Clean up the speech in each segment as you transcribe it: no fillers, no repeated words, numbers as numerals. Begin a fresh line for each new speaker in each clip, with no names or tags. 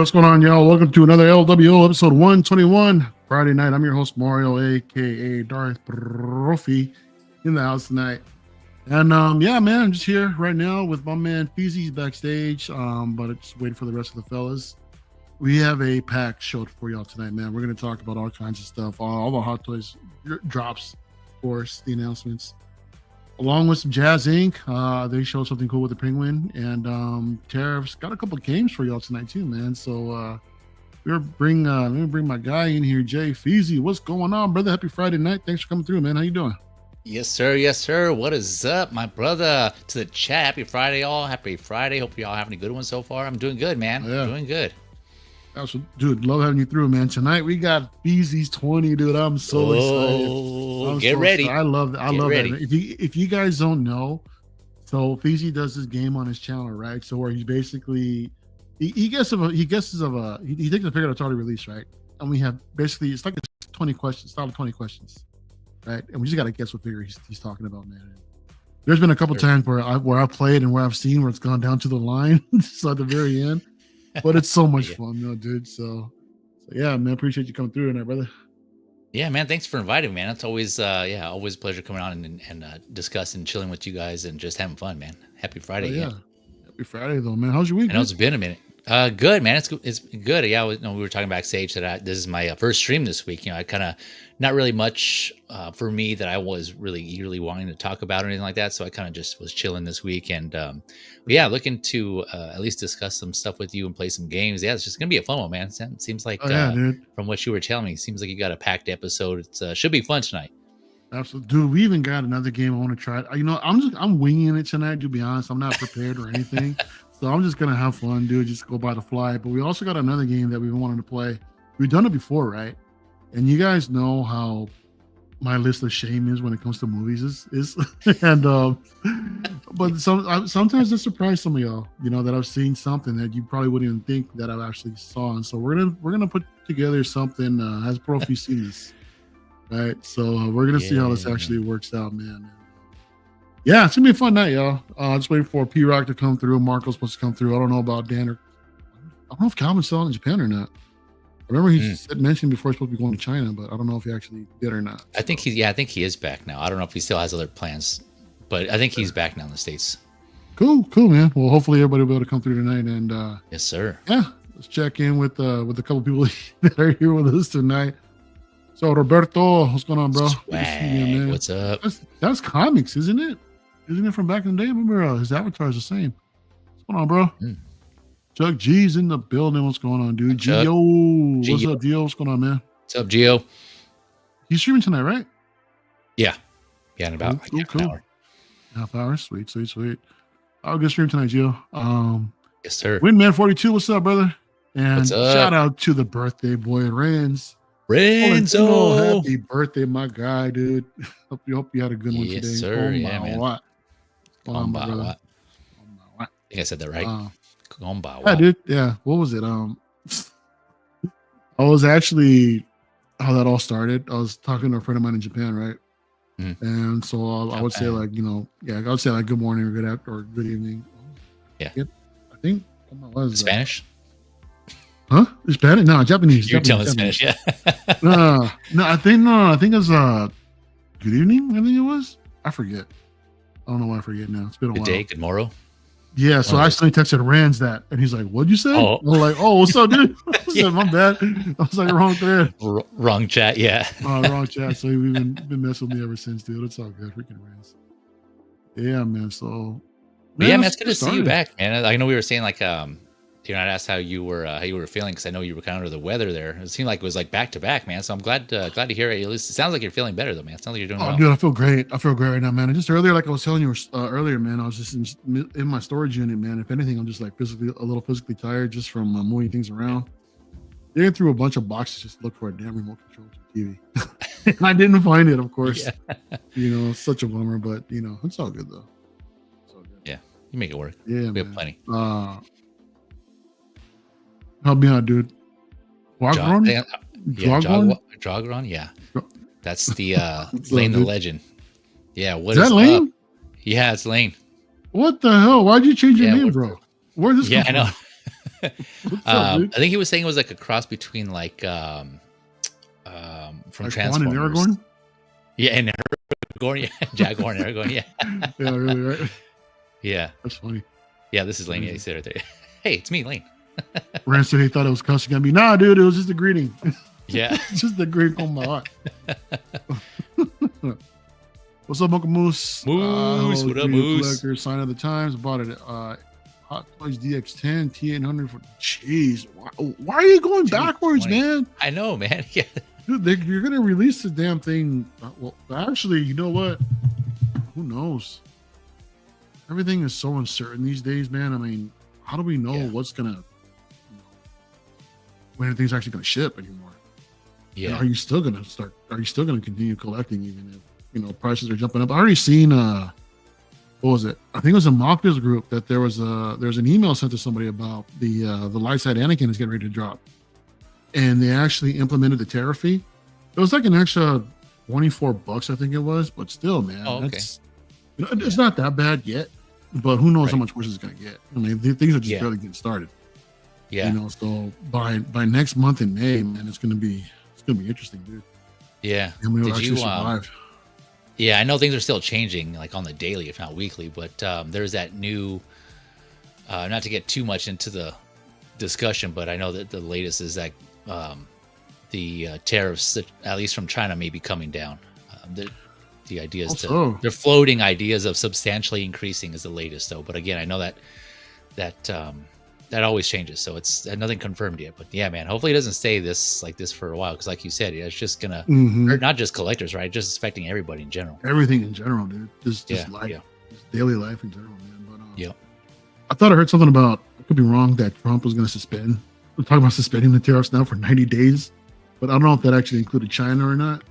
What's going on, y'all? Welcome to another LWO episode 121. Friday night. I'm your host, Mario, aka Darth Profi, in the house tonight. And yeah, man, I'm just here right now with my man Fezy backstage. But I'm just waiting for the rest of the fellas. We have a packed show for y'all tonight, man. We're gonna talk about all kinds of stuff, all the Hot Toys drops, of course, the announcements. Along with some Jazz Inc. They showed something cool with the Penguin, and Tariff's got a couple of games for y'all tonight too, man. So let me bring my guy in here, Jay Fezy. What's going on, brother? Happy Friday night. Thanks for coming through, man. How you doing?
Yes, sir. Yes, sir. What is up, my brother? To the chat. Happy Friday, all. Happy Friday. Hope you all having a good one so far. I'm doing good, man.
Yeah.
Doing good.
Dude, love having you through, man. Tonight we got Fezy's 20, dude. I'm so excited.
Get ready.
Excited. I love that. If you guys don't know, so Fezy does this game on his channel, right? So where he's basically he takes a figure that's already released, right? And we have basically it's like a 20 questions, style of 20 questions, right? And we just gotta guess what figure he's talking about, man. There's been a couple times where I've played and where I've seen where it's gone down to the line, so at the very end. But it's so much fun, though, dude. So yeah, man, appreciate you coming through tonight, brother.
Yeah, man. Thanks for inviting me, man. It's always always a pleasure coming on and discussing, chilling with you guys, and just having fun, man. Happy Friday.
Yeah. Happy Friday, though, man. How's your week?
I know it's been a minute. Good, man. It's good. Yeah, we were talking backstage that this is my first stream this week. You know, I kind of not really much for me that I was really eagerly wanting to talk about or anything like that. So I kind of just was chilling this week, and yeah, looking to at least discuss some stuff with you and play some games. Yeah, it's just gonna be a fun one, man. It seems like from what you were telling me, it seems like you got a packed episode. It should be fun tonight.
Absolutely, dude. We even got another game I want to try. You know, I'm winging it tonight. To be honest, I'm not prepared or anything. So I'm just gonna have fun, dude. Just go by the fly. But we also got another game that we've been wanting to play. We've done it before, right? And you guys know how my list of shame is when it comes to movies is and but sometimes I surprise some of y'all, you know, that I've seen something that you probably wouldn't even think that I've actually saw. And so we're gonna put together something as Profi sees, right? So we're gonna see how this actually works out, man. Yeah, it's gonna be a fun night, y'all. Just waiting for P Rock to come through. Marco's supposed to come through. I don't know about Dan or I don't know if Calvin's still in Japan or not. I remember he mentioned before he's supposed to be going to China, but I don't know if he actually did or not.
I think I think he is back now. I don't know if he still has other plans, but I think he's back now in the States.
Cool, man. Well, hopefully everybody will be able to come through tonight. And
yes, sir.
Yeah, let's check in with a couple people that are here with us tonight. So Roberto, what's going on, bro?
Man. What's up?
That's comics, isn't it? Isn't it from back in the day? I remember his avatar is the same. What's going on, bro? Chuck G's in the building. What's going on, dude? Gio. What's up, Gio? What's going on, man?
What's up, Gio?
He's streaming tonight, right?
Yeah. Yeah, in about an hour.
Half hour. Sweet. I'll get stream tonight, Gio.
Yes, sir.
Windman42, what's up, brother? And shout out to the birthday boy, Renzo. Happy birthday, my guy, dude. Hope you had a good one today.
Yes, sir. Yeah, man.
What?
I think I said that right.
Yeah, dude. Yeah. What was it? I was actually how that all started. I was talking to a friend of mine in Japan, right? And so I would say like, you know, I would say like good morning or good after or good evening.
Yeah.
I think was
Spanish.
Huh? Spanish? No, Japanese.
You're telling Spanish, yeah.
No, I think it's good evening. I think it was. I forget. I don't know why I forget now. It's been a while.
Good day, good morrow.
Yeah, so I actually texted Rands that, and he's like, "What'd you say?" I was like, "Oh, what's up, dude?" I said, "My bad." I was like, "Wrong thread."
Wrong chat, yeah.
Wrong chat. So we've been messing with me ever since, dude. It's all good, freaking Rands. Yeah, man. So
man, it's good to see you back, man. I know we were saying like you know, I'd asked how you were feeling because I know you were kind of under the weather there. It seemed like it was like back to back, man. So I'm glad to hear it. At least it sounds like you're feeling better though, man. It sounds like you're doing well.
Dude, I feel great. I feel great right now, man. And just earlier, like I was telling you earlier, man, I was just in my storage unit, man. If anything, I'm just like a little physically tired just from moving things around. Digging through a bunch of boxes just to look for a damn remote control to TV. And I didn't find it, of course. Yeah. You know, it's such a bummer, but you know, it's all good though. It's all good.
Yeah, you make it work.
Yeah,
we have plenty.
Help me out, dude. Jogron?
Yeah. That's the Lane the Legend. Yeah, what
is that Lane?
Up? Yeah, it's Lane.
What the hell? Why'd you change your name, bro? Where's this come from?
I know.
What's up,
I
dude?
think he was saying it was like a cross between like from
Like Juan and
Transformers.
Aragorn?
Yeah, and Aragorn, yeah, Jaguar and Aragorn, yeah,
Yeah, really, right?
yeah,
That's funny.
yeah. This is Lane. Yeah, he
Crazy.
said it right there. Hey, it's me, Lane.
Rand said he thought it was cussing at me. Nah, dude, it was just a greeting.
Yeah.
Just a greeting from my heart. What's up, Uncle Moose?
Moose, what up,
video
Moose?
Collector, sign of the times. Bought it. Hot Toys DX10 T800 for. Jeez, why are you going backwards,
220.
man?
I know, man. Yeah.
Dude, you're gonna release the damn thing. Well, actually, you know what? Who knows? Everything is so uncertain these days, man. I mean, how do we know what's gonna, when anything's actually gonna ship anymore?
Yeah.
And are you still gonna start? Are you still gonna continue collecting even if prices are jumping up? I already seen what was it? I think it was a Mockers group that there's an email sent to somebody about the light side Anakin is getting ready to drop, and they actually implemented the tariff fee. It was like an extra $24, I think it was, but still, man, that's it's not that bad yet. But who knows how much worse it's gonna get? I mean, things are just barely getting started.
Yeah.
So by next month in May, man, it's gonna be interesting, dude.
Yeah.
And we will actually survive.
Yeah, I know things are still changing, like on the daily, if not weekly. But there's that new. Not to get too much into the discussion, but I know that the latest is that the tariffs, at least from China, may be coming down. The idea is they're floating ideas of substantially increasing is the latest, though. But again, I know that always changes, so it's nothing confirmed yet. But yeah, man, hopefully it doesn't stay like this for a while, because like you said, it's just gonna hurt not just collectors, right? Just affecting everybody in general.
Everything in general, dude. Just life, just daily life in general, man. But
I
thought I heard something about, I could be wrong, that Trump was going to suspend. We're talking about suspending the tariffs now for 90 days, but I don't know if that actually included China or not.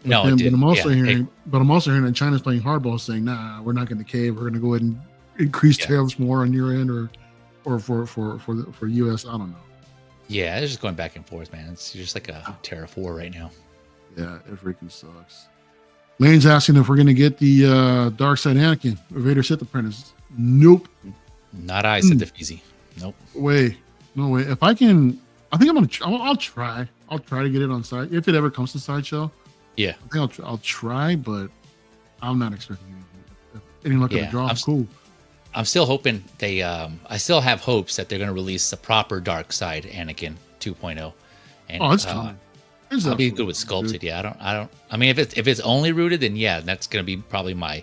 But I'm also hearing that China's playing hardball, saying, "Nah, we're not going to cave. We're going to go ahead and increase tariffs more on your end, or for US." I don't know.
Yeah, it's just going back and forth, man. It's just like a tariff war right now.
Yeah, it freaking sucks. Lane's asking if we're going to get the Dark Side Anakin or Vader Sith Apprentice. Nope.
Not I, said the Fezy. Nope.
No way. If I can, I think I'll try. I'll try to get it on site if it ever comes to Sideshow.
Yeah,
I think I'll try, but I'm not expecting anything. If any luck at the draw, cool.
I'm still hoping I still have hopes that they're going to release the proper Dark Side Anakin 2.0. And
it's coming.
I'll be good with sculpted. Yeah, I mean, if it's only rooted, then yeah, that's going to be probably my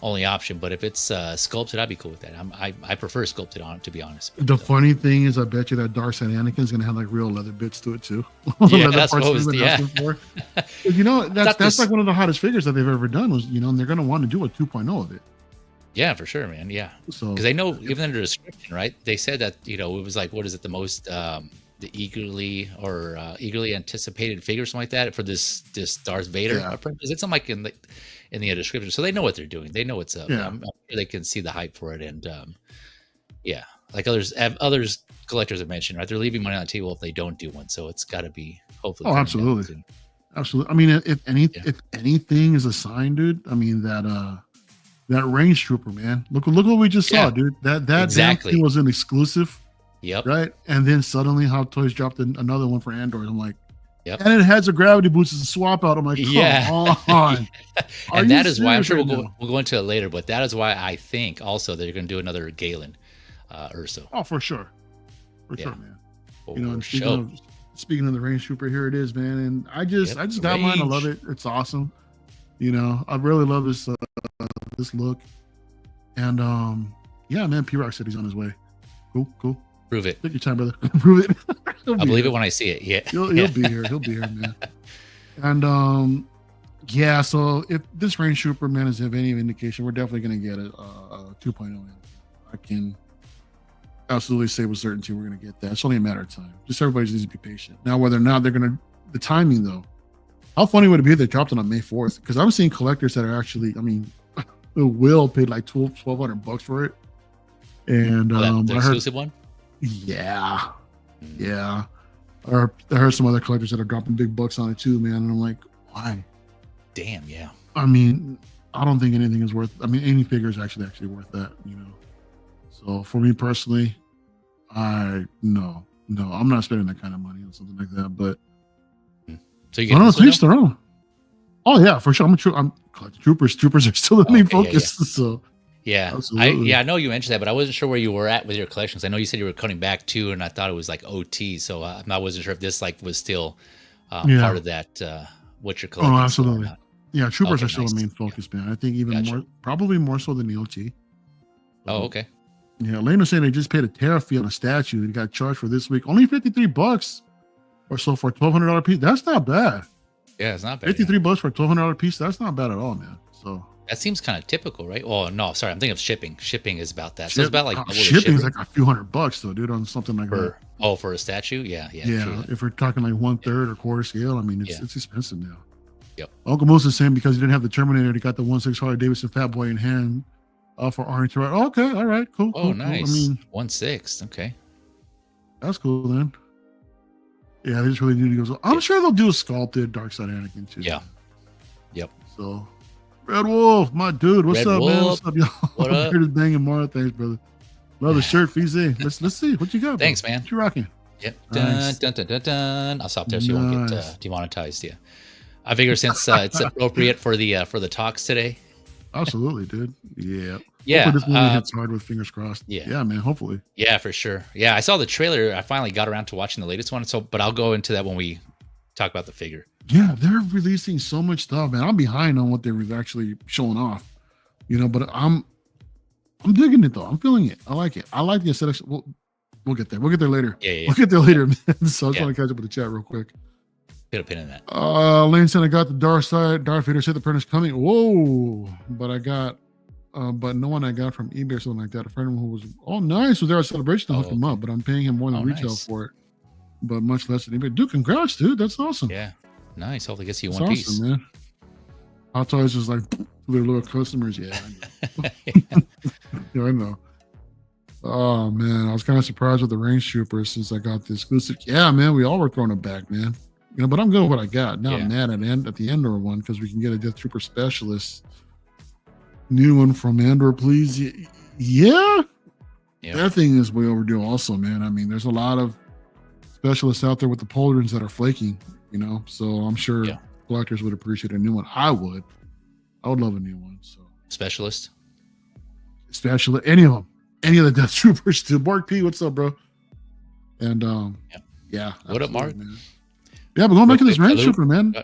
only option. But if it's sculpted, I'd be cool with that. I prefer sculpted on it, to be honest.
The funny thing is, I bet you that Dark Side Anakin is going to have like real leather bits to it too.
Yeah, that's what I was,
that's like one of the hottest figures that they've ever done. Was and they're going to want to do a 2.0 of it.
Yeah, for sure, man. Yeah,
so
because they know even in the description, right? They said that it was like, what is it, the most the eagerly anticipated figure, or something like that, for this Darth Vader apprentice. It's something like in the description, so they know what they're doing. They know what's up.
Yeah.
I'm sure they can see the hype for it, and like others collectors have mentioned, right? They're leaving money on the table if they don't do one, so it's got to be hopefully.
Oh, absolutely. I mean, if anything is a sign, dude. I mean that Range Trooper, man. Look what we just saw, dude. That
exactly
thing was an exclusive.
Yep.
Right. And then suddenly Hot Toys dropped another one for Andor. I'm like,
yep.
And it has a gravity boost as a swap out. I'm like, come on.
And that is why, I'm sure we'll go into it later, but that is why I think also they're going to do another Galen Urso.
Oh, for sure. Sure, man. Speaking of the Range Trooper, here it is, man. And I just got mine. I love it. It's awesome. I really love this look. And yeah, man, P-Rock said he's on his way. Cool.
Prove it.
Take your time, brother. Prove it.
I'll believe it when I see it. Yeah.
He'll be here. He'll be here, man. And yeah, so if this Range Trooper, man, is of any indication, we're definitely going to get a 2.0. I can absolutely say with certainty we're going to get that. It's only a matter of time. Just everybody needs to be patient. Now, whether or not they're going to, the timing though, how funny would it be if they dropped it on May 4th? Because I'm seeing collectors that are actually, I mean, Will paid like $1,200 for it. And
the exclusive one?
Yeah. Or I heard some other collectors that are dropping big bucks on it too, man. And I'm like, why?
Damn, yeah.
I mean, I don't think anything is worth. I mean, any figure is actually worth that, So for me personally, No, I'm not spending that kind of money on something like that. But
So you
I
get
don't know,
this
to
one
each their own. Oh yeah, for sure. I'm collecting troopers. Troopers are still the main focus. So
yeah,
absolutely.
I know you mentioned that, but I wasn't sure where you were at with your collections. I know you said you were cutting back too, and I thought it was like OT. So I wasn't sure if this like was still part
Yeah.
of that what you're
Oh,
collecting still or
absolutely.
not.
Yeah, troopers
Okay,
are still the
nice.
main
Yeah,
focus, man. I think even
gotcha.
more, probably more so than the OT.
Oh,
So,
okay.
yeah, Lane was saying they just paid a tariff fee on a statue and got charged for this week. Only $53 or so for a $1,200 piece. That's not bad.
Yeah, it's not bad. Yeah.
$53 for a $1,200 piece. That's not bad at all, man. So
That seems kind of typical, right? Oh no, sorry, I'm thinking of shipping. Shipping is about that. So it's about like double the
shipping is
shipping
like a few $100 though, dude, on something like that.
for a statue. Yeah,
Yeah,
true.
if we're talking like 1/3 or quarter scale, I mean, it's
Yeah.
it's expensive now.
Yep.
Uncle Moose is saying because he didn't have the Terminator, he got the 1/6 Harley Davidson Fat Boy in hand for Arnie to ride. Okay, all right, cool.
Oh,
Cool.
nice.
I mean,
1/6. Okay.
that's cool then. Yeah, they just really need to go. So I'm sure they'll do a sculpted Dark Side Anakin too.
Yeah. Yep.
So, Red Wolf, my dude, what's
Red
up, man?
Wolf.
What's up, y'all?
What up?
Here is banging more. Thanks, brother. Love the shirt, Fezy. Let's see what you got.
Thanks,
bro.
man.
What you rocking?
Yep.
Nice.
Dun, dun, dun, dun, dun. I'll stop there so you won't
Nice.
get demonetized. Yeah. I figure since it's appropriate for the talks today.
Absolutely, dude. Yeah.
Yeah.
Hopefully this movie hits hard with fingers crossed.
Yeah.
Yeah, man. Hopefully.
Yeah, for sure. Yeah, I saw the trailer. I finally got around to watching the latest one. So, but I'll go into that when we talk about the figure.
Yeah, they're releasing so much stuff, man. I'm behind on what they're actually showing off, but I'm digging it though. I'm feeling it. I like it. I like the aesthetics. We'll get there. We'll get there later.
Yeah.
We'll get there later, man. So I just want to catch up with the chat real quick.
Put a pin in that.
Lane said I got the Dark Side. Darth Vader said the print is coming. Whoa! But I got, but no one I got from eBay or something like that. A friend who was nice was there at Celebration to hook him up, but I'm paying him more than retail for it, but much less than eBay. Dude, congrats, dude. That's awesome.
Yeah, nice. Hopefully, gets you
That's
one
awesome,
piece,
man. Hot Toys is like their little customers. Yeah, I know. Yeah, I know. Oh man, I was kind of surprised with the Range Trooper since I got the exclusive. Yeah, man, we all were throwing it back, man. But I'm good with what I got. Not mad at the Andor one because we can get a Death Trooper specialist. New one from Andor, please. Yeah. That thing is way overdue, also, man. I mean, there's a lot of specialists out there with the Polarins that are flaking, So I'm sure collectors would appreciate a new one. I would love a new one. So
specialist,
any of them, any of the Death Troopers too. Mark P, what's up, bro? And yeah.
What up, Mark?
Man. Yeah, but going back to this Range Trooper, man.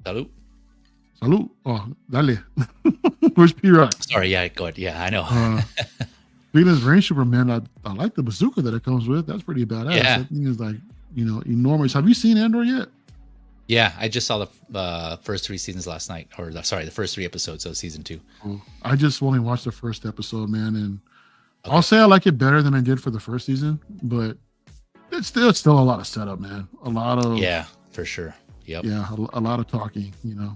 Salute.
Salute. Oh, dale. Where's P-Rock?
Sorry, yeah, go ahead. Yeah, I know.
Speaking of this Range Trooper, man, I like the bazooka that it comes with. That's pretty badass.
Yeah.
That thing is like, enormous. Have you seen Andor yet?
Yeah, I just saw the first 3 seasons last night, the first 3 episodes of season 2.
Oh, I just only watched the first episode, man, and I'll say I like it better than I did for the first season, but it's still a lot of setup, man. A lot of
for sure. Yep.
Yeah, a lot of talking,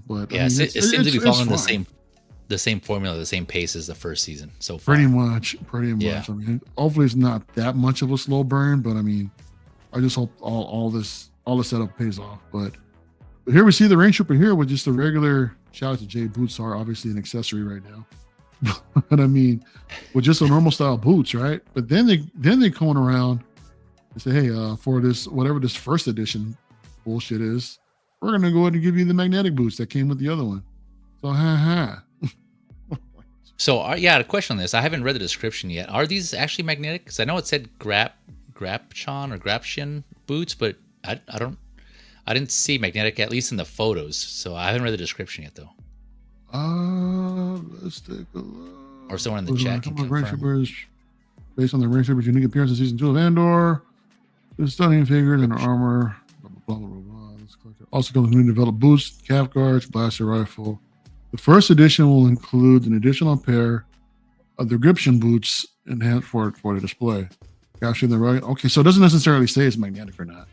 But
yeah, it seems to be following the same formula, the same pace as the first season. So far.
Pretty much.
Yeah.
I mean, hopefully it's not that much of a slow burn, but I mean, I just hope all the setup pays off. But here we see the Range Trooper here with just a regular. Shout out to Jay Boots are obviously an accessory right now, but I mean, with just a normal style boots, right? But then they coming around and say, hey, for this whatever this first edition bullshit is, we're gonna go ahead and give you the magnetic boots that came with the other one. So
So a question on this. I haven't read the description yet. Are these actually magnetic? Because I know it said Grapchan or Grapshin boots, but I didn't see magnetic, at least in the photos. So I haven't read the description yet, though.
Let's take a look.
Or someone in the chat can
Range
confirm.
Troopers, based on the Range Trooper's unique appearance in season 2 of Andor, the stunning figures and armor. Blah blah blah blah. Also comes with new developed boots, calf guards, blaster rifle. The first edition will include an additional pair of the Gription boots enhanced for the display. Capturing the right. Okay, so it doesn't necessarily say it's magnetic or not,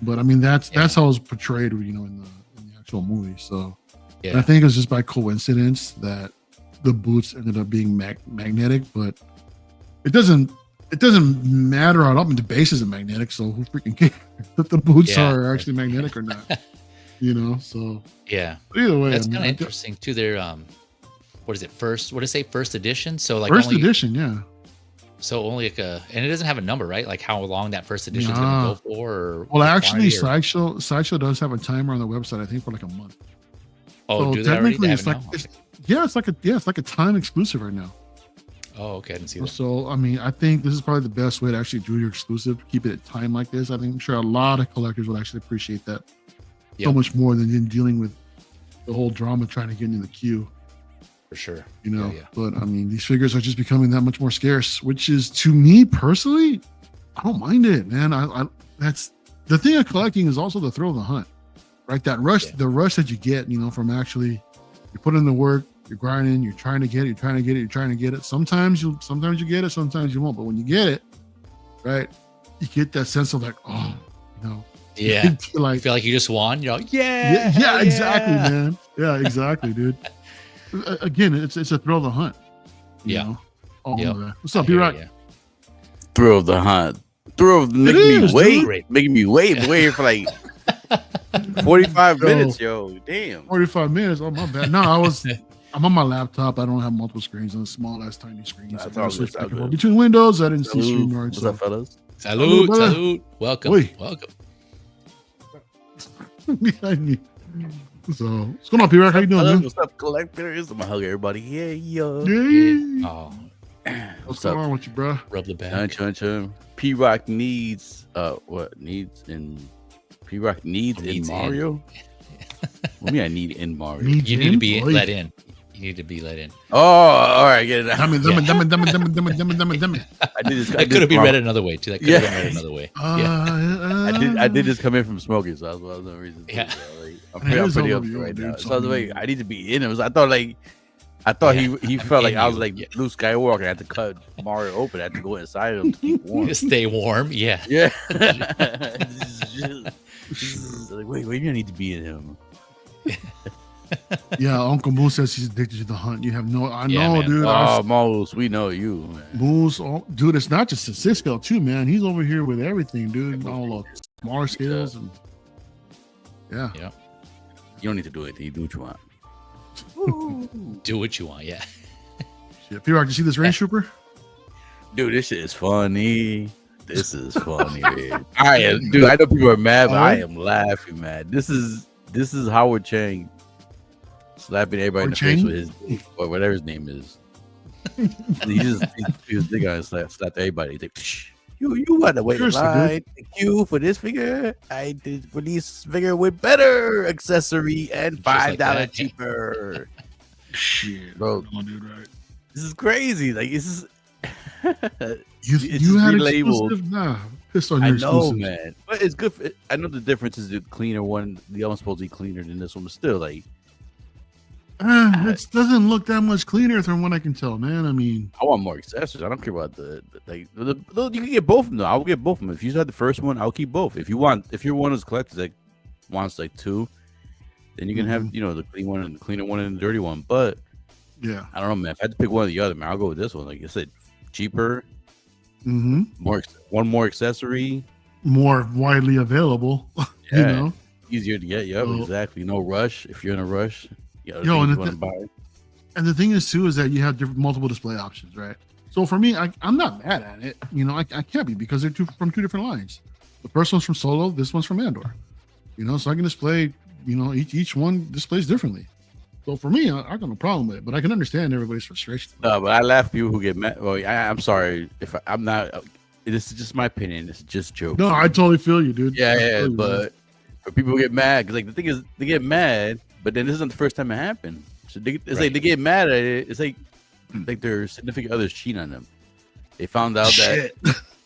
but I mean that's how it's portrayed, in the actual movie. So I think it's just by coincidence that the boots ended up being magnetic, but it doesn't matter. I don't mean the base isn't magnetic, so who freaking cares if the boots are actually magnetic or not? So
yeah.
Either way,
that's kind of interesting too. Their what is it? First edition? So like
first edition, yeah.
So only like and it doesn't have a number, right? Like how long that first edition is going to
Nah.
go for? Or
Well,
the
actually,
quantity, or
Sideshow does have a timer on the website. I think for like a month.
oh,
So
do they already? They
technically,
have
it's
it
like
now.
it's,
Okay.
yeah, it's like a time exclusive right now.
Oh, okay. I didn't see that.
So I mean, I think this is probably the best way to actually do your exclusive. Keep it at time like this. I think I'm sure a lot of collectors would actually appreciate that so
Yep,
much more than in dealing with the whole drama trying to get into the queue.
for sure.
You know,
Yeah.
but I mean, these figures are just becoming that much more scarce, which is, to me personally, I don't mind it, man. I that's the thing of collecting, is also the thrill of the hunt, right? That rush,
Yeah.
the rush that you get, you know, from actually you put in the work, you're grinding, you're trying to get it, you're trying to get it, you're trying to get it. Sometimes you get it, sometimes you won't. But when you get it, right, you get that sense of like, oh, you know,
Yeah.
you
You
like,
feel like you just won. You're like,
yeah,
hell
exactly,
yeah.
man. Yeah, exactly, dude. Again, it's a thrill of the hunt. You
Yeah.
know? All
Yep.
of that. What's
I
up,
hear
B-Rock?
you, yeah.
Thrill of the hunt. Thrill of making
is,
me wait.
dude.
Making me wait for like 45
Yo.
minutes, yo. Damn.
45 minutes. Oh, my bad. No, I'm on my laptop. I don't have multiple screens on a small ass tiny screen. So
That's
I
all
switch
good,
back and
all
forth
good.
between windows. I didn't see
Salute.
StreamYard.
What's
So
up, fellas?
Salute,
brother.
salute. Welcome,
Oi.
welcome.
behind me. So what's going on, P-Rock? How you doing, man?
What's up, collectors? I'm gonna hug everybody. Yeah, yo.
Yeah.
Oh,
What's
What's
going
up?
on with you, bro?
rub the back.
Chun. P-Rock needs needs in
Needs in.
Mario? What do you mean I need in Mario?
You need to be
Boy.
let in. You need to be let in.
Oh, all right, get it.
Dumb it.
I did this.
That could have been read another way too. That could have been read another way. Yeah.
I did just come in from smoking, so that's one of the reasons.
Yeah.
I'm
It is
pretty
LWO,
up right
dude,
now.
so
So I was like, I need to be in it. I thought he felt like
in
I was
you.
like
Yeah.
Luke Skywalker. I had to cut Mario open. I had to go inside him to keep warm.
Stay warm. Yeah.
Yeah. Like, wait, you need to be in him.
Yeah, Uncle Moose says he's addicted to the hunt. You have no, I
Yeah,
know,
man.
dude.
Oh, Moose, we know you, man.
Moose, dude, it's not just a Cisco too, man. He's over here with everything, dude. All the smaller scales and yeah.
Yeah.
You don't need to do anything. You do what you want.
Do what you want. Yeah.
Shit. P-Rock, you see this Range Trooper?
Dude, this shit is funny. This is funny, man. I know people are mad, but I am laughing, man. This is Howard Chang slapping everybody in the face with his or whatever his name is. he was big on slapped everybody. He's like, Psh, you want to wait in line? Thank you for this figure. I did for this figure with better accessory and $5
that.
cheaper.
Shit,
Bro.
dude, right?
This is crazy. Like this is.
You had
relabeled.
exclusive? Nah, pissed on
I
your
know,
exclusive.
man. But it's good. I know the difference is the cleaner one. The other one's supposed to be cleaner than this one, but still, like,
It doesn't look that much cleaner from what I can tell, man. I mean,
I want more accessories. I don't care about the you can get both of them. I'll get both of them. If you had the first one, I'll keep both. If you're one of those collectors that wants like two, then you can have the clean one and the cleaner one and the dirty one. But
yeah.
I don't know, man. If I had to pick one or the other, man, I'll go with this one. Like I said, cheaper, one more accessory,
More widely available. You
Yeah.
know,
easier to get. Yep,
So-
exactly. No rush. If you're in a rush,
and
you want to buy.
and the thing is too is that you have different multiple display options, right? So for me, I'm not mad at it. You know, I can't be because they're from two different lines. The first one's from Solo. This one's from Andor. You know, so I can display. You know, each one displays differently. So for me, I got no problem with it, but I can understand everybody's frustration.
No, but I laugh people who get mad. Well, I'm sorry if I'm not. This is just my opinion. It's just joke.
No, I totally feel you, dude. I
Yeah,
feel you, man.
but for people who get mad, because like the thing is, they get mad, but then this isn't the first time it happened. So it's like they get mad at it. It's like their significant others cheat on them. They found out that
Shit.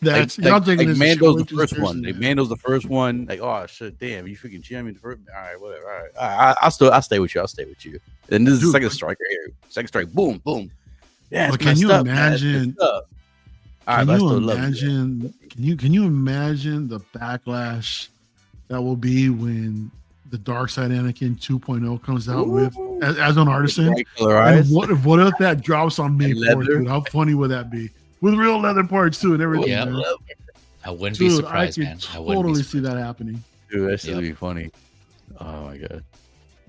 That's
like,
y'all taking this
Mando's
way
the
too
first one.
seriously,
Like
man.
Mando's the first one. Like, oh shit, damn, you freaking cheat on me the first. All right, whatever. All right, I'll stay with you. I'll stay with you. And this is the
Dude,
second strike right here. Second strike, boom, boom. Yeah,
But
it's
can you
messed up, man. It's
imagine?
messed up. All right,
Can
but I
you
still love you.
imagine? Can you imagine the backlash that will be when the Dark Side Anakin 2.0 comes out with as an artisan?
Bright color eyes.
And what if that drops on May
And
4th,
leather.
dude? How funny would that be? With real leather parts too and everything.
Yeah.
man.
I wouldn't be
Dude,
surprised,
I
man.
could
I wouldn't be
totally see
surprised.
that happening.
Dude, that's gonna
Yep.
be funny. Oh my god.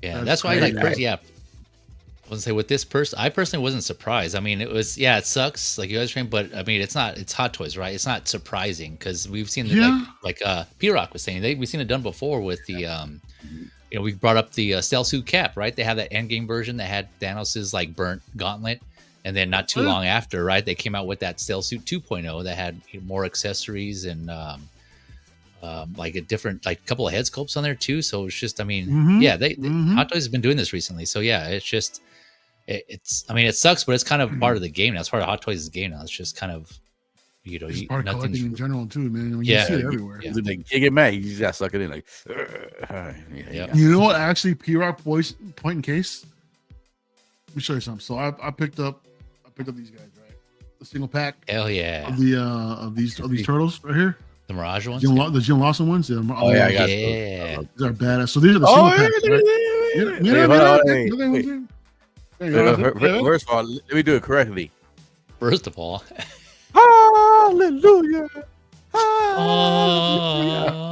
Yeah,
That's
that's why, like,
crazy.
yeah. was say with this person, I personally wasn't surprised. I mean, it sucks like you guys saying, but I mean, it's Hot Toys, right? It's not surprising because we've seen it
Yeah.
like P-Rock was saying, we've seen it done before with the we brought up the Stealth Suit Cap, right? They had that endgame version that had Thanos's like burnt gauntlet, and then not too long after, right, they came out with that Stealth Suit 2.0 that had more accessories and like a different, like a couple of head sculpts on there too. So it's just, I mean, yeah, they Hot Toys has been doing this recently. So yeah, it's just, it's, I mean, it sucks, but it's kind of part of the game now. It's part of Hot Toys' game now. It's just kind of,
it's part of collecting in general too, man. I mean,
yeah,
you see it everywhere.
Yeah.
Like, you get mad, you just gotta suck it in. Like,
You know what? Actually, P-Rock point in case. Let me show you something. So I picked up these guys, right? The single pack.
Hell yeah.
Of these turtles right here.
The Mirage ones.
The Jim Lawson ones. Yeah.
Oh yeah, I got
yeah.
These are badass. So these are the single packs, right?
First of all, let me do it correctly.
First of all,
hallelujah,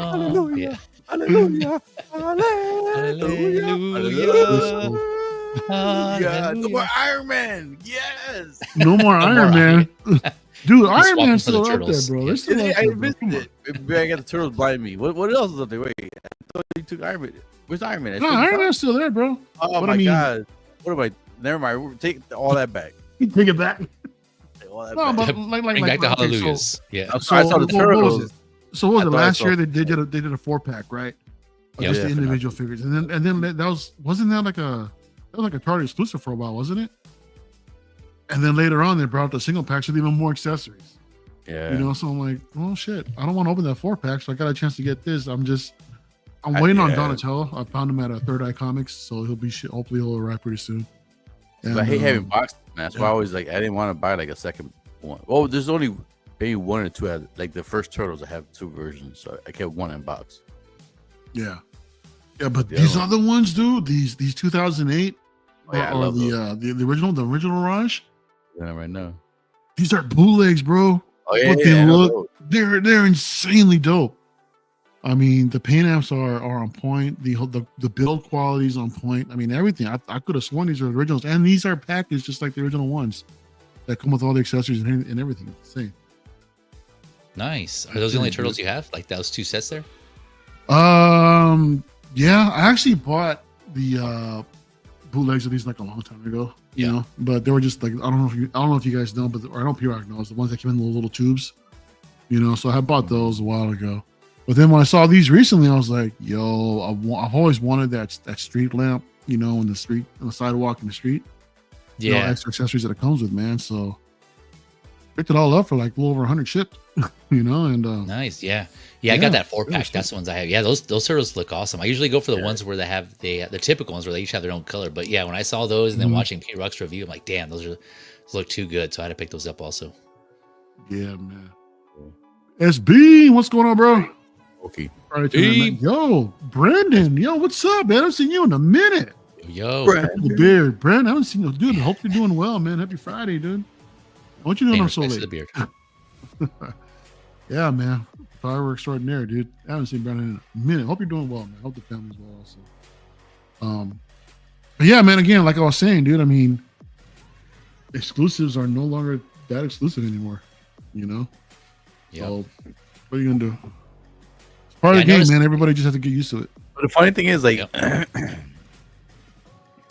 hallelujah,
hallelujah,
hallelujah.
Yeah, no more Iron Man. Yes,
no more Iron Man. Dude, Iron Man's
for the
still out there,
turtles.
bro. They're still out
I
there, bro.
missed
Come on.
it. Maybe I got the turtles blind me. What else is up there? Wait, I thought you took Iron Man. Where's Iron Man?
No, Iron Man's still there, bro.
Oh
What
my
I mean-
god. What am I? Never mind. Take all that back.
Take it back.
Take all that
No,
back.
but
Bring back the
okay,
hallelujahs. Yeah.
So I saw the turtles.
So what was
I
it?
thought I
Last
saw-
year they did a 4-pack, right? Of
Yeah,
just the
definitely.
individual figures, and then that wasn't that like a Target exclusive for a while, wasn't it? And then later on they brought out the single packs with even more accessories.
Yeah.
You know, so I'm like, oh shit, I don't want to open that 4-pack, so I got a chance to get this. I'm waiting on
Yeah.
Donatello. I found him at a Third Eye Comics, so hopefully he'll arrive pretty soon. And,
But I hate having boxes, man. That's why I always like I didn't want to buy like a second one. Oh, there's only maybe one or two. Like the first turtles, I have 2 versions, so I kept one in box.
yeah, but
The
these
other
other ones, dude, these 2008
Oh, yeah, I
or
love
the original Raj.
Yeah, right now.
These are bootlegs, bro.
Oh yeah,
But
yeah,
they
I
look,
know.
they're insanely dope. I mean, the paint apps are on point. The build quality is on point. I mean, everything. I could have sworn these are originals, and these are packaged just like the original ones that come with all the accessories and everything. It's the same.
Nice. Are those the only turtles you have? Like those 2 sets there?
Yeah, I actually bought the bootlegs of these like a long time ago. You know, but they were just like I don't know if you guys know, but I know P-Rock knows the ones that came in the little tubes. You know, so I bought those a while ago. But then when I saw these recently, I was like, yo, I've always wanted that street lamp, you know, on the sidewalk in the street. You know,
Yeah.
extra accessories that it comes with, man. So picked it all up for like a little over 100 shipped, you know, and
Nice. Yeah. Yeah, I
Yeah,
got that
really
4-pack.
sweet.
That's the ones I have. Yeah, those turtles look awesome. I usually go for the ones where they have the typical ones where they each have their own color. But yeah, when I saw those and then watching P-Rock's review, I'm like, damn, those look too good. So I had to pick those up also.
yeah, man. SB, what's going on, bro?
Okay.
All right, man. Yo, Brandon, yo, what's up, man? I haven't seen you in a minute.
Yo.
The beard, Brandon. I haven't seen you, dude. I hope you're doing well, man. Happy Friday, dude. What you doing
Paying
up so
respects to
late?
the beard.
Yeah, man. Fireworks extraordinaire, dude. I haven't seen Brandon in a minute. Hope you're doing well, man. Hope the family's well also. But yeah, man, again, like I was saying, dude, I mean, exclusives are no longer that exclusive anymore, you know?
Yeah.
So what are you gonna do? It's part of
Yeah,
the
I
game,
noticed-
man. Everybody just has to get used to it.
But the funny thing is, like,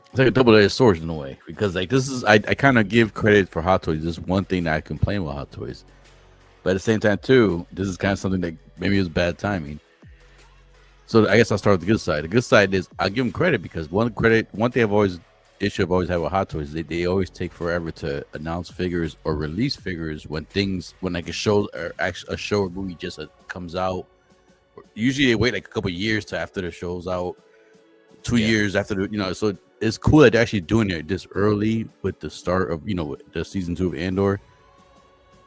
it's like a double-edged sword in a way because, like, this is I kind of give credit for Hot Toys. This is one thing that I complain about Hot Toys, but at the same time, too, this is kind of something that maybe it was bad timing. So I guess I'll start with the good side. The good side is I'll give them credit because one thing I've always had with Hot Toys is they always take forever to announce figures or release figures when like a show or actually a show or movie just comes out. Usually they wait like a couple years to after the show's out, 2 years after so it's cool that they're actually doing it this early with the start of the season 2 of Andor.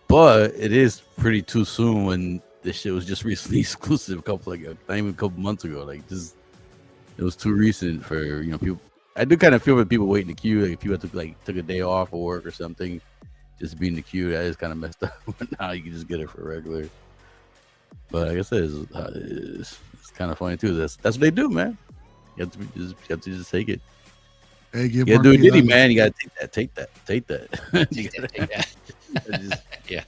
But it is pretty too soon when this shit was just recently exclusive not even a couple months ago. Like this, it was too recent for people. I do kind of feel for people waiting in the queue. Like if people took a day off or work or something, just to be in the queue, that is kind of messed up. But now you can just get it for regular. But like I said, it's kind of funny too. That's what they do, man. You have to just take it.
Hey, give
Yeah,
Mark
dude,
P
Diddy,
that.
man, you gotta take that. You gotta-
Yeah.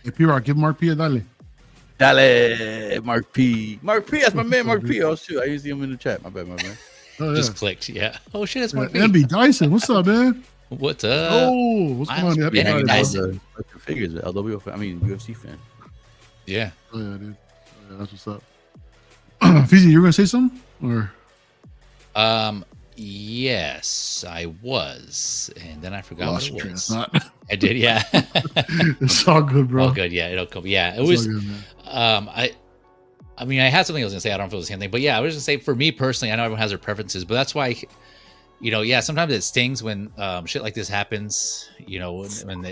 Hey, P-Rock, give Mark P a dale.
Dale, Mark P. Mark P, that's my man,
So
Mark
good.
P. Oh shoot, I usually see him in the chat. My bad, my man.
Oh, yeah.
Just clicked. Yeah. Oh shit, it's
Yeah,
Mark B.
MB Dyson, what's up, man?
What's
Oh,
up?
what's
Miles
going on? Happy
Bennett
Friday, bro.
Dyson.
The figures, the LWO fan. I mean, UFC fan.
Yeah.
Oh, yeah, dude. Oh, yeah, that's what's up. Fezy, you were going to say something? Or
Yes, I was, and then I forgot
lost
what
your
it
train of
was.
thought?
I did, yeah.
It's all good, bro.
All good, yeah. It'll come. Yeah, it
It's
was.
all good, man.
I mean, I had something I was gonna say. I don't know if it was the same thing, but yeah, I was gonna say for me personally, I know everyone has their preferences, but that's why, yeah, sometimes it stings when shit like this happens. When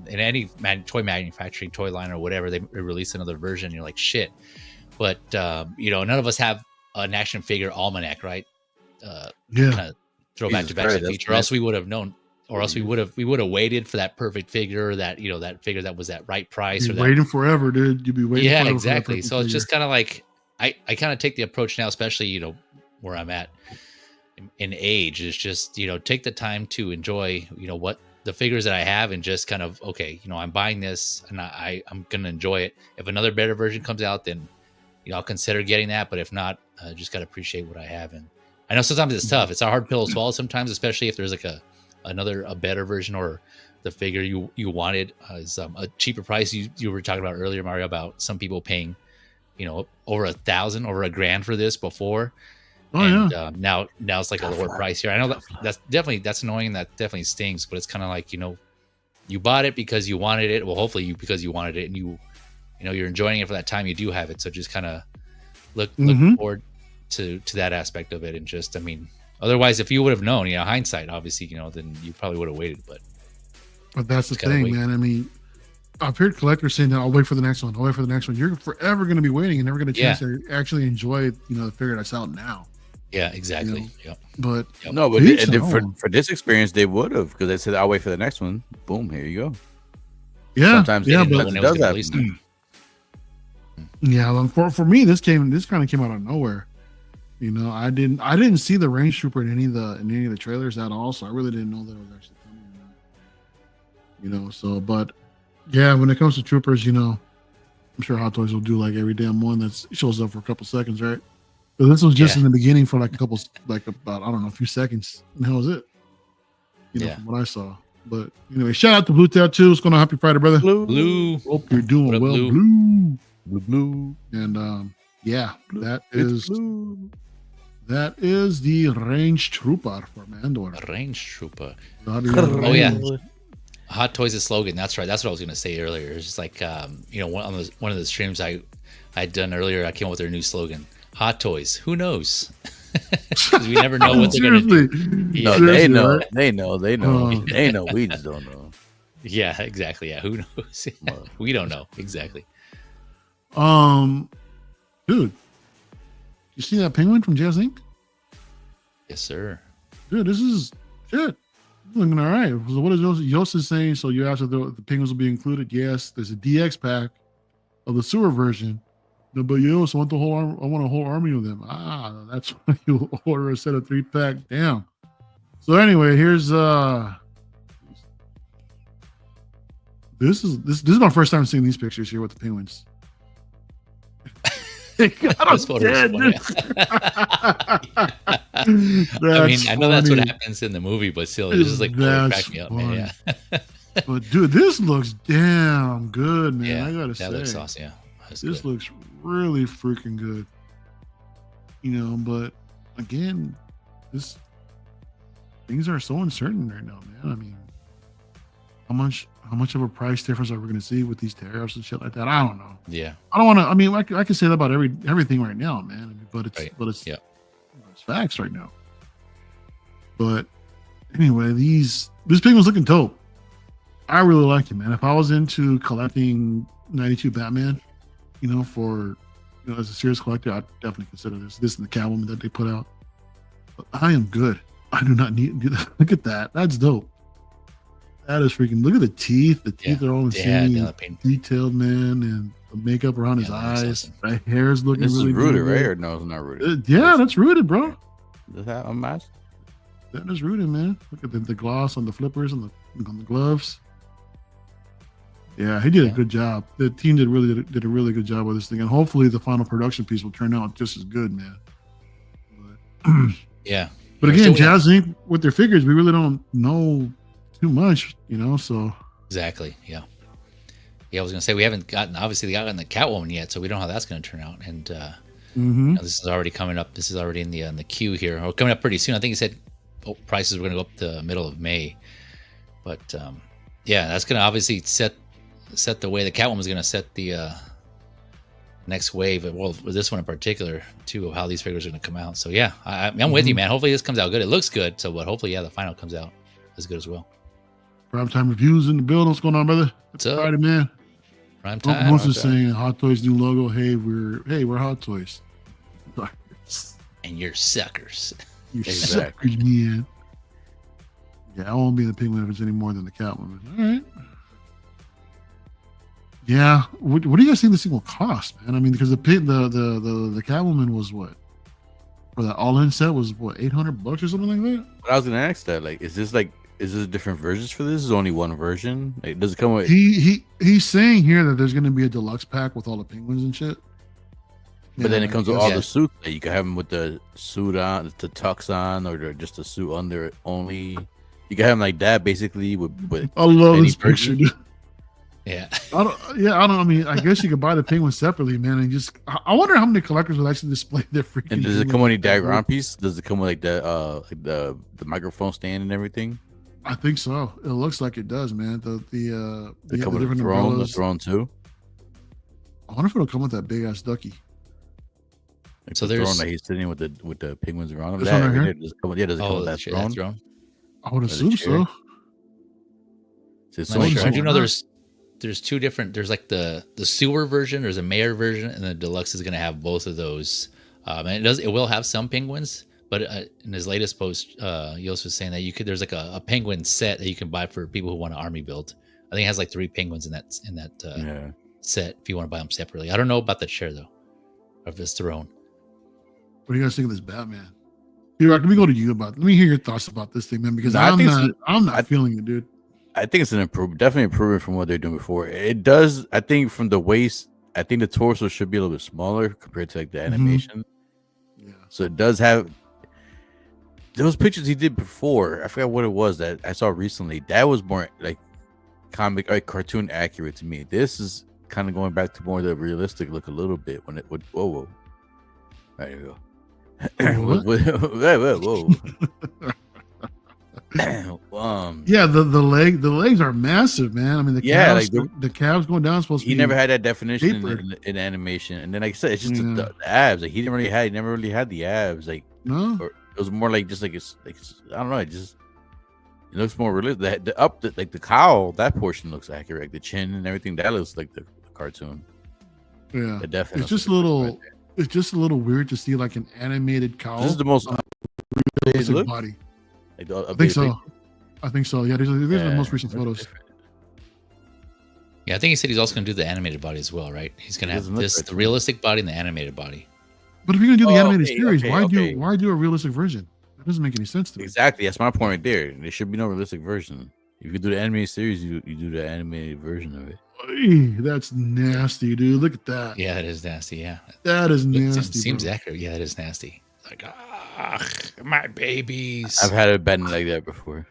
in any toy manufacturing, toy line or whatever, they release another version, you're like shit. But none of us have an action figure almanac, right?
Yeah.
Kind of throw back to back
Christ,
feature, or else we would have known, or else we would have waited for that perfect figure, that that figure that was that right price,
You'd
or
be waiting forever, dude. You'd be waiting
yeah,
forever
exactly.
for that
So it's
figure.
just kind of like I kind of take the approach now, especially where I'm at in age, is just take the time to enjoy what the figures that I have, and just kind of okay, I'm buying this and I'm gonna enjoy it. If another better version comes out, then I'll consider getting that. But if not, just gotta appreciate what I have. And I know sometimes it's tough. It's a hard pill to swallow sometimes, especially if there's like a better version, or the figure you wanted is a cheaper price. You were talking about earlier, Mario, about some people paying over $1,000, over $1,000 for this before.
Oh,
and
yeah.
Now it's like a lower price here. I know that's annoying. That definitely stings, but it's kind of like, you bought it because you wanted it. Well, hopefully because you wanted it, and you're enjoying it for that time you do have it. So just kind of look forward to that aspect of it. And just, I mean, otherwise, if you would have known, hindsight, obviously, then you probably would have waited. But
that's the thing, man. I mean, I've heard collectors saying that I'll wait for the next one. I'll wait for the next one. You're forever going to be waiting and never going to chance to actually enjoy, the figure that's out now.
Yeah, exactly. Yep.
But
no, but for this experience, they would have, because they said, "I'll wait for the next one." Boom, here you go.
Yeah,
sometimes
yeah,
but
when
it
it was
does
gonna
happen.
Yeah, for me, this kind of came out of nowhere. I didn't see the Range Trooper in any of the trailers at all, so I really didn't know that it was actually coming. So, but yeah, when it comes to troopers, I'm sure Hot Toys will do like every damn one that shows up for a couple seconds, right? But this was just in the beginning for like about I don't know, a few seconds, and that was it. From what I saw. But anyway, shout out to Blue Tattoo. What's going on? Happy Friday, brother.
Blue.
Hope you're doing well,
Blue.
Blue. And that is the Range Trooper from Andor.
Range Trooper.
Oh
yeah. Hot Toys' slogan. That's right. That's what I was going to say earlier. It's just like, one of the streams I'd done earlier, I came up with their new slogan. Hot Toys. Who knows? Because we never know what they're going to do.
Yeah. No, they know. Right? They know. They know. We just don't know.
Yeah, exactly. Yeah. Who knows? We don't know. Exactly.
Dude, you see that penguin from Jazz Inc?
Yes, sir.
Dude, this is shit. Looking all right. So what is Yost is saying? So you asked if the penguins will be included. Yes, there's a DX pack of the sewer version. No, but you also want I want a whole army of them. That's why you order a set of 3-pack. Damn. So anyway, here's this is my first time seeing these pictures here with the penguins.
This photo is funny. I mean, I know that's what happens in the movie, but still, it's just like crack me up, man. Yeah.
But dude, this looks damn good, man.
Yeah,
I gotta say,
that looks awesome. Yeah,
this looks really freaking good. But again, things are so uncertain right now, man. I mean, how much of a price difference are we going to see with these tariffs and shit like that? I don't know.
Yeah,
I don't want to. I mean, I can say that about everything right now, man. But it's
right.
It's facts right now. But anyway, this penguin's looking dope. I really like it, man. If I was into collecting 92 Batman, for as a serious collector, I'd definitely consider this and the Catwoman that they put out. But I am good. I do not need to do that. Look at that. That's dope. That is freaking. Look at the teeth. The teeth are all insane, detailed, man, and the makeup around his eyes. The hair's looking.
This
really
is rooted,
good.
right? Or no, it's not rooted.
Yeah, that's rooted, bro.
Does that unmasked?
That is rooted, man. Look at the gloss on the flippers and on the gloves. Yeah, he did a good job. The team did a really good job with this thing, and hopefully the final production piece will turn out just as good, man.
Yeah.
But again, Jazz Inc. with their figures, we really don't know too much, So
exactly, yeah. I was gonna say we haven't gotten the Catwoman yet, so we don't know how that's gonna turn out. And this is already coming up. This is already in the queue here, or coming up pretty soon. I think he said prices were gonna go up the middle of May. But that's gonna obviously set the way. The Catwoman's gonna set the next wave. Well, this one in particular, too, of how these figures are gonna come out. So yeah, I'm with you, man. Hopefully this comes out good. It looks good. So, but hopefully, the final comes out as good as well.
Prime Time Reviews in the building. What's going on, brother?
What's up,
Friday, man?
Prime Time.
Most is saying Hot Toys new logo. Hey, we're Hot Toys.
And you're suckers.
You're suckers, man. Yeah, I won't be the Penguin if it's any more than the Catwoman. All right. Yeah. What do you guys think this thing will cost, man? I mean, because the Catwoman was what? For that all-in set was what, $800 or something like that?
But I was gonna ask that. Like, is this different versions for this? Is only one version? Like, does it come with?
He's saying here that there's gonna be a deluxe pack with all the penguins and shit.
But then it comes with all the suits. Like, you can have them with the suit on, the tux on, or just the suit under it only. You can have them like that, basically. With
I love this picture, dude.
Yeah.
I mean, I guess you could buy the penguins separately, man. And just, I wonder how many collectors would actually display their freaking.
And does it come with any diagram piece? Does it come with like the microphone stand and everything?
I think so. It looks like it does, man. The
different throne, the throne too.
I wonder if it'll come with that big ass ducky.
Like so the there's throne that he's sitting with the penguins around him.
This one right here?
Does it come with that throne?
I would assume so.
I do know there's two different. There's like the sewer version. There's a mayor version, and the deluxe is going to have both of those. And it will have some penguins. But in his latest post, Yos was saying that there's like a penguin set that you can buy for people who want an army build. I think it has like 3 penguins in that set if you want to buy them separately. I don't know about the chair though, of this throne.
What do you guys think of this Batman? Here, let me go to you let me hear your thoughts about this thing, man, because I'm not feeling it, dude.
I think it's an improvement, definitely improvement from what they're doing before. It does, I think, from the waist, I think the torso should be a little bit smaller compared to like the animation. Yeah. So it does have those pictures he did before. I forgot what it was that I saw recently. That was more like comic, like cartoon accurate to me. This is kind of going back to more the realistic look a little bit when it would. Whoa. There you go. Whoa.
Yeah, the legs are massive, man. I mean, the calves going down supposed to be.
He never had that definition in animation, and then like I said, it's just the abs. Like he never really had the abs. Like
no,
or it was more like just like it's I don't know. It looks more realistic. The cowl, that portion looks accurate. Like the chin and everything, that looks like the cartoon.
Yeah, it's just a little. It's just a little weird to see like an animated cowl.
This is the most
realistic body.
Like
I think so. Yeah, these are the most recent photos.
Different.
Yeah, I think he said he's also going to do the animated body as well, right? He's going to have the realistic body and the animated body.
But if you're going to do the animated series, why do a realistic version? That doesn't make any sense to me.
Exactly. That's my point right there. There should be no realistic version. If you do the animated series, you do the animated version of it.
That's nasty, dude. Look at that.
Yeah, that is nasty. Yeah,
that is nasty.
It seems accurate. Yeah, that is nasty. Like, my babies.
I've had a bad night like that before.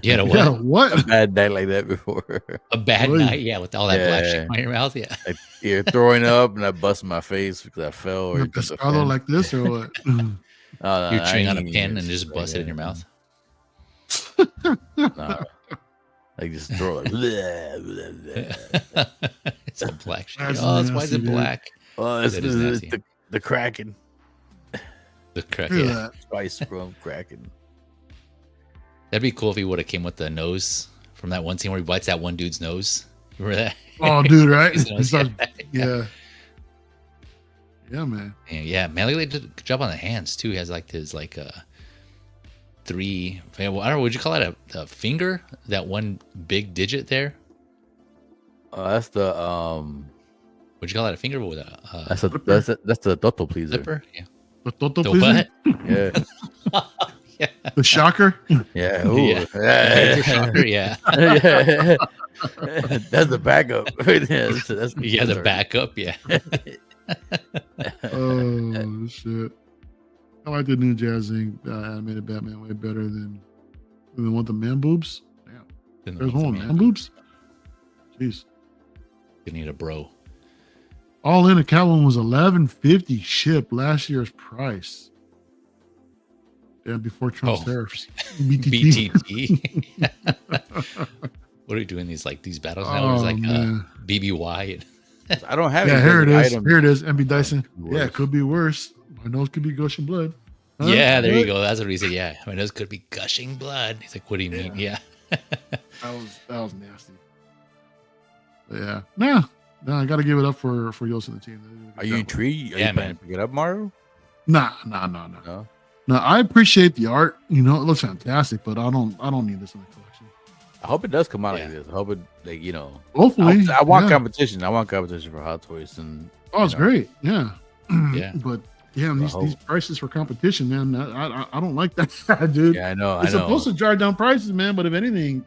You had a what?
Yeah, what?
A bad night like that before.
A bad night? Yeah, with all that black shit in your mouth? Yeah.
Like, you're throwing up and I busted my face because I fell. Or
pescado like this or what?
You're chewing on a pin and just bust it in your mouth?
No. Like just throw it.
It's a black shit. Why is it black?
Oh, it's the Kraken.
The Kraken. Yeah.
Spice from Kraken.
That'd be cool if he would have came with the nose from that one scene where he bites that one dude's nose. Remember that?
Oh, dude, right? Yeah. Yeah, man.
Yeah, man. They did a good job on the hands too. He has like his 3. I don't know. Would you call it a finger? That one big digit there.
That's the
Would you call that a finger?
That's the Toto pleaser.
Flipper? Yeah.
The Toto pleaser?
Yeah.
Yeah.
The shocker.
Yeah. Ooh.
Yeah.
Yeah.
Shocker, yeah.
Yeah. That's the backup. That's
Yeah, the backup, yeah.
Oh shit! I like the new Jazz Inc. Animated Batman way better than the one with the man boobs. Damn,
Then
there's
the
one
man
man boobs. Jeez.
You need a bro.
All in, a Catwoman was $11.50 shipped last year's price. Yeah, before Trump's tariffs. BTT.
BTT. What are we doing these battles now? It's like BBY.
I don't have.
Yeah, here it is.
Items.
Here it is. MB Dyson.
Worse.
Yeah, it could be worse. My nose could be gushing blood. Huh?
Yeah, there you
What?
go. That's what he said. Yeah, my nose could be gushing blood. He's like, "What do you mean?" Yeah.
That was nasty. But yeah, no, I got to give it up for Yost and the team.
Are you intrigued? Are
Yeah,
you planning to pick it up, Mario?
No.
No.
No, I appreciate the art. You know, it looks fantastic, but I don't need this in the collection.
I hope it does come out
Yeah.
like this. I hope it, like, you know.
Hopefully,
I want
yeah.
competition. I want competition for Hot Toys and.
Oh, it's great. Yeah.
Yeah.
But damn, these
hope.
prices for competition, man. I don't like that, dude.
Yeah, I know.
It's supposed to drive down prices, man. But if anything,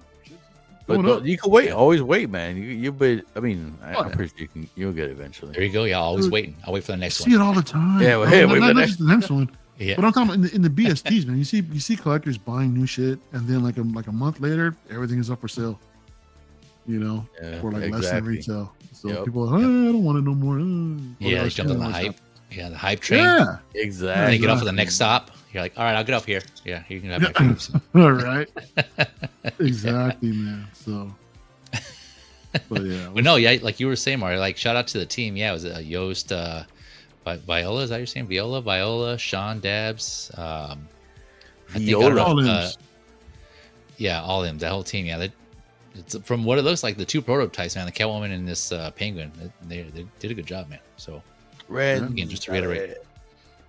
But you can wait.
Yeah.
Always wait, man. I mean,
Oh,
I'm
yeah.
pretty sure you'll get it eventually.
There you go. Yeah, always
Dude,
waiting. I'll wait for the
I
next
see
one.
it all the time.
Yeah, well,
No,
hey,
not,
wait for
not
the
just the next one.
Yeah.
But I'm talking about in the BSTs, man. You see collectors buying new shit, and then like a month later, everything is up for sale. You know,
Yeah,
for like less than
exactly.
retail. So
Yep.
people are like, I don't want it no more.
Yeah, they jumped on the hype. Yeah, the hype train.
Yeah.
And then
Exactly.
you get off at the next stop. You're like, all right, I'll get off here. Yeah, you can have my food.
All right. Exactly, man. So, but yeah.
But no, yeah, like you were saying, Mario, like shout out to the team. Yeah, it was Yost, Viola, is that your name? Viola, Sean, Dabs, I think, I don't know,
All M's.
yeah, all them, that whole team. Yeah, it's, from what it looks like, the two prototypes, man, the Catwoman and this Penguin, they did a good job, man. So
Red.
again, just to reiterate,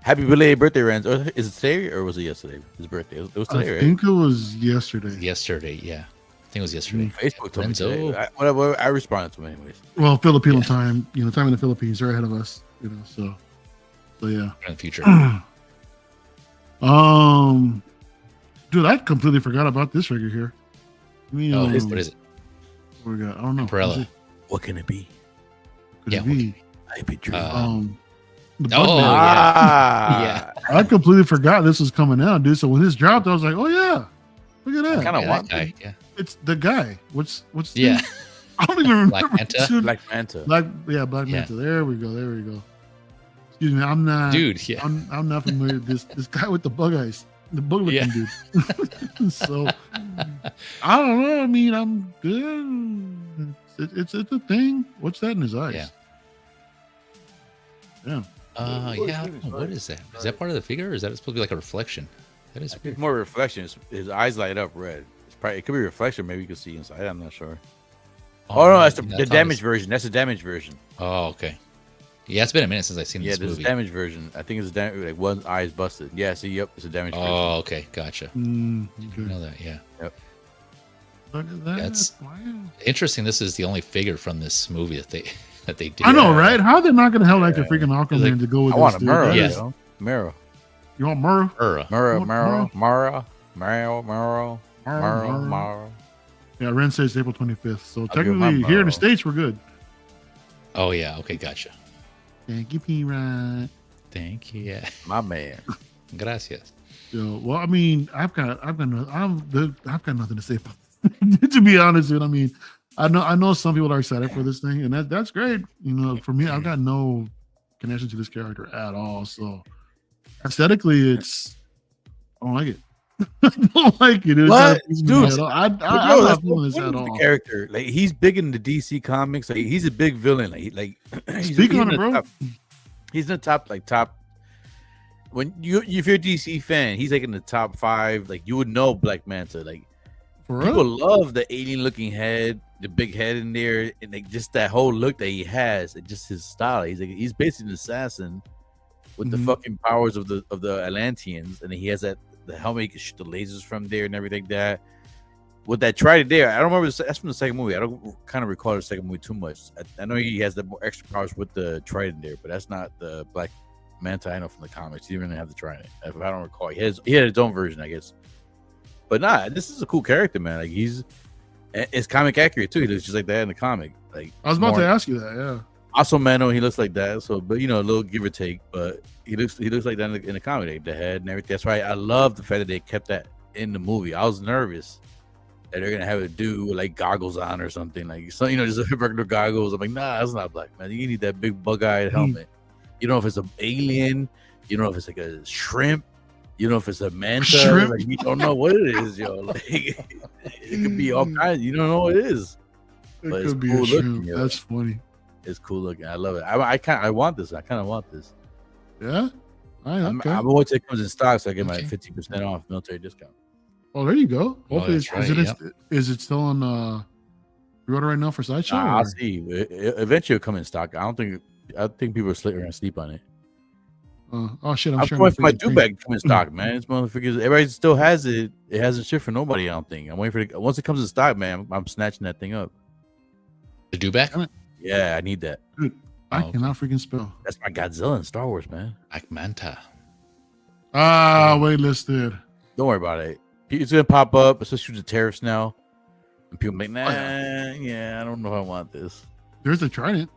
Happy belated birthday, Rand. Or is it today or was it yesterday? His birthday. It was
I
today, right?
think it was yesterday.
yesterday, yeah, I think it was yesterday.
Facebook told me
Renzo.
today. Whatever. I responded to him anyways.
Well, Filipino
Yeah.
time, time in the Philippines, they're ahead of us, so yeah.
In the future,
Dude, I completely forgot about this figure here. I mean,
what is it?
what we got? I don't know.
Umbrella.
What can it be?
Could
Yeah,
it be?
I be true.
The
Oh,
Bugman.
yeah.
I completely forgot this was coming out, dude. So when this dropped, I was like, oh yeah, look at
I
that.
kind of
Yeah,
want
that guy, yeah,
It's the guy. What's the
yeah.
name? I don't even remember.
Black Manta?
Dude.
Black Manta.
Black
Yeah.
Manta. There we go. Excuse me, I'm not,
Dude, yeah.
I'm not familiar with this guy with the bug eyes, the bug looking dude. So I don't know. I mean, I'm good. It's a thing. What's that in his eyes?
Yeah.
Yeah.
Yeah. I don't know. What is that? Is that part of the figure, or is that supposed to be like a reflection? That is
It's
weird.
more reflection. His eyes light up red. It could be reflection. Maybe you can see inside. I'm not sure. Oh no, that's the
That's
damaged version. That's the damaged version.
Oh, okay. Yeah, it's been a minute since I've seen
Yeah,
this
there's
movie.
a damaged version. I think it's like one eye is busted. Yeah, see, yep, it's a damaged version.
Oh, okay, gotcha.
Okay.
You know that, yeah.
Look at that.
That's-
Wow.
Interesting. This is the only figure from this movie that they did.
I know, right? How they're not gonna have like a freaking Aquaman
Like,
to go with
I
this?
want a
dude?
mirror.
That
Yeah.
is-
Mirror.
You want Murrah?
Ura.
Mirror.
What-
Mirror.
Yeah, Ren says April 25th. So
I'll give my
technically, here in
Murrah.
the States, we're good.
Oh yeah. Okay, gotcha.
Thank you, P-Rod.
Thank you. Yeah.
My man.
Gracias.
So, well, I mean, I've got nothing to say about it, to be honest. Dude, I mean, I know some people are excited for this thing, and that's great. For me, I've got no connection to this character at all. So, aesthetically, I don't like it. I don't like it. It's
What?
not pleasing to me
Dude,
at all. I'm
But
not
no, that's
feeling this
what
at
is
all.
the character. Like he's big in the DC comics. Like he's a big villain. Like
Speak on it, bro.
He's in the top. When if you're a DC fan, he's like in the top 5. Like you would know Black Manta. Like
For
people
real?
love the alien-looking head, the big head in there, and like just that whole look that he has, and just his style. He's basically an assassin with the
Mhm.
fucking powers of the Atlanteans, and then he has the helmet, he can shoot the lasers from there and everything like that. With that trident there, I don't remember. That's from the second movie. I don't kind of recall the second movie too much. I know he has the more extra powers with the trident there, but that's not the Black Manta I know from the comics. He didn't have the trident, if I don't recall. He had his own version, I guess. But nah, this is a cool character, man. Like it's comic accurate too. He looks just like that in the comic. Like
I was about to ask you that. Yeah.
Also, Mano, he looks like that. So, but a little give or take. But he looks like that in the comic, like the head and everything. That's why I love the fact that they kept that in the movie. I was nervous that they're gonna have a dude with like goggles on or something, like so, just regular goggles. I'm like, nah, that's not black, man. You need that big bug-eyed helmet. You don't know if it's an alien. You don't know if it's like a shrimp. You know if it's a manta. Like, you don't know what it is, yo. Like it could be all kinds. You don't know what it is.
It
But
could be
cool
a shrimp.
looking, yo.
That's funny.
It's cool looking. I love it. I want this. I kind of want this.
Yeah. Okay.
I'm wait till it comes in stock so I get my 50% off military discount.
Oh, there you go. Hopefully,
right,
is it still on pre-order right now for Sideshow?
I'll see. Eventually, it'll come in stock. I think people are gonna sleep on it.
Oh shit!
I'm waiting for my do-bag to come in stock, man. It's motherfuckers. Everybody still has it. It hasn't shipped for nobody. I don't think. I'm waiting for it. Once it comes in stock, man, I'm snatching that thing up.
The do-back?
Yeah, I need that.
Dude, I cannot freaking spell.
That's my Godzilla in Star Wars, man.
Like Manta.
Waitlisted.
Don't worry about it. It's gonna pop up, especially with the tariffs now. And people make, yeah, I don't know if I want this.
There's a Trident.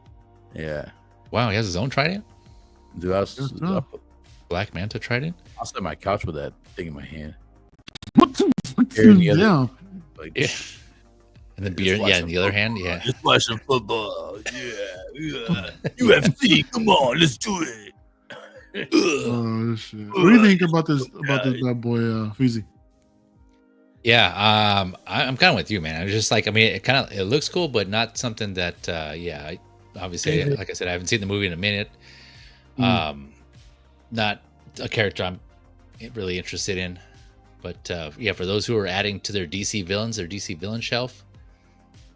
Yeah.
Wow, he has his own trident?
Dude,
Black Manta trident?
I'll sit on my couch with that thing in my hand.
What the fuck?
Yeah. Like,
Yeah. And the beer, in the other hand, yeah.
Just watching football. Yeah. UFC, come on, let's do it.
Oh shit! What do you think about this bad boy, Fezy?
Yeah, I'm kind of with you, man. I was just like, it looks cool, but not something that, obviously, like I said, I haven't seen the movie in a minute. Not a character I'm really interested in, but for those who are adding to their DC villain shelf,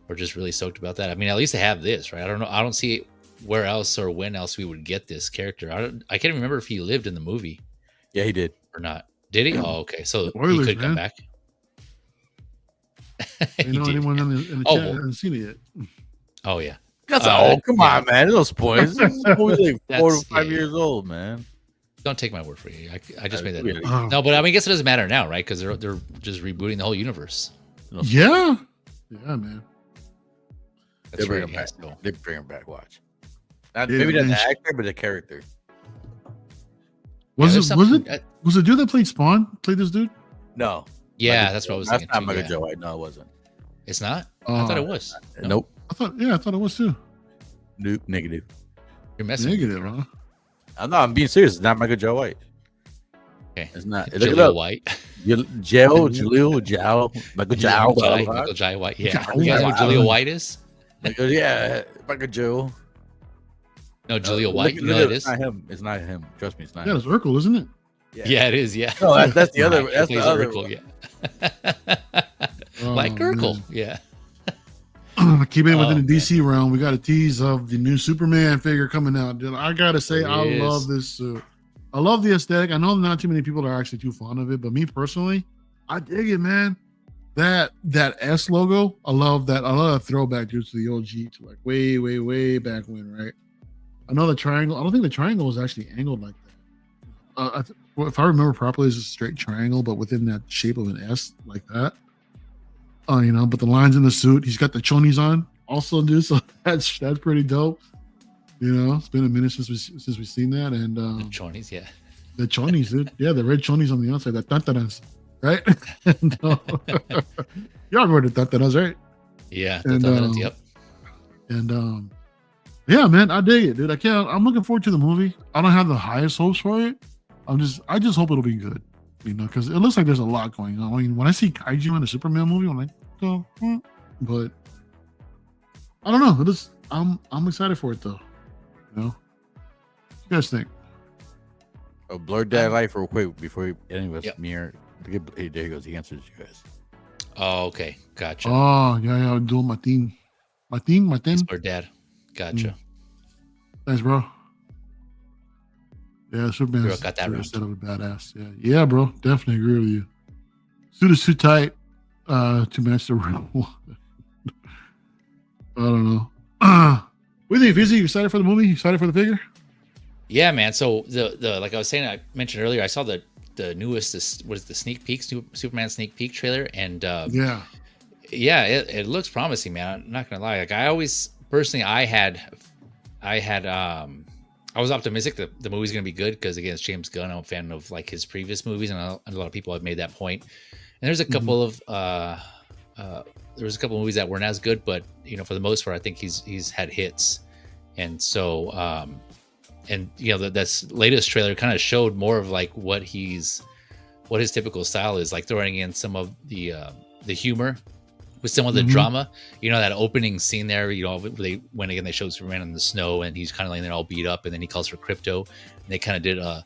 we're just really stoked about that. I mean, at least they have this, right? I don't see where else or when else we would get this character. I can't remember if he lived in the movie.
Yeah, he did.
Or not. Did he? Oh, okay. So
Spoilers,
he could come back.
You know anyone in the chat hasn't seen it yet?
Oh yeah.
Come on, man. Those spoilers. This movie's like 4 to 5 years old, man.
Don't take my word for it. I just made that. No, but I guess it doesn't matter now, right? Because they're just rebooting the whole universe.
Yeah, man.
They bring him back. They bring him back. Watch. Maybe not the actor, but the character.
Was it dude that played Spawn? Played this dude?
No.
Yeah, that's what I was thinking.
That's not Michael Joe White. No, it wasn't.
It's not? I thought it was.
Nope.
I thought it was too.
Nope. Negative.
You're messing
negative,
with me.
huh?
I'm being serious. It's not Michael Joe White.
Okay.
It's not.
Jaleel White.
Michael Joe.
Michael Jai White. Yeah. You guys know what Jaleel White is?
Yeah, Michael Joe.
No, Jaleel White. You know what it is?
It's not him. It's not him. Trust me, it's not.
Yeah, it's Urkel, isn't it?
Yeah, it is. Yeah.
No, that's the other. That's the other.
Urkel, yeah. Like Urkel.
Man.
Yeah.
Keep it within the DC realm. We got a tease of the new Superman figure coming out. Dude, I gotta say, I love this suit. I love the aesthetic. I know not too many people are actually too fond of it, but me personally, I dig it, man. That S logo, I love that. I love that throwback, dude, to the OG, to like way back when, right? I know the triangle. I don't think the triangle was actually angled like that. If I remember properly, it's a straight triangle, but within that shape of an S, like that. But the lines in the suit, he's got the chonies on, also, dude. So that's pretty dope. It's been a minute since we've seen that, and the
chonies, yeah,
the chonies, dude. Yeah, the red chonies on the outside, the tantanas, right? Y'all remember the tantanas, right?
Yeah,
and,
yep.
And yeah, man, I dig it, dude. I'm looking forward to the movie. I don't have the highest hopes for it. I just hope it'll be good, because it looks like there's a lot going on. I mean, when I see kaiju in a Superman movie, I'm like, oh, but I don't know. I'm excited for it though. What you guys think?
Oh, blurred that life real quick before any of us mirror. Hey, there he goes. He answers you guys.
Oh, okay, gotcha.
Oh, yeah, I'm doing my thing.
It's blurred dad. Gotcha.
Thanks, bro. Yeah, Superman's
got that right.
Instead of a badass. Yeah, bro. Definitely agree with you. Suit is too tight to match the real. I don't know. What do you think, Fezy? You excited for the movie? You excited for the figure?
Yeah, man. So the like I was saying, I mentioned earlier, I saw the the newest, what is the sneak peek, Superman sneak peek trailer, and
Yeah.
yeah, it looks promising, man. I'm not gonna lie. Like I always personally, I was optimistic that the movie's gonna be good because again, it's James Gunn. I'm a fan of like his previous movies, and a lot of people have made that point. And there's a couple of there was a couple of movies that weren't as good, but you know, for the most part, I think he's had hits. And so and you know, that's latest trailer kind of showed more of like what his typical style is, like throwing in some of the humor with some of the drama. You know, that opening scene there, you know, when they showed Superman in the snow and he's kind of laying there all beat up, and then he calls for Crypto, and they kind of did a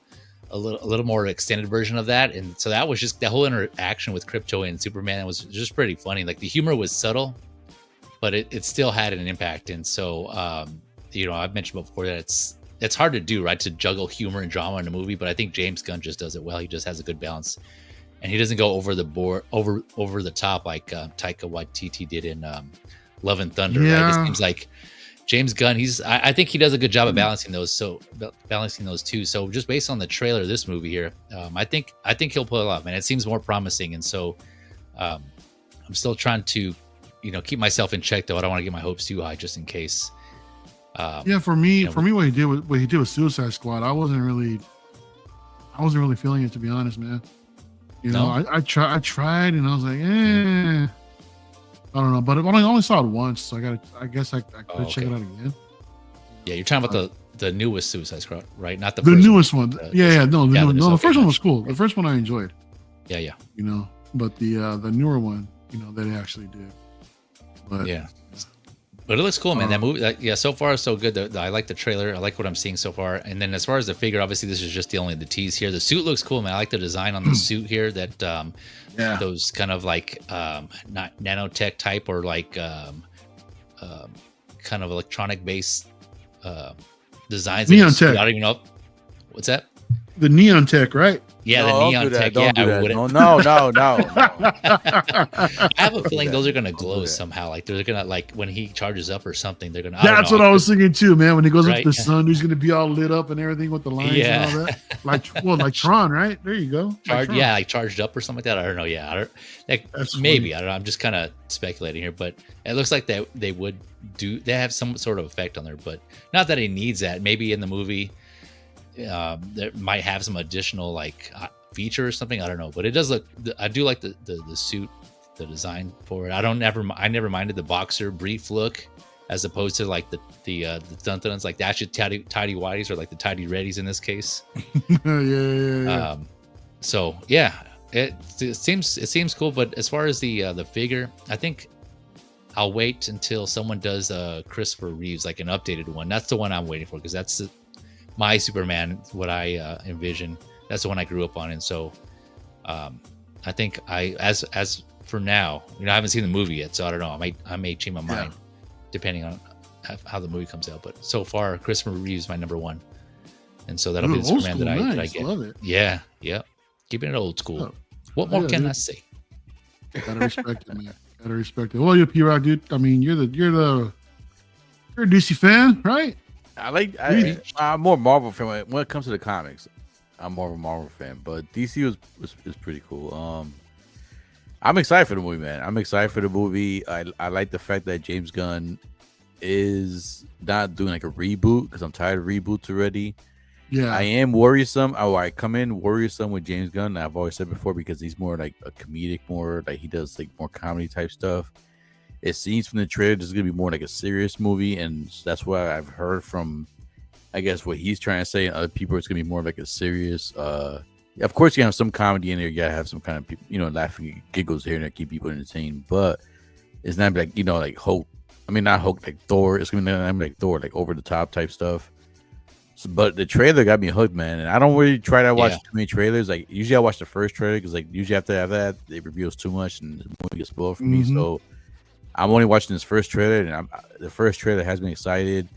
little more extended version of that. And so that was just that whole interaction with Crypto and Superman was just pretty funny. Like the humor was subtle, but it still had an impact. And so you know, I've mentioned before that it's hard to do, right, to juggle humor and drama in a movie, but I think James Gunn just does it well. He just has a good balance, and he doesn't go over the top like Taika Waititi did in Love and Thunder.
Yeah.
Right? It seems like James Gunn, I think he does a good job of balancing those two. So just based on the trailer of this movie here, I think he'll pull it off, man. It seems more promising, and so I'm still trying to, you know, keep myself in check though. I don't want to get my hopes too high just in case.
Yeah, for me,
you know,
what he did with Suicide Squad, I wasn't really feeling it, to be honest, man. You know, I tried, and I was like, I don't know, but I only saw it once, so I guess I could check it out again.
Yeah, you're talking about the newest Suicide Squad, right? Not the
newest one. The first one was cool.
Okay.
The first one I enjoyed.
Yeah.
You know, but the newer one, you know, they actually did. But
yeah. But it looks cool, man. That movie, so far so good. I like the trailer. I like what I'm seeing so far. And then as far as the figure, obviously this is just the tease here. The suit looks cool, man. I like the design on the suit here. That those kind of like not nanotech type or like kind of electronic based designs.
Neon tech.
I don't even know. What's that?
The neon tech, right?
Yeah, the neon tech.
No.
I have a feeling those are gonna glow somehow. Like they're gonna, like when he charges up or something, they're gonna.
That's what I was thinking too, man. When he goes up to the sun, he's gonna be all lit up and everything with the lines and all that. Like Tron, right? There you go.
Like charged up or something like that. I don't know. Yeah, I don't know. I'm just kind of speculating here, but it looks like they would do. They have some sort of effect on there, but not that he needs that. Maybe in the movie. There might have some additional like feature or something. I don't know, but it does look. I do like the suit, the design for it. I never minded the boxer brief look, as opposed to like the dun-duns, like the actual tidy whities or like the tidy reddies in this case.
Yeah.
So yeah, it seems cool. But as far as the figure, I think I'll wait until someone does Christopher Reeves, like an updated one. That's the one I'm waiting for, because that's my Superman, what I envision. That's the one I grew up on, and so I think as for now, you know, I haven't seen the movie yet, so I don't know. I may change my mind depending on how the movie comes out. But so far, Christopher Reeves is my number one, and so that'll be the Superman that I get. Love it. Yeah, keeping it old school. What more can I say?
Gotta respect it, man. Gotta respect it. Well, you're P-Rock, dude. I mean, you're a DC fan, right?
I'm more Marvel fan when it comes to the comics. I'm more of a Marvel fan, but DC is pretty cool. I'm excited for the movie, man. I'm excited for the movie. I like the fact that James Gunn is not doing like a reboot, because I'm tired of reboots already.
Yeah,
I am worrisome. I come in worrisome with James Gunn. I've always said before, because he's more like a comedic, more like he does like more comedy type stuff. It seems from the trailer this is gonna be more like a serious movie, and that's what I've heard from, I guess, what he's trying to say. And other people, it's gonna be more like a serious. Of course, you have some comedy in there. You gotta have some kind of, you know, laughing giggles here and there, keep people entertained. But it's not like, you know, like Hulk. I mean, not Hulk, like Thor. It's gonna be like Thor, like over the top type stuff. So, but the trailer got me hooked, man. And I don't really try to watch too many trailers. Like usually I watch the first trailer, because like usually after that it reveals too much and the movie gets spoiled for me. So I'm only watching this first trailer, and the first trailer has me excited.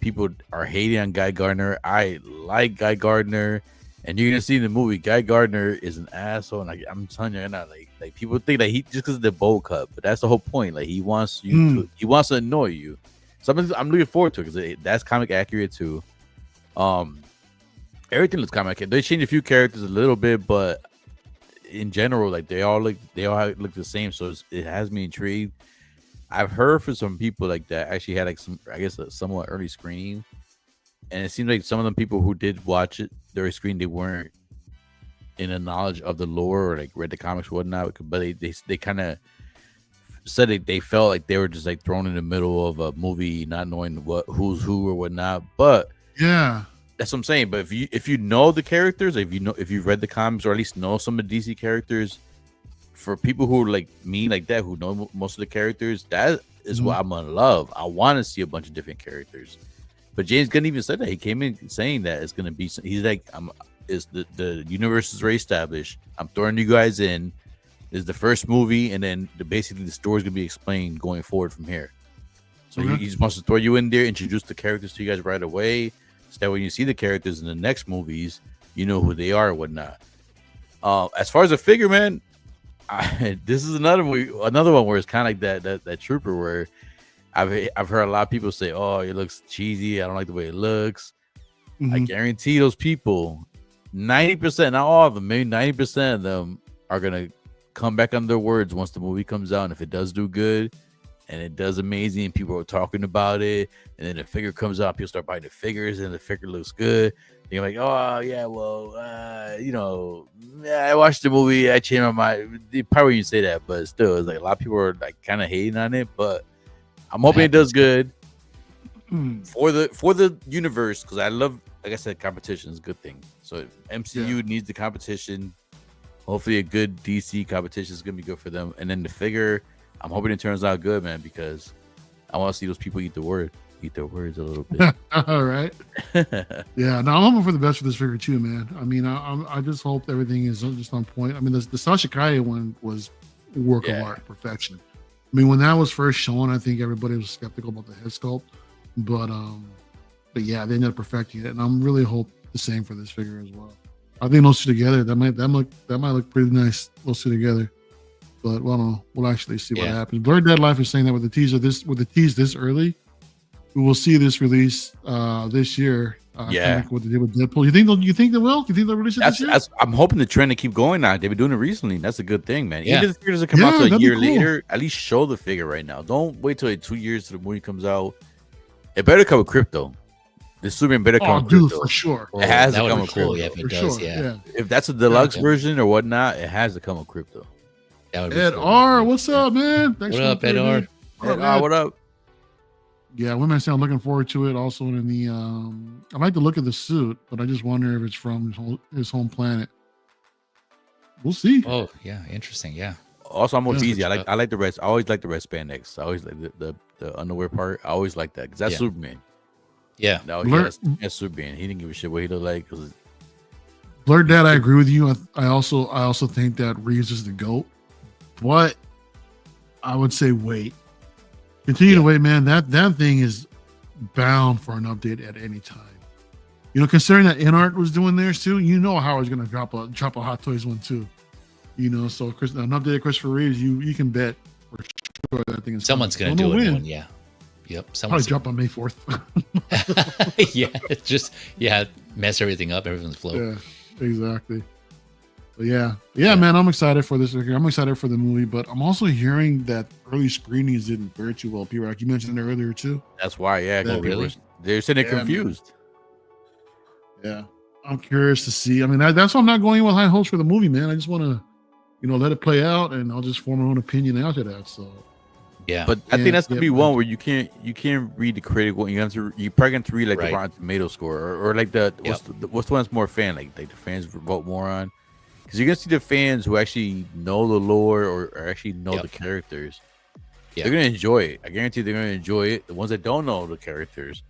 People are hating on Guy Gardner. I like Guy Gardner, and you're gonna see in the movie Guy Gardner is an asshole. And I'm telling you, not like people think that he just because of the bowl cut, but that's the whole point. Like he wants to annoy you. So I'm looking forward to it, because that's comic accurate too. Everything looks comic. They changed a few characters a little bit, but in general, like they all look the same. So it has me intrigued. I've heard from some people like that actually had like some, I guess, a somewhat early screening, and it seems like some of the people who did watch it during screen, they weren't in a knowledge of the lore or like read the comics or whatnot, but they kind of said they felt like they were just like thrown in the middle of a movie, not knowing who's who or whatnot. But
yeah,
that's what I'm saying. But if you know the characters, if you've read the comics or at least know some of the DC characters, for people who are like me, like that, who know most of the characters, that is what I'm gonna love. I want to see a bunch of different characters. But James Gunn even said that. He came in saying that it's gonna be. He's like, the universe is already established. I'm throwing you guys in. This is the first movie, and then basically the story's gonna be explained going forward from here. So he just wants to throw you in there, introduce the characters to you guys right away, so that when you see the characters in the next movies, you know who they are and whatnot. As far as a figure, man. This is another one where it's kind of like that trooper where I've heard a lot of people say, "Oh, it looks cheesy. I don't like the way it looks." I guarantee those people, 90%, not all of them, maybe 90% of them are gonna come back on their words once the movie comes out. And if it does do good and it does amazing, and people are talking about it, and then the figure comes out, people start buying the figures, and the figure looks good. You're like, oh yeah, well, I watched the movie, I changed my mind. They probably wouldn't say that, but still, it's like a lot of people are like kind of hating on it. But I'm hoping it does good for the universe, because I love, like I said, competition is a good thing. So MCU needs the competition. Hopefully, a good DC competition is gonna be good for them. And then the figure, I'm hoping it turns out good, man, because I want to see those people eat their words a little bit.
All right. Yeah, no, I'm hoping for the best for this figure too, man. I mean, I just hope everything is just on point. I mean, the Sasha Kaye one was a work of art, perfection. I mean, when that was first shown, I think everybody was skeptical about the head sculpt, but yeah, they ended up perfecting it, and I'm really hope the same for this figure as well. I think those two together, that might look pretty nice. Those two together, but we'll actually see what happens. Blurred Dead Life is saying that with the tease this early, we will see this release this year. Kind of like what they did with Deadpool. You think they will? You think they'll release it this year?
I'm hoping the trend to keep going now. They've been doing it recently. That's a good thing, man. Even if the figure doesn't come out till a year later, at least show the figure right now. Don't wait till 2 years till the movie comes out. It better come with crypto. The Superman better come with crypto.
For sure.
It has to come with crypto.
If it does, yeah.
If that's a deluxe version or whatnot, it has to come with crypto.
Ed R, what's up, man? Thanks
what up, Ed R?
Ed R, what up?
Yeah, women say I'm looking forward to it. Also, in the I like the look of the suit, but I just wonder if it's from his home planet. We'll see.
Oh yeah, interesting. Yeah.
Also, I'm with Fezy. I like the rest. I always like the red spandex. I always like the underwear part. I always like that because that's Superman.
Yeah.
No, that's Superman. He didn't give a shit what he looked like.
Blurred Dad, I agree with you. I also think that Reeves is the GOAT, but I would say wait. Continue to wait, man. That thing is bound for an update at any time. You know, considering that InArt was doing theirs too, you know Howard's gonna drop a Hot Toys one too. You know, so an updated Christopher Reeves, you can bet for sure that thing is.
Someone's gonna do it. One, yeah. Yep.
Probably drop on May 4th.
Yeah, mess everything up. Everything's floating.
Yeah, exactly. But yeah, man, I'm excited for this. I'm excited for the movie, but I'm also hearing that early screenings didn't fare too well. P Rock, you mentioned it earlier too.
That's why, they're sitting confused.
Man. Yeah, I'm curious to see. I mean, that's why I'm not going with high hopes for the movie, man. I just want to, let it play out, and I'll just form my own opinion after that. So.
Yeah,
but I think that's gonna be one where you can't read the critical. You probably have to read like the Rotten Tomato score or like what's the one that's more fan like the fans vote more on. Because you're gonna see the fans who actually know the lore or actually know the characters. They're gonna enjoy it. I guarantee they're gonna enjoy it. The ones that don't know the characters,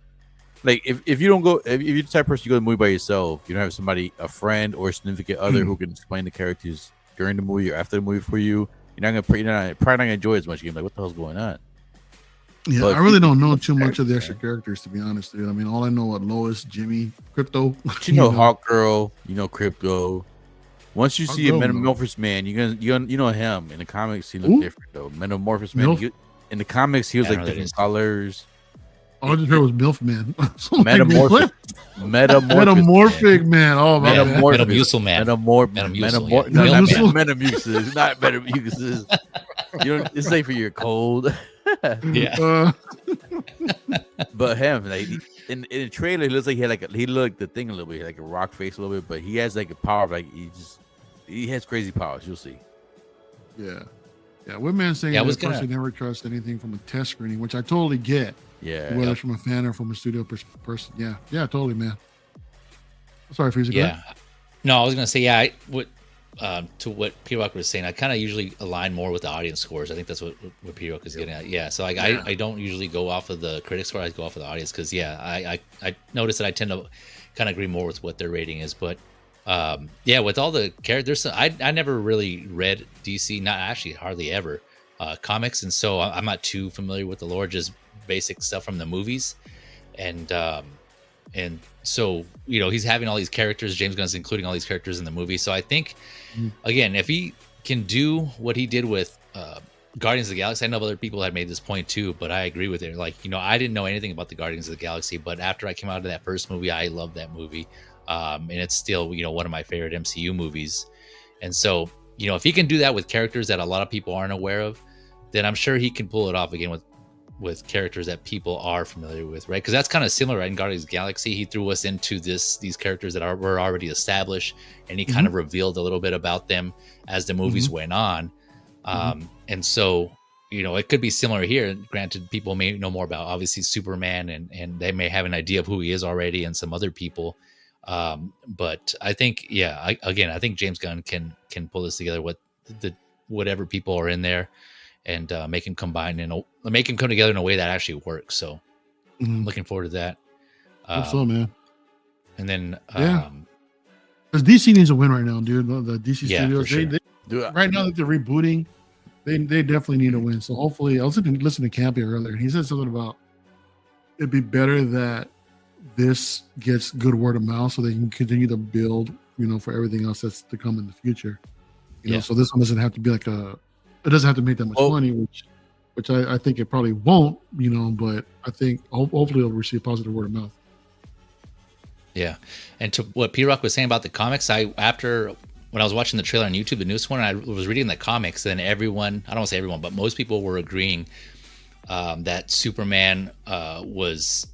like if you don't go, if you're the type of person you go to the movie by yourself, you don't have somebody, a friend or a significant other who can explain the characters during the movie or after the movie for you. You're probably not gonna enjoy it as much. You're like, what the hell's going on?
Yeah, but I really don't know too much of the extra characters, to be honest, dude. I mean, all I know are Lois, Jimmy, Crypto.
You know Hawk Girl, Crypto. Once you see a Metamorphosis Man, you know him. In the comics, he looked different though. Metamorphosis Man, in the comics, he was like different colors.
All I just heard was MILF Man. So I'm like,
Metamorphic.
what?
Metamorphic.
Man. Oh my bad.
Metamucil Man.
Metamucil.
Yeah.
No, not
Metamucil.
Metamucil. Not Metamucil. You know, this ain't for your cold.
Yeah.
But him, like in the trailer, he looks like he looked the thing a little bit, like a rock face a little bit, but he has like a power, like he has crazy powers. You'll see.
Yeah. Yeah. Whitman saying
Yeah, I
that
was
person never trust anything from a test screening, which I totally get.
Yeah.
Whether it's from a fan or from a studio person. Yeah. Yeah, totally, man. Sorry, Fezy.
Yeah. No, I was gonna say, yeah, to what P-Rock was saying, I kind of usually align more with the audience scores. I think that's what P-Rock is getting at. Yeah. So like I don't usually go off of the critic score, I go off of the audience because I notice that I tend to kind of agree more with what their rating is. But yeah, with all the characters, I never really read DC, not actually hardly ever, comics, and so I'm not too familiar with the lore, just basic stuff from the movies. And so, you know, he's having all these characters, James Gunn's including all these characters in the movie. So I think, again, if he can do what he did with Guardians of the Galaxy, I know other people had made this point too, but I agree with it. Like, you know, I didn't know anything about the Guardians of the Galaxy, but after I came out of that first movie, I loved that movie. And it's still, you know, one of my favorite MCU movies. And so, you know, if he can do that with characters that a lot of people aren't aware of, then I'm sure he can pull it off again with characters that people are familiar with, right? Because that's kind of similar, right? In Guardians of the Galaxy, he threw us into these characters that were already established, and he kind of revealed a little bit about them as the movies went on. And so, you know, it could be similar here. Granted, people may know more about obviously Superman, and they may have an idea of who he is already, and some other people. But I think, yeah, I think James Gunn can pull this together with whatever people are in there, and make him combine and make him come together in a way that actually works. So I'm looking forward to that.
Hope so, man.
And then
because DC needs a win right now, dude. The DC studios,
sure.
they right now that they're rebooting, they definitely need a win. So hopefully, I was listening to Campy earlier, and he said something about it'd be better that this gets good word of mouth so they can continue to build, you know, for everything else that's to come in the future. You know, so this one doesn't have to be like it doesn't have to make that much money, which I think it probably won't, you know, but I think hopefully it'll receive positive word of mouth.
Yeah. And to what P-Rock was saying about the comics, when I was watching the trailer on YouTube, the newest one, I was reading the comics, and everyone, I don't want to say everyone, but most people were agreeing that Superman was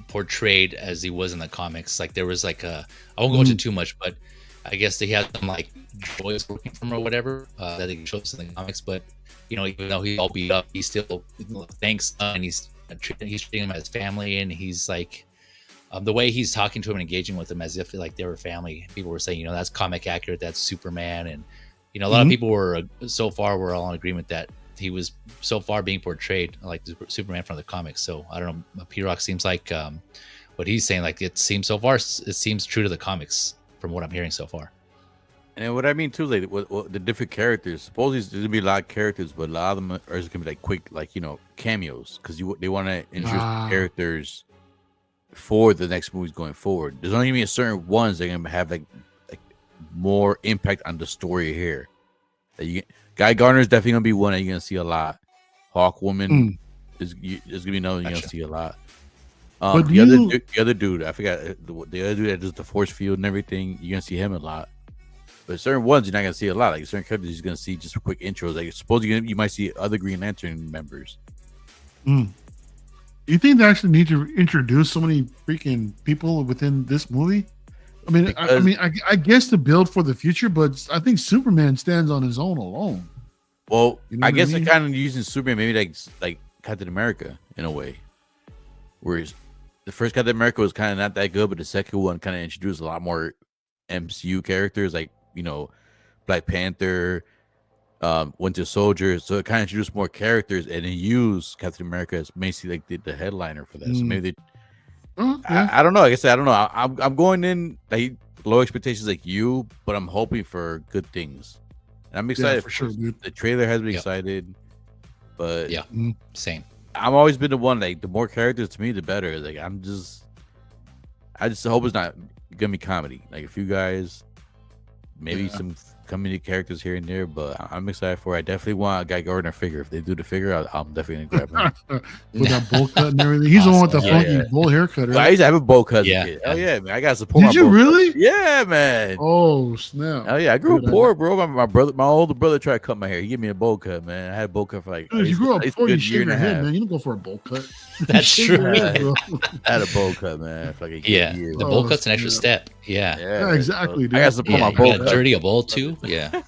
portrayed as he was in the comics. Like there was like I won't go into too much, but I guess they had some like droids working for him or whatever that they show us in the comics. But you know, even though he's all beat up, he still thanks and he's treating him as family, and he's like the way he's talking to him and engaging with him as if like they were family. People were saying, you know, that's comic accurate, that's Superman, and you know, a lot of people were all in agreement that he was so far being portrayed like Superman from the comics. So I don't know, P-Rock seems like what he's saying, like it seems true to the comics from what I'm hearing so far.
And what I mean too, like what the different characters. Supposedly there's gonna be a lot of characters, but a lot of them are just gonna be like quick, like, you know, cameos, because they want to introduce characters for the next movies going forward. There's only gonna be a certain ones that are gonna have like more impact on the story here. Guy Gardner is definitely gonna be one that you're gonna see a lot. Hawkwoman is gonna be another you're gonna see a lot. The other dude, I forgot the other dude that does the force field and everything. You're gonna see him a lot. But certain ones you're not gonna see a lot. Like certain characters you're gonna see just quick intros. Like suppose you might see other Green Lantern members.
You think they actually need to introduce so many freaking people within this movie? I mean, I guess to build for the future, but I think Superman stands on his own alone.
Well,
you know
I guess
they're
kind of using Superman maybe like Captain America in a way. Whereas the first Captain America was kind of not that good, but the second one kind of introduced a lot more MCU characters, like, you know, Black Panther, Winter Soldier. So it kind of introduced more characters, and then used Captain America as basically like the headliner for that. So maybe they. I don't know. Like I said, I don't know. I'm going in like low expectations like you, but I'm hoping for good things. And I'm excited
for sure, dude.
The trailer has me excited, but
Same.
I've always been the one, like, the more characters to me, the better. Like I just hope it's not gonna be comedy. Like a few guys, maybe some comedy characters here and there, but I'm excited for it. I definitely want a guy Gardner figure. If they do the figure, I'm definitely gonna grab him.
With that bowl cut and everything. He's the one with the
Awesome.
funky bowl haircut,
Well, I
right?
used to have a bowl cut as
Yeah.
a kid. Oh yeah, man. I gotta support my
Did you
bowl cut.
really?
Yeah, man.
Oh snap!
Oh yeah, I grew up
Dude,
poor, bro. My older brother tried to cut my hair. He gave me a bowl cut, man. I had a bowl cut for like.
Dude, you grew up
at least a
before you
good year
shave
and
your
a
head,
half.
man. You don't go for a bowl cut.
That's
Shave
true.
your head, bro.
I had a bowl cut, man. For like a good
Yeah,
year.
the
Oh,
bowl cut's an extra
snap.
step. Yeah,
Yeah, exactly,
So
dude.
I gotta support
yeah.
my
You
bowl
gotta
cut.
dirty a bowl too. Yeah,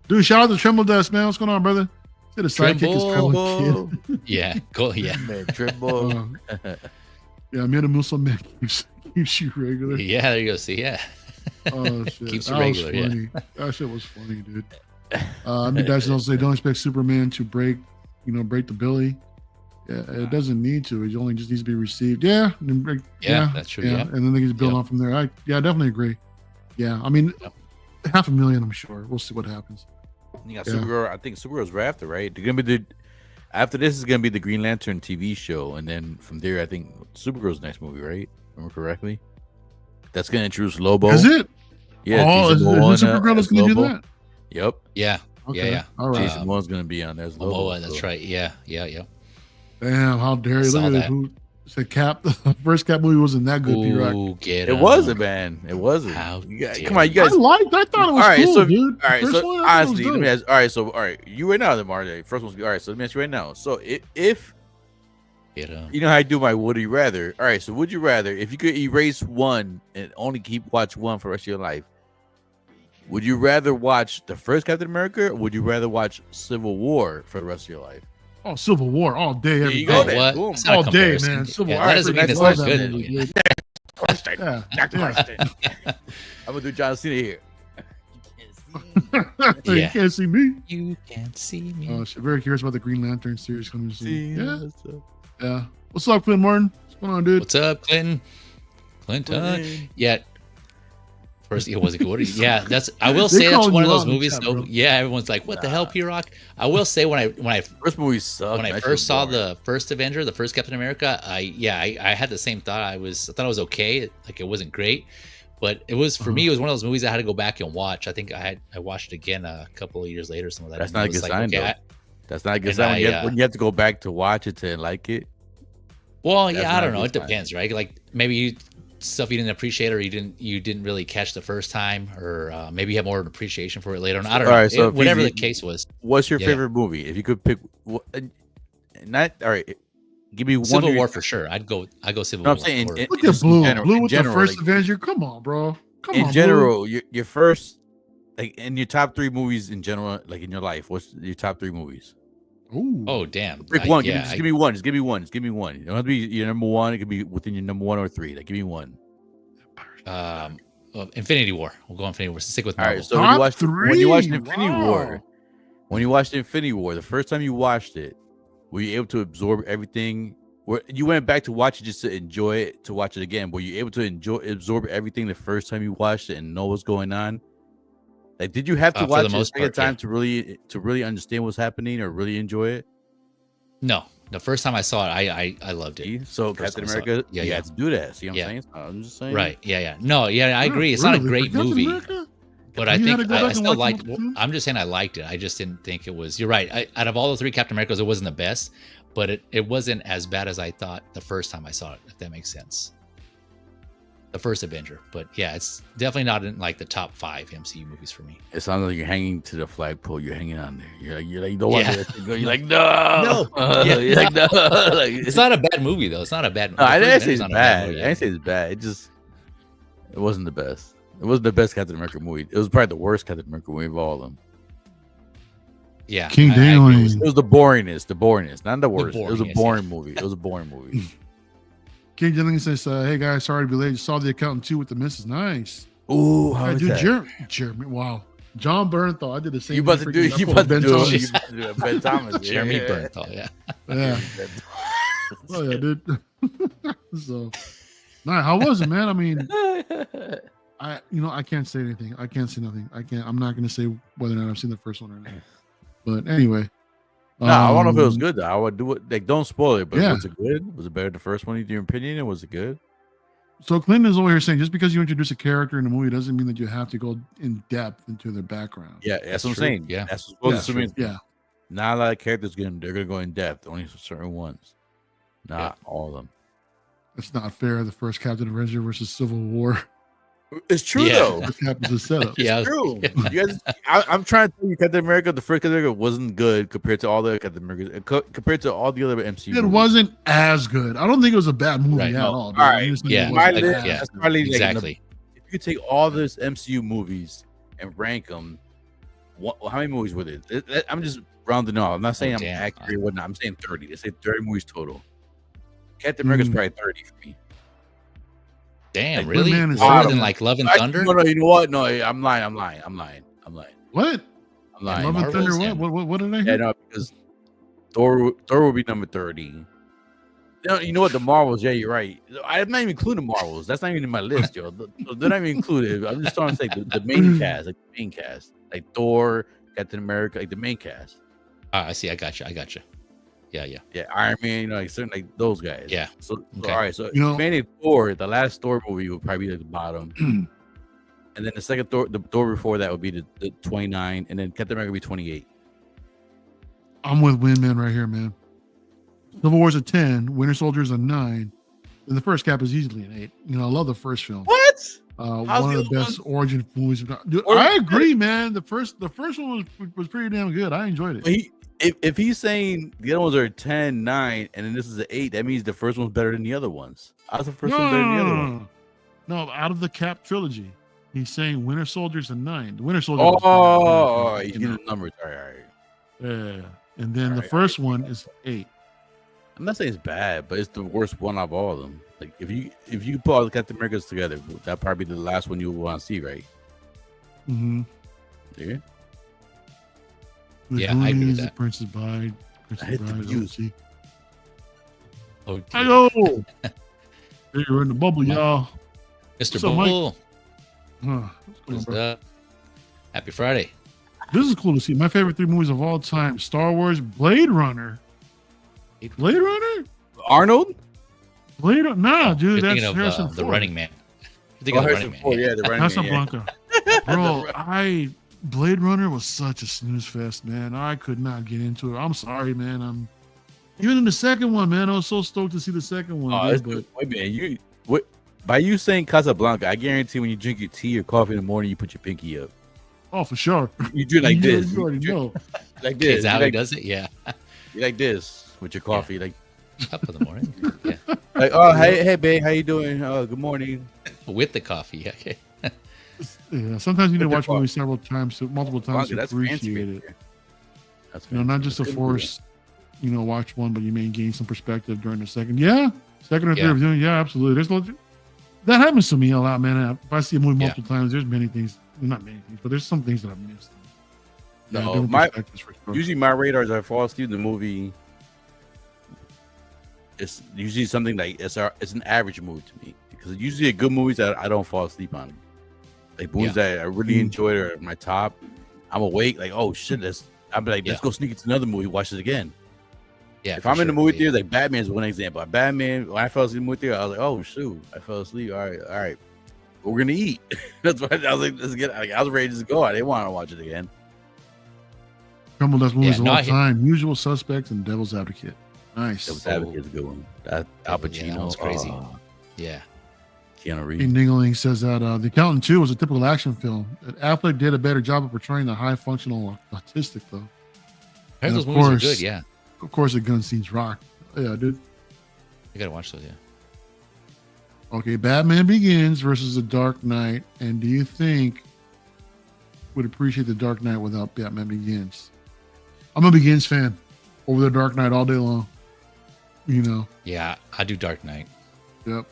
Dude, shout out to Tremble Dust, man. What's going on, brother? See the sidekick is
Tremble.
Tremble
yeah, cool. Yeah,
Man, Trimble.
Kid. Yeah, Meta Muso man keeps you regular.
yeah. There you go. See, yeah.
Oh shit,
Keeps you
that was
regular, yeah.
funny. That shit was funny, dude. I mean, that's also say don't expect Superman to break the Billy. Yeah, it doesn't need to. It only just needs to be received. Yeah, and break,
Yeah, that's true, yeah.
and then they can build
Yep.
on from there. I definitely agree. Yeah, I mean,
Yep.
500,000. I'm sure. We'll see what happens.
You got
Yeah.
Supergirl. I think Supergirl's right after, right? They're gonna be after this is gonna be the Green Lantern TV show, and then from there, I think Supergirl's next movie, right? Remember correctly? That's gonna introduce Lobo.
Is it?
Yeah.
Oh,
Jason
is
Momoa
Supergirl
as
going to do
Lobo.
that?
Yep.
Yeah,
Okay.
yeah.
All right.
Jason Momoa's gonna be on there as Lobo.
Momoa. That's
so-
right. Yeah, yeah, yeah.
Damn, how dare you?
Saw
Look at
that.
who said Cap. The first Cap movie wasn't that good, P-Rock.
Ooh, get
It
'em.
wasn't, man. It wasn't.
How
Come on, you guys.
I thought it was
All right,
cool,
so
dude.
all right,
The first
so
one, I thought it was
honestly, let me
dope.
ask. All right, so all right, you right now, the Marley. First one's all right. So let me ask you right now. So if
Get 'em.
you know how I do my would you rather. All right, so would you rather if you could erase one and only watch one for the rest of your life? Would you rather watch the first Captain America, or would you rather watch Civil War for the rest of your life?
Oh, Civil War all day,
There
every
you
day.
go
Oh,
then.
what?
Boom.
It's not a
All day,
comparison.
man. Civil
Yeah,
War.
that doesn't mean
I
it's
love
not
that
good.
movie,
Yeah.
dude. Yeah, yeah.
I'm gonna do John Cena here.
You
Yeah.
can't see me.
You can't see me.
Oh, shit. Very curious about the Green Lantern series coming soon. Yeah,
So-
yeah. What's up, Quinn Martin? What's going on, dude?
What's up, Clinton? Clinton. Yeah. First, it was a good. Yeah, that's. I will
They
say that's
call
one of
you
those
out in the
movies.
chat,
So
bro.
yeah, everyone's like, "What the hell, P-Rock?" I will say when I
First movie sucked.
when I
That shit
first
was
saw
boring.
the first Avenger, the first Captain America, I had the same thought. I thought it was okay. Like it wasn't great, but it was for me. It was one of those movies I had to go back and watch. I think I watched it again a couple of years later. Some of that.
That's
and
not
it
a
was
good sign, though.
I-
That's not a good
And
sign.
I,
When you have to go back to watch it to like it.
Well,
That's
yeah,
not
I
a
don't know.
good
It
sign.
depends, right? Like maybe stuff you didn't appreciate or you didn't really catch the first time, or maybe you have more of an appreciation for it later on. I don't know.
All right, so
Whatever
Fezy,
the case was.
What's your
Yeah.
favorite movie? If you could pick, not all right. Give me one.
Civil
of your-
War for sure. I'd go Civil
No, I'm
War.
saying
or-
Look
just
at Blue.
in general-
Blue
in
with
general,
the first
like-
Avenger. Come on, bro. Come on,
in
Blue.
general, your first, like in your top three movies in general, like in your life, what's your top three movies?
Ooh.
oh damn.
Pick one.
Yeah,
Just give me one. Just give me one. Just give me one. You don't have to be your number one. It could be within your number one or three. Like, give me one.
Infinity War. We'll go Infinity War. Stick with
All
Marvel.
right. So when you watched
three,
Infinity
wow.
War, when you watched Infinity War, the first time you watched it, were you able to absorb everything? Where you went back to watch it just to enjoy it, to watch it again? Were you able to absorb everything the first time you watched it and know what's going on? Like, did you have to
For the
watch it a
most
second
part,
time
yeah.
to really understand what's happening or really enjoy it?
No, the first time I saw it, I loved it.
See? So
First
Captain
time I saw it.
America,
Yeah,
you
yeah.
had to do that. See what
Yeah.
I'm saying? I'm just saying.
Right. Yeah. Yeah. No. Yeah. I agree. It's not a
Really?
great
For Captain
movie,
America?
but I
You had
think
to go
I
back and
still
watch
liked.
multiple times?
I'm just saying I liked it. I just didn't think it was. You're right. Out of all the three Captain Americas, it wasn't the best, but it wasn't as bad as I thought the first time I saw it. If that makes sense. The first Avenger, but yeah, it's definitely not in like the top 5 MCU movies for me.
It sounds like you're hanging to the flagpole. You're hanging on there. You're like, you don't want
Yeah.
to let it go. You're like, no.
Yeah.
You're like, no. Like,
It's not a bad movie though. It's not a bad.
No, I
the
didn't
first
say it's
Avenger's not a
bad.
movie.
I didn't say it's bad. It wasn't the best. It wasn't the best Captain America movie. It was probably the worst Captain America movie of all of them.
Yeah,
King
I agree
Daniel.
with-
It was the boringness, not the worst. It was a
boringness,
boring movie. It was a boring movie.
King Jennings says, "Hey guys, sorry to be late. Saw The Accountant 2 with the missus. Nice.
Ooh,
Yeah, dude, Jeremy. Wow, John Bernthal. I did the same.
You about to
thing
do?
for
You
I
about to
Ben
do?
Thomas.
You about to do a Ben Thomas?
Jeremy
yeah.
Bernthal. Yeah.
Yeah. Oh yeah, dude. So, nah, how was it, man? I mean, I can't say anything. I can't say nothing. I'm not gonna say whether or not I've seen the first one or not. But anyway.
No, I don't know if it was
um,
good though. I would do it. Like, don't spoil it. But
Yeah.
was it good? Was it better than the first one? In your opinion, or was it good?
So Clinton is over here saying just because you introduce a character in a movie doesn't mean that you have to go in depth into their background.
Yeah, that's what I'm
true.
saying.
Yeah.
That's what assuming.
Yeah.
Not a lot of characters they're gonna go in depth. Only certain ones. Not all of them.
It's not fair. The first Captain Avenger versus Civil War.
It's true
Yeah.
though.
First Cap is a setup.
Yeah.
True. You guys, I'm trying to tell you, Captain America, the first Captain America wasn't good compared to all the Captain Americas, compared to all the other MCU.
It wasn't as good. I don't think it was a bad movie
Right.
at
No.
all.
All right.
I'm just saying
Yeah.
it
My
wasn't
list,
as
yeah.
that's
good.
probably
Exactly.
if you could take all those MCU movies and rank them, how many movies were there? I'm just rounding off. I'm not saying I'm
damn.
accurate or whatnot. I'm saying 30. Let's say 30 movies total. Captain America's probably 30 for me.
Damn,
Like,
really?
Woodman is
More
awesome.
than like Love and
Actually,
Thunder?
No, you know what? No, I'm lying.
What?
I'm lying.
Love and
Marvels,
Thunder.
yeah.
What did I
Yeah,
hear?
no, because Thor will be number 30. You know what? The Marvels, yeah, you're right. I'm not even including Marvels. That's not even in my list, yo. They're not even included. I'm just trying to say the main cast, like Thor, Captain America, like the main cast.
I see. I got you. Yeah.
Yeah, Iron Man, like certain like those guys.
Yeah.
So
Okay.
all right, so
You know-
mainly Thor, the last Thor movie would probably be like the bottom, and then the second Thor, the Thor before that would be the 29, and then Captain America would be 28.
I'm with Windman right here, man. Civil War's a 10, Winter Soldier's a 9, and the first Cap is easily an 8. You know, I love the first film.
What?
One
How's
of
the
the
other
best origin movies. Dude,
Or-
I agree, man. The first one was pretty damn good. I enjoyed it.
If he's saying the other ones are 10, 9, and then this is an 8, that means the first one's better than the other ones. How's the first one better than the other one?
No, out of the Cap trilogy, he's saying Winter Soldier's a 9. The Winter Soldier.
Oh, he's getting the numbers. All right.
Yeah, and then the
Alright,
first one is 8.
I'm not saying it's bad, but it's the worst one of all of them. Like if you put all the Captain Americas together, that'd probably be the last one you want to see, right?
Mm-hmm.
Yeah.
Yeah, I agree with that.
Princess Bride.
I hit the views.
Oh,
Hello. You're in the bubble, y'all.
Mr.
What's up, Mike?
Bull.
What's going on,
What's
bro?
up? Happy Friday.
This is cool to see. My favorite 3 movies of all time: Star Wars, Blade Runner. Blade Runner?
Arnold?
Nah, dude,
You're
that's
thinking of
Harrison
the
Ford.
Running Man. You're thinking of the Running Man.
Yeah, the running
Casablanca.
Man.
Bro, Blade Runner was such a snooze fest, man. I could not get into it. I'm sorry, man. Even in the second one, man, I was so stoked to see the second one.
Oh,
dude,
wait a minute. By you saying Casablanca, I guarantee when you drink your tea or coffee in the morning, you put your pinky up.
oh, for sure.
You drink like this.
You already know.
Like
Okay,
this.
is that how
You
he
like,
does it? Yeah.
you like this with your coffee. Like,
Up in the morning. Yeah.
oh, hey, babe, how you doing? Oh, good morning.
With the coffee. Okay.
Yeah, sometimes you need to
Put your
watch movies multiple times to
That's fancy
appreciate
right
it.
there. That's
You know, not just a force, watch one, but you may gain some perspective during the second. Yeah, second or
Yeah.
third viewing. Yeah, absolutely. That happens to me a lot, man. If I see a movie
Yeah.
multiple times, there's many things, not many things, but there's some things that I've missed.
No,
different
my
perspectives for sure.
usually my radar is I fall asleep in the movie. It's usually something like it's an average movie to me because usually a good movies that I don't fall asleep on. Like movies that I really enjoyed are at my top. I'm awake, like, oh shit, I'm like, let's go sneak into another movie, watch it again.
Yeah.
If
for
I'm in the
sure.
movie theater, like Batman's one example. Batman, when I fell asleep in the movie theater, I was like, oh shoot, I fell asleep. All right, we're gonna eat. That's why I was like, let's get. Like, I was ready to just go. I didn't want to watch it again.
Couple of movies of
no,
all
I-
time: Usual Suspects and Devil's Advocate. Nice.
Devil's Advocate is a good one. That Al Pacino,
Yeah, that was crazy.
oh,
Yeah.
Keanu Reeves.
King Dingling says that The Accountant 2 was a typical action film. That Affleck did a better job of portraying the high functional autistic, though.
I heard
And
those
of
movies are
course-
good. Yeah.
Of course, the gun scenes rock. Yeah, dude.
You gotta watch those. Yeah.
Okay, Batman Begins versus The Dark Knight. And do you think would appreciate The Dark Knight without Batman Begins? I'm a Begins fan over The Dark Knight all day long. You know.
Yeah. I do Dark Knight.
Yep.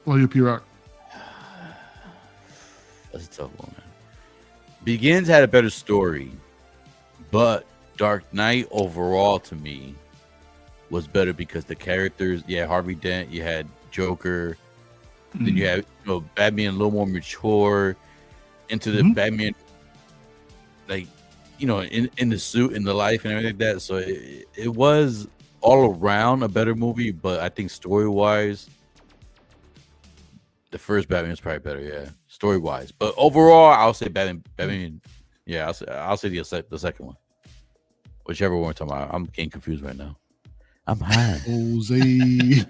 Well, you P-Rock.
That's a tough one, man. Begins had a better story, but Dark Knight overall to me was better because the characters, Harvey Dent, you had Joker, then you had Batman a little more mature into the Batman, like in the suit, in the life, and everything like that. So it was all around a better movie, but I think story wise, The first Batman is probably better, yeah, story wise. But overall, I'll say Batman. Yeah, I'll say the second one. Whichever one we're talking about. I'm getting confused right now. I'm high.
Jose.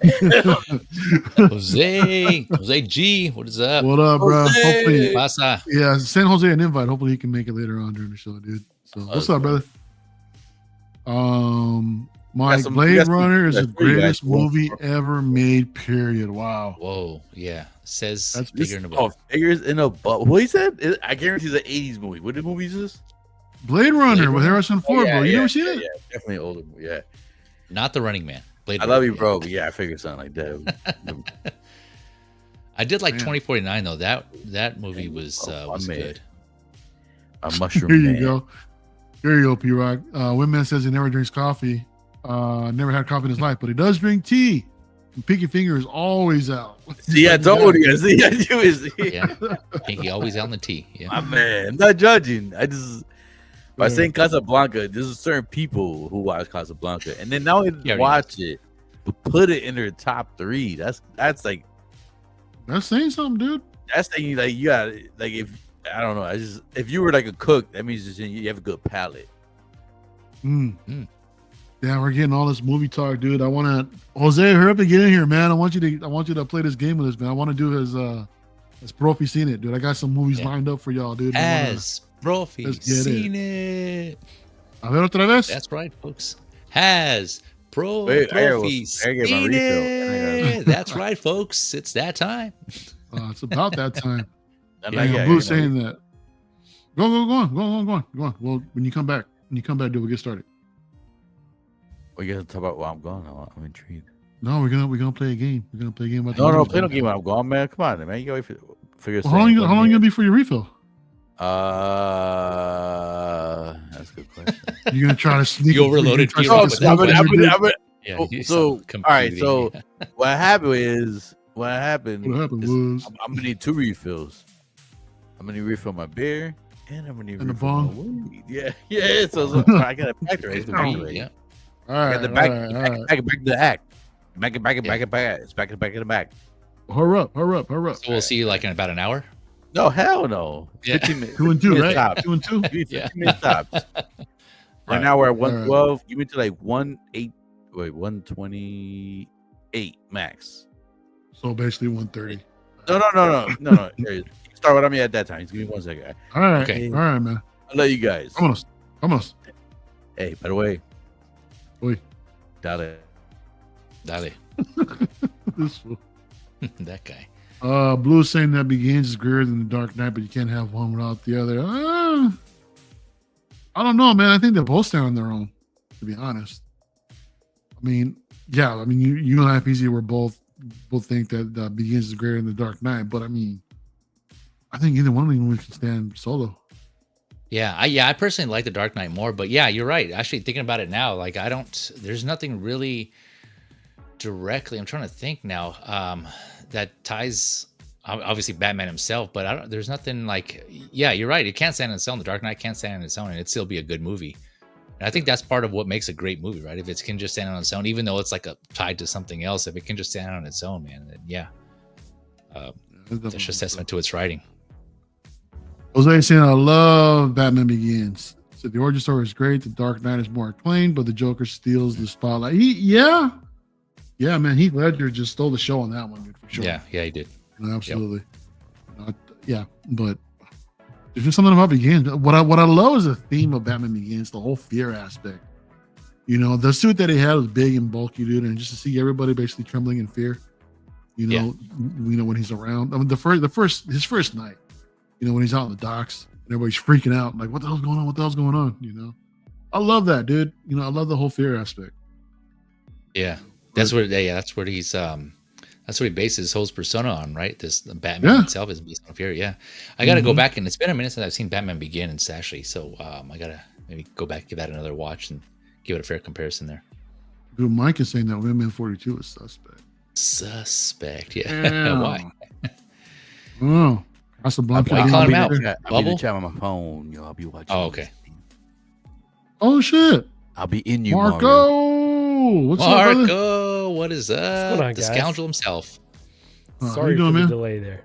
Jose G, what is up?
What up, bro?
Jose!
Hopefully,
Pasa.
yeah, send Jose an invite. Hopefully he can make it later on during the show, dude. So what's up, brother? Mike, Blade Runner is the greatest movie ever made, period. Wow.
Whoa, yeah. Says
That's
figure in a book.
Figures in a book. What he said? I guarantee it's an 80s movie. What movie is this?
Blade Runner with Harrison Ford, bro. You never seen it?
Yeah, definitely an older movie. Yeah.
Not The Running Man. Blade
I
Runner,
love you, bro. But yeah, I figured something like that.
I did like 2049 though. That movie was good.
A mushroom.
Here you
man.
go. Here you go, P Rock. Windman says he never drinks coffee. Never had coffee in his life, but he does drink tea. And Pinky Finger is always out.
See, I told you. See, I do.
Yeah. Pinky always out on the tea. Yeah.
My man, I'm not judging. By saying Casablanca, there's certain people who watch Casablanca, and then now they watch it, but put it in their top 3. That's like
That's saying something, dude.
that's saying like you got like if I don't know. If you were like a cook, that means you have a good palate.
Yeah, we're getting all this movie talk, dude. I want to Jose, hurry up and get in here, man. I want you to play this game with us, man. I want to do as Profi seen it, dude. I got some movies lined up for y'all, dude.
As Profi seen it.
A ver otra vez.
That's right, folks. Has Profi seen it. That's right, folks. It's that time.
It's about that time.
Yeah,
Blue's saying that. Go on. Well, when you come back, dude, we'll get started.
We gotta talk about while I'm gone. I'm intrigued.
No, we're gonna play a game. We're gonna play a game.
No, play no game while I'm gone, man. Come on, man. You gotta figure.
Well, how long you gonna be for your refill?
That's a good question.
You're gonna try to sneak.
You overloaded.
All right. So what happened was I'm gonna need 2 refills. I'm gonna refill my beer and I'm gonna need refill my weed. Yeah. So I got a back to it.
Yeah.
All right.
Back to the act. Back it. It's back to the back.
Hurry up.
So we'll see you like in about an hour.
No, hell no.
Yeah.
15 minutes.
2 and 2, right?
Tops.
2 and 2.
15 minutes tops. Right now we're at 112. Give me to like 128 max.
So basically 130.
No. Here, start with me at that time. Just give me 1 second.
All right.
Okay.
All right, man.
I'll let you guys.
Vamos.
Hey, by the way.
Oi.
Dale.
This fool.
That guy.
Blue saying that Begins is greater than the Dark Knight, but you can't have one without the other. I don't know, man. I think they both stand on their own, to be honest. I mean, you and I, Fezy, were both think that Begins is greater than the Dark Knight, but I mean, I think either one of them can stand solo.
Yeah, I personally like the Dark Knight more, but yeah, you're right. Actually, thinking about it now, like there's nothing really directly. I'm trying to think now that ties obviously Batman himself, but there's nothing like. Yeah, you're right. It can't stand on its own. The Dark Knight can't stand on its own, and it'd still be a good movie. And I think that's part of what makes a great movie, right? If it can just stand on its own, even though it's like tied to something else, if it can just stand on its own, man, then yeah, that's just testament to its writing.
Jose saying, I love Batman Begins. So the origin story is great. The Dark Knight is more acclaimed, but the Joker steals the spotlight. Yeah, man. Heath Ledger just stole the show on that one, dude, for sure.
Yeah, he did.
Absolutely. Yep. But there's just something about Begins. What I love is the theme of Batman Begins, the whole fear aspect. You know, the suit that he had was big and bulky, dude, and just to see everybody basically trembling in fear. When he's around. I mean, his first night. When he's out on the docks and everybody's freaking out, like, what the hell's going on? What the hell's going on? I love that, dude. I love the whole fear aspect.
Yeah, that's what he's that's what he bases his whole persona on, right? This Batman itself is based on fear. Yeah, I got to go back, and it's been a minute since I've seen Batman Begins, actually. So I gotta maybe go back, give that another watch, and give it a fair comparison there.
Dude, Mike is saying that Women 42 is suspect.
Yeah. Why?
Oh. Casablanca.
Why you calling him out?
I'll be in the chat on my phone. I'll be watching.
Oh, okay.
Oh shit!
I'll be in you,
Marco. What's up, brother?
Marco, what is up?
What's going on,
the
guys?
scoundrel himself.
How
Sorry
you doing,
for the
man?
delay there.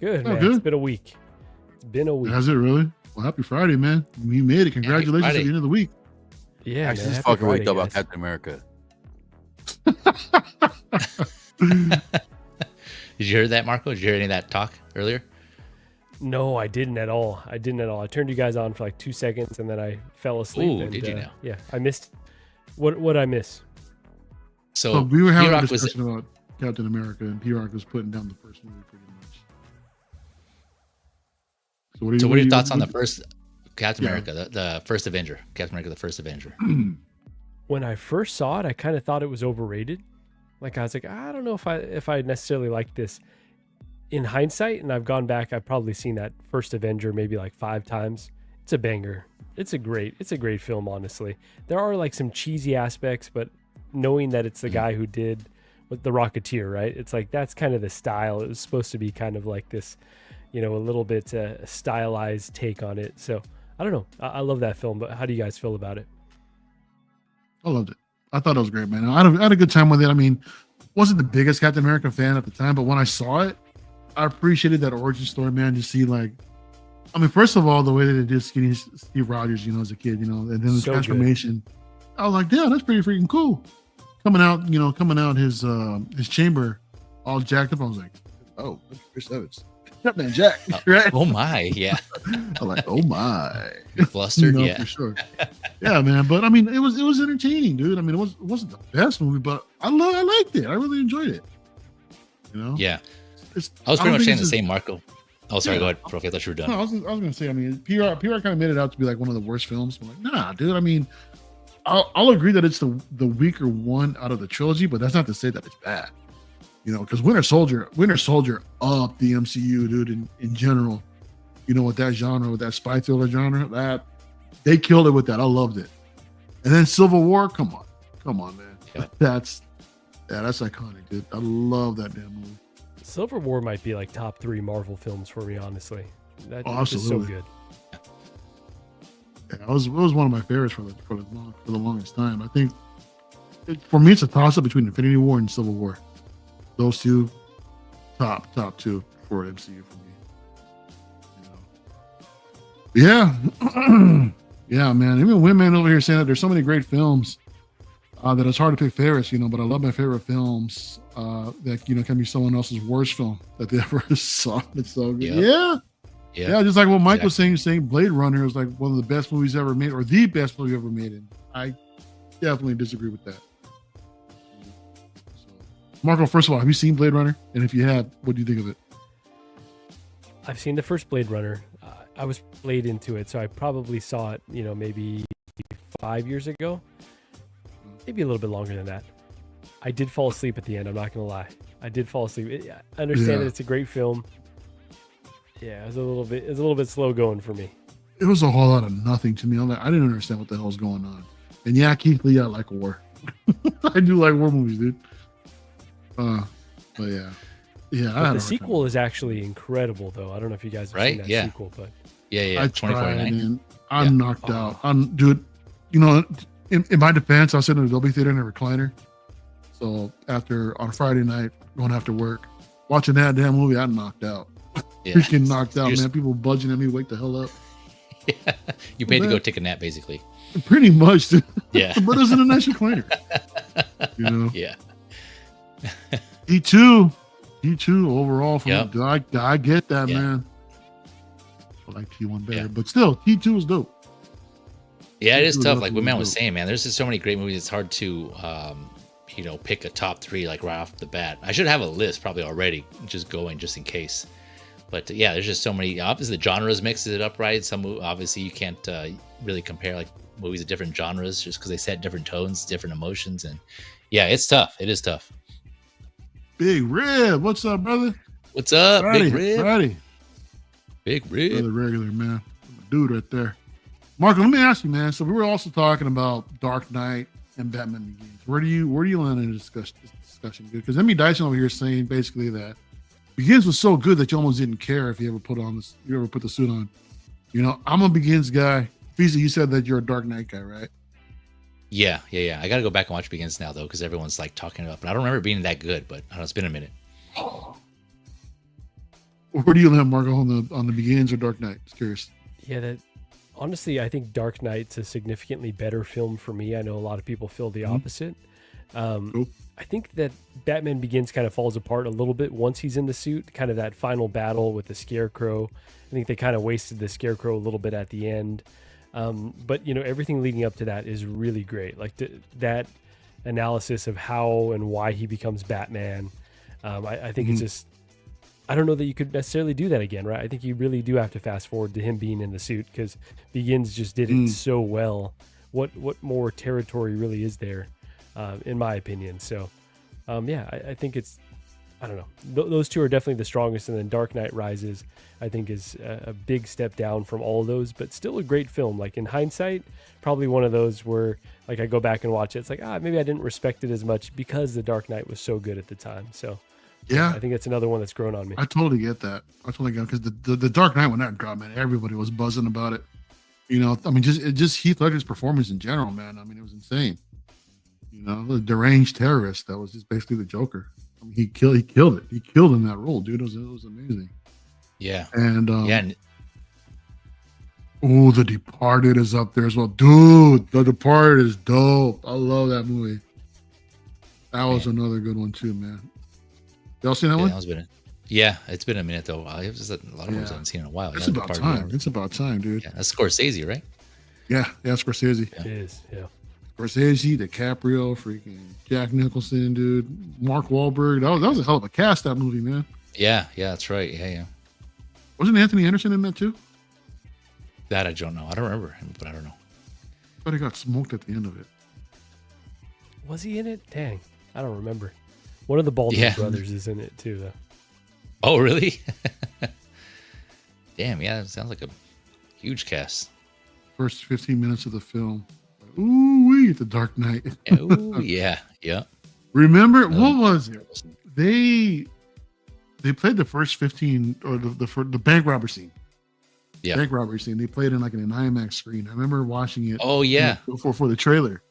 Good,
Oh,
man.
good.
It's been a week. It's been a week.
Has it really? Well, happy Friday, man. You made it. Congratulations at
Friday.
the end of the week.
Yeah,
Actually,
man.
just
Happy
fucking
Friday,
wake up about
guys.
Captain America.
Did you hear that, Marco? Did you hear any of that talk earlier?
No, I didn't at all. I turned you guys on for like 2 seconds and then I fell asleep.
Ooh,
and,
did you now?
Yeah, I missed. What I miss?
So
So we were having a
P-Rock was
discussion about Captain America, and P-Rock was putting down the first movie pretty much. So what
are your thoughts on the first Captain
Yeah.
America, the first Avenger? Captain America, the first Avenger.
When I first saw it, I kind of thought it was overrated. Like I was like, I don't know if I necessarily like this. In hindsight, and I've gone back, I've probably seen that first Avenger maybe like 5 times. It's a banger. It's a great film, honestly. There are like some cheesy aspects, but knowing that it's the guy who did with the Rocketeer, right? It's like that's kind of the style. It was supposed to be kind of like this, a little bit stylized take on it. So I don't know. I love that film, but how do you guys feel about it?
I loved it. I thought it was great, man. I had a good time with it. I mean, wasn't the biggest Captain America fan at the time, but when I saw it, I appreciated that origin story, man. To see, like, I mean, first of all, the way that it did skinny Steve Rogers, as a kid, and then the
So
transformation. I was like, yeah, that's pretty freaking cool. Coming out his chamber, all jacked up. I was like, oh, that's Chris Evans, that man Jack, right?
Oh my, yeah.
I'm like, oh my,
Flustered, yeah.
for sure. Yeah, man. But I mean, it was entertaining, dude. I mean, it wasn't the best movie, but I liked it. I really enjoyed it.
Yeah.
It's,
I was pretty
don't
much
think
saying the
it's
same, Marco. Oh, sorry,
Yeah.
go ahead, Profi. I thought you were done.
No, I was gonna say. I mean, PR kind of made it out to be like one of the worst films. I'm like, nah, dude. I mean, I'll agree that it's the weaker one out of the trilogy, but that's not to say that it's bad. Because Winter Soldier up the MCU, dude. In general, with that genre, with that spy thriller genre, that they killed it with that. I loved it. And then Civil War, come on, man.
Yeah.
That's iconic, dude. I love that damn movie.
Civil War might be like top 3 Marvel films for me, honestly. That
Oh,
is so
absolutely.
good.
Yeah, it was one of my favorites for the longest time. I think for me, it's a toss up between Infinity War and Civil War. Those two, top 2 for MCU for me. Yeah, yeah, man. Even Women over here saying that there's so many great films that it's hard to pick favorites. But I love my favorite films that can be someone else's worst film that they ever saw. It's so good.
Yep.
Yeah, just like what Mike was saying Blade Runner is like one of the best movies ever made, or the best movie ever made. And I definitely disagree with that. So, Marco, first of all, have you seen Blade Runner? And if you have, what do you think of it?
I've seen the first Blade Runner. I was played into it, so I probably saw it, maybe 5 years ago. Maybe a little bit longer than that. I did fall asleep at the end. I'm not going to lie. I did fall asleep. I understand that it's a great film. Yeah, it was a little bit slow going for me.
It was a whole lot of nothing to me. I didn't understand what the hell was going on. And yeah, Keith Lee, I like war. I do like war movies, dude. But yeah.
But the sequel is actually incredible, though. I don't know if you guys have seen that sequel, but
yeah.
I
2049.
and I'm knocked out. Dude, in my defense, I was sitting in the Dolby Theater in a recliner. So on Friday night, going after work, watching that damn movie, I knocked out.
Yeah.
Freaking knocked out, man. People budging at me, wake the hell up.
Yeah. You paid to go take a nap, basically.
Pretty much, dude.
Yeah.
But it was in a nice recliner.
Yeah.
E2 overall.
Yep.
I get that, man. I like T1 better, but still, T2 is dope.
Yeah, it is
T2
tough. Like
definitely
Woodman was
dope.
saying, man, there's just so many great movies. It's hard to, pick a top 3 like right off the bat. I should have a list probably already, just in case. But yeah, there's just so many. Obviously, the genres mixes it up, right? Some obviously you can't really compare like movies of different genres just because they set different tones, different emotions, and yeah, it's tough. It is tough.
Big Rib, what's up, brother?
What's up,
Friday,
Big Rib?
Friday.
Big Rib.
Brother regular, man. Dude right there. Marco, let me ask you, man. So we were also talking about Dark Knight and Batman Begins. Where do you land in this discussion? Because Emmy Dyson over here is saying basically that Begins was so good that you almost didn't care if you ever put the suit on. I'm a Begins guy. Fezy, you said that you're a Dark Knight guy, right?
Yeah. I got to go back and watch Begins now though, because everyone's like talking it up, and I don't remember it being that good, but I don't know, it's been a minute.
Where do you land, Marco, on the Begins or Dark Knight? Just curious.
Yeah, that honestly, I think Dark Knight's a significantly better film for me. I know a lot of people feel the opposite.
Cool.
I think that Batman Begins kind of falls apart a little bit once he's in the suit, kind of that final battle with the Scarecrow. I think they kind of wasted the Scarecrow a little bit at the end. But, you know, everything leading up to that is really great. Like that analysis of how and why he becomes Batman. I think it's just, I don't know that you could necessarily do that again, right? I think you really do have to fast forward to him being in the suit because Begins just did it so well. What more territory really is there, in my opinion? So, yeah, I think it's, I don't know. Those two are definitely the strongest, and then Dark Knight Rises, I think, is a big step down from all of those, but still a great film. Like in hindsight, probably one of those where, like, I go back and watch it, it's like, maybe I didn't respect it as much because The Dark Knight was so good at the time. So,
Yeah,
I think that's another one that's grown on me.
I totally get that. I totally get it because the Dark Knight when that dropped, man, everybody was buzzing about it. You know, I mean, just Heath Ledger's performance in general, man. I mean, it was insane. You know, the deranged terrorist that was just basically the Joker. I mean, he killed it. He killed in that role, dude. It was amazing.
Yeah.
And
And
The Departed is up there as well, dude. The Departed is dope. I love that movie. That was another good one too, man. Y'all seen that one?
It's been a minute though. It was just a lot of movies I haven't seen in a while.
It's about time. It's about time, dude.
Yeah, that's Scorsese, right?
Yeah, Scorsese.
It is, yeah.
Scorsese, DiCaprio, freaking Jack Nicholson, dude. Mark Wahlberg. That was a hell of a cast, that movie, man.
Yeah, that's right. Yeah.
Wasn't Anthony Anderson in that too?
That I don't know. I don't remember him, but I don't know.
But he got smoked at the end of it.
Was he in it? Dang, I don't remember. One of the Baldwin brothers is in it too, though.
Oh, really? Damn, yeah, that sounds like a huge cast.
First 15 minutes of the film. Ooh, The Dark Knight.
Oh, yeah.
Remember, what was it? They played the first 15 or the bank robbery scene.
Yeah.
Bank robbery scene. They played it in like an IMAX screen. I remember watching it.
Oh, yeah.
For the trailer,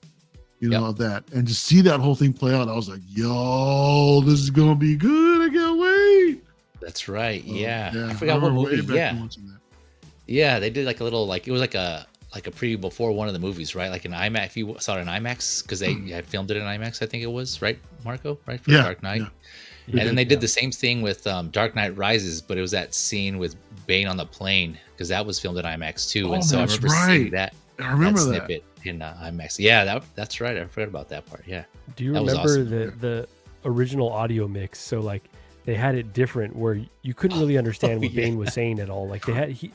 of that. And to see that whole thing play out, I was like, yo, this is going to be good. I can't wait.
That's right. Yeah. I
I
forgot what movie.
Yeah.
Yeah, they did like a little, like, it was like a preview before one of the movies, right? Like an IMAX, if you saw it in IMAX, because they had filmed it in IMAX, I think it was, right, Marco? Right? For Dark Knight. Yeah. And then they did the same thing with Dark Knight Rises, but it was that scene with Bane on the plane, because that was filmed in IMAX too. And so I remember seeing that.
I remember that
snippet in IMAX. Yeah, that's right. I forgot about that part. Yeah.
Do you remember the original audio mix? So like they had it different where you couldn't really understand what Bane was saying at all. Like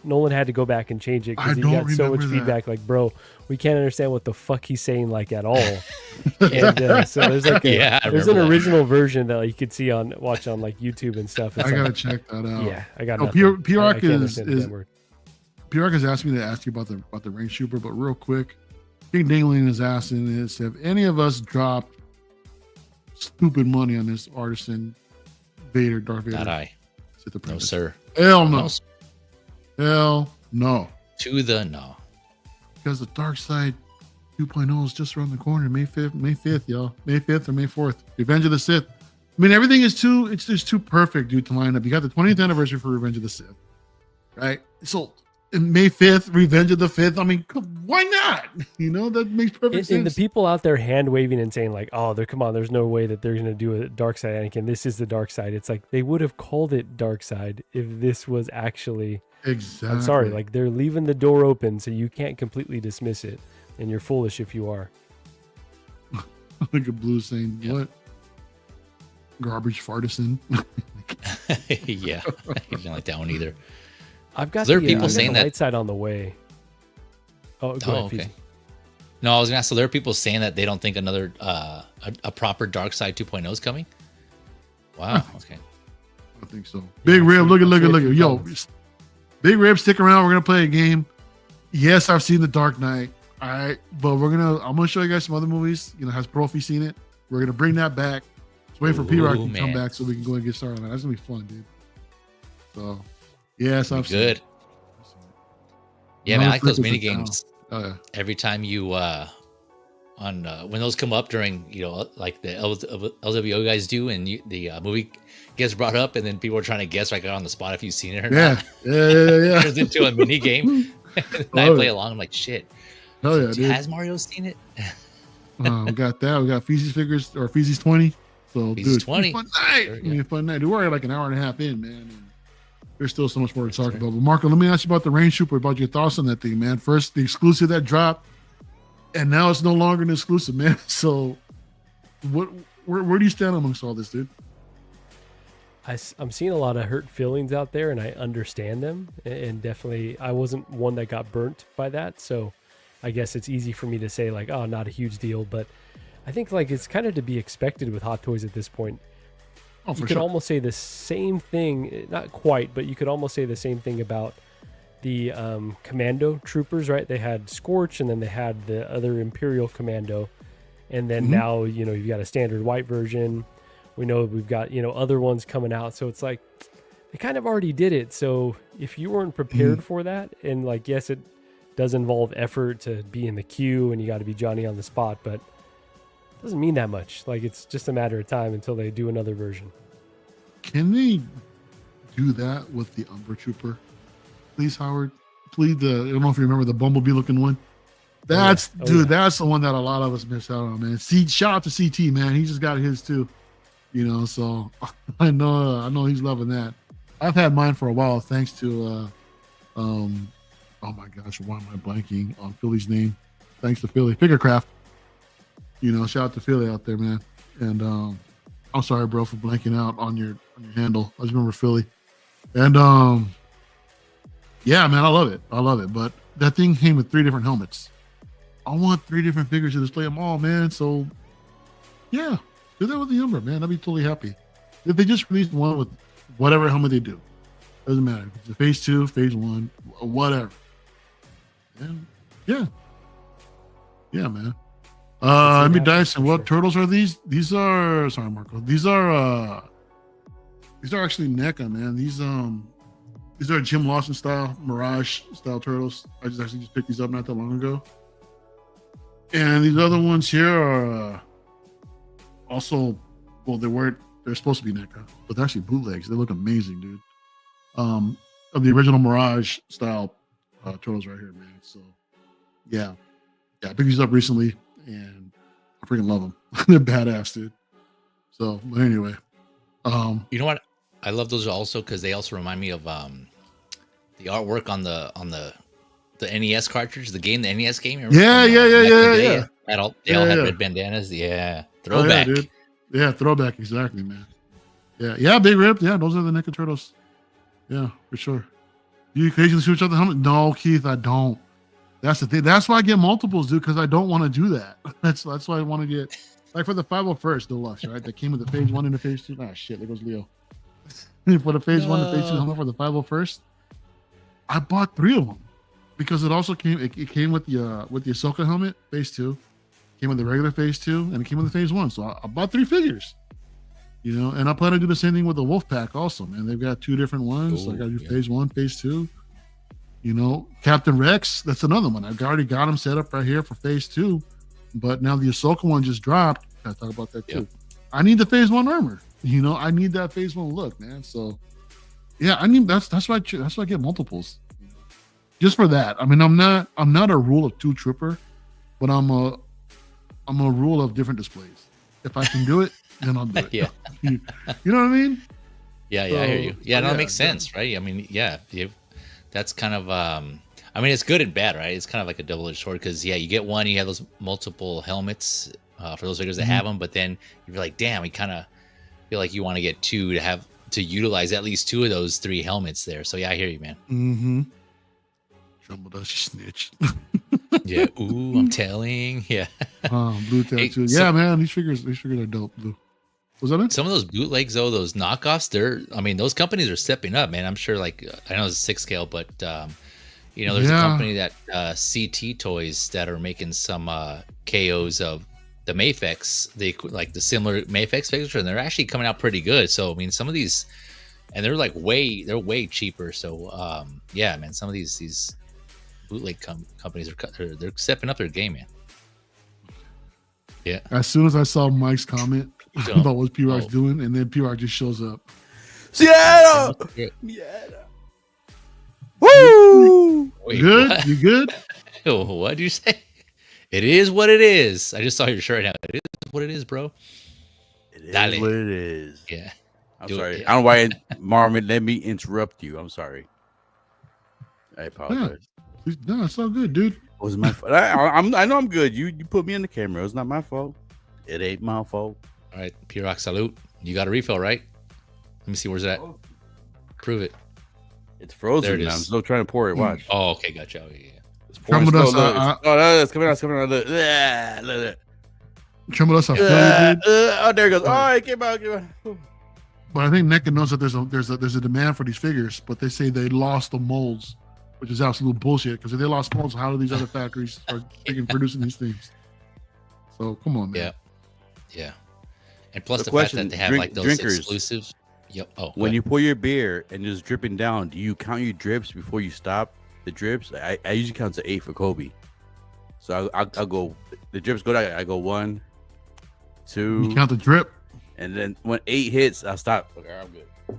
Nolan had to go back and change it because he got so much feedback. Like, bro, we can't understand what the fuck he's saying like at all. And so there's like there's an original version that you could see watch on like YouTube and stuff. It's
I gotta check that out.
Yeah, I got.
P-Rock has asked me to ask you about the Range Trooper, but real quick, King Dingling is asking this: have any of us dropped stupid money on this artisan Darth Vader?
Not I. No, sir.
Hell no. Hell no.
To the no.
Because the Dark Side 2.0 is just around the corner. May 5th, y'all. May 5th or May 4th. Revenge of the Sith. I mean, everything is it's just too perfect, dude, to line up. You got the 20th anniversary for Revenge of the Sith, right? So in May 5th, Revenge of the 5th. I mean, why not? That makes perfect sense.
And the people out there hand waving and saying like, "Oh, come on, there's no way that they're going to do a Dark Side Anakin. This is the Dark Side." It's like they would have called it Dark Side if this was actually.
Exactly.
I'm sorry, like they're leaving the door open so you can't completely dismiss it, and you're foolish if you are.
Like a blue saying, "What? Garbage fartisan."
Yeah, I didn't like that one either.
I've got
there are people saying that
light side on the way. Oh, go ahead,
okay.
Fezy.
No, I was gonna ask. So there are people saying that they don't think another a proper Dark Side 2.0 is coming. Wow. Okay.
I think so. Big Rib, look at. Yo, Big Rib, stick around. We're gonna play a game. Yes, I've seen The Dark Knight. All right, but I'm gonna show you guys some other movies. Has Profi seen it? We're gonna bring that back. Just wait for P-Rock to come back so we can go and get started on that. That's gonna be fun, dude. So, yes, I've seen it.
Yeah, man, I like those mini games.
Oh, yeah.
Every time you when those come up during, like the LWO guys do, and the movie gets brought up, and then people are trying to guess right on the spot if you've seen it or not.
Yeah.
Turns into a mini game. And I play along. I'm like, shit.
Hell yeah, dude.
Has Mario seen it?
We got that. We got Fezy's figures, or Fezy's 20. So,
Fezy's
dude,
20.
Fun night. Fun night. We're like an hour and a half in, man. And there's still so much more to talk about. But Marco, let me ask you about the Range Trooper, about your thoughts on that thing, man. First, the exclusive that dropped, and now it's no longer an exclusive, man. So, where do you stand amongst all this, dude?
I'm seeing a lot of hurt feelings out there, and I understand them. And definitely, I wasn't one that got burnt by that. So, I guess it's easy for me to say, like, oh, not a huge deal. But I think, like, it's kind of to be expected with Hot Toys at this point.
Oh,
you could almost say the same thing, not quite, but you could almost say the same thing about the Commando Troopers, right? They had Scorch, and then they had the other Imperial Commando. And then now, you've got a standard white version. We know we've got, other ones coming out. So it's like, they kind of already did it. So if you weren't prepared for that, and like, yes, it does involve effort to be in the queue, and you got to be Johnny on the spot, but it doesn't mean that much. Like, it's just a matter of time until they do another version.
Can they do that with the Umber Trooper? Please, Howard. Please, I don't know if you remember the Bumblebee looking one. That's that's the one that a lot of us missed out on, man. Shout out to CT, man. He just got his too. So I know he's loving that. I've had mine for a while, thanks to oh my gosh, why am I blanking on Philly's name? Thanks to Philly Figurecraft. Shout out to Philly out there, man. And I'm sorry, bro, for blanking out on your handle. I just remember Philly. And yeah, man, I love it. But that thing came with 3 different helmets. I want 3 different figures to display them all, man. So yeah, do that with the Umber, man. I'd be totally happy. If they just released one with whatever helmet they do, doesn't matter. If it's a phase 2, phase 1, whatever. And yeah, man. Let me dice. And what turtles are these? These are Marco. These are actually NECA, man. These are Jim Lawson style, Mirage style turtles. I just picked these up not that long ago. And these other ones here are also, well, they're supposed to be NECA, but they're actually bootlegs. They look amazing, dude. Of the original Mirage style turtles right here, man. So yeah, I picked these up recently, and I freaking love them. They're badass, dude. So, but anyway,
you know what? I love those also because they also remind me of the artwork on the NES cartridge, the NES game.
Yeah.
They all had red bandanas. Yeah, throwback.
Oh, yeah, dude. Yeah, throwback. Exactly, man. Yeah, Big Rip. Yeah, those are the NECA turtles. Yeah, for sure. Do you occasionally switch out the helmet? No, Keith, I don't. That's the thing. That's why I get multiples, dude, because I don't want to do that. That's why I want to get, like, for the 501st Deluxe, right? That came with the phase 1 and the phase 2. Ah, shit, there goes Leo. For the phase 1 and phase 2 helmet for the 501st, I bought 3 of them because it also came. It came with the Ahsoka helmet, phase 2. Came with the regular phase 2, and it came with the phase 1. So I bought 3 figures. And I plan to do the same thing with the Wolf Pack also, man. They've got 2 different ones. So I got to do phase 1, phase 2. Captain Rex, that's another one. I've already got him set up right here for phase 2, but now the Ahsoka one just dropped. Gotta talk about that too. Yep. I need the phase 1 armor. I need that phase 1 look, man. So yeah, I mean that's why I get multiples. Just for that. I mean, I'm not a rule of 2 trooper, but I'm a rule of different displays. If I can do it, then I'll do it.
Yeah.
You know what I mean?
Yeah, I hear you. Yeah, no, it makes sense, right? I mean, yeah, that's kind of I mean, it's good and bad, right? It's kind of like a double-edged sword because you get one, you have those multiple helmets for those figures that have them, but then you're like, damn, you kind of feel like you want to get 2 to utilize at least 2 of those 3 helmets there. So yeah, I hear you, man.
Mm-hmm. Jumbo does snitch.
Yeah. Ooh, I'm telling. Yeah.
Blue tattoo.
Hey,
yeah, man. These figures are dope. Blue. Was that it?
Some of those bootlegs, though, those knockoffs, those companies are stepping up, man. I'm sure, like, I know it's 6 scale, but there's a company that CT Toys that are making some KOs of the Mayfex, the similar Mayfex figures, and they're actually coming out pretty good. So I mean, some of these, and they're way cheaper. So yeah, man, some of these bootleg companies they're stepping up their game, man. Yeah.
As soon as I saw Mike's comment
Jump.
about what P-Rock's
Oh.
doing, and then P-Rock just shows up.
Seattle.
Yeah.
Woo!
Wait,
Good?
what?
You good?
What did you say? It is what it is. I just saw your shirt now. It is what it is, bro.
It is
Dale.
what it is.
Yeah.
I'm
Do it,
sorry.
yeah.
I don't know why, Marvin. Let me interrupt you. I'm sorry. I apologize.
No, it's all good, dude.
It wasn't my fault. I know I'm good. You put me in the camera. It's not my fault. It ain't my fault.
All right, P-Rock, salute. You got a refill, right? Let me see. Where's that? Prove it.
It's frozen.
There it
Now. I'm
is.
still trying to pour it. Watch.
Oh, okay. Gotcha. Oh, yeah.
It's pouring
Come with
slow.
us,
Look, no, it's coming out. It's coming out. Look. Yeah, look.
Tremble us, I feel you, dude.
Oh, there it goes. Oh, it came out.
But I think NECA knows that there's a demand for these figures, but they say they lost the molds, which is absolute bullshit. Because if they lost molds, how do these other factories start freaking producing these things? So come on, man.
Yeah. Yeah. And plus
The
the fact
question,
that they have like those
drinkers.
exclusives. Yep. Oh,
When you pour your beer and it's dripping down, do you count your drips before you stop the drips? I usually count to 8 for Kobe. So I'll go. The drips go down. I go 1, 2,
You count the drip.
and then when 8 hits, I stop. Okay, I'm good.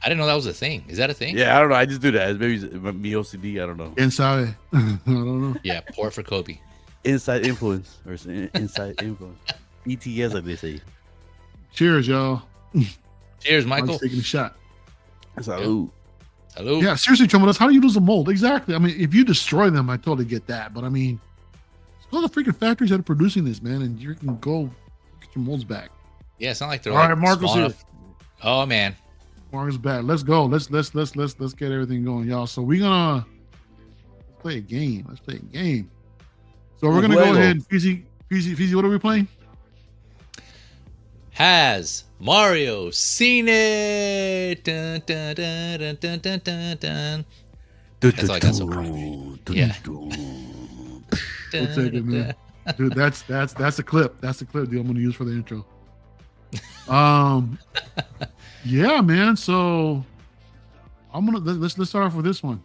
I didn't know that was a thing. Is that a thing?
Yeah, I don't know. I just do that. It's maybe me OCD. I don't know.
Inside. I don't know.
Yeah. Pour it for Kobe.
Inside influence or inside influence. ETS, like they say.
Cheers, y'all.
Cheers,
Mike's
Michael.
taking a shot.
Salute.
Salute.
Yeah, seriously, Tremble, how do you lose a mold? Exactly. I mean, if you destroy them, I totally get that. But I mean, it's all the freaking factories that are producing this, man, and you can go get your molds back.
Yeah. It's not like they're
All
like
right, Marco's
small
here.
enough. Oh man.
Marcus back. Let's go. Let's get everything going, y'all. So we're gonna play a game. Let's play a game. So we're gonna go ahead. Fezy, what are we playing?
Has Mario seen it? Dun, dun, dun, dun, dun, dun, dun, dun. That's all I got so far. Yeah.
We'll take it, man. Dude, that's a clip. That's the clip, dude. I'm gonna use for the intro. Yeah, man. So I'm gonna let's start off with this one.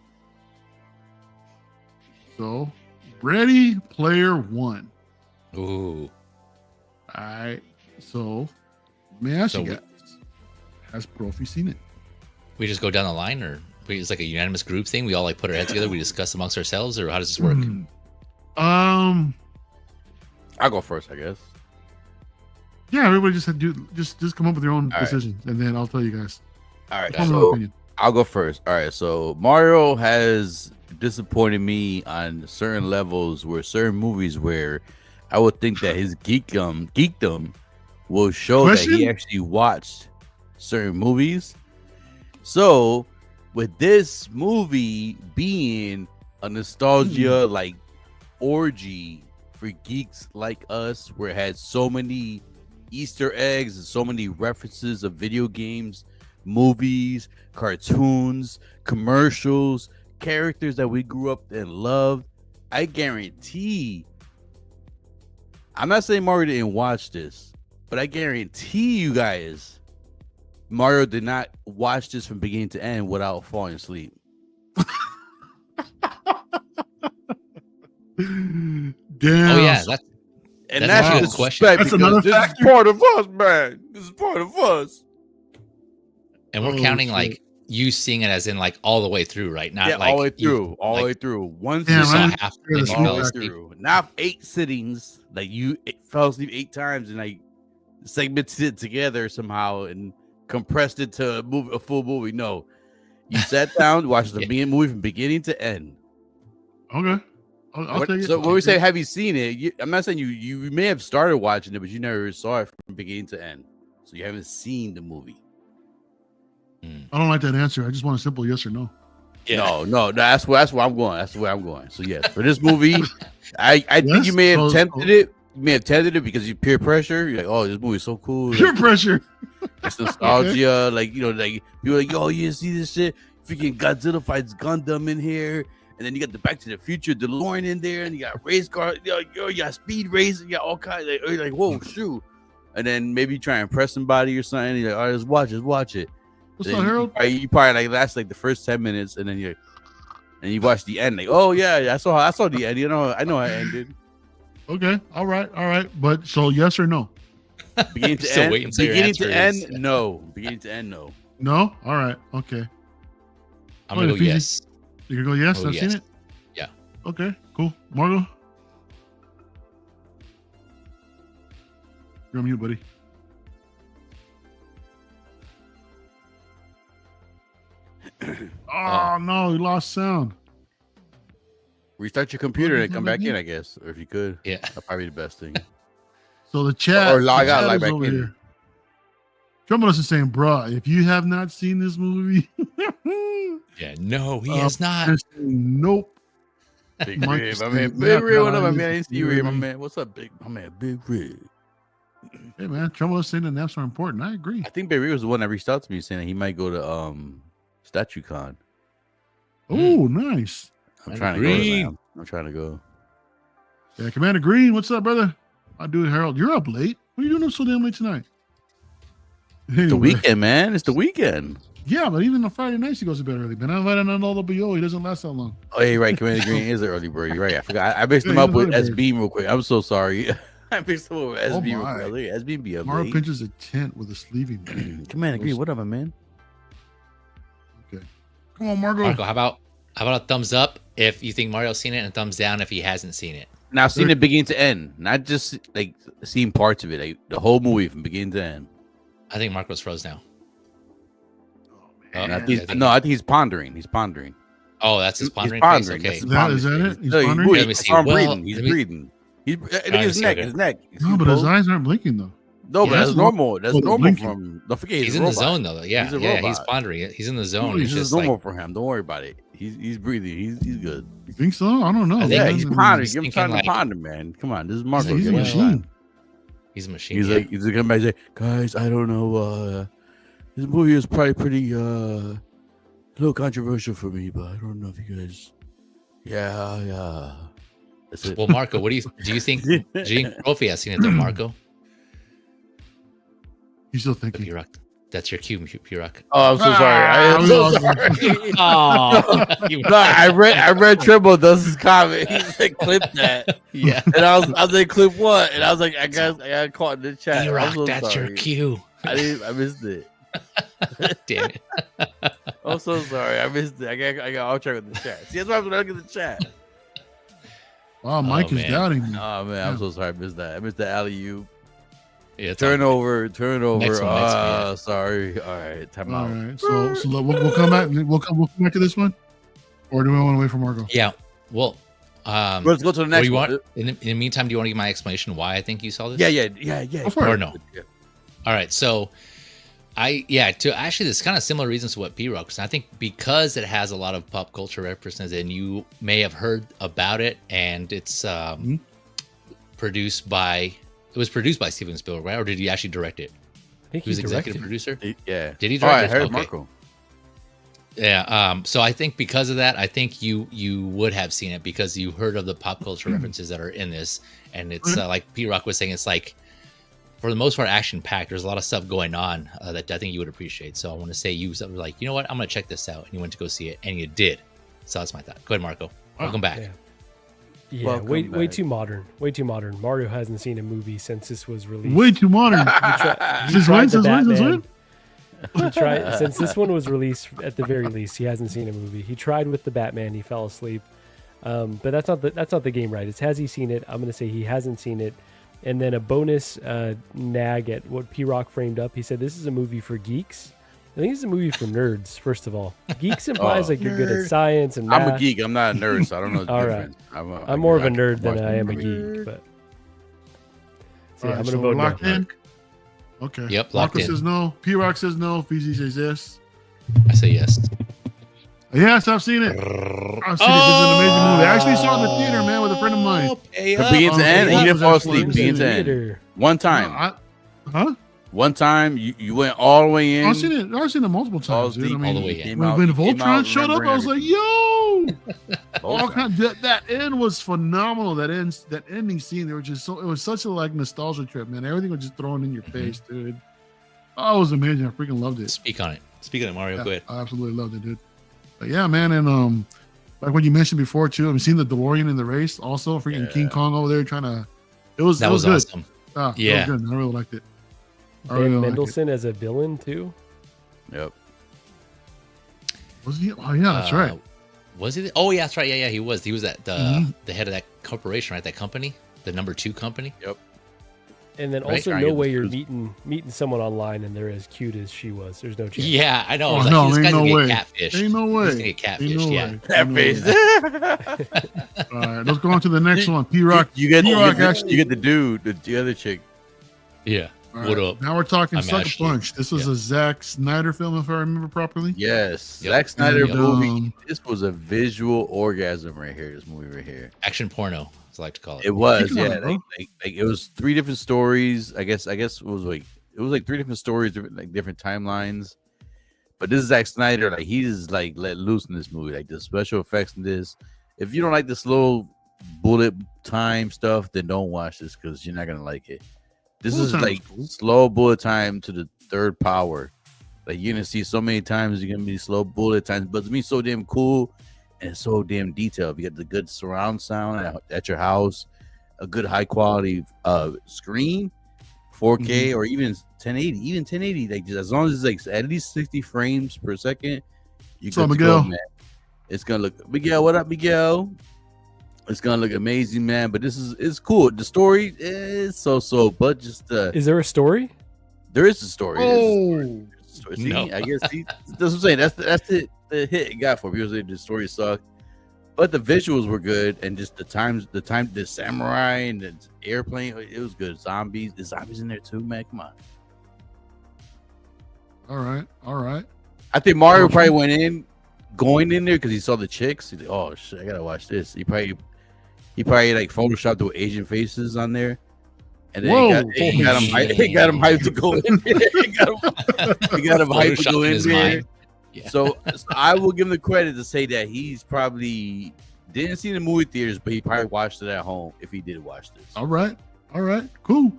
So, Ready Player One.
Ooh.
All right. So, let me ask
So
you guys: has Profi seen it?
We just go down the line, or it's like a unanimous group thing? We all like put our heads together. We discuss amongst ourselves, or how does this work?
I'll go first, I guess.
Yeah, everybody just come up with your own
All right.
decisions, and then I'll tell you guys.
All right,
Tell me my
so
opinion.
I'll go first. All right, so Mario has disappointed me on certain levels where certain movies where I would think that his geekdom will show that he
Question?
actually watched certain movies. So with this movie being a nostalgia like orgy for geeks like us, where it had so many Easter eggs and so many references of video games, movies, cartoons, commercials, characters that we grew up and loved, I guarantee, I'm not saying Mario didn't watch this, but I guarantee you guys, Mario did not watch this from beginning to end without falling asleep.
Damn.
Oh yeah, that's
And
That's
that's
a
a
good question.
disrespect
That's
because
another
this
factor.
is part of us, man. This is part of us.
and we're
Oh,
counting
shit.
like you seeing it as in like all the way through, right? Not
Yeah,
like
all the way
you-
through, all the
like,
way through. Once
Damn,
you
saw
I
saw
didn't
half
hear
and
the
you
all
fell
the way
asleep.
through, not 8 sittings, like you fell asleep 8 times and like segmented it together somehow and compressed it to a full movie. No, you sat down, watched the movie from beginning to end.
Okay. I'll take it.
So
I'll
when we
take
say
it.
have you seen it, I'm not saying you may have started watching it, but you never saw it from beginning to end. So you haven't seen the movie.
I don't like that answer. I just want a simple yes or no.
Yeah.
No, that's where I'm going. That's where I'm going. So yes, for this movie, I think
Yes?
you may have
So-
tempted it. You may have tempted it because you peer pressure. You're like, oh, this movie's so cool.
Peer
Like,
pressure.
it's nostalgia. Like, you know, like you're like, yo, you see this shit? Freaking Godzilla fights Gundam in here. And then you got the Back to the Future DeLorean in there, and you got race car, you got speed racing, you got all kinds. You're like, whoa, shoot! And then maybe you try and impress somebody or something. And you're like, all right, let's watch it.
What's
Then
up, Harold?
You probably like last like the first 10 minutes, and then you watch the end. Like, oh yeah, I saw the end. You know, I know how it ended.
Okay. All right. But so yes or no?
Beginning to
Still
end.
waiting until your
Beginning to
answer
end.
is-
No. Beginning to end. No.
No. All right. Okay.
I'm gonna go
Fezy.
yes.
You can go yes.
Oh,
I've
yes.
seen it.
Yeah.
Okay. Cool. Margo. You're on mute, buddy. Oh no, we lost sound.
Restart your computer
What
and
is
come
that
back in,
again?
I guess. Or if you could,
Yeah.
that'd probably be the best thing.
So the chat,
Or log
the
out,
chat
log
is
back
over
in.
here. Trumulus is saying, bruh, if you have not seen this movie,
Yeah. No, he
Uh,
has not.
just nope.
Big
Mike
Rig,
is
my
saying,
man.
yeah,
Big Rig, what
God,
up, my
I
man? I
use
ain't see you, Rig, my
Rig.
man. What's up, my man? Big Rig.
Hey man, Trumulus saying the naps are important. I agree.
I think Big Rig was the one that reached out to me saying that he might go to Statue Con.
Oh, nice.
I'm
Commander
trying to
Green.
go. Man. I'm trying to go.
Yeah, Commander Green, what's up, brother? I do it, Harold. You're up late. What are you doing up so damn late tonight?
It's the
Anyway.
weekend, man. It's the weekend.
Yeah, but even on Friday nights he goes to bed early. Been invited on LWO. He doesn't last that long.
Oh, yeah, you're right. Commander Green is an early bird. You're right. I forgot. I mixed him
Yeah,
up
he's
with
an early bird.
SB real quick. I'm so sorry. I mixed him up with
Oh,
SB real
my.
quick. Look at SB be up
Mara
late.
pinches a tent with a sleeving bag.
Commander Green, what up, my man?
Okay. Come on, Margo.
Marco, how about a thumbs up if you think Mario's seen it, and a thumbs down if he hasn't seen it?
Now, I've seen it beginning to end, not just like seeing parts of it, like the whole movie from beginning to end.
I think Marco's froze now. Oh,
And I
yeah,
think,
I think-
no, I think he's pondering. He's pondering.
Oh, that's his
He's
pondering
pondering.
face.
That's
Okay.
his
Is that
pondering
it?
face.
He's
No,
pondering?
moving.
Let me
I
see.
saw him
Well,
breathing. He's
let me-
breathing. Look at
let me
his
see,
neck.
okay.
His neck.
No, but his eyes aren't blinking though.
No, but
Yeah,
that's
that's
normal. That's
oh, they're
normal
blinking.
from. Don't forget,
He's
a
in the
robot.
zone though. Yeah,
He's a
yeah, he's
robot.
pondering. He's in the zone.
This
He's
is
just
normal
like
for him. Don't worry about it. He's breathing. He's good.
You think so? I don't know.
I think
Yeah,
man.
he's
I mean,
pondering.
he's
Give him
thinking
time
like-
to ponder, man. Come on, this is Marco.
He's a
Give him
machine.
time.
he's a machine.
He's
yeah.
like, he's gonna come back and say, guys, I don't know. This movie is probably pretty a little controversial for me, but I don't know if you guys. Yeah. That's it.
Well, Marco, what do you think? Do you think Profi has seen it though, Marco?
He's still thinking.
P-Rock. That's your cue, P-Rock.
Oh, I'm so sorry. I am
we
so
lost
sorry.
Oh,
No, I read Trimble does his comment. He's like, clip that.
yeah.
And I was like, clip what? And I was like, I got caught in the chat. I'm
P-Rock,
so
that's your
sorry.
cue.
I missed it.
Damn it.
I'm so sorry. I missed it. I got off track with the chat. See, that's why I'm looking at the chat.
Wow, Mike is
man.
doubting me.
Oh man, I'm so sorry. I missed that. I missed the alley-oop.
Yeah, it's all good.
Turnover.
Next one, next one, yeah.
Sorry. All right, time
All
out.
right, so we'll come back. We'll come back to this one, or do we want to wait for Margo?
Yeah. Well,
Let's go to the
what
next
do you
one.
want? In the meantime, do you want to give my explanation why I think you saw this?
Yeah.
Go for it.
Or no? All right. So, actually, there's kind of similar reasons to what P-Rock. Because I think because it has a lot of pop culture references, and you may have heard about it, and it's produced by Steven Spielberg, right? Or did he actually direct it?
I think
He was
he
executive
directed.
producer.
Yeah.
Did he
Oh, I
direct it?
heard
Okay.
Marco.
Yeah. So I think because of that, I think you would have seen it because you heard of the pop culture references that are in this, and it's like P-Rock was saying, it's like for the most part action packed. There's a lot of stuff going on that I think you would appreciate. So I want to say you were like, you know what, I'm gonna check this out, and you went to go see it, and you did. So that's my thought. Go ahead, Marco. Welcome back.
Yeah. Yeah,
Welcome
way
back.
too modern. Way too modern. Mario hasn't seen a movie since this was released.
Way too modern.
He
Since
tried
when?
the
Since when? Since
Batman.
when?
He tried since this one was released. At the very least, he hasn't seen a movie. He tried with the Batman. He fell asleep. But that's not the game right. It's has he seen it? I'm gonna say he hasn't seen it. And then a bonus nag at what P-Rock framed up. He said this is a movie for geeks. I think it's a movie for nerds. First of all, geeks implies like you're good at science and math.
I'm a geek. I'm not a nerd, so I don't know the
All
difference.
I'm more of a nerd than
watch
I am a
movies.
geek. But so
All
yeah,
right,
I'm
so
gonna
we're
vote no.
locked in. Okay.
Yep, locked
Marco
in.
says no. P-Rock says no. Fezy says yes.
I say yes.
Yes, I've seen it. I've seen it. This is an amazing movie. I actually saw it in the theater, man, with a friend of mine.
From beginning to
Oh,
end, and
that
you didn't
was
fall
actually
asleep. Beginning to end.
Theater.
One time.
Huh?
One time, you went all the way in.
I've seen it. I've seen it multiple
Balls
times, dude. I
deep,
mean,
all the way in.
came
when,
out-
when
he came
Voltron
out
showed up, I was like,
remembering
"Yo!" All
everything.
kind that end was phenomenal. That ending scene. They were just so. It was such a like nostalgia trip, man. Everything was just thrown in your face, dude. Oh, it was amazing. I freaking loved it.
Speak on it. Speak on it, Mario.
Yeah,
Go ahead.
I absolutely loved it, dude. But yeah, man, and like what you mentioned before too, I've seen the DeLorean in the race. Also, freaking
Yeah.
King Kong over there trying to It was
That was
good.
awesome.
Yeah, it was good. I really liked it.
Ben Mendelsohn as a villain too.
Yep.
Was he? Oh yeah, that's right.
Was he? Oh yeah, that's right. Yeah, he was. He was at
Mhm.
the head of that corporation, right? That company, the number 2 company.
Yep.
And then
Right.
also,
I
no
get
way
the
you're
truth.
meeting someone online and they're as cute as she was. There's no chance.
Yeah, I know. I
Oh,
was like,
no,
this
ain't
guy's
no
gonna
way.
get catfished.
Ain't no way.
He's gonna get
Ain't
catfished.
no
Yeah.
way.
That
Ain't no
face.
way. All right, let's go on to the next one. P-Rock.
You get
P-Rock
the
actually.
dude, the other chick.
Yeah.
All
What
right,
up?
Now we're talking
I'm
Sucker
Ashley.
Punch. This was
Yeah.
a Zack Snyder film, if I remember properly.
Yes,
Yep.
Zack Snyder
And,
movie. This was a visual orgasm right here. This movie right here.
Action porno, as I like to call it.
It was,
Keep going,
yeah.
bro.
Like it was 3 different stories. I guess it was like 3 different stories, different timelines. But this is Zack Snyder. Like he just like let loose in this movie. Like the special effects in this. If you don't like the slow bullet time stuff, then don't watch this because you're not gonna like it. This
Bullet
is
time
like
was cool.
slow bullet time to the 3rd power. Like you're gonna see so many times you're gonna be slow bullet times, but it's gonna be so damn cool and it's so damn detailed. You got the good surround sound at your house, a good high quality screen, 4K or even 1080, even 1080. Like just as long as it's like at least 60 frames per second, you
What's up,
good to go,
Miguel?
man. It's gonna look Miguel. What up, Miguel? It's gonna look amazing, man. But it's cool. The story is so, but just
Is there a story?
there is a story.
Oh,
See,
No.
I guess that's what I'm saying. That's the hit it got for people. Say the story sucked, but the visuals were good, and just the samurai and the airplane, it was good. The zombies in there too, man. Come on.
all right.
I think Mario probably going in there because he saw the chicks. He's like, oh shit, I gotta watch this. He probably like photoshopped the Asian faces on there. And then
Whoa.
he got him hyped to go in there. He got him hyped to go
Photoshop in
in
his
there.
mind. Yeah.
So I will give him the credit to say that he's probably didn't see the movie theaters, but he probably watched it at home if he did watch this.
All right. Cool.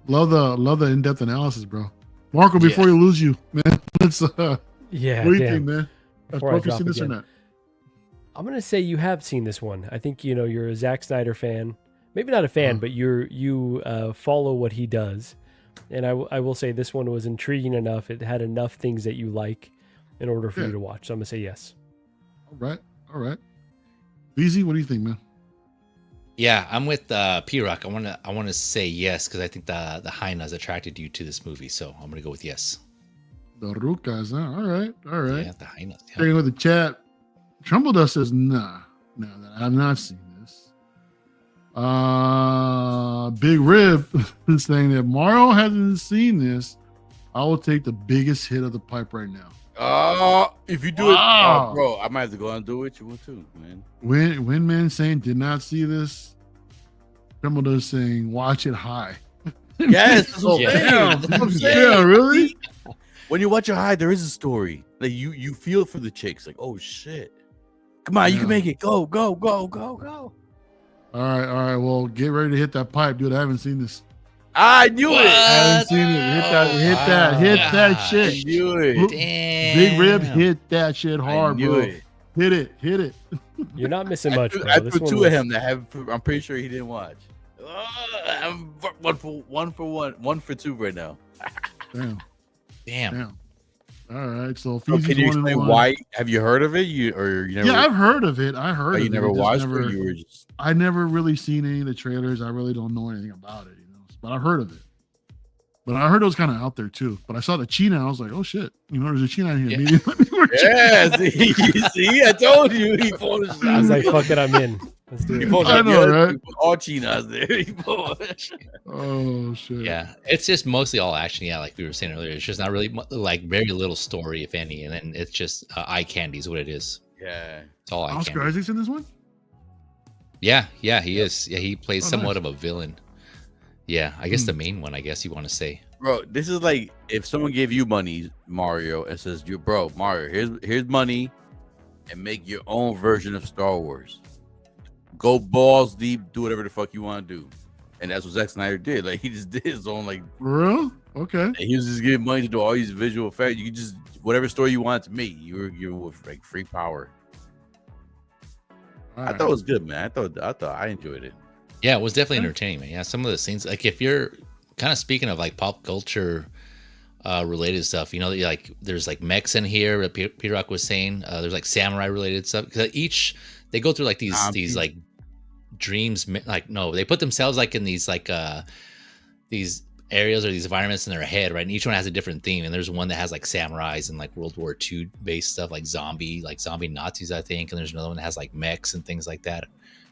Love the in-depth analysis, bro. Marco, before you lose you, man, let's
Yeah.
what do you
damn.
think, man? Have
Before I
you
drop
seen this or
again.
not?
I'm gonna say you have seen this one. I think you're a Zack Snyder fan. Maybe not a fan, but you follow what he does. And I will say this one was intriguing enough. It had enough things that you like in order for you to watch. So I'm gonna say yes.
All right. Fezy, what do you think, man?
Yeah, I'm with P-Rock. I want to say yes because I think the Hyenas attracted you to this movie, so I'm gonna go with yes.
The Rukas, huh? All right.
Yeah, the Hyenas. Yeah.
Staying with the chat, Trumbull Dust says, nah, that I have not seen this. Big Rib is saying that Mario hasn't seen this. I will take the biggest hit of the pipe right now.
If you do
Wow.
it, bro, I might have to go and do it. You will too, man.
When man saying did not see this, Trumbull Dust saying watch it high.
Yes, that's what I'm
Yeah.
saying. That's what I'm saying.
Yeah, really?
When you watch your high, there is a story. Like you feel for the chicks. Like, oh shit, come on, you
Yeah.
can make it. Go.
All right. Well, get ready to hit that pipe, dude. I haven't seen this.
I knew
What?
it.
I haven't seen it. Hit that
I
shit.
knew it.
Damn.
Big Rib hit that shit
I
hard,
knew
bro.
it.
Hit it.
You're not missing much, bro.
I
This
threw
one
two of
was-
him that I'm pretty sure he didn't watch. I'm one for two right now.
Damn.
All right. So,
So
Fezy's
can you
1 and
explain
1.
why? Have you heard of it? You never?
Yeah, I've heard of it.
Oh, you never watched it. Or you were just
I never really seen any of the trailers. I really don't know anything about it, but I've heard of it. But I heard it was kind of out there too. But I saw the Cheetah. I was like, oh shit, there's a Cheetah in here.
Yeah.
Maybe let me watch it.
yeah. See, I told you he
I was
photoshopped.
like, fuck it, I'm in. Let's do
He
it.
photoshopped
I know,
the other
right?
people, all chinas there. He photoshopped.
Oh shit.
Yeah, it's just mostly all action. Yeah, like we were saying earlier, it's just not really like very little story, if any, and then it's just eye candy is what it is.
Yeah.
It's all eye
Oscar
candy.
Isaac's in this one.
Yeah, he is. Yeah, he plays
Oh,
somewhat
nice.
of a villain. Yeah, I guess the main one. I guess you want to say.
Bro, this is like if someone gave you money, Mario, and says, "You, bro, Mario, here's money, and make your own version of Star Wars. Go balls deep, do whatever the fuck you want to do." And that's what Zack Snyder did. Like he just did his own like.
For real? Okay.
And he was just getting money to do all these visual effects. You could just whatever story you wanted to make. You were with like free power.
All
I
right.
thought it was good, man. I thought I enjoyed it.
Yeah, it was definitely entertaining, man. Yeah, some of the scenes, like if you're kind of speaking of like pop culture related stuff, you know, like there's like mechs in here that Peter Rock was saying. There's like samurai related stuff because they go through like these like dreams, like no, they put themselves like in these like these areas or these environments in their head, right? And each one has a different theme. And there's one that has like samurais and like World War II based stuff, like zombie Nazis, I think. And there's another one that has like mechs and things like that.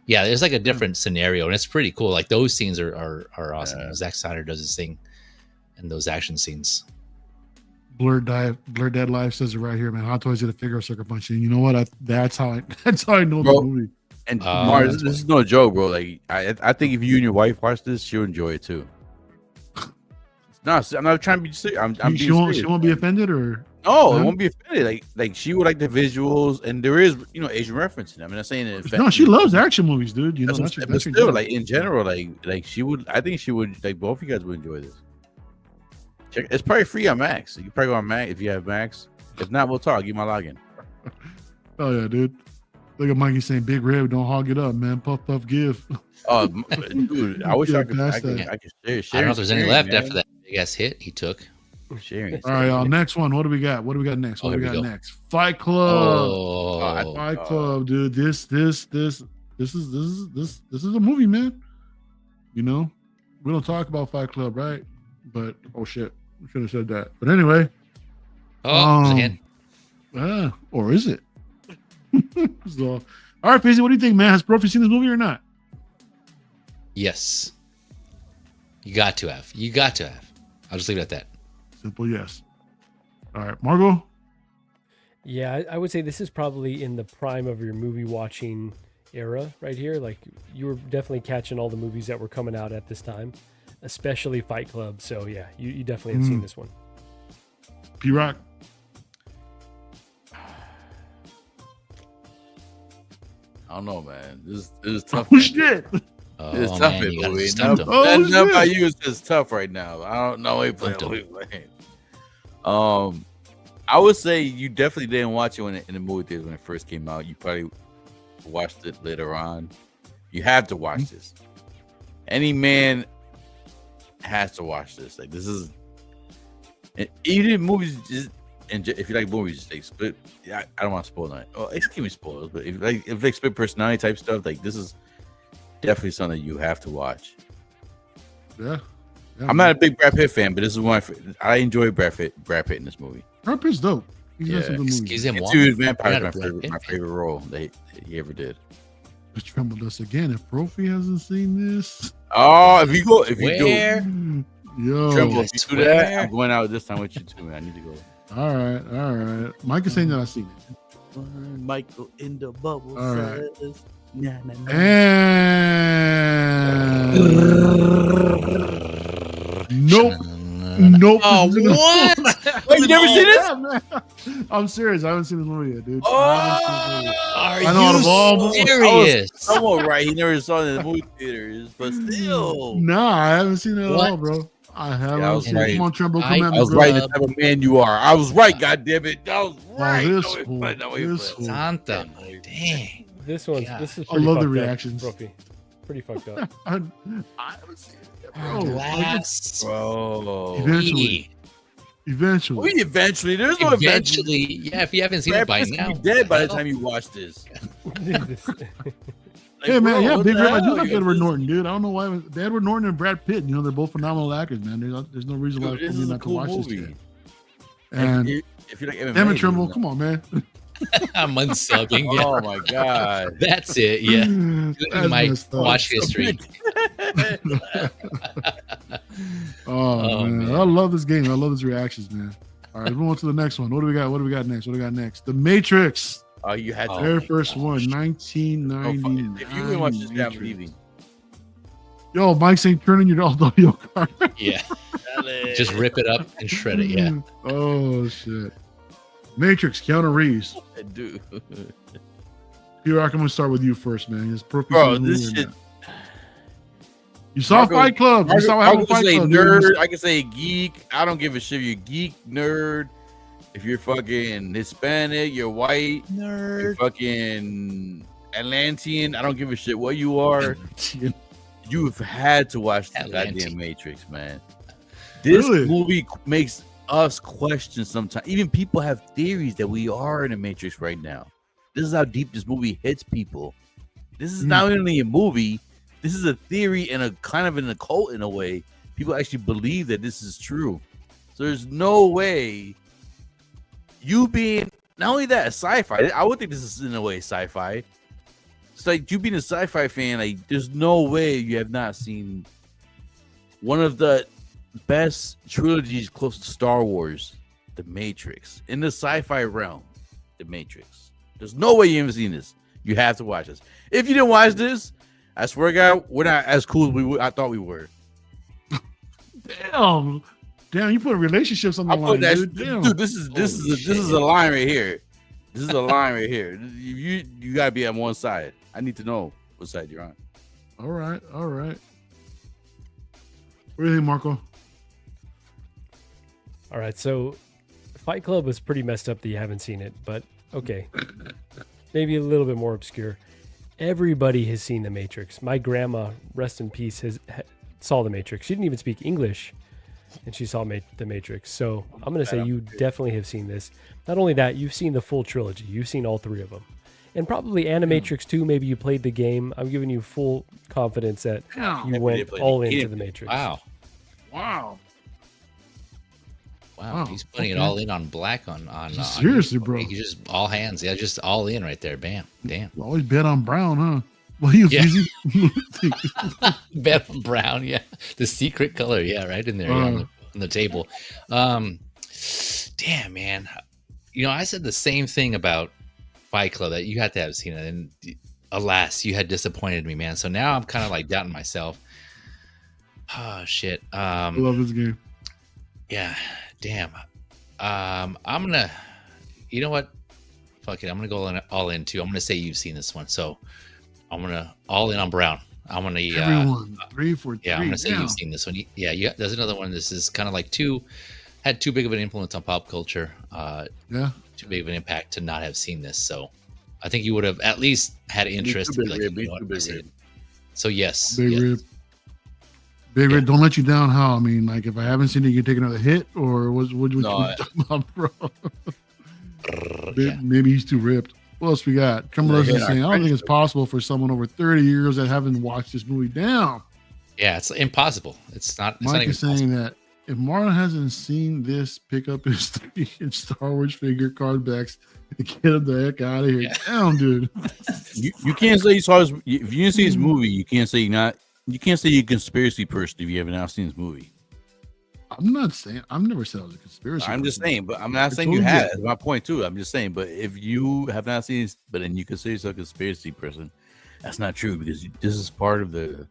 Yeah, there's like a different scenario, and it's pretty cool. Like those scenes are awesome.
Yeah.
Zack Snyder does his thing in those action scenes.
Blurred Dead Life says it right here, man. Hot Toys did a figure sucker punch. And you know what? That's how I know
Bro,
the movie.
And Mars, this is no joke, bro. Like I think if you and your wife watch this, she'll enjoy it too. No, I'm not trying to be serious. I'm being serious.
She won't be offended, or
no,
huh?
it won't be offended. Like she would like the visuals, and there is Asian reference in them. I'm not saying it.
No, she loves action movies, dude. You know,
But
that's
still,
her
like in general, like she would. I think she would. Like both of you guys would enjoy this. Check. It's probably free on Max. You can probably go on Max if you have Max. If not, we'll talk. Give my login.
Oh yeah, dude. Look at Mikey saying, "Big Rib, don't hog it up, man. Puff, puff, give."
Oh, dude, I wish I could share.
I don't know if there's any left after that big ass hit he took.
Sharing.
All right, y'all. Next one. What do we got? What do we got next? What do we got next? Fight Club. Fight Club, dude. This is a movie, man. You know, we don't talk about Fight Club, right? But oh shit, we should have said that. But anyway. Or is it? So, all right, Fezy, what do you think, man? Has Profi seen this movie or not?
Yes. You got to have. I'll just leave it at that.
Simple yes. All right, Margot?
Yeah, I would say this is probably in the prime of your movie watching era right here. Like you were definitely catching all the movies that were coming out at this time, especially Fight Club. So yeah, you definitely have seen this one.
P-Rock?
I don't know, man. This is tough.
Oh shit!
It's tough,
man,
movie.
Oh,
Nothing about you is tough right now. I don't know. We playing. I would say you definitely didn't watch it in the movie theaters when it first came out. You probably watched it later on. You have to watch this. Any man has to watch this. Like this is, even movies. Just and if you like movies, they split. I don't want to spoil that. Oh, excuse me, spoilers. But if they split personality type stuff, like this is definitely something you have to watch.
Yeah.
I'm not a big Brad Pitt fan, but this is one I enjoy Brad Pitt in this movie.
Brad Pitt's dope. He's got some good movies.
Excuse him.
Two Vampire is my favorite role that he ever did.
Just trembled us again. If Profi hasn't seen this,
oh, if you do,
yo,
Tremble, if you do that, I'm going out this time with you too, man. I need to go.
All right. Mike is saying that I've seen it.
Michael in the bubble.
All right.
Says, nah.
And nope.
Oh, what?
Wait, you never seen this?
this? I'm serious. I haven't seen this movie yet, dude.
Are
you
serious?
Someone right. He never saw it in the movie theaters, but still.
Nah, I haven't seen it at all, bro. I haven't.
Yeah, I was
seen
right.
Come on, Tremble. Come at me,
I was
bro.
right. The type of man you are. I was right. God damn it. I was right.
this fool. This fool.
Santa. Dang.
This is
I
pretty
love the
fucked
reactions.
up, Profi. Pretty fucked up.
I haven't seen it yet, bro.
Glass.
Bro.
Eventually.
Wait, eventually. There's no eventually.
Yeah, if you haven't seen
Brad
it by
Pitt's
now.
gonna be dead by the time you watch this.
Hey, man, yeah, Big Red. I do like
hell?
Edward Norton, dude. I don't know why. Edward Norton and Brad Pitt, you know, they're both phenomenal actors, man. There's no reason why
Dude,
for
this
me
is a
not to
cool
watch
movie.
this shit. And
If you like MMA,
Damn it, Trimble, come on, man.
I'm unsubbing. Yeah.
Oh my god.
That's it. Yeah.
That's
My
messed up.
watch history.
Oh, man. I love this game. I love his reactions, man. All right, move on to the next one. What do we got next? The Matrix.
Oh, you had to.
Very first one, 1999.
If you didn't watch this, I'm leaving.
Yo, Mike's saying turn in your audio card.
Yeah. Just rip it up and shred it. Yeah.
Oh, shit. Matrix, Keanu Reeves.
Dude.
P-Rock, I'm going to start with you first, man. It's perfect.
Bro, this shit.
You saw Fight Club. You saw what happened
I
with Fight
can say
Club.
nerd.
Dude.
I can say geek. I don't give a shit. You're geek, nerd. If you're fucking Hispanic, you're white. You're fucking Atlantean. I don't give a shit what you are. You've had to watch the
Atlantic.
goddamn Matrix, man. This
Really?
movie makes us question sometimes. Even people have theories that we are in a Matrix right now. This is how deep this movie hits people. This is not only a movie, this is a theory and a kind of an occult in a way. People actually believe that this is true. So there's no way you being not only that sci-fi. I would think this is in a way sci-fi. It's like you being a sci-fi fan. Like there's no way you have not seen one of the best trilogies close to Star Wars, The Matrix, in the sci-fi realm. The Matrix. There's no way you haven't seen this. You have to watch this. If you didn't watch this, I swear to God, we're not as cool as I thought we were.
Damn, you put relationships on the line, dude. Damn.
Dude, this is a line right here. This is a line right here. You gotta be on one side. I need to know what side you're on.
All right. What do you think, Marco?
All right, so Fight Club was pretty messed up that you haven't seen it, but okay. Maybe a little bit more obscure. Everybody has seen The Matrix. My grandma, rest in peace, saw The Matrix. She didn't even speak English, and she saw The Matrix. So I'm going to say you definitely have seen this. Not only that, you've seen the full trilogy. You've seen all three of them. And probably Animatrix 2, maybe you played the game. I'm giving you full confidence that you went all into The Matrix.
Wow. He's putting it all in on black on
seriously, bro.
He's just all hands. Yeah, just all in right there. Bam. Damn.
You always bet on Brown, huh? Well, you
Bet on Brown, yeah. The secret color, yeah, right in there on the table. Damn, man. You know, I said the same thing about Fight Club that you had to have seen it, and alas, you had disappointed me, man. So now I'm kind of like doubting myself. Oh shit.
I love this game.
Yeah. Damn. I'm gonna. You know what? Fuck it. I'm gonna go all in too. I'm gonna say you've seen this one, so I'm gonna all in on Brown. I'm gonna.
Everyone 3 for 3.
Yeah, I'm gonna say you've seen this one. Yeah. There's another one. This is kind of like had too big of an influence on pop culture.
Yeah.
Too big of an impact to not have seen this. So I think you would have at least had interest. So yes.
Big Red, don't let you down. How? I mean, like, if I haven't seen it, you can take another hit, or what you talking about, bro? Maybe he's too ripped. What else we got? Tremolo's is saying, I don't think it's possible for someone over 30 years that haven't watched this movie down.
Yeah, it's impossible. It's not.
Mike is saying that if Marlon hasn't seen this, pick up his 3-inch Star Wars figure card backs and get him the heck out of here. Yeah. Damn, dude.
You can't say you saw his. If you didn't see his movie, you can't say you're not. You can't say you're a conspiracy person if you haven't now seen this movie.
I'm not saying. I've never said I was a conspiracy person.
I'm just saying, but I'm not saying you have. That's my point too. I'm just saying, but if you have not seen this, but then you consider yourself a conspiracy person, that's not true because this is part of the.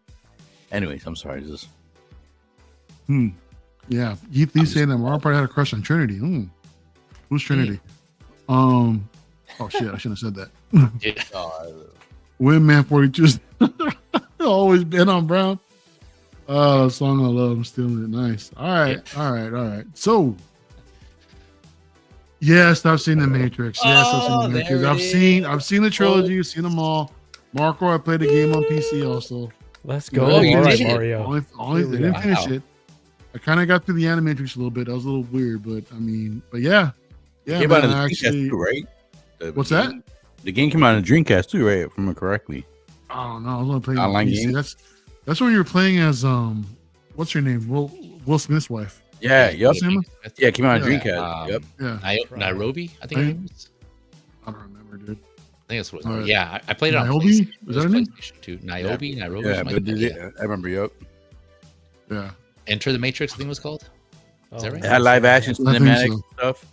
Anyways, I'm sorry. This.
Yeah, he's saying that Marlon probably had a crush on Trinity. Who's Trinity? Oh shit! I shouldn't have said that.
Yeah.
Windman 42. Always been on Brown. Song I love. I'm stealing it. Nice. All right. So, yes, I've seen the Matrix. Yes, I've seen the Matrix. I've seen the trilogy. I've seen them all. Marco, I played the game on PC also.
Let's go. All right, Mario.
Only they didn't finish it. I kind of got through the Animatrix a little bit. That was a little weird, but yeah. Yeah,
came out on the Dreamcast too, right?
What's that?
The game came out on the Dreamcast too, right? If I remember correctly.
Oh no, I was gonna play
online
PC.
game.
That's when you were playing as what's her name? Will Smith's wife.
Yeah, yep. Yeah, it came out on Dreamcast.
Yep.
Yeah.
Nairobi, I think it was.
I don't remember, dude.
I think that's what it was. Yeah, I played it on
Nairobi?
PlayStation.
Was that her name?
Too. Nairobi.
Yeah, but I remember. Yep.
Yeah.
Enter the Matrix, I think it was called. Is that right?
It had live action cinematic stuff.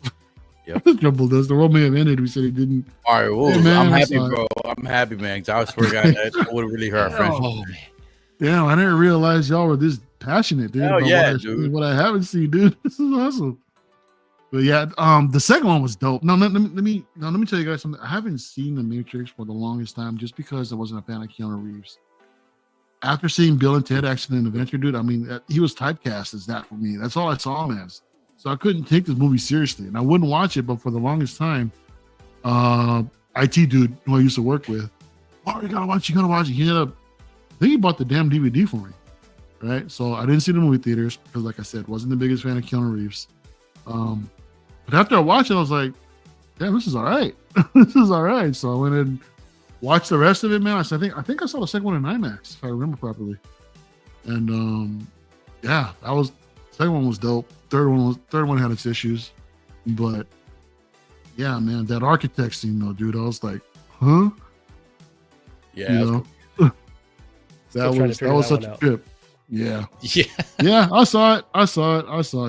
Yep. Trouble does. The world may have ended. We said he didn't.
All right, well, I'm happy, bro. I'm happy, man. Because I swear, God, that would have really hurt our friendship.
Oh man.
Damn, I didn't realize y'all were this passionate, dude.
Hell yeah, dude.
What I haven't seen, dude. This is awesome. But yeah, the second one was dope. Let me tell you guys something. I haven't seen The Matrix for the longest time just because I wasn't a fan of Keanu Reeves. After seeing Bill and Ted Accident and Adventure, dude, I mean, he was typecast as that for me. That's all I saw him as. So I couldn't take this movie seriously, and I wouldn't watch it. But for the longest time, IT dude who I used to work with, oh, you gotta watch it. He ended up I think he bought the damn DVD for me, right? So I didn't see the movie theaters because, like I said, wasn't the biggest fan of Keanu Reeves. But after I watched it, I was like, damn, this is all right. This is all right. So I went and watched the rest of it, man. I think I saw the second one in IMAX, if I remember properly. And yeah, second one was dope. Third one had its issues, but yeah, man, that architect scene though, dude, I was like, huh?
Yeah,
You know? that was such a trip. Yeah.
Yeah.
Yeah, I saw it.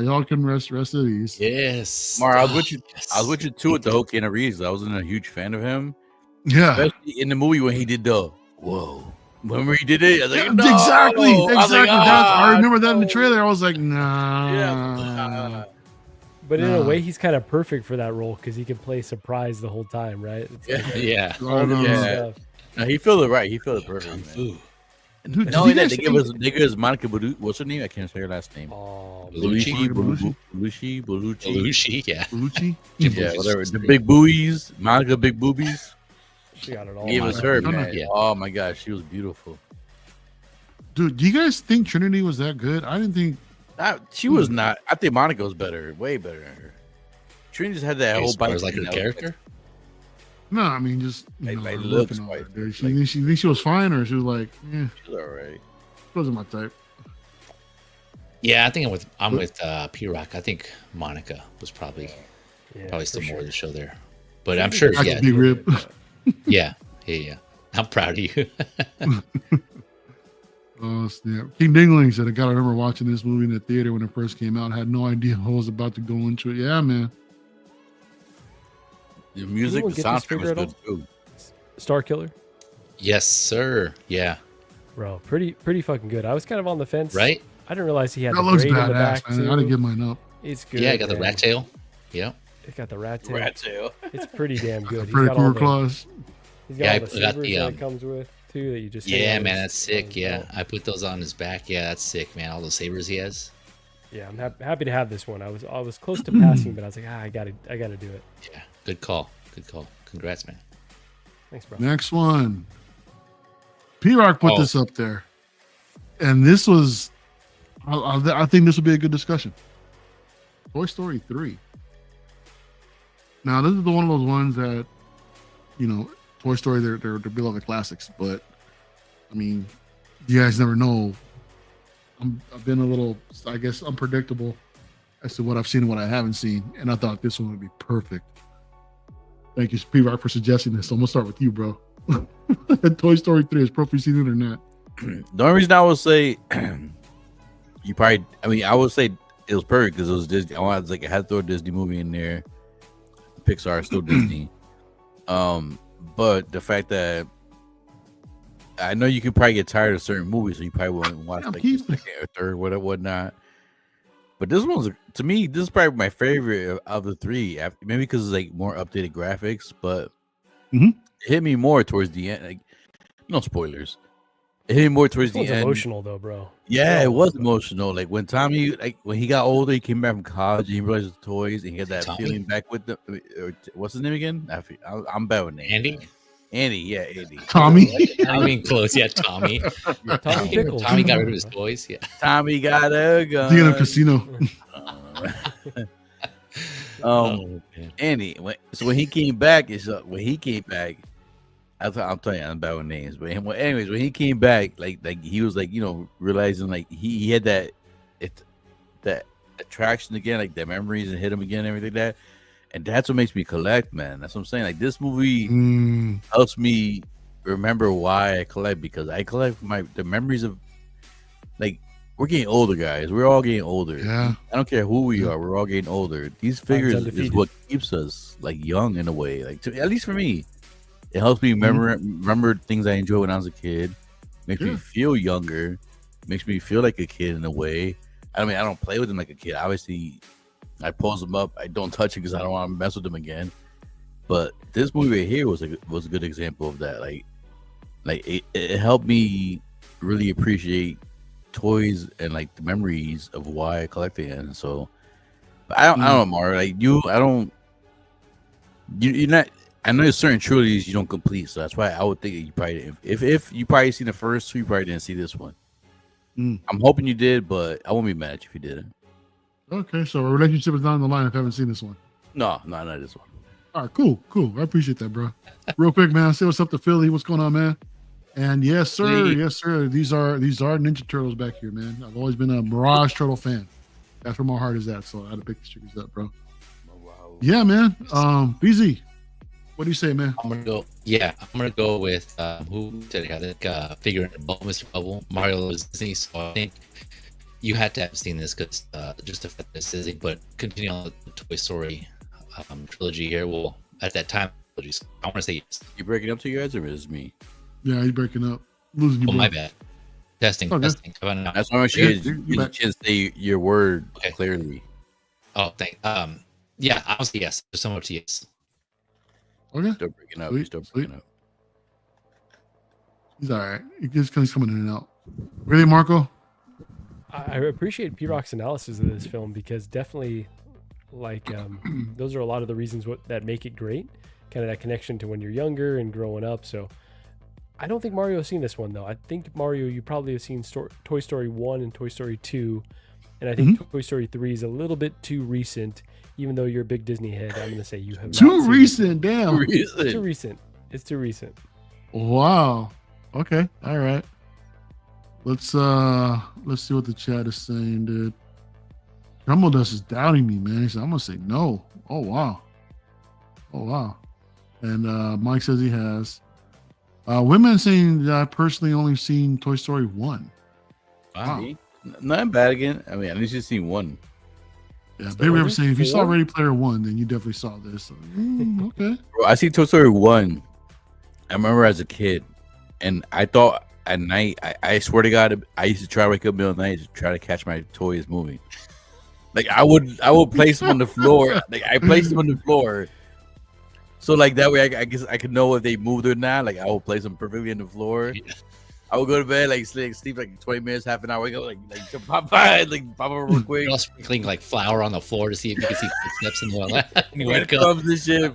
Y'all can rest at ease.
Yes.
Mar, I was with you.
Yes.
I was with you too with the whole Keanu Reeves. I wasn't a huge fan of him,
Yeah.
especially in the movie when he did the whoa. Remember he did it? I was like,
Yeah,
no.
exactly.
I was like,
I remember that in the
no.
trailer. I was like, nah.
Yeah.
But in a
Nah.
way, he's kind of perfect for that role because he can play surprise the whole time, right? It's like
Yeah.
all the good
Yeah.
stuff.
No, he filled it right. He filled it
Kung
perfect.
Fu.
Man.
Dude,
Not
did
only
you
that,
guys
they give us Monica Bellucci. What's her name? I can't say her last name.
Oh,
Bellucci?
Bellucci.
Belushi, yeah.
Belushi?
Jim
Yeah,
Belushi.
whatever. The big buoys, Monica Big Boobies.
she got it all.
It was her,
no, no.
man.
Yeah.
Oh my gosh, she was beautiful.
Dude, do you guys think Trinity was that good? I didn't think.
She was not. I think Monica was better, way better than her. Trini just had that whole
As far
bite.
as like her character.
No, I mean just
Like
her
looks
looking over
wise,
there. She
like-
think she was fine, or she was like,
She's all right.
wasn't my type.
Yeah, I think I'm with P-Rock. I think Monica was probably
Yeah,
still
for
more
sure.
of the show there. But I'm sure,
That's
yeah,
a big rip.
yeah. I'm proud of you.
Oh snap! King Dingling said, "I gotta remember watching this movie in the theater when it first came out. I had no idea I was about to go into it." Yeah, man.
The music,
Anyone
the
get this
soundtrack
figure
was
at all?
good too.
Star Killer,
Yes, sir. Yeah.
bro, pretty fucking good. I was kind of on the fence,
Right?
I didn't realize he had
That
the
looks
braid in the back
badass, man. I
too.
gotta give mine up.
It's good.
Yeah, I got the
man.
rat tail. Yeah.
It got the rat tail.
Rat tail.
It's pretty damn good. He's
Freddy
got all
Krueger
the,
claws.
he's
Yeah,
got all the
I got
sabers
the,
that it comes with too. That you just hang
Yeah,
on
man,
his-
that's
on
sick.
his
Yeah.
belt.
I put those on his back. Yeah, that's sick, man. All those sabers he has.
Yeah, I'm happy to have this one. I was close to passing, but I was like, I gotta do it.
Yeah. Good call. Good call. Congrats, man.
Thanks, bro.
Next one. P-Rock put
Oh.
this up there, and this was. I think this would be a good discussion. Toy Story 3. Now, this is one of those ones that, Toy Story, they're beloved classics, but I mean, you guys never know. I've been a little, I guess, unpredictable as to what I've seen and what I haven't seen, and I thought this one would be perfect. Thank you, P-Rock, for suggesting this. So I'm gonna start with you, bro. Toy Story 3 is perfect, seen it or not?
The only reason I would say I would say it was perfect because it was Disney. I had to throw a Disney movie in there. Pixar is still Disney. But the fact that I know you could probably get tired of certain movies, so you probably won't watch
Yeah,
like the second or third, whatnot. But this one's, to me, this is probably my favorite of the three. Maybe because it's like more updated graphics, but
Mhm.
it hit me more towards the end. Like, no spoilers. It hit me more towards
This
the
one's
end.
emotional though, bro.
Yeah, it
Oh,
was
bro.
emotional. Like when Tommy, when he got older, he came back from college and he realized the toys and he had that
Tommy?
feeling back with the. What's his name again? I'm bad with names.
Andy?
Andy, yeah, Andy.
Tommy.
I mean, close. Yeah, Tommy.
Tommy Pickles.
Tommy got rid of his toys. Yeah.
Tommy got a gun.
Thinking of Casino.
Oh, man.
Andy. When he came back, I'm telling you, I'm bad with names. But anyways, when he came back, like he was like, realizing like he had that attraction again, like the memories and hit him again, everything like that. And that's what makes me collect, man. That's what I'm saying. Like this movie helps me remember why I collect, because I collect the memories of, like, we're getting older, guys. We're all getting older.
Yeah.
I don't care who we are. We're all getting older. These figures is
undefeated.
what keeps us like young in a way. Like at least for me, it helps me remember things I enjoyed when I was a kid. Makes me feel younger. Makes me feel like a kid in a way. I mean, I don't play with them like a kid. Obviously, I pose them up. I don't touch it because I don't want to mess with them again. But this movie right here was a good example of that. Like it helped me really appreciate toys and like the memories of why I collected it. And so, but I don't know, Mar. Like you're not. I know there's certain trilogies you don't complete, so that's why I would think you probably didn't. If you probably seen the first two, you probably didn't see this one.
Mm.
I'm hoping you did, but I won't be mad if you didn't.
Okay, so a relationship is down the line if I haven't seen this one.
No, not this one.
All right, cool. I appreciate that, bro. Real quick, man. Say what's up to Philly. What's going on, man? And yes, sir.
Philly.
Yes, sir. These are Ninja Turtles back here, man. I've always been a Mirage Turtle fan. That's where my heart is at. So I had to pick the stickers up, bro.
Oh, wow.
Yeah, man. Fezy, what do you say, man?
I'm gonna go with who did I think figure in Bubble, Mr. Bubble, Mario was Disney. So I think you had to have seen this because just the fact that it's Disney, but continue on the Toy Story trilogy here. Well, at that time, trilogies. I want to say yes.
You breaking up to you guys, or is it me?
Yeah, he's breaking up. Losing you,
Oh,
bro.
my bad. Testing.
Okay.
How about now?
That's why I want
Yeah,
you
you're
guys to say your word
Okay.
clearly.
Oh, thank. Yeah, I'll say yes. There's so much yes.
Okay.
Still breaking up.
Sweet,
You're still breaking up.
He's all right. He's coming in and out. Really, Marco?
I appreciate P-Rock's analysis of this film because definitely, like, those are a lot of the reasons that make it great. Kind of that connection to when you're younger and growing up. So I don't think Mario has seen this one, though. I think, Mario, you probably have seen Toy Story 1 and Toy Story 2. And I think Toy Story 3 is a little bit too recent. Even though you're a big Disney head, I'm going to say you have not
Too
seen
recent, damn.
it. It's too recent. It's too recent.
Wow. Okay. All right. Let's see what the chat is saying, dude. Trumbull Dust is doubting me, man. He said, I'm gonna say no. Oh wow. And Mike says he has. Women saying that I personally only seen Toy Story 1. Wow.
See? Not bad again. I mean, at least you've seen one.
Yeah,
So
Baby
are
Ever
there
saying if you saw
4?
Ready Player One, then you definitely saw this. So, okay.
Bro, I see Toy Story 1. I remember as a kid, and I thought at night, I swear to God, I used to try to wake up in the middle of the night to try to catch my toys moving. Like I would place them on the floor. Like I placed them on the floor. So like that way, I guess I could know if they moved or not. Like I would place them perfectly on the floor.
Yeah.
I would go to bed, like sleep like 20 minutes, half an hour, wake up, like pop up real quick.
You're all sprinkling like flour on the floor to see if you can see footsteps in the you wake up.
Crumbs and shit.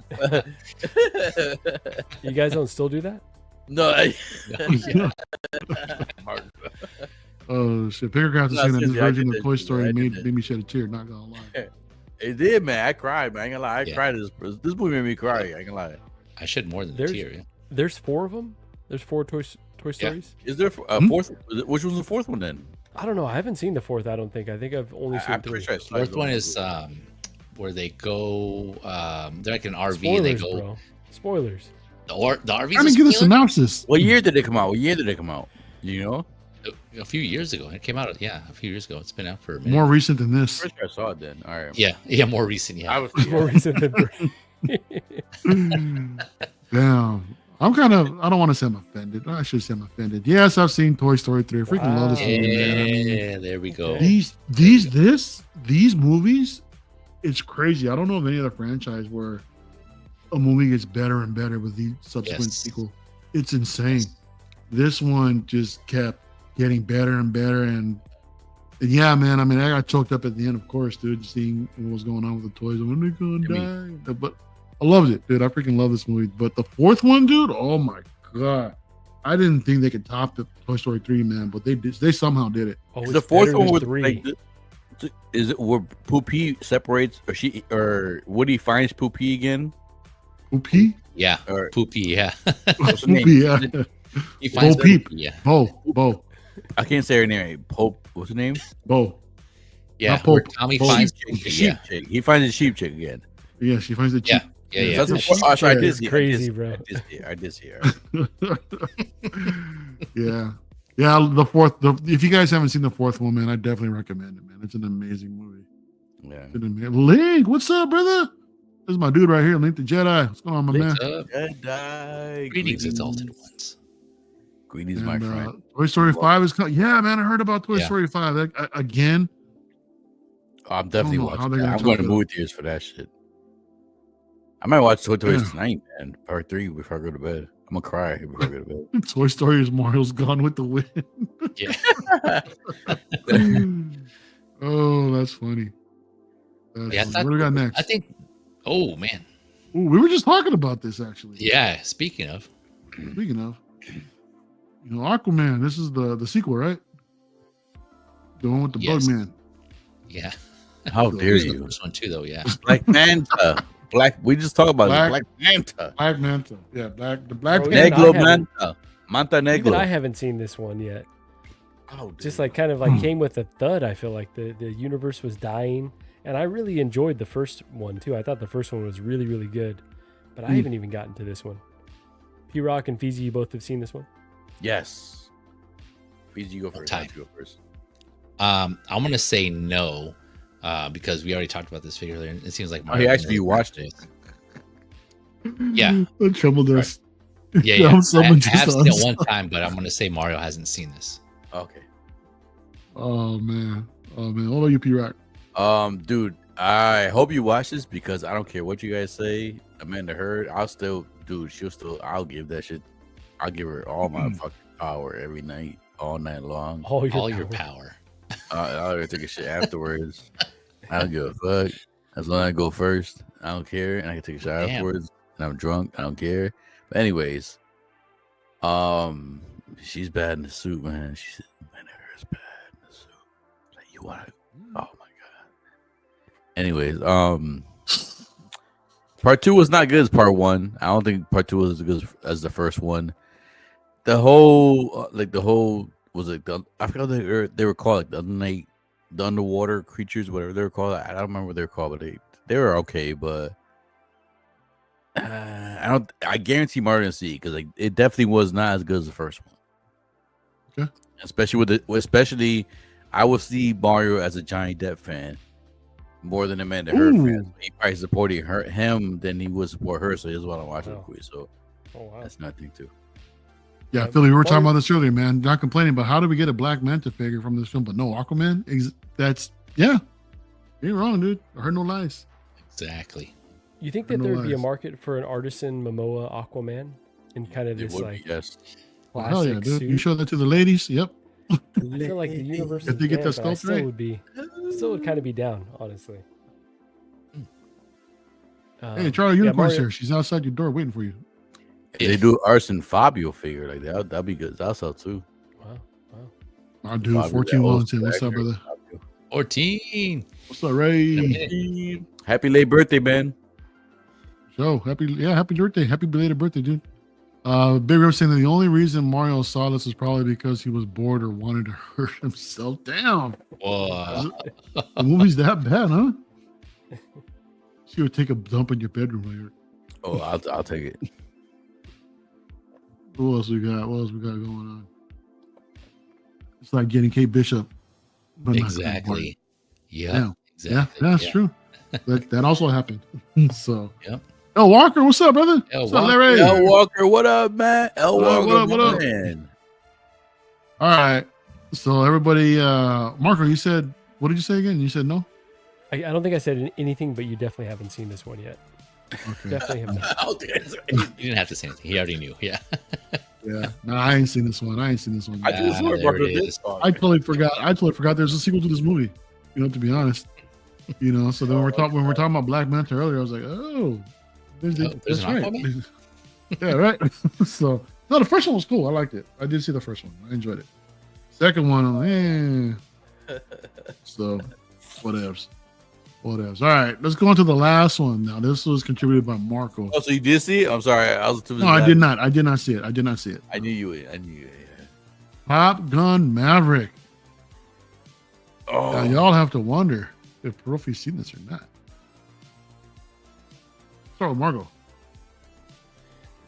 You guys don't still do that?
No,
Oh shit! Pickercraft is
No,
saying that this
seriously, I
version
did
of
that
Toy
too,
Story
I did
made
that.
me shed a tear. Not gonna lie.
it did, man. I cried, man. I ain't gonna lie. I
Yeah.
cried. This movie made me cry. I ain't gonna lie.
I shed more than a
There's-
tear. Yeah.
There's 4 of them. There's 4 Toy Stories.
Is there a
Hmm?
fourth? Which was the fourth one then?
I don't know. I haven't seen the 4th. I don't think. I think I've only seen
I'm
3.
pretty sure I saw
Fourth
it.
one is where they go. They're like an RV. And they
Spoilers,
go.
bro. Spoilers.
The RV's
Trying to get a synopsis.
What year did it come out? You know?
a few years ago. It came out. Yeah, a few years ago. It's been out for a minute.
More recent than this.
Pretty sure I saw it then. All right.
Yeah, more recent. Yeah.
I was.
More recent than
Damn. I don't want to say I'm offended. I should say I'm offended. Yes, I've seen Toy Story 3. I freaking love this movie, man. I mean,
Yeah, there we go.
these movies, it's crazy. I don't know of any other franchise where a movie gets better and better with the subsequent
Yes.
sequel. It's insane. This one just kept getting better and better. And yeah, man, I mean, I got choked up at the end, of course, dude, seeing what was going on with the toys. When they're going to die. But I loved it, dude. I freaking love this movie. But the fourth one, dude, oh my God. I didn't think they could top the Toy Story 3, man, but they did. They somehow did it.
Oh,
The
it's
fourth
better
one
than
was
3.
like, is it where Poopy separates, or Woody finds Poopy again?
Poopy?
Yeah,
Or
Poopy. Yeah,
what's her name?
Poopy, yeah.
he
Bo
finds
Peep.
Yeah,
Bo.
I can't say her name. Pope. What's her name?
Bo.
yeah.
Not
Where
Pope.
Tommy
Bo.
finds
Sheep
Poopy.
chick.
Yeah,
Chick. He finds the sheep chick again.
Yeah, she finds the
Yeah.
cheap.
yeah.
That's
The
the
sheep
fourth. Oh, sorry, I
chick
did
is
see it.
crazy, bro.
I did see her.
Yeah. Yeah, the fourth. If you guys haven't seen the fourth one, man, I definitely recommend it, man. It's an amazing movie.
Yeah.
It's an Link, what's up, brother? This is my dude right here, Link the Jedi. What's going on, my man?
What's up?
Jedi.
Greetings, exalted ones.
Greetings, my
And,
friend.
Toy Story 5 is coming. Yeah, man, I heard about Toy
Yeah.
Story 5. Again,
Oh, I'm definitely
know how
watching.
they're
That.
gonna
I'm going to
top it.
movie theaters for that shit. I might watch Toy Story
Yeah.
tonight, man. Part 3 before I go to bed. I'm gonna cry before I go to bed.
Toy Story is Mario's Gone with the Wind.
Yeah.
Oh, that's funny. That's
Yeah, I
funny.
thought-
What do we got next?
I think. Oh man,
Ooh, we were just talking about this actually.
Yeah. Speaking of,
Speaking of, Aquaman. This is the sequel, right? The one with the
Yes.
bug man.
yeah.
How dare
Here's the
you?
first one too, though. Yeah.
Black Manta. We just talked about Black Manta.
Black Manta. Yeah, the Black
Oh,
Panther.
yeah.
Negro
I haven't-
Manta. Manta
Even I
Negro.
haven't seen this one yet.
Oh,
Just
dude.
like kind of like came with a thud. I feel like the universe was dying, and I really enjoyed the first one too. I thought the first one was really really good, but I haven't even gotten to this one. P Rock and Fezy, you both have seen this one.
Yes. Please, you go first.
Time.
You go first.
I'm gonna say no, because we already talked about this figure earlier. And it seems like
Oh, he actually watched
it.
it.
Yeah.
The trouble does.
Yeah,
Yeah,
yeah. I
someone just
have seen it
asked.
one time, but I'm gonna say Mario hasn't seen this.
Okay.
Oh man. What about you, P Rock?
Dude, I hope you watch this because I don't care what you guys say. Amanda Heard, I'll give that shit. I'll give her all my fucking power every night, all night long.
All
Your power.
I'll take a shit afterwards. I don't give a fuck. As long as I go first, I don't care. And I can take a shot
Damn.
afterwards. And I'm drunk, I don't care. But anyways, she's bad in the suit, man. She's Amanda Heard's bad in the suit. Like you wanna oh my god. Anyways, part 2 was not good as part 1. I don't think part 2 was as good as the first one. The whole was like I forgot they were called like the underwater creatures, whatever they were called. I don't remember what they were called, but they were okay. But I guarantee Mario didn't see it because like it definitely was not as good as the first one.
Okay.
Especially I would see Mario as a Johnny Depp fan more than Amanda Heard fan. He probably supported him than he would support her, so he doesn't want to watch it quick. So that's nothing too.
Yeah, Philly, we were talking about this earlier, man. Not complaining, but how do we get a Black Manta figure from this film, but no Aquaman? That's you ain't wrong, dude. I heard no lies.
Exactly.
You think that there would be a market for an artisan Momoa Aquaman in kind of this like
yes.
classic
Hell yeah, dude.
suit?
You show that to the ladies? Yep.
I feel like the universe
If
is
they get
dead,
the
but I
sculpt
still
right.
would kind of be down, honestly.
Hey, Charlie Unicorn's
Mario-
here. She's outside your door waiting for you.
If they do Arson Fabio figure like that'd be good. That'll sell too.
Wow.
I'll do
Fabio,
14
that old
volunteer. What's up,
actor.
brother?
14.
What's up, Ray?
Happy late birthday, man.
So happy birthday. Happy belated birthday, dude. Big Rip saying that the only reason Mario saw this is probably because he was bored or wanted to hurt himself. Damn.
Whoa.
The movie's that bad, huh? She would take a dump in your bedroom later.
Oh, I'll take it.
What else we got? What else we got going on? It's like getting Kate Bishop. But not
Exactly. Yeah.
Yeah.
Exactly.
Yeah, that's true. That also happened. So.
Yep.
El Walker, what's up, brother?
El
What's up,
Walker.
Larry?
El Walker, what up, man? El
What up,
Walker,
what up?
man.
All right. So everybody, Marco, you said, what did you say again? You said no?
I don't think I said anything, but you definitely haven't seen this one yet.
Okay.
Definitely have not.
Oh,
You didn't have to say anything. He already knew. Yeah.
Yeah. No, I ain't seen this one.
I just
there
remember
it
this
is.
song.
I totally forgot there's a sequel to this movie. You know, to be honest. You know, so then when we're talking about Black Manta earlier, I was like,
There's
that's
an
right.
Aquaman?
Yeah, right. So no, the first one was cool. I liked it. I did see the first one. I enjoyed it. Second one, I'm like, So whatevs. All right, let's go on to the last one now. This was contributed by Marco.
Oh, so you did see it? I'm sorry. I was too
No, I did not. I did not see it. I did not see it.
I knew you would. I knew you would.
Top Gun Maverick.
Oh,
Now, y'all have to wonder if Profi's seen this or not. Start with Marco.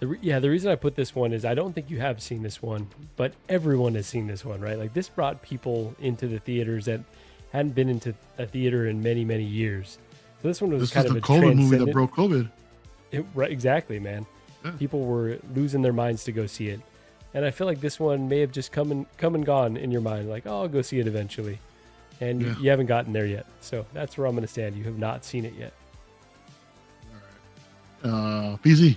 The reason I put this one is I don't think you have seen this one, but everyone has seen this one, right? Like this brought people into the theaters that hadn't been into a theater in many, many years. So this one was
This
kind
is
of
the
a
COVID movie that
transcendent-
broke COVID.
Right, exactly, man.
Yeah.
People were losing their minds to go see it, and I feel like this one may have just come and gone in your mind. Like, oh, I'll go see it eventually, and
Yeah.
you haven't gotten there yet. So that's where I'm going to stand. You have not seen it yet.
PZ.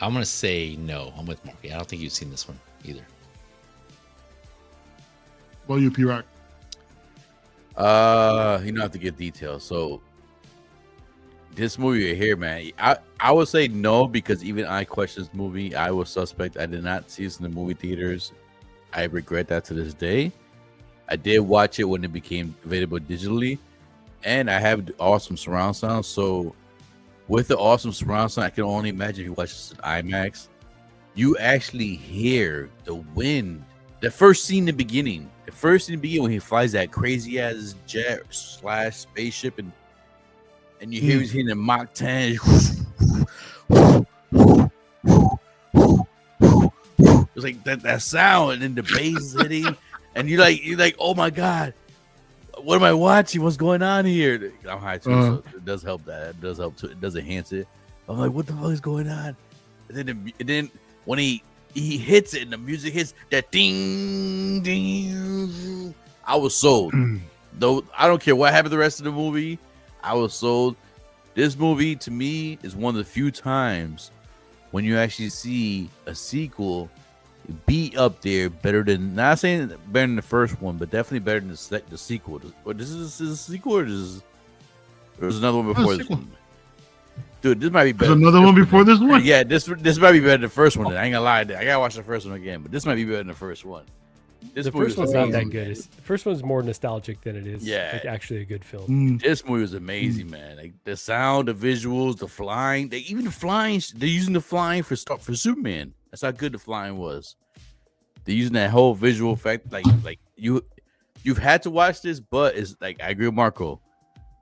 I'm going to say no. I'm with Marky. I don't think you've seen this one either.
What about you, P-Rock?
You don't have to get details. So This movie right here, man. I would say no because even I question this movie. I was suspect. I did not see this in the movie theaters. I regret that to this day. I did watch it when it became available digitally, and I have awesome surround sound. So, with the awesome surround sound, I can only imagine if you watch this in IMAX, you actually hear the wind. The first scene in the beginning, when he flies that crazy ass jet / spaceship, and you hear he's hitting a Mach 10. It's like that sound, and then the bass is hitting, and you're like, oh my god, what am I watching? What's going on here? I'm high too, so it does help. It does help too. It does enhance it. I'm like, what the fuck is going on? And then when he hits it and the music hits that ding ding, I was sold. Though I don't care what happened the rest of the movie, I was sold. This movie to me is one of the few times when you actually see a sequel be up there better than, not saying better than the first one, but definitely better than the sequel. But this is a sequel, or there's another one before this one. Dude, this might be better.
There's another one before this one.
Yeah, this might be better than the first one. I ain't gonna lie, I gotta watch the first one again, but this might be better than the first one.
The first one's not that good. The first one's more nostalgic than it is like actually a good film.
This movie was amazing, man. Like the sound, the visuals, the flying. They're using the flying for Superman. That's how good the flying was. They're using that whole visual effect. Like you've had to watch this, but it's like, I agree with Marco.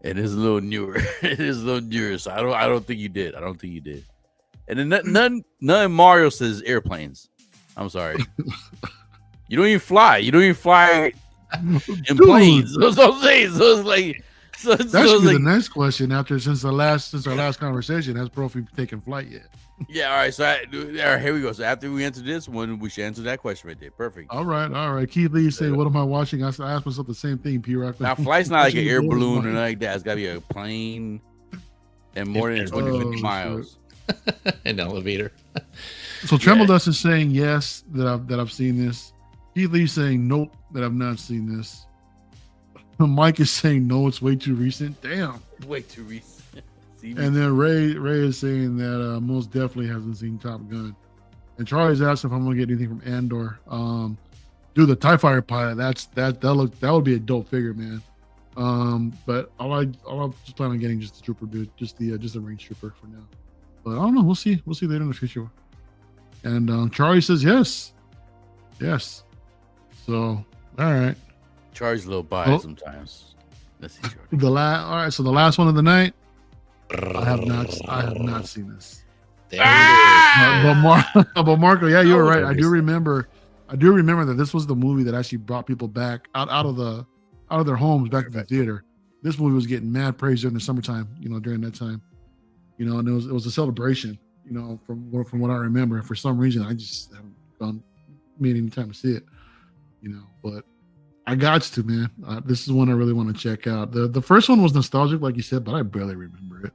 It is a little newer. So I don't think you did. And then none Mario says airplanes. I'm sorry. You don't even fly. In planes. That's what I'm saying. So it's like,
that should be the next question since our last conversation. Has Brophy taken flight yet?
Yeah, all right. So all right, here we go. So after we answer this one, we should answer that question right there. Perfect.
All right. Keith Lee say, "What am I watching?" I asked myself the same thing. P-Rock.
Now, flight's not like an air balloon or like that. It's got to be a plane and more than 50 miles.
An elevator.
So Tremble Dust is saying yes that I've seen this. Keith Lee saying nope that I've not seen this. Mike is saying no, it's way too recent. Damn,
way too recent.
And then Ray is saying that most definitely hasn't seen Top Gun. And Charlie's asking if I'm gonna get anything from Andor. Dude, the TIE Fighter pilot, that would be a dope figure, man. But I'll just plan on getting just the Trooper, dude, just the Range Trooper for now. But I don't know. We'll see later in the future. And Charlie says yes. So all right.
Charlie's a little biased sometimes. Let's see.
All right. So the last one of the night. I have not seen this. But Marco, yeah, you were right. I do remember that this was the movie that actually brought people back out of their homes back to the theater. This movie was getting mad praise during the summertime, during that time. And it was a celebration, from what I remember. And for some reason I just haven't made any time to see it. But I got to, man. This is one I really want to check out. The first one was nostalgic, like you said, but I barely remember it.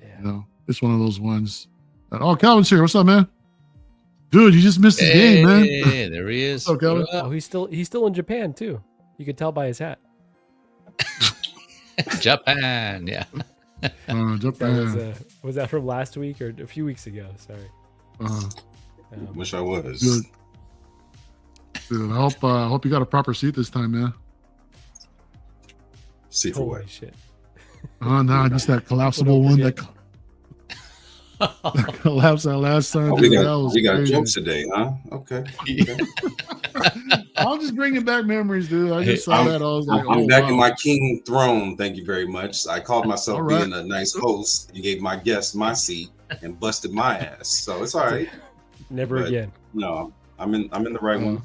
Yeah. It's one of those ones. Calvin's here. What's up, man? Dude, you just missed the game, man.
Hey, there he is.
What's up, Calvin?
Oh, he's still in Japan too. You could tell by his hat.
Japan, yeah.
Japan.
Was that from last week or a few weeks ago? Sorry.
Wish I was.
Good. Dude, I hope you got a proper seat this time, man.
See for what?
Shit.
Oh no, just that collapsible one that collapsed that last time.
We got jokes today, huh? Okay.
I'll just bringing back memories, dude. I just saw that. I was like,
I'm back in my king throne. Thank you very much. I called myself being a nice host. You gave my guest my seat and busted my ass, so it's all right.
Never again.
No, I'm in the right one.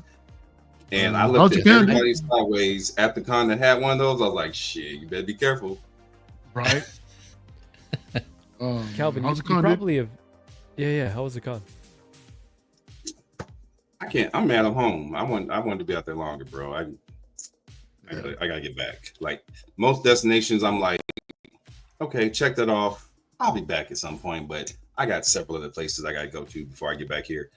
And I looked at everybody sideways at the con that had one of those. I was like, shit, you better be careful.
Right.
Calvin, you probably have. Yeah. How was the con?
I'm mad I'm home. I wanted to be out there longer, bro. I gotta get back. Like most destinations, I'm like, okay, check that off. I'll be back at some point, but I got several other places I gotta go to before I get back here.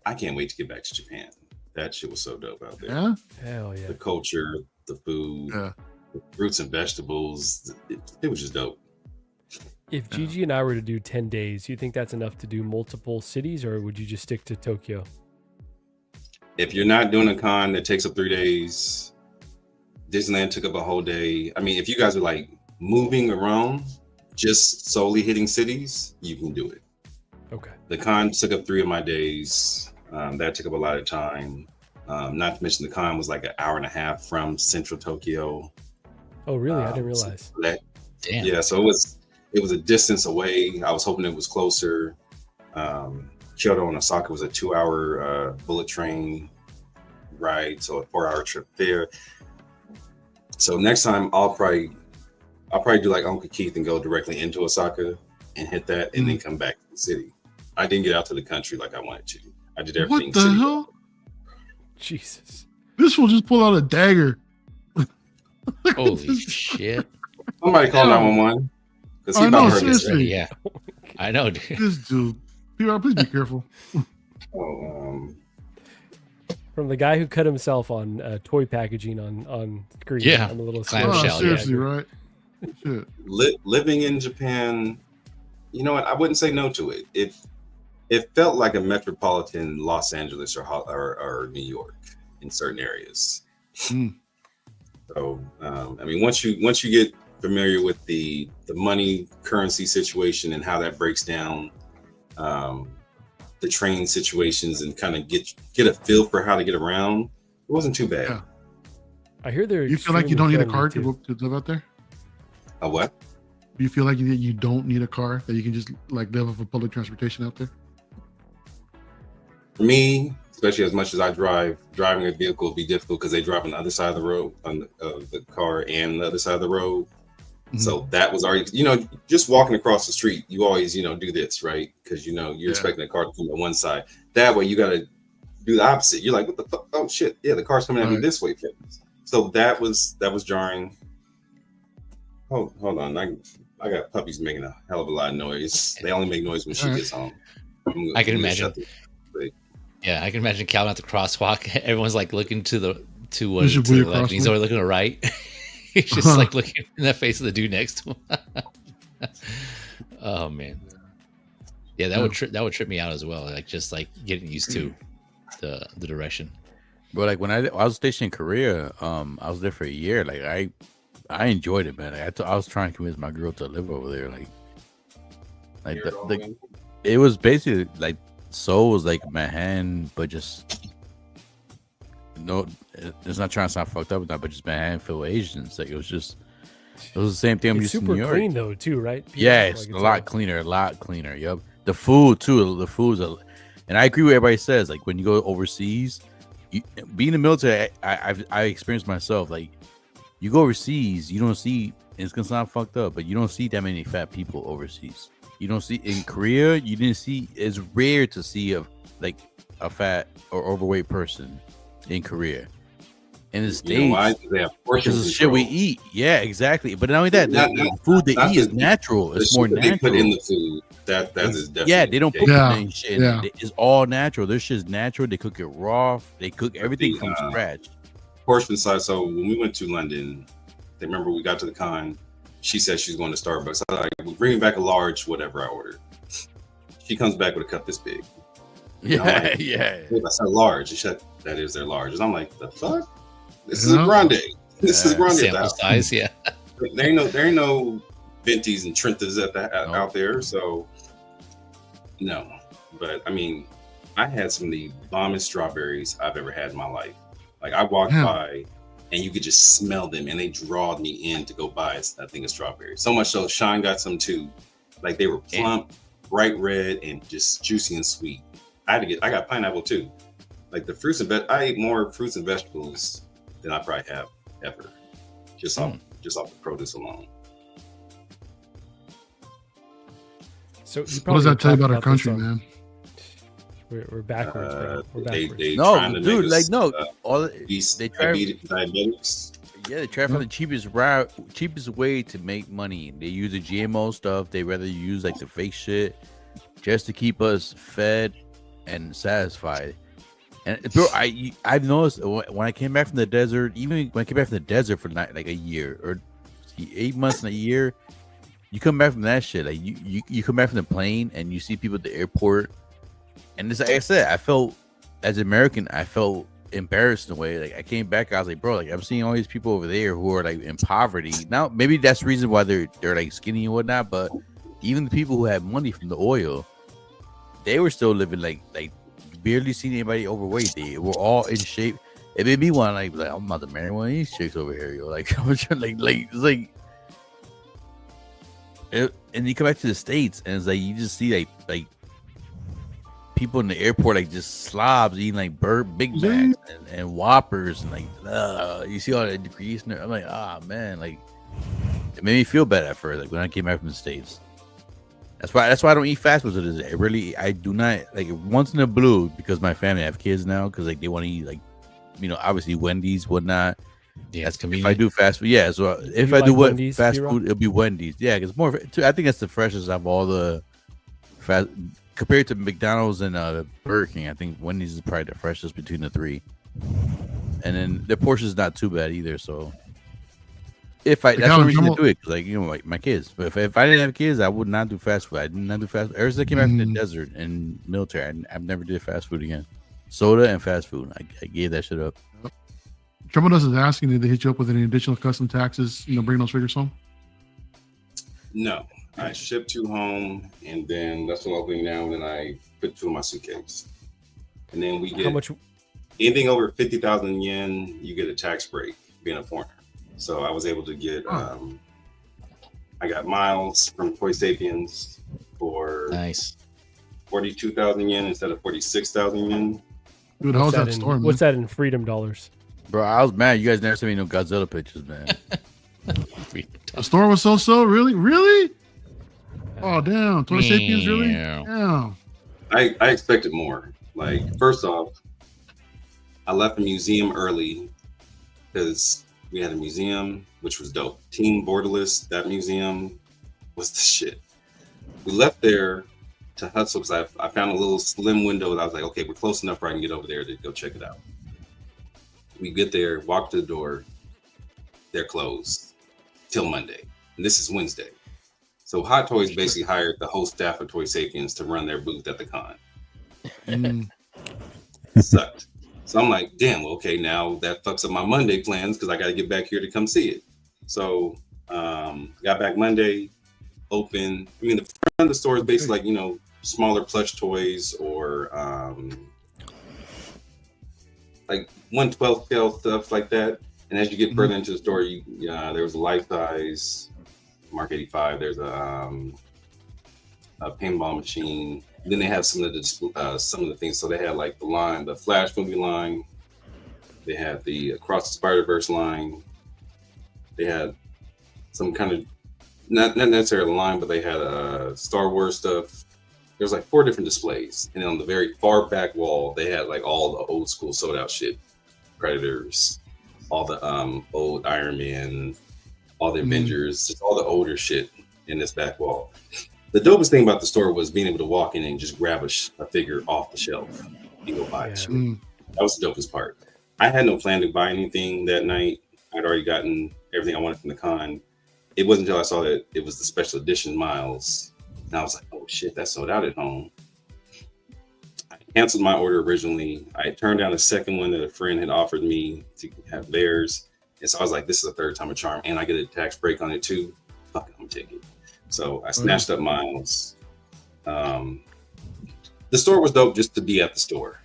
I can't wait to get back to Japan. That shit was so dope out there.
Yeah?
Hell yeah.
The culture, the food, the fruits and vegetables. It was just dope.
If Gigi and I were to do 10 days, you think that's enough to do multiple cities, or would you just stick to Tokyo?
If you're not doing a con that takes up 3 days, Disneyland took up a whole day. I mean, if you guys are like moving around, just solely hitting cities, you can do it.
Okay.
The con took up 3 of my days. That took up a lot of time. Not to mention the con was like an hour and a half from central Tokyo.
Oh, really? I didn't realize.
So
Damn.
yeah, so it was a distance away. I was hoping it was closer. Kyoto and Osaka was a 2-hour bullet train ride, so a 4-hour trip there. So next time I'll probably do like Uncle Keith and go directly into Osaka and hit that, and then come back to the city. I didn't get out to the country like I wanted to. I did everything.
What the
city.
hell?
Jesus.
This will just pull out a dagger.
Holy shit.
Somebody call 911. Because he
I know,
about heard this.
seriously.
Yeah. I know, dude.
This dude. PR, please be careful.
Oh,
From the guy who cut himself on toy packaging on screen.
Yeah.
On the little
Clam
Oh,
shell,
seriously, right? Shit.
living in Japan, you know what? I wouldn't say no to it. It felt like a metropolitan Los Angeles or New York in certain areas.
Mm.
So, I mean, once you get familiar with the money currency situation and how that breaks down, the train situations, and kind of get a feel for how to get around, it wasn't too bad.
Yeah.
I hear they're
You feel like you don't need a car
extremely
to live out there?
A what?
Do you feel like you don't need a car, that you can just like live off of public transportation out there?
For me, especially as much as I driving a vehicle will be difficult because they drive on the other side of the road, on the car and the other side of the road.
Mm-hmm.
So that was already, just walking across the street, you always, do this, right? Because, you're expecting a car to come to one side. That way you got to do the opposite. You're like, what the fuck? Oh shit. Yeah, the car's coming at me this way. So that was jarring. Hold on. I got puppies making a hell of a lot of noise. They only make noise when she gets home.
I can imagine. Yeah, I can imagine Calvin at the crosswalk. Everyone's like looking to the left, and he's always looking to the right. He's just like looking in the face of the dude next to him. Oh man, yeah, that would trip me out as well. Like just like getting used to the direction.
But like when I was stationed in Korea, I was there for a year. Like I enjoyed it, man. I was trying to convince my girl to live over there. It was basically like Seoul was like Manhattan, but just it's not trying to sound fucked up, but just Manhattan filled with Asians. Like it was the same thing. I'm
It's
used to
super
New York.
clean though, too, right?
Yeah, it's a lot cleaner. Yep. The food too. The food's and I agree with everybody says. Like when you go overseas, being in the military, I experienced myself. Like you go overseas, you don't see. It's gonna sound fucked up, but you don't see that many fat people overseas. You don't see in Korea. You didn't see. It's rare to see a fat or overweight person in Korea. In the States,
they have
because of the shit we eat. Yeah, exactly. But not only that, the food they eat is natural. It's more natural.
They put in the food. That is definitely.
Yeah, they don't put in shit.
Yeah.
It's all natural. Their shit's natural. They cook it raw. They cook everything from scratch.
Portion size. So when we went to London, they remember we got to the con. She said she's going to Starbucks. I was like, we're bringing back a large, whatever I ordered. She comes back with a cup this big.
Yeah.
I said large. She said that is their large. And I'm like, the fuck? This is a grande. This is a grande.
Sample size, yeah.
There ain't no Ventis and Trentas out there. So no. But I mean, I had some of the bombest strawberries I've ever had in my life. Like I walked by and you could just smell them, and they drawed me in to go buy a thing of strawberries. So much so, Sean got some too. Like they were plump, bright red, and just juicy and sweet. I got pineapple too. Like the fruits and I ate more fruits and vegetables than I probably have ever, just off the produce alone.
So
what does that tell you about our country, man?
We're backwards, bro. We're backwards.
Dude, like no, all
they try diabetics.
Yeah, they try to find the cheapest way to make money. They use the GMO stuff. They rather use like the fake shit just to keep us fed and satisfied. And bro, I've noticed when I came back from the desert, even when I came back from the desert for like a year or 8 months and a year, you come back from that shit, like you come back from the plane and you see people at the airport, and it's like I said, I felt as an American, I felt embarrassed in a way. Like I came back, I was like, bro, like I'm seeing all these people over there who are like in poverty. Now maybe that's the reason why they're like skinny and whatnot, but even the people who had money from the oil, they were still living like barely seeing anybody overweight. They were all in shape. It made me want like I'm about to marry one of these chicks over here, yo. Like I'm trying, like it's like and you come back to the States and it's like you just see like people in the airport like just slobs eating like Big Macs and Whoppers and like you see all that grease in there. I'm like, man, like it made me feel bad at first, like when I came back from the States. That's why I don't eat fast food to this day. I do not, like, once in a blue, because my family have kids now, because like they want to eat like, obviously Wendy's, whatnot.
Yeah,
that's convenient. If I do fast food, yeah. So if I do Wendy's, fast food, it'll be Wendy's. Yeah, because more. I think that's the freshest of all the fast compared to McDonald's and Burger King. I think Wendy's is probably the freshest between the three. And then the portion is not too bad either. So that's the reason to do it. Cause like my kids. But if I didn't have kids, I would not do fast food. I did not do fast food. Ever since I came back from the desert and military, I've never did fast food again. Soda and fast food. I gave that shit up.
Trouble is asking, did they hit you up with any additional custom taxes? Bring those figures home?
No, I shipped two home, and then that's what I'm doing now. And then I put two in my suitcase, and then we get
how much?
Anything over 50,000 yen, you get a tax break being a foreigner. So I was able to get. I got miles from Toy Sapiens for
nice
42,000 yen instead of 46,000 yen.
Dude, how's that store, man?
What's that in freedom dollars?
Bro, I was mad. You guys never sent me no Godzilla pictures, man.
The store was so really. Oh damn, Toy Sapiens really? Yeah.
I expected more. Like first off, I left the museum early because we had a museum which was dope. Team Borderless, that museum was the shit. We left there to hustle because I found a little slim window that I was like, okay, we're close enough where I can get over there to go check it out. We get there, walk to the door, they're closed till Monday. And this is Wednesday. So Hot Toys basically hired the whole staff of Toy Sapiens to run their booth at the con. Sucked. So I'm like, damn, okay, now that fucks up my Monday plans because I got to get back here to come see it. So got back Monday, open. I mean, the front of the store is basically like, smaller plush toys or like 1/12 scale stuff like that. And as you get further into the store, there was a life size Mark 85. There's a pinball machine. Then they have some of the things. So they had like the Flash movie line. They had the Across the Spider-Verse line. They had some kind of not necessarily a line, but they had Star Wars stuff. There's like 4 different displays, and on the very far back wall, they had like all the old school sold out shit, Predators, all the old Iron Man, all the Avengers, just all the older shit in this back wall. The dopest thing about the store was being able to walk in and just grab a figure off the shelf and go buy it. That was the dopest part. I had no plan to buy anything that night. I'd already gotten everything I wanted from the con. It wasn't until I saw that it was the special edition Miles. And I was like, oh shit, that's sold out at home. I canceled my order originally. I turned down the second one that a friend had offered me to have theirs. And so I was like, this is a third time a charm. And I get a tax break on it too. Fuck it, I'm taking it. So I snatched up Miles. The store was dope just to be at the store.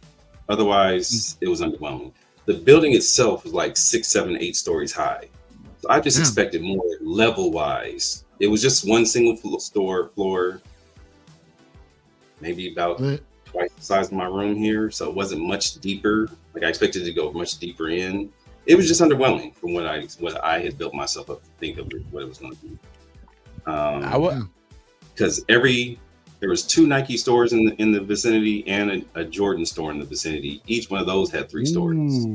Otherwise, it was underwhelming. The building itself was like 6, 7, 8 stories high. So I just expected more level-wise. It was just one single floor, maybe about twice the size of my room here. So it wasn't much deeper. Like I expected to go much deeper in. It was just underwhelming from what I had built myself up to think of what it was going to be. Because there was 2 Nike stores in the vicinity and a Jordan store in the vicinity. Each one of those had 3 stores.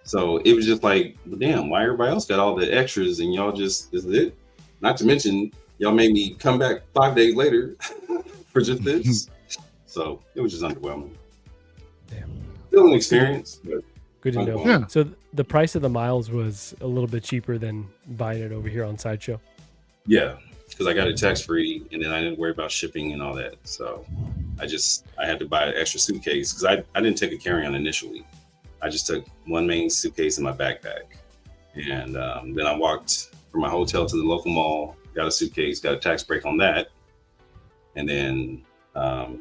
So it was just like, well, damn, why everybody else got all the extras and y'all just, this is it? Not to mention, y'all made me come back 5 days later for just this. So it was just underwhelming.
Damn.
Still an experience. But
good to know.
Yeah.
So the price of the Miles was a little bit cheaper than buying it over here on Sideshow.
Yeah, because I got it tax free, and then I didn't worry about shipping and all that. So I had to buy an extra suitcase because I didn't take a carry-on initially. I just took one main suitcase in my backpack, and then I walked from my hotel to the local mall, got a suitcase, got a tax break on that, and then the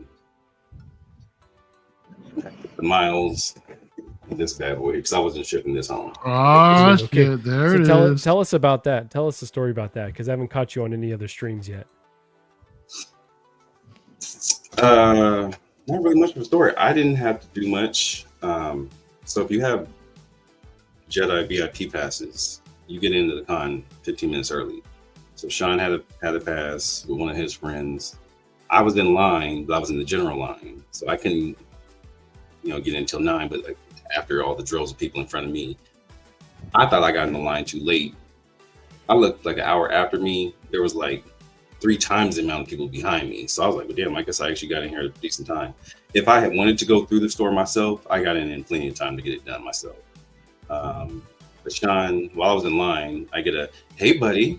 miles in this bad boy because I wasn't shipping this home.
Ah,
Okay.
shit, there it
So
is.
tell us about that. Tell us the story about that because I haven't caught you on any other streams yet.
Not really much of a story. I didn't have to do much. So if you have Jedi VIP passes, you get into the con 15 minutes early. So Sean had a pass with one of his friends. I was in line, but I was in the general line, so I couldn't, get in until 9. But like after all the drills of people in front of me, I thought I got in the line too late. I looked like an hour after me. There was like 3 times the amount of people behind me. So I was like, well, damn, I guess I actually got in here at a decent time. If I had wanted to go through the store myself, I got in plenty of time to get it done myself. But Sean, while I was in line, I get a, hey, buddy.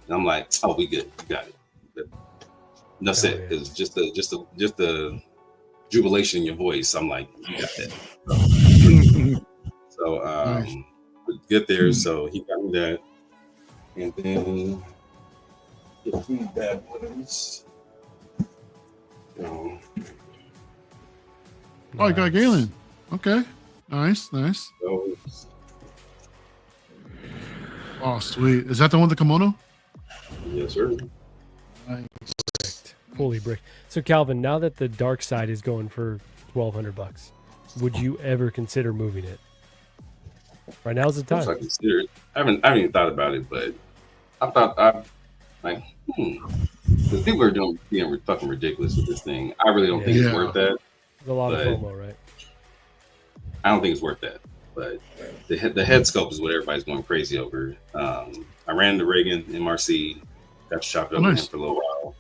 And I'm like, oh, we good. We got it. But that's it. Because just the jubilation in your voice, I'm like, you got that. So
Nice.
get there. So he got me that. And then get 2 bad ones.
Oh, you got Galen. Okay. Nice.
So,
Oh, sweet. Is that the one with the kimono?
yes, sir.
Nice.
Fully bricked. So Calvin, now that the dark side is going for $1,200, would you ever consider moving it? Right now's the
I
time.
consider it. I haven't even thought about it, but I thought because people are being fucking ridiculous with this thing. I really don't think it's
Yeah.
worth that.
There's a lot of
But-
FOMO, right?
I don't think it's worth that. But the head sculpt is what everybody's going crazy over. I ran into Reagan MRC, got chopped up with him for a little while,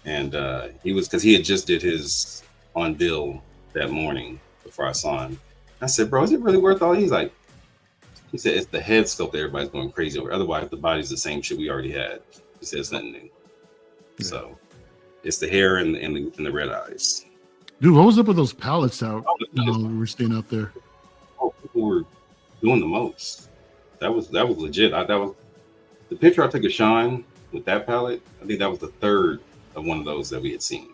and he had just did his on bill that morning before I saw him. I said, bro, is it really worth all? He said it's the head sculpt that everybody's going crazy over. Otherwise, the body's the same shit we already had. He said it's nothing new.
Yeah.
So it's the hair and the red eyes.
Dude, what was up with those pallets out? We were staying out there.
Oh, people were doing the most. That was legit. That was the picture I took of Sean with that palette. I think that was the 3rd of one of those that we had seen.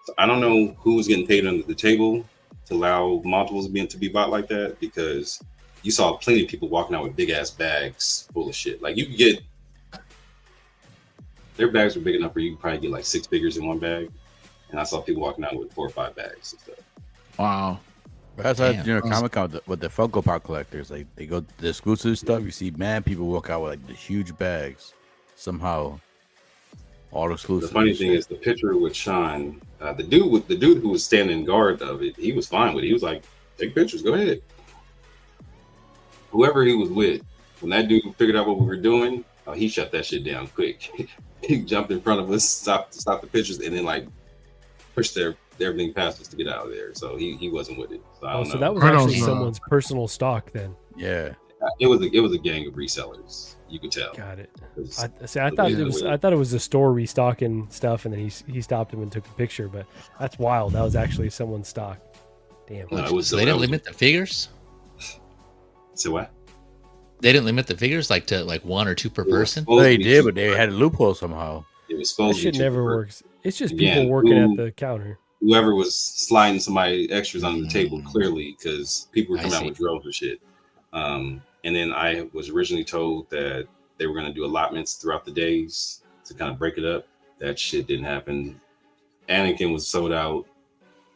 So I don't know who was getting paid under the table to allow multiples to be bought like that, because you saw plenty of people walking out with big ass bags full of shit. Like you could get their bags were big enough where you could probably get like 6 figures in one bag. And I saw people walking out with 4 or 5 bags and stuff.
Wow.
That's
Damn.
how Comic Con with the Funko Pop collectors. Like they go the exclusive stuff. You see, people walk out with like the huge bags. Somehow, all exclusive.
The funny thing is, the picture with Sean, the dude who was standing guard of it, he was fine with it. He was like, "Take pictures, go ahead." Whoever he was with, when that dude figured out what we were doing, he shut that shit down quick. He jumped in front of us, stopped the pictures, and then like pushed everything past us to get out of there. So he wasn't with it. So I don't know.
So that was
Right on,
actually
uh,
someone's personal stock then.
Yeah.
It was a gang of resellers. You could tell.
Got it.
'Cause
I thought it was the store restocking stuff, and then he stopped him and took a picture. But that's wild. That was actually someone's stock. Damn.
No, it was-
So they didn't limit the figures?
So what?
They didn't limit the figures like to like 1 or 2 per person?
Well,
They did, but they had a loophole somehow.
It was
That
supposed to
shit
be
never
cheaper.
works. It's just
Yeah,
people working
who-
at the counter.
Whoever was sliding somebody extras under the table, clearly, because people were
I
coming out
see.
with droves of shit. And then I was originally told that they were going to do allotments throughout the days to kind of break it up. That shit didn't happen. Anakin was sold out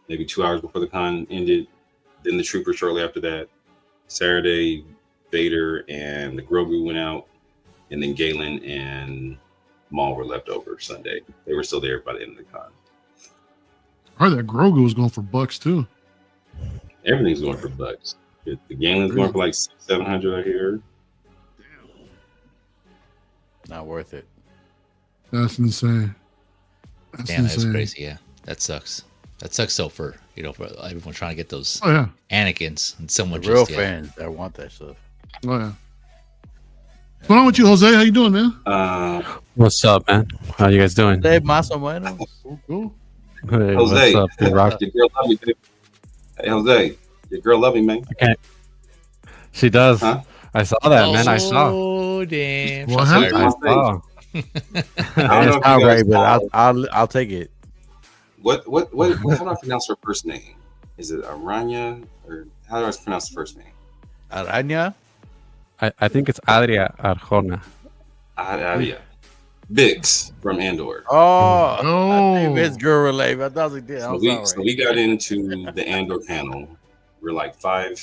maybe 2 hours before the con ended. Then the Trooper shortly after that. Saturday, Vader and the Grogu went out. And then Galen and Maul were left over Sunday. They were still there by the end of the con.
I heard that Grogu was going for bucks too.
Everything's going for bucks. The Galen's going for like 700, I hear.
Not worth it.
That's insane. That's
Damn, that's
insane.
crazy. Yeah, that sucks. That sucks. So for for everyone trying to get those
Oh yeah.
Anakins, and someone
The real
just
fans that want that stuff.
Oh yeah. What's going on with you, Jose? How you doing, man?
What's up, man? How you guys doing?
Hey, más o menos.
Cool.
Hey,
Jose,
what's up, D-Rock?
your girl love me, baby. Hey, Jose, your girl love me, man.
Okay. She does.
Huh?
I saw that, man. I saw.
Oh damn!
What
Shots
happened?
fired.
I saw.
I don't know
It's
if
not
you guys
right, but
follow-
I'll take it.
What how do I pronounce her first name? Is it Aranya or how do I pronounce the first name?
Araña.
I think it's Adria Arjona.
Yeah. Bix from Andor.
Oh,
Oh.
I think it's girl related. I thought it did.
So we got into the Andor panel. We're like five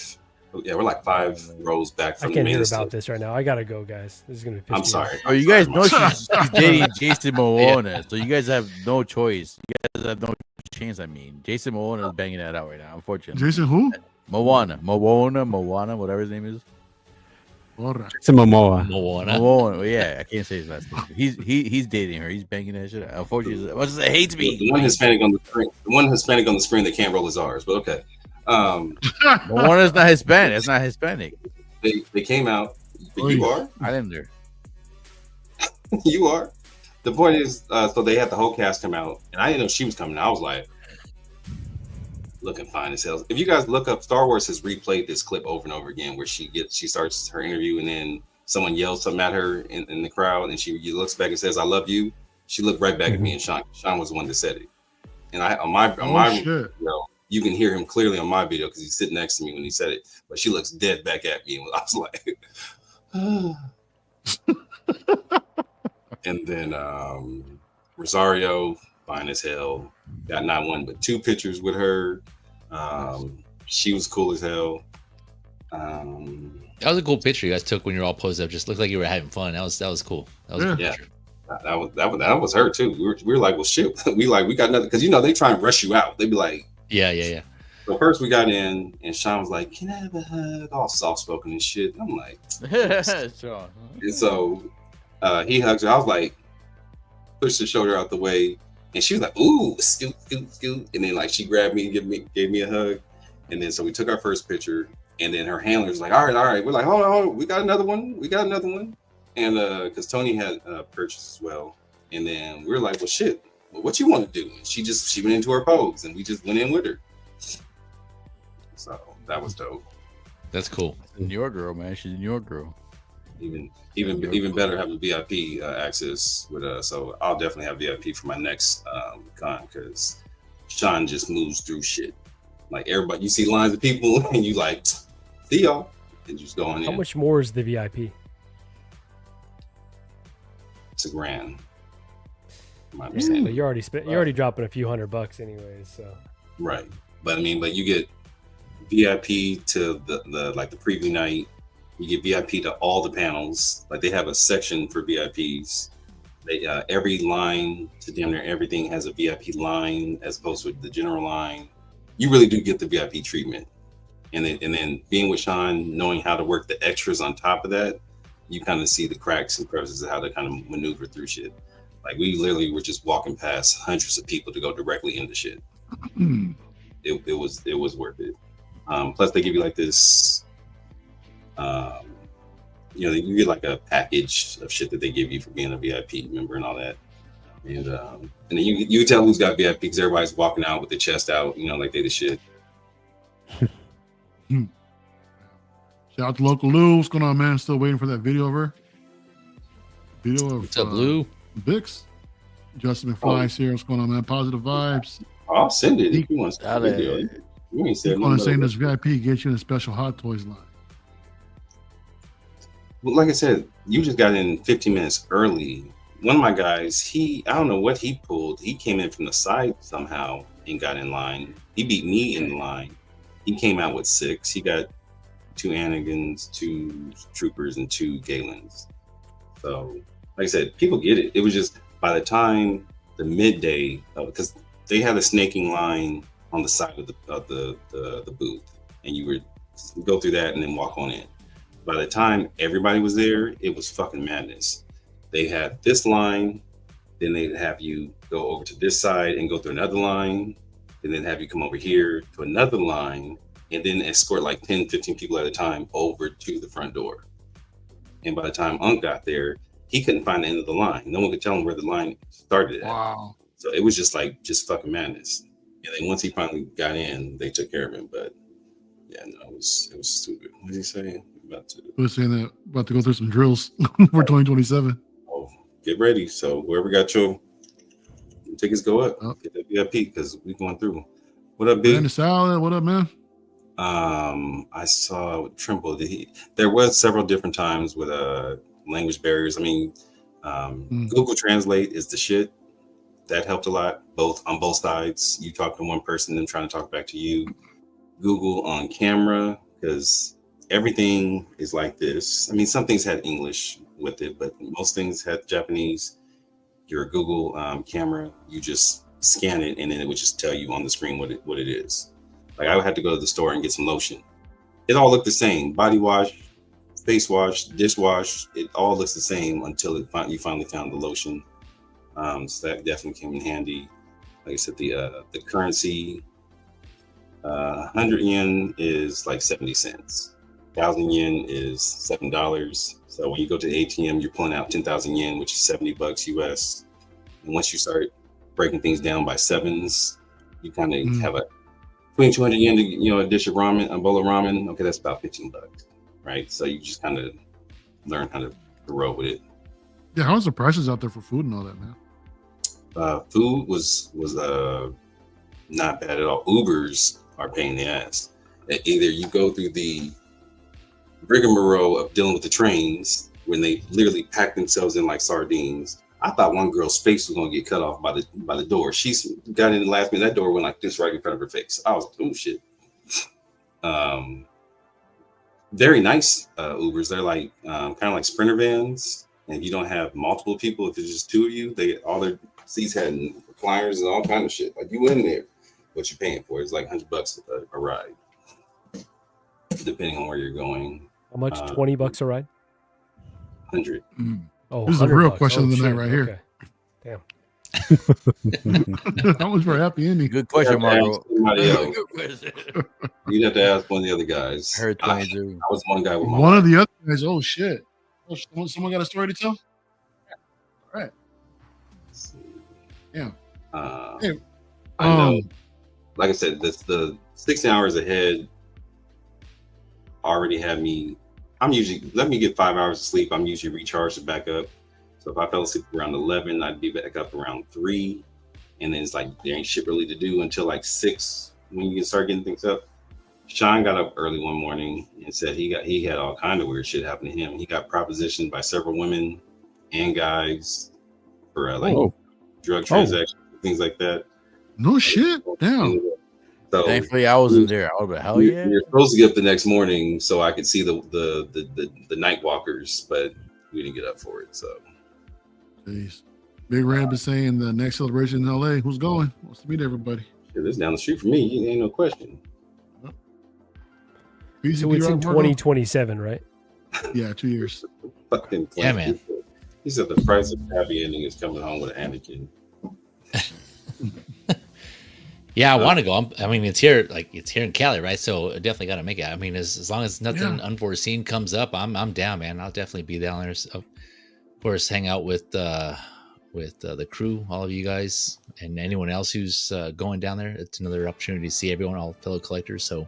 rows back
I
from
can't
the
hear
main
about
stage.
this right now. I gotta go, guys. This is gonna be.
I'm sorry.
Oh, you guys know she's dating Jason Momoa, so you guys have no choice. You guys have no chance. I mean, Jason Momoa is banging that out right now. Unfortunately,
Jason who?
Moana, whatever his name is.
Alright.
It's a Momoa.
Moana.
Moana. Yeah, I can't say his last name. He's dating her. He's banging that shit out. Unfortunately, what's it hates me.
The one Hispanic on the screen that can't roll his R's, but okay.
Moana's not Hispanic. It's not Hispanic.
They came out. You are.
Islander.
You are. The point is, so they had the whole cast come out, and I didn't know she was coming. I was like, looking fine as hell. If you guys look up, Star Wars has replayed this clip over and over again, where she starts her interview, and then someone yells something at her in the crowd, and she looks back and says, "I love you." She looked right back at me, and Sean was the one that said it. And on my
shit.
you know, you can hear him clearly on my video because he's sitting next to me when he said it, but she looks dead back at me, and I was like, and then Rosario, fine as hell, got not one but two pictures with her. She was cool as hell.
That was a cool picture you guys took when you were all posed up. Just looked like you were having fun. That was cool. That was a cool
Yeah.
picture.
That was her too. We were like, well, shit, we got nothing because they try and rush you out. They'd be like,
Yeah.
so first we got in, and Sean was like, "Can I have a hug?" All soft spoken and shit. I'm like,
Sure.
and so he hugs her. I was like, pushed the shoulder out the way, and she was like, "Ooh, scoot," and then like she grabbed me and gave me a hug, and then so we took our first picture, and then her handler's like, all right. We're like, hold on, we got another one, and because Tony had purchased as well, and then we were like, well, shit, what you want to do? And she went into her pose, and we just went in with her. So that was dope.
That's cool.
Your girl, man. She's your girl.
Even better having VIP access with us. So I'll definitely have VIP for my next con because Sean just moves through shit. Like everybody, you see lines of people and you like, see y'all, and just go on in.
How much more is the VIP?
It's $1,000. My
But
understanding.
you're already dropping a few $100 anyways. So
Right. But you get VIP to the like the preview night. You get VIP to all the panels. Like they have a section for VIPs. They every line to damn near everything has a VIP line as opposed to the general line. You really do get the VIP treatment. And then being with Sean, knowing how to work the extras on top of that, you kind of see the cracks and crevices of how to kind of maneuver through shit. Like we literally were just walking past hundreds of people to go directly into shit. It was worth it. Plus they give you like this, you get like a package of shit that they give you for being a VIP member and all that. And then you can tell who's got VIP because everybody's walking out with the chest out, like they the shit.
Shout out to Local Lou. What's going on, man? Still waiting for that video of her. Video of
What's up, Lou?
Bix. Justin McFly's here. What's going on, man? Positive vibes.
I'll send it if you want to send the video. You ain't said
Keep on
nothing
saying
about
this VIP gets you in a special Hot Toys line.
Well, like I said, you just got in 15 minutes early. One of my guys, I don't know what he pulled. He came in from the side somehow and got in line. He beat me in the line. He came out with 6. He got 2 Anagans, 2 Troopers, and 2 Galens. So, like I said, people get it. It was just by the time the midday, because they had a snaking line on the side of the booth, and you would go through that and then walk on in. By the time everybody was there, it was fucking madness. They had this line, then they'd have you go over to this side and go through another line, and then have you come over here to another line, and then escort like 10, 15 people at a time over to the front door. And by the time Unc got there, he couldn't find the end of the line. No one could tell him where the line started at.
Wow.
So it was just fucking madness. And then once he finally got in, they took care of him. But yeah, no, it was stupid. What did he say?
He was saying that about to go through some drills for 2027.
Oh, get ready. So whoever got your tickets, go up.
Oh.
Get that VIP because we going through. What up, Big?
Brandon Salad, what up, man?
I saw Trimble. There was several different times with language barriers. I mean, Google Translate is the shit. That helped a lot, on both sides. You talk to one person, them trying to talk back to you. Google on camera, because everything is like this. I mean, some things had English with it, but most things had Japanese. Your Google camera, you just scan it, and then it would just tell you on the screen what it is. Like I had to go to the store and get some lotion. It all looked the same. Body wash, face wash, dishwash. It all looks the same until you finally found the lotion. So that definitely came in handy. Like I said, the currency, 100 yen is like 70 cents. 1,000 yen is $7. So when you go to the ATM, you're pulling out 10,000 yen, which is $70 US. And once you start breaking things down by sevens, you kind of have between 200 yen to, a dish of ramen, a bowl of ramen. Okay, that's about $15, right? So you just kind of learn how to roll with it.
Yeah, how's the prices out there for food and all that, man?
Food was not bad at all. Ubers are paying the ass. Either you go through the rigmarole of dealing with the trains when they literally pack themselves in like sardines. I thought one girl's face was gonna get cut off by the door. She's got in the last minute. That door went like this right in front of her face. I was oh shit. Very nice Ubers. They're like kind of like Sprinter vans. And if you don't have multiple people, if it's just two of you, all their seats had recliners and all kind of shit. Like you in there, what you're paying for is like $100 a ride, depending on where you're going.
How much? $20 a ride?
100.
Oh,
this is the real
$100.
question of the
shit.
night right here.
Damn.
How much for a happy ending?
Good question, Marco.
You'd have to ask one of the other guys.
Heard
I
22.
was one guy with my
One of the other guys. Oh shit! Oh, someone got a story to tell? All right. Yeah.
I know. Like I said, the 16 hours ahead already had me. Let me get 5 hours of sleep. I'm usually recharged to back up. So if I fell asleep around 11, I'd be back up around 3. And then it's like, there ain't shit really to do until like 6 when you can start getting things up. Sean got up early one morning and said he had all kind of weird shit happen to him. He got propositioned by several women and guys for drug transactions, things like that.
No shit. Damn.
So
thankfully, I wasn't there. I was like, hell yeah.
We were supposed to get up the next morning so I could see the night walkers, but we didn't get up for it. So,
Jeez. Big Red is saying the next celebration in LA. Who's going? Wants to meet everybody.
this is down the street from me. Ain't no question.
Fezy,
So
be
it's
right,
in
Marco?
2027, right?
Yeah, 2 years.
Fucking
Yeah, man.
He said the price of happy ending is coming home with Anakin.
Yeah, I want to go. I mean, it's here in Cali, right? So I definitely got to make it. I mean, as long as nothing unforeseen comes up, I'm down, man. I'll definitely be down there. So, of course, hang out with the crew, all of you guys, and anyone else who's going down there. It's another opportunity to see everyone, all fellow collectors. So,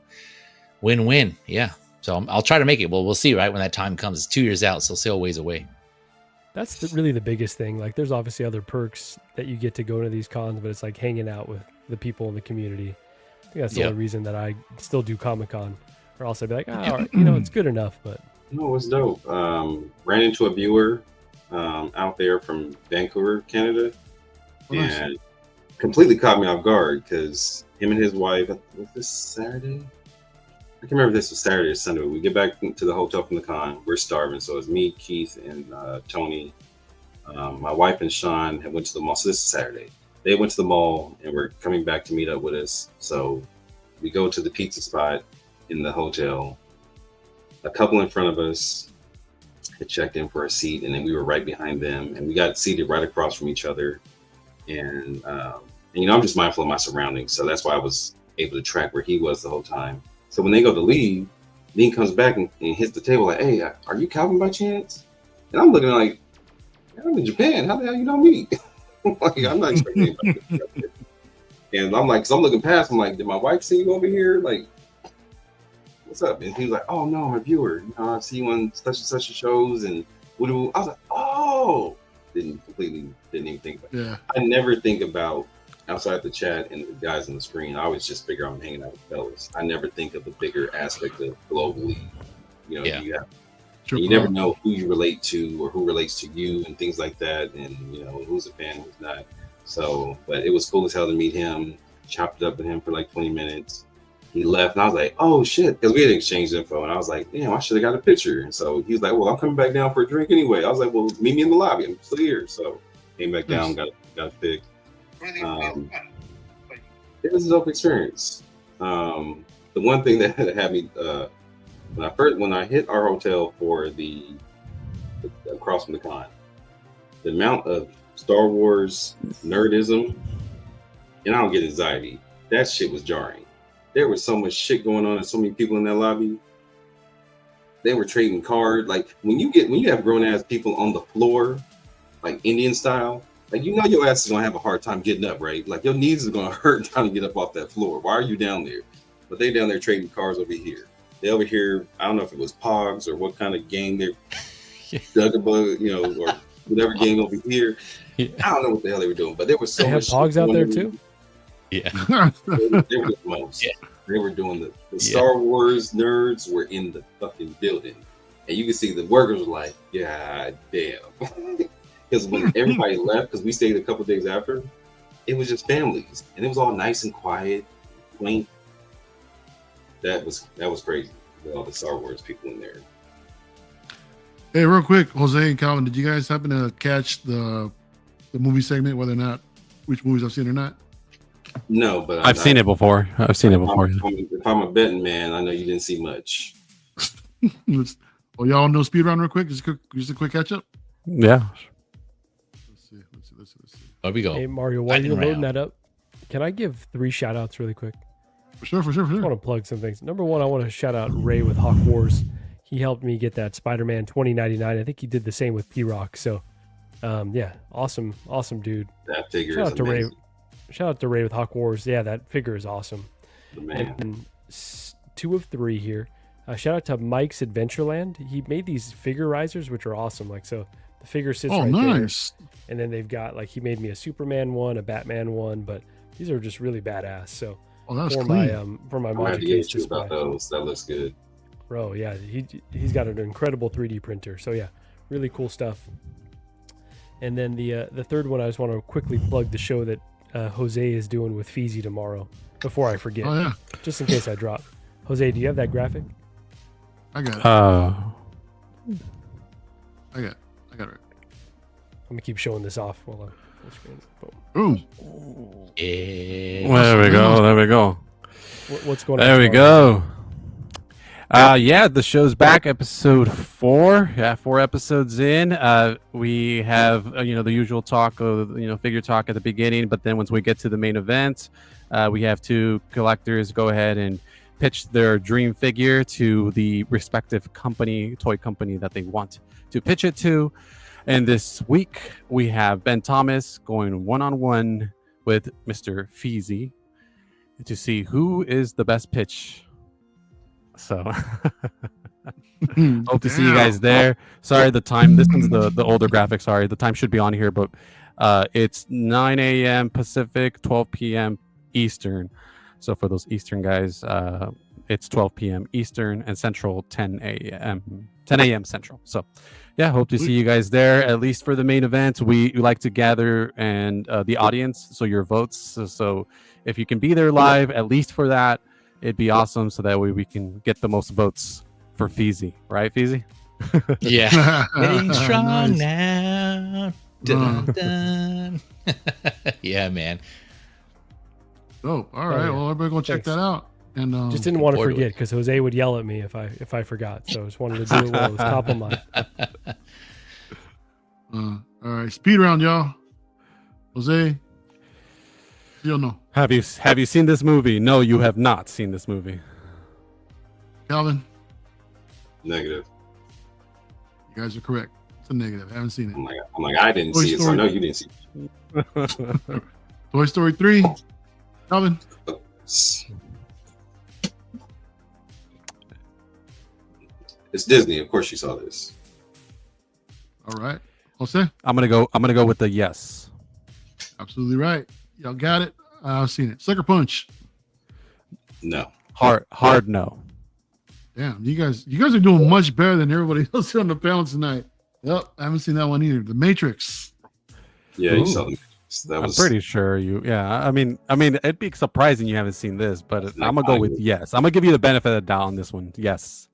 win-win. Yeah. So I'll try to make it. Well, we'll see, right, when that time comes. It's 2 years out, so still a ways away.
That's really the biggest thing. Like, there's obviously other perks that you get to go to these cons, but it's like hanging out with the people in the community. I think that's the only reason that I still do Comic-Con, or else I'd be like, it's good enough. But
no, it's dope. Ran into a viewer out there from Vancouver, Canada, and completely caught me off guard because him and his wife, was this Saturday? I can't remember if this was Saturday or Sunday. We get back to the hotel from the con. We're starving, so it's me, Keith, and Tony. My wife and Sean had went to the mall. So this is Saturday. They went to the mall and were coming back to meet up with us. So we go to the pizza spot in the hotel. A couple in front of us had checked in for a seat, and then we were right behind them, and we got seated right across from each other. And I'm just mindful of my surroundings, so that's why I was able to track where he was the whole time. So when they go to leave, Then he comes back and hits the table like, "Hey, are you Calvin by chance?" And I'm looking like, "I'm in Japan. How the hell you know me?" Like, I'm not expecting anybody to be. And I'm like, so I'm looking past. I'm like, "Did my wife see you over here? Like, what's up?" And he was like, "Oh no, I'm a viewer. You know, I see you on such and such shows." And I was like, "Oh." Didn't even think about it.
Yeah.
I never think about outside the chat and the guys on the screen. I always just figure I'm hanging out with fellas. I never think of the bigger aspect of globally. You know, you never know who you relate to or who relates to you and things like that. And, you know, who's a fan, who's not. So, but it was cool as hell to meet him, chopped it up with him for like 20 minutes. He left and I was like, "Oh shit," because we had exchanged info and I was like, "Damn, I should have got a picture." And so he was like, "Well, I'm coming back down for a drink anyway." I was like, "Well, meet me in the lobby. I'm still here." So came back down, got a pic. It was a dope experience. The one thing that had me when I hit our hotel for the across from the con, the amount of Star Wars nerdism, and I don't get anxiety. That shit was jarring. There was so much shit going on and so many people in that lobby. They were trading cards. Like when you have grown ass people on the floor, like Indian style, like you know your ass is gonna have a hard time getting up, right? Like your knees are gonna hurt trying to get up off that floor. Why are you down there? But they down there trading cards over here. They over here, I don't know if it was Pogs or what kind of game they're Dugabug, you know, or whatever game over here. I don't know what the hell they were doing, but there was so much
Pogs out there too.
Yeah.
They were the most. Yeah. They were doing the Star Wars nerds were in the fucking building. And you can see the workers were like, "God damn." Because when everybody left, because we stayed a couple days after, it was just families. And it was all nice and quiet, quaint. That was crazy. With all the Star Wars people in there.
Hey, real quick, Jose and Calvin, did you guys happen to catch the movie segment, whether or not which movies I've seen or not?
No, but
I've seen it before. If
I'm a betting man, I know you didn't see much.
Y'all know speed round real quick? Just a quick catch up.
Yeah.
Let's see.
There we go.
Hey Mario, while you're loading that up, can I give 3 shout outs really quick?
For sure.
I want to plug some things. Number one, I want to shout out Ray with Hawk Wars. He helped me get that Spider-Man 2099. I think he did the same with P-Rock. So, yeah, awesome dude.
That figure
shout
is
out to
amazing.
Ray. Shout out to Ray with Hawk Wars. Yeah, that figure is awesome.
Man.
And 2 of 3 here. Shout out to Mike's Adventureland. He made these figure risers, which are awesome. Like, so the figure sits right
nice.
there. And then they've got, like, he made me a Superman one, a Batman one, but these are just really badass. So,
that's
for
clean.
my
I'm
Manta
to
case
get you
display.
about those. That looks good.
Bro, yeah, he's got an incredible 3D printer. So yeah, really cool stuff. And then the third one, I just want to quickly plug the show that Jose is doing with Fezy tomorrow before I forget.
Oh yeah,
just in case I drop. Jose, do you have that graphic?
I got it. I got it.
I'm gonna keep showing this off while I'm full screen.
Boom.
Yeah.
There we go.
What's going on?
There we go. Yeah, the show's back, episode 4. Yeah, 4 episodes in. We have the usual talk of figure talk at the beginning, but then once we get to the main event, we have 2 collectors go ahead and pitch their dream figure to the respective toy company that they want to pitch it to. And this week we have Ben Thomas going one-on-one with Mr. Fezy to see who is the best pitch. So hope to see you guys there. Sorry, the time. This one's the older graphic. Sorry, the time should be on here, but it's 9 a.m. Pacific, 12 p.m. Eastern. So for those Eastern guys, it's 12 p.m. Eastern and Central, 10 a.m. Central. So yeah, hope to see you guys there, at least for the main event. We like to gather and the audience, so your votes. So if you can be there live, at least for that, it'd be awesome. So that way we can get the most votes for Fezy. Right, Fezy?
Yeah. Getting strong
Nice.
now. Dun, dun. Yeah, man.
Oh, all right.
yeah.
Well, everybody go check
Thanks.
that out. And
Just didn't want to
forward to
forget
it.
because Jose would yell at me if I forgot. So I just wanted to do it while it was top of mind.
all right, speed round, y'all. Jose, you'll know.
Have you seen this movie? No, you have not seen this movie.
Calvin,
Negative.
You guys are correct. It's a negative. I haven't seen it.
I'm like, I didn't
Toy
see it, so I
Story.
know you didn't see it.
Toy Story 3. Calvin.
It's Disney. Of course, you saw this.
All right. Jose.
I'm gonna go with the yes.
Absolutely right. Y'all got it. I've seen it. Sucker Punch.
No.
Hard no.
Damn, you guys are doing much better than everybody else on the panel tonight. Yep, I haven't seen that one either. The Matrix.
Yeah, you saw them.
I'm pretty sure you. Yeah, I mean, it'd be surprising you haven't seen this, but I'm gonna go with yes. I'm gonna give you the benefit of the doubt on this one. Yes.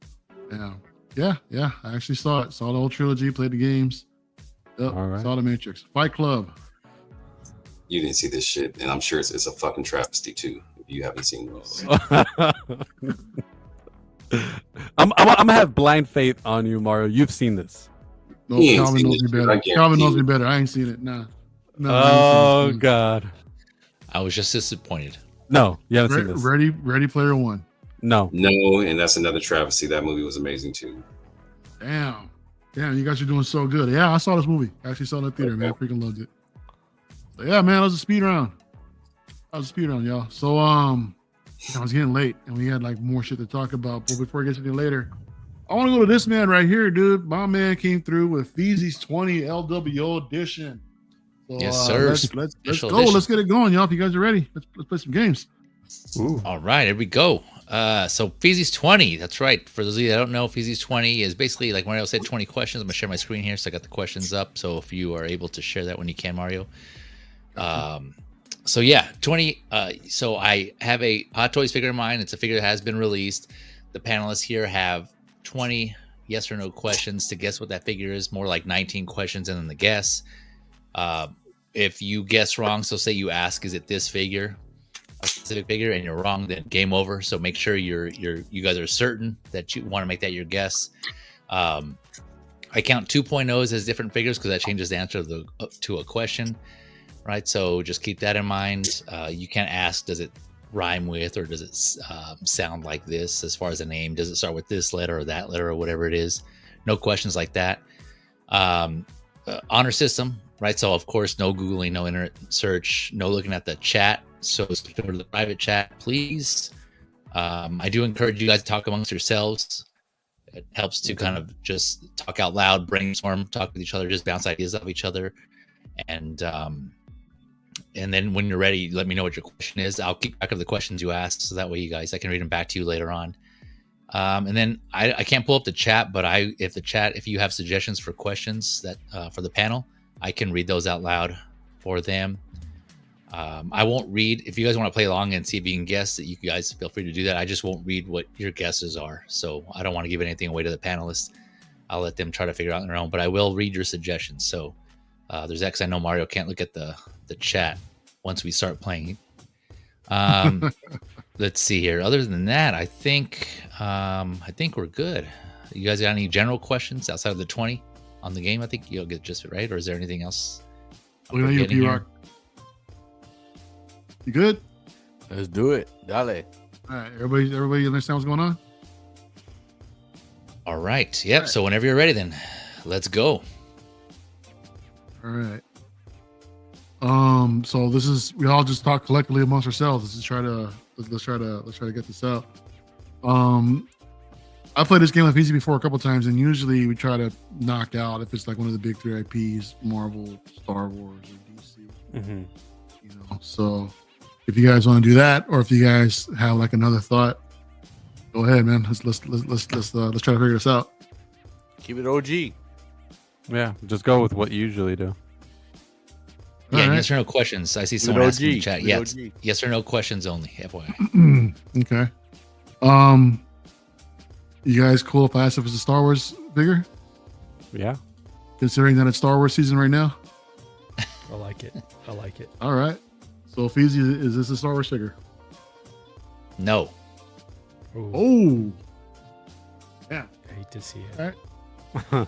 Yeah. I actually saw it. Saw the whole trilogy. Played the games. Yep.
All right.
Saw the Matrix. Fight Club.
You didn't see this shit, and I'm sure it's a fucking travesty too. If you haven't seen this,
I'm gonna have blind faith on you, Mario. You've seen this.
No,
He ain't
Calvin
seen
knows
this
me
shit.
better.
I
Calvin knows
guarantee
me better. I ain't seen it. Nah. No, I
Oh
ain't seen it.
God.
I was just disappointed.
No, you haven't seen this.
Ready Player One.
No.
no, and that's another travesty. That movie was amazing too.
Damn, you guys are doing so good. Yeah, I saw this movie. I actually saw it in the theater, man. I freaking loved it. So, yeah, man, that was a speed round. Y'all. So I was getting late and we had like more shit to talk about. But before we get to anything later, I want to go to this man right here, dude. My man came through with Fezy's 20 LWO edition. So,
Yes, sir.
Let's
Special
go.
edition.
Let's get it going, y'all. If you guys are ready, let's play some games.
Ooh.
All right, here we go. So Fezy's 20. That's right. For those of you that don't know, Fezy's 20 is basically like Mario said, 20 questions. I'm gonna share my screen here, so I got the questions up. So if you are able to share that when you can, Mario. So yeah, 20. So I have a Hot Toys figure in mind. It's a figure that has been released. The panelists here have 20 yes or no questions to guess what that figure is. More like 19 questions and then the guess. If you guess wrong, so say you ask, is it this figure, a specific figure, and you're wrong, then game over. So make sure you guys are certain that you want to make that your guess. I count 2.0s as different figures because that changes the answer to a question, right? So just keep that in mind. You can't ask, does it rhyme with, or does it sound like this as far as a name? Does it start with this letter or that letter or whatever it is? No questions like that. Honor system, right? So of course, no Googling, no internet search, no looking at the chat. So go to the private chat, please. I do encourage you guys to talk amongst yourselves. It helps to kind of just talk out loud, brainstorm, talk with each other, just bounce ideas off each other. And then when you're ready, let me know what your question is. I'll keep track of the questions you asked, so that way I can read them back to you later on. And then I can't pull up the chat, but if you have suggestions for questions that for the panel, I can read those out loud for them. I won't read. If you guys want to play along and see if you can guess, that you guys feel free to do that. I just won't read what your guesses are. So I don't want to give anything away to the panelists. I'll let them try to figure it out on their own, but I will read your suggestions. So there's that, 'cause I know Mario can't look at the chat once we start playing. Let's see here. Other than that, I think we're good. You guys got any general questions outside of the 20 on the game? I think you'll get just it right. Or is there anything else? I'm
Look at you,
forgetting here?
P-Rock. You good?
Let's do it. Dale.
All right, everybody understand what's going on?
All right. Yep.
All right.
So whenever you're ready, then let's go.
All right. So this is, we all just talk collectively amongst ourselves. Let's try to get this out. I played this game with Fezy before a couple times, and usually we try to knock out if it's like one of the big three IPs, Marvel, Star Wars, or DC.
Mm-hmm.
You know, so if you guys want to do that, or if you guys have like another thought, go ahead, man. Let's try to figure this out.
Keep it OG.
Yeah, just go with what you usually do.
Yeah.
All right.
Yes or no questions. I see
Keep
someone
it
asking in the
OG.
chat.
Keep it
Yes.
OG.
Yes or no questions only. FYI.
Okay. You guys cool if I ask if it's a Star Wars figure?
Yeah.
Considering that it's Star Wars season right now?
I like it.
All right. So Fezy, is this a Star Wars figure?
No.
Ooh,
Oh. Yeah.
I hate to see it.
All right.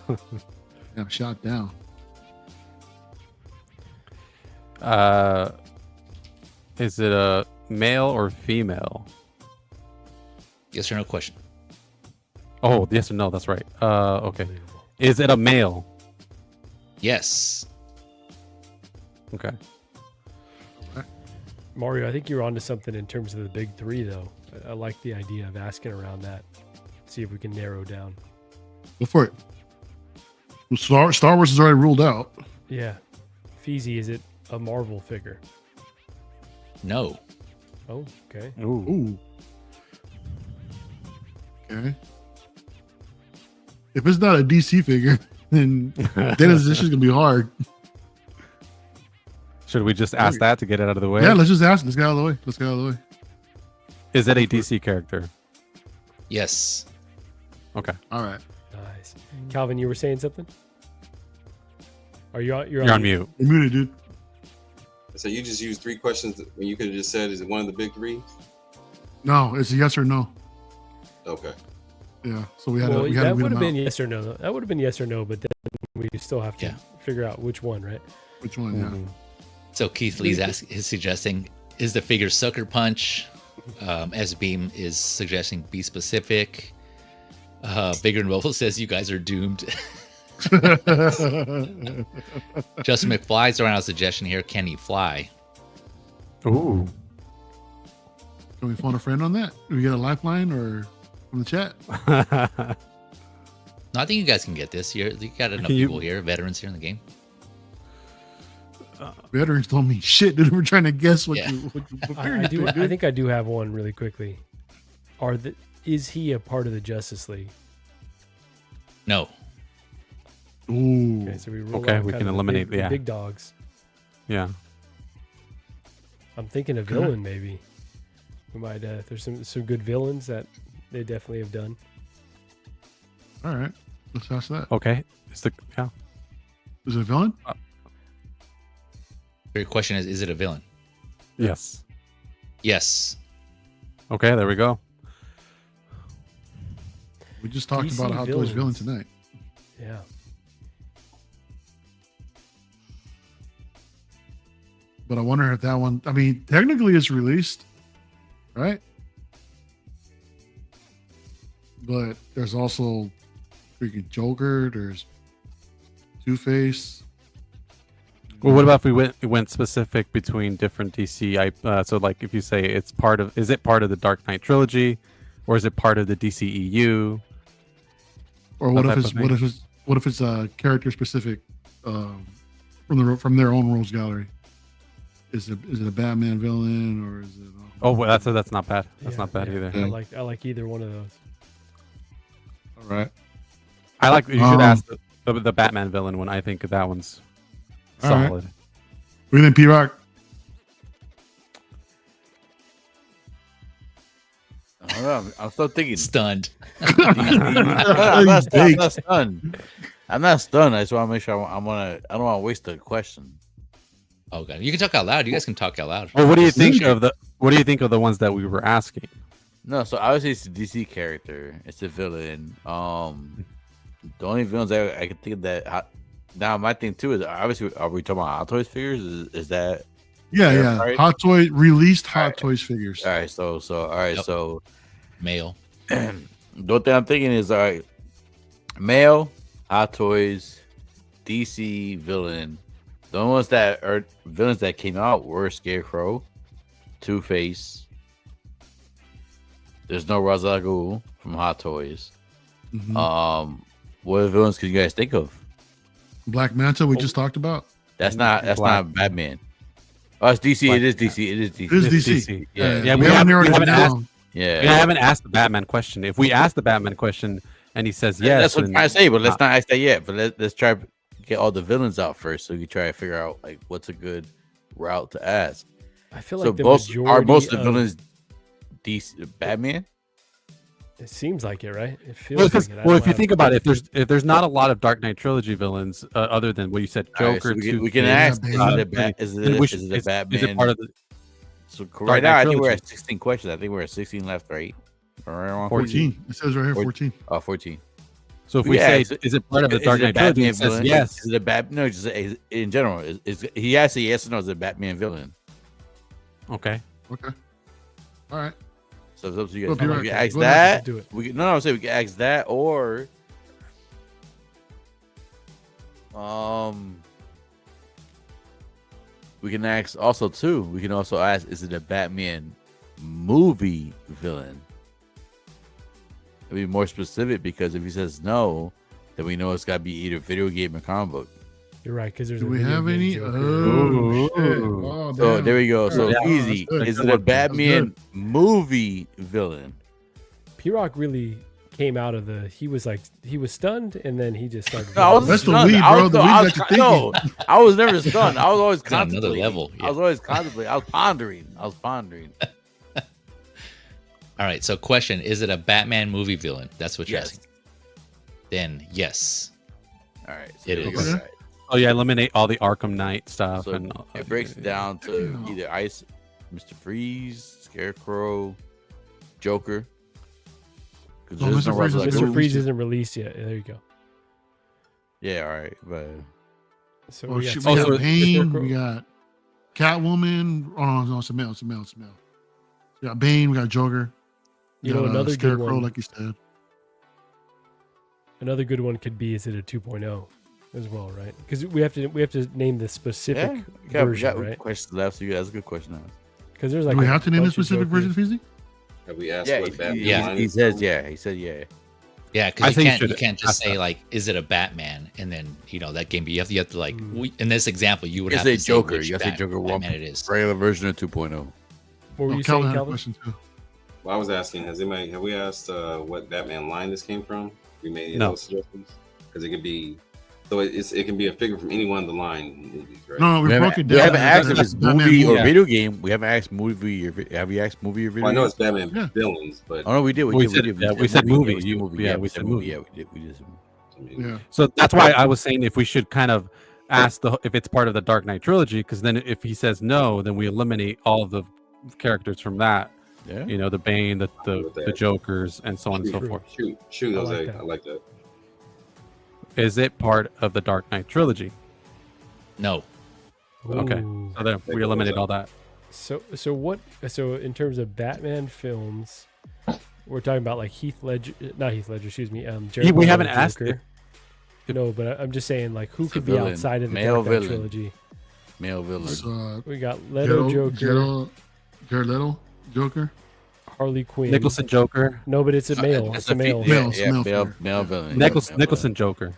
Yeah, shot down.
Is it a male or female?
Yes or no question.
Oh, yes or no? That's right. Okay.
Unbelievable.
Is it a male?
Yes.
Okay.
Mario, I think you're onto something in terms of the big three, though. I like the idea of asking around that. See if we can narrow down.
Go for it. Well, Star Wars is already ruled out.
Yeah. Fezy, is it a Marvel figure?
No.
Oh, okay.
Ooh.
Ooh. Okay. If it's not a DC figure, then this is gonna be hard.
Should we just ask that to get it out of the way?
Yeah, let's just ask. Let's get out of the way. Let's get out of the way.
Is it a DC character?
Yes.
Okay.
All right.
Nice. Calvin, you were saying something? Are you on?
You're on mute.
You're muted, dude.
So you just used 3 questions when you could have just said, "Is it one of the big 3?"
No, it's a yes or no.
Okay.
Yeah. So we had
Well,
to we had
that
to read
would have
them
been
out.
yes or no. That would have been yes or no, but then we still have to
Yeah.
figure out which one, right?
Which one? Yeah.
Mhm.
So Keith Lee's is suggesting, is the figure Sucker Punch? S Beam is suggesting be specific. Bigger and Mobile says you guys are doomed. Justin McFly's throwing out a suggestion here. Can he fly?
Ooh.
Can we phone a friend on that? Do we get a lifeline or from the chat?
No, I think you guys can get this. You got enough
Can you-
people here, veterans here in the game.
Veterans don't mean shit, dude. We're trying to guess what
Yeah.
what
I do. I think I do have one really quickly. Is he a part of the Justice League?
No.
Ooh.
Okay, so we rule
Okay,
out
we
kind
can
of the
eliminate-
big,
yeah.
big dogs.
Yeah.
I'm thinking a
Okay.
villain maybe. We might. There's some good villains that they definitely have done.
All right. Let's ask that.
Okay. Is it a
villain?
Your question is it a villain?
Yes.
Yes.
Okay, there we go.
We just talked
DC
about Hot Toys villain
villains.
tonight.
Yeah.
But I wonder if that one, I mean, technically it's released, right? But there's also freaking Joker, there's Two-Face.
Well, what about if we went specific between different DC? So, like, if you say it's part of, is it part of the Dark Knight trilogy, or is it part of the DCEU?
Or what
That
if
type
it's
of
what if it's a character specific from their own rogues gallery? Is it a Batman villain or is it?
Oh, well, that's not bad. That's
Yeah,
not bad
yeah.
either.
Yeah.
I like either one of those.
All right.
I like. You should
Um,
ask the Batman villain one. I think that one's
All right.
solid.
What do you think, P-Rock?
I don't know. I'm still thinking.
Stunned.
I'm not stunned. I'm not stunned. I just want to make sure I don't want to waste the question.
Okay. You can talk out loud. You guys can talk out loud.
Well, what do you think of the ones that we were asking?
No, so obviously it's a DC character. It's a villain. The only villains I can think of that. Now my thing too is obviously are we talking about Hot Toys figures? Is that
Yeah.
Right.
Hot Toy released Hot
Alright.
Toys figures.
all right? So all right.
Yep.
So
Male.
the only thing I'm thinking is all right. Male, Hot Toys, DC villain. The only ones that are villains that came out were Scarecrow, Two-Face. There's no Ra's al Ghul from Hot Toys.
Mhm.
What villains could you guys think of?
Black Manta we just talked about.
That's not
Black.
Batman. Oh, it's DC.
Black.
It is DC. It is DC.
It is DC.
Yeah,
we
we haven't narrowed it
haven't asked.
down.
Yeah.
We haven't asked the Batman question. If we ask the Batman question and he says yes,
That's what I'm
then-
trying to say, but let's not ask that yet. But let's try to get all the villains out first, so we can try to figure out like what's a good route to ask.
I feel
So
like the
most
majority
most of the
of-
villains DC Batman.
It seems like it, right? It feels
Well,
like it. I
if
don't
you
have-
think about it, if there's not a lot of Dark Knight trilogy villains other than what you said,
All right,
Joker,
so we can
Two-Face,
ask:
Batman.
is it a bat? Is
then
it
we
is
should-
it a Batman?
Is it part of the
So
Dark
right now,
Knight
I think we're
trilogy?
at 16 questions. I think we're at 16 left, right? Or around
14. It says right here 14.
14.
So if we
Yeah,
say,
is
is it part of the
Is
Dark
it a
Knight trilogy?
Batman
It says
villain?
yes.
Is it a Bat? No, just in general. Is he has to say yes or no? Is it a Batman villain?
Okay.
Okay. All right.
So it's up to you
Well,
guys.
P-Rock,
We can
go
ask
ahead.
that.
Do it.
We can, no, I'm saying we can ask that, or we can ask also too. We can also ask: is it a Batman movie villain? To be more specific, because if he says no, then we know it's got to be either video game or comic book.
You're right, because there's
Do
a
we
video
have
game
any?
Joker.
Oh, shit.
Ooh.
Oh,
So
damn.
there we go. So
Alright,
easy.
that's good.
Is it a
That's
Batman
good.
movie villain?
P-Rock really came out of the. He was stunned, and then he just started.
No, I was
That's the
stunned.
weed,
I
bro.
was-
The
no,
weed
I was
got you
no, I was never stunned. I was always
It's on another
contemplating.
level,
I was always contemplating. I was pondering.
All right. So, question: is it a Batman movie villain? That's what you're
Yes.
asking. Then yes.
All right.
It
there we
is.
go.
Okay.
Oh yeah, eliminate all the Arkham Knight stuff,
So
and
it breaks it down to either Mr. Freeze, Scarecrow, Joker. 'Cause
Oh,
there's
Mr.
no
Freeze
other,
is
like,
good.
Mr. Freeze isn't released yet. There you go.
yeah, all right, but
So
Oh,
we
shit,
got
we
so
got
it's
Bane.
Scarecrow.
We got Catwoman. Oh, no, it's a male. We got Bane. We got Joker. We
You know,
got,
another good
Scarecrow,
one.
like you said.
Another good one could be: is it a 2.0 as well, right? Because we have to name the specific
yeah, we
version,
got
right?
questions left. So that's a good question.
Because there's like
Do we
a
have to name a
bunch of
specific
Jokers.
version, Fezy?
Have we asked
Yeah,
what Batman
yeah,
line
he
is
says
from?
yeah. He said yeah.
Yeah,
I
because
think you
you
should
can't just
ask
say
that.
like, is it a Batman? And then that can be. You have to like.
Mm.
In this example, you would
You
have
say
to say
Joker.
which
You gotta say Joker
Batman
1.
it is.
Regular version of 2.0.
What were
Oh,
you
Calvin
saying,
had a
Calvin?
question too.
Well, I was asking, have we asked what Batman line this came from? We made any of
No.
those suggestions? Because it could be, so it can be a figure from any one of the line movies, right?
No, we broke it down.
We haven't
as
asked if it's
Batman
movie or
Yeah.
video game. We haven't asked movie or have you asked movie or video?
Well, I know
game?
it's Batman
Yeah.
Oh
villains, but
no, we did.
We said movie.
Yeah,
You-
we
yeah,
said
we said movie.
Yeah, we did. We did.
I mean,
Yeah.
So that's why I was saying if we should kind of ask if it's part of the Dark Knight trilogy, because then if he says no, then we eliminate all of the characters from that.
Yeah.
You know, the Bane, the Jokers, and so on and so
True.
forth.
Shoot,
I
I
like that.
like that.
Is it part of the Dark Knight trilogy?
No.
Okay.
Ooh.
So then we eliminate all that.
So in terms of Batman films, we're talking about like not Heath Ledger, excuse me. Jared
We
Leto
haven't asked
Joker.
if-
No, but I'm just saying like who
It's a
could be
villain.
outside of the
Male
Dark Knight
villain.
trilogy.
Male villain.
It's,
We got Leto Joker,
Jared Leto, Joker.
Harley Quinn.
Nicholson Joker.
No, but it's a male.
That's
It's a male.
Male.
Male villain.
Nicholson Joker.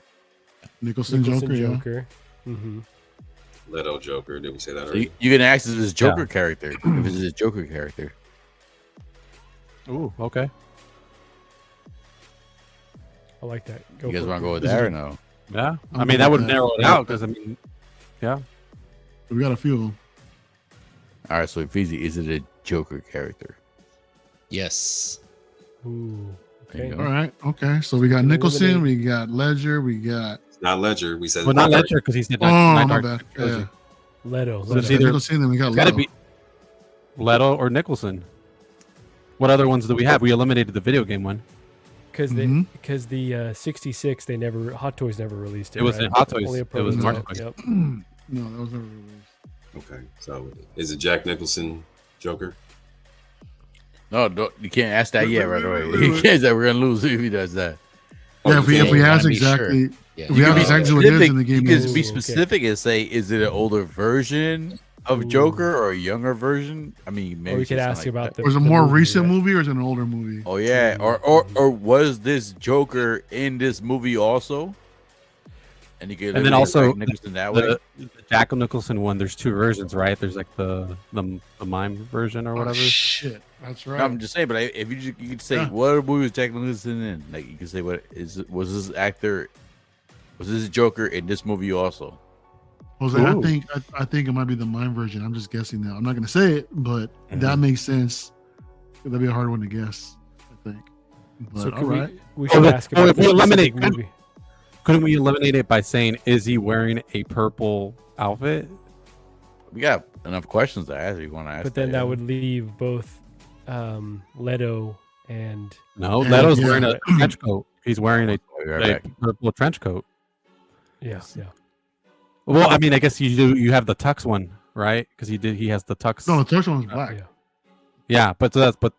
Nicholson Joker. Yeah.
Joker. Mm-hmm.
Leto Joker. Did we say that
So
already?
you can ask if it's Joker character. If it's his Joker character.
Ooh, okay.
I like that.
You guys
for
want
it.
to go with that or no?
Yeah.
I'm
I mean,
good
that
with
would
that.
narrow it out because I mean, yeah.
We got a few of them.
All right. So Fezy, is it a Joker character?
Yes.
Ooh,
There you
okay.
go.
All right. Okay. So we got
Eliminate-
Nicholson. We got Ledger. We got.
It's not Ledger. We said
Well, not Ledger because he said
Oh,
Night
my
Dark
bad.
trilogy.
Yeah.
Leto.
So it's
Leto.
either-
Nicholson. Then we got
It's got to
Leto.
be Leto or Nicholson. What other ones do we have? We eliminated the video game one.
Because
Mhm.
the 66 Hot Toys never released it.
It was
right?
in Hot Toys.
Only a
It was
prototype.
Mark Toys.
Yep.
No, that was never released.
Okay. So is it Jack Nicholson Joker?
No, you can't ask that yet right away.
Wait,
You
wait.
can't say we're gonna lose if he does that.
Yeah, if we
you
ask
wanna be sure.
exactly,
Yeah.
if we ask exactly what it is in the
You
game,
can
is-
be
Ooh, okay.
specific and say, is it an older version of
Ooh.
Joker or a younger version? I mean, maybe
Or we
it's
could
just
ask
like
about
that.
was it a
the
more
movie,
recent
right?
movie or is it an older movie?
Oh yeah, or was this Joker in this movie also? And you could
And then
eliminate
also
Jack Nicholson that way.
The Jack Nicholson one, there's two versions, right? There's like the mime version or
Oh,
whatever.
shit, that's right.
No, I'm just saying, but if you could say
Yeah.
what movie was Jack Nicholson in, like you could say was this Joker in this movie also?
Jose,
Ooh.
I think it might be the mime version. I'm just guessing now. I'm not gonna say it, but that makes sense. That'd be a hard one to guess, I think. But
So
all
could
right.
we should ask about
if we
the
eliminate-
specific movie.
Couldn't we eliminate it by saying, is he wearing a purple outfit?
We got enough questions to ask. If you want to ask,
But then that
yeah.
would leave both Leto and
No,
Yeah,
Leto's
yeah.
wearing a trench coat. He's wearing
I'll be right
a
back.
purple trench coat.
yeah.
Well, I mean, I guess you have the tux one, right? Because he has the tux.
No, the first one was black.
Yeah.
Yeah, but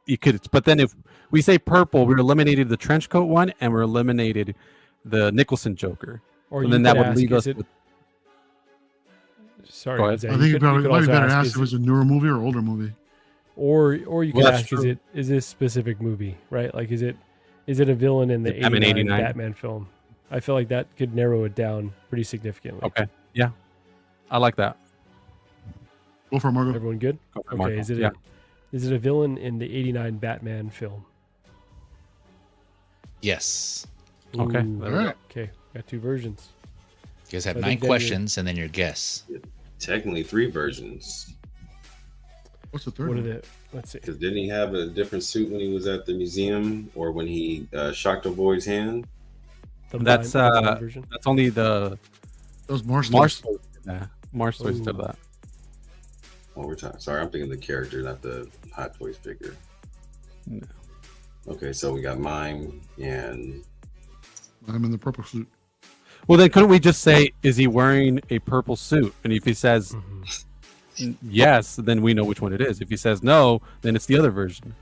you could. But then if we say purple, we're eliminated the trench coat one, and we're eliminated the Nicholson Joker.
Or
So
you
then that
could
would
ask,
leave us
is it?
with.
Sorry,
Go ahead.
Zach,
I think
you
it
could
might be
also
better
ask,
asked if it was a newer movie or older movie.
or you could
Well, that's
ask,
true.
is this specific movie, right? Like, is it a villain in the
Batman
89
89?
Batman film? I feel like that could narrow it down pretty significantly.
Okay. Yeah, I like that.
Go for it, Margo.
Everyone good?
Go for it,
Okay.
Marco. Yeah.
Is it a villain in the 89 Batman film?
Yes.
Okay.
Ooh,
All right.
Okay. Got two versions.
You guys have
I
9
think then
questions and then your guess.
Technically 3 versions.
What's the third
What are
one?
the? Let's see.
Because didn't he have a different suit when he was at the museum or when he shocked a boy's hand?
That's,
blind version.
That's only the
That was Marsh.
Mars. Yeah, Mars Toys did
Ooh.
that.
One more time. Sorry, I'm thinking the character, not the Hot Toys figure.
No.
Okay, so we got mime and
I'm in the purple suit.
Well, then couldn't we just say, is he wearing a purple suit? And if he says
Mhm.
yes, then we know which one it is. If he says no, then it's the other version.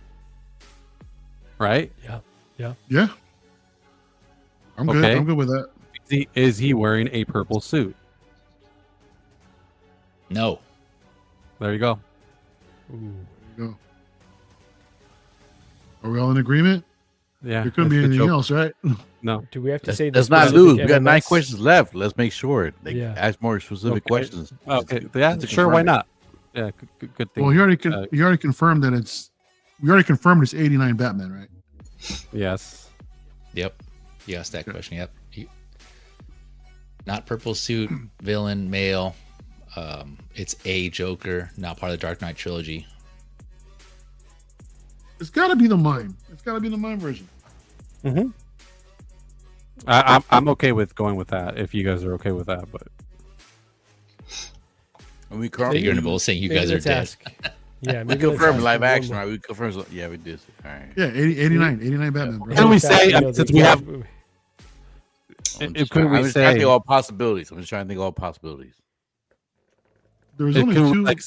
Right?
Yeah. I'm good.
Okay.
I'm good with that.
Is he wearing a purple suit?
No.
There you go.
Ooh.
There you go. Are we all in agreement?
Yeah.
There couldn't be
it's the
anything
Joker.
else, right?
No.
Do we have to say the
Let's not
specific
lose. We got 9
MMS?
questions left. Let's make sure they
Yeah.
ask more specific
Okay.
questions.
Okay.
Just
Yeah,
to
sure. Why
confirm it.
not? Yeah. Good thing.
Well, you already
Uh,
you already confirmed that we already confirmed it's 89 Batman, right?
Yes.
Yep. You asked that question. Yep. Not purple suit, villain, male. It's a Joker, not part of the Dark Knight trilogy.
It's got to be the mime. It's got to be the mime version.
Mm-hmm. I'm okay with going with that if you guys are okay with that, but
And we
Figuring both saying you
Maybe
guys are
let's
dead.
ask. Yeah,
We
maybe let's
confirmed
ask
live
one
action,
more.
right? We confirmed. Yeah, we did. All right.
Yeah, 89 Batman, bro.
Can we
Let's ask,
say,
you know,
since
the
we have-
exact movie.
I'm
If
just
couldn't
trying-
we
I'm just trying to
say-
think of all possibilities. I'm just trying to think of all possibilities.
There was
It
only
can,
two.
like,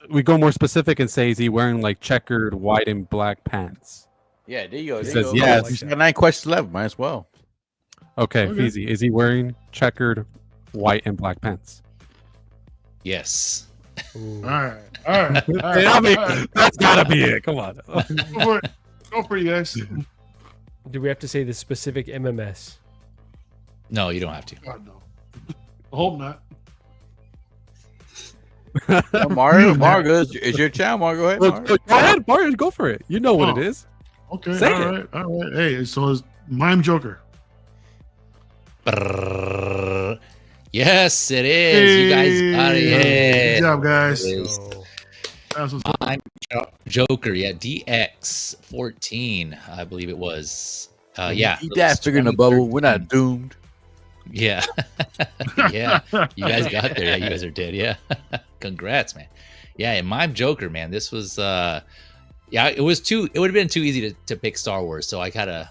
we go more specific and say, is he wearing like checkered white and black pants?
Yeah, there you go.
He
There
says
you go.
yes.
We got 9 questions left. Might as well.
Okay,
Okay.
Fezy, is he wearing checkered white and black pants?
Yes.
Ooh.
All right. All right. All right.
I mean,
all right.
that's gotta be it. Come on.
Go for it. Go for it, guys.
Do we have to say the specific MMS?
No, you don't have to.
God, no. I hope not.
Mario,
You,
Mario, it's your channel. Mario, go ahead.
Go
Mario.
ahead, Mario, go for it. You know what
Oh.
it is.
Okay.
Say
all
it.
right. All right. Hey, so it's mime Joker.
Brrrr. Yes, it is. You guys got it.
Good job, guys.
It is.
Oh.
That's what's up.
I'm Joker, yeah, DX14, I believe it was. Yeah,
Eat that figure in the bubble. We're not doomed.
Yeah, yeah, you guys got there. Yeah, you guys are dead. Yeah, congrats, man. Yeah, and my Joker, man, this was yeah, it was too. It would have been too easy to pick Star Wars, so I had to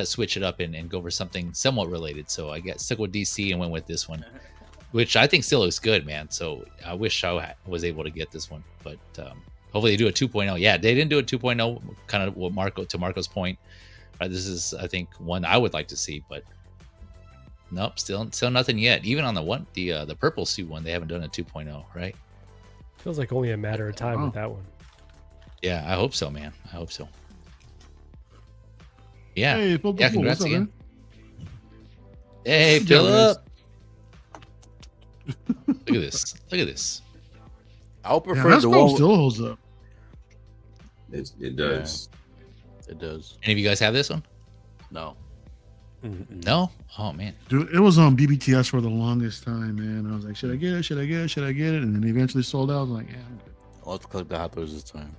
switch it up and go for something somewhat related. So I got stuck with DC and went with this one, which I think still looks good, man. So I wish I was able to get this one, but hopefully they do a 2.0. Yeah, they didn't do a 2.0. Kind of what Marco's point. This is, I think, one I would like to see, but nope, still nothing yet. Even on the purple suit one, they haven't done a 2.0, right?
Feels like only a matter of time with that one.
Yeah, I hope so, man. I hope so. Yeah.
Hey, Phil,
Yeah,
what's
congrats
up,
again.
man?
Hey,
Good job,
Philip. Look at this. Look at this.
I would
Yeah,
prefer
that
the
skull
one.
still holds up.
It does.
It does.
Any of you guys have this one?
No.
No? Oh, man.
Dude, it was on BBTS for the longest time, man. I was like, should I get it? Should I get it? Should I get it? And then eventually sold out. I was like, yeah, I'm good.
I'll have to collect the Hot Toys this time.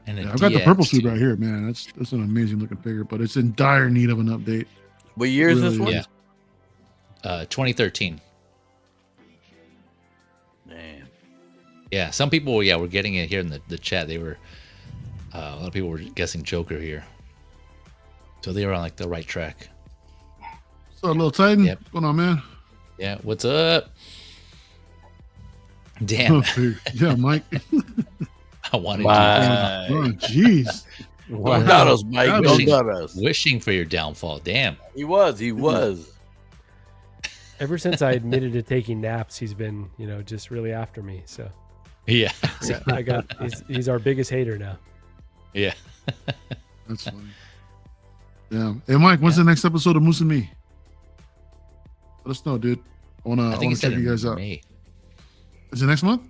And
Yeah, I've got the purple suit
DX.
right here, man. That's an amazing looking figure, but it's in dire need of an update.
What year is this
Really?
one?
Yeah. 2013.
Damn.
Yeah, some people, were getting it here in the chat. They were, a lot of people were guessing Joker here. So they were on like the right track.
So, little Titan,
Yep.
what's going on, man?
Yeah, what's up? Damn,
Yeah, Mike.
I wanted
Mike.
Oh, jeez.
Don't doubt us, Mike.
That
Don't
is-
doubt us.
wishing for your downfall. Damn.
He was.
Ever since I admitted to taking naps, he's been, just really after me. So
Yeah.
yeah, he's our biggest hater now.
Yeah.
That's funny. Yeah. Hey, Mike, when's the next episode of Moose and Me? Let us know, dude. I
I think
wanna
he said
check you guys
in
out.
May.
Is it next month?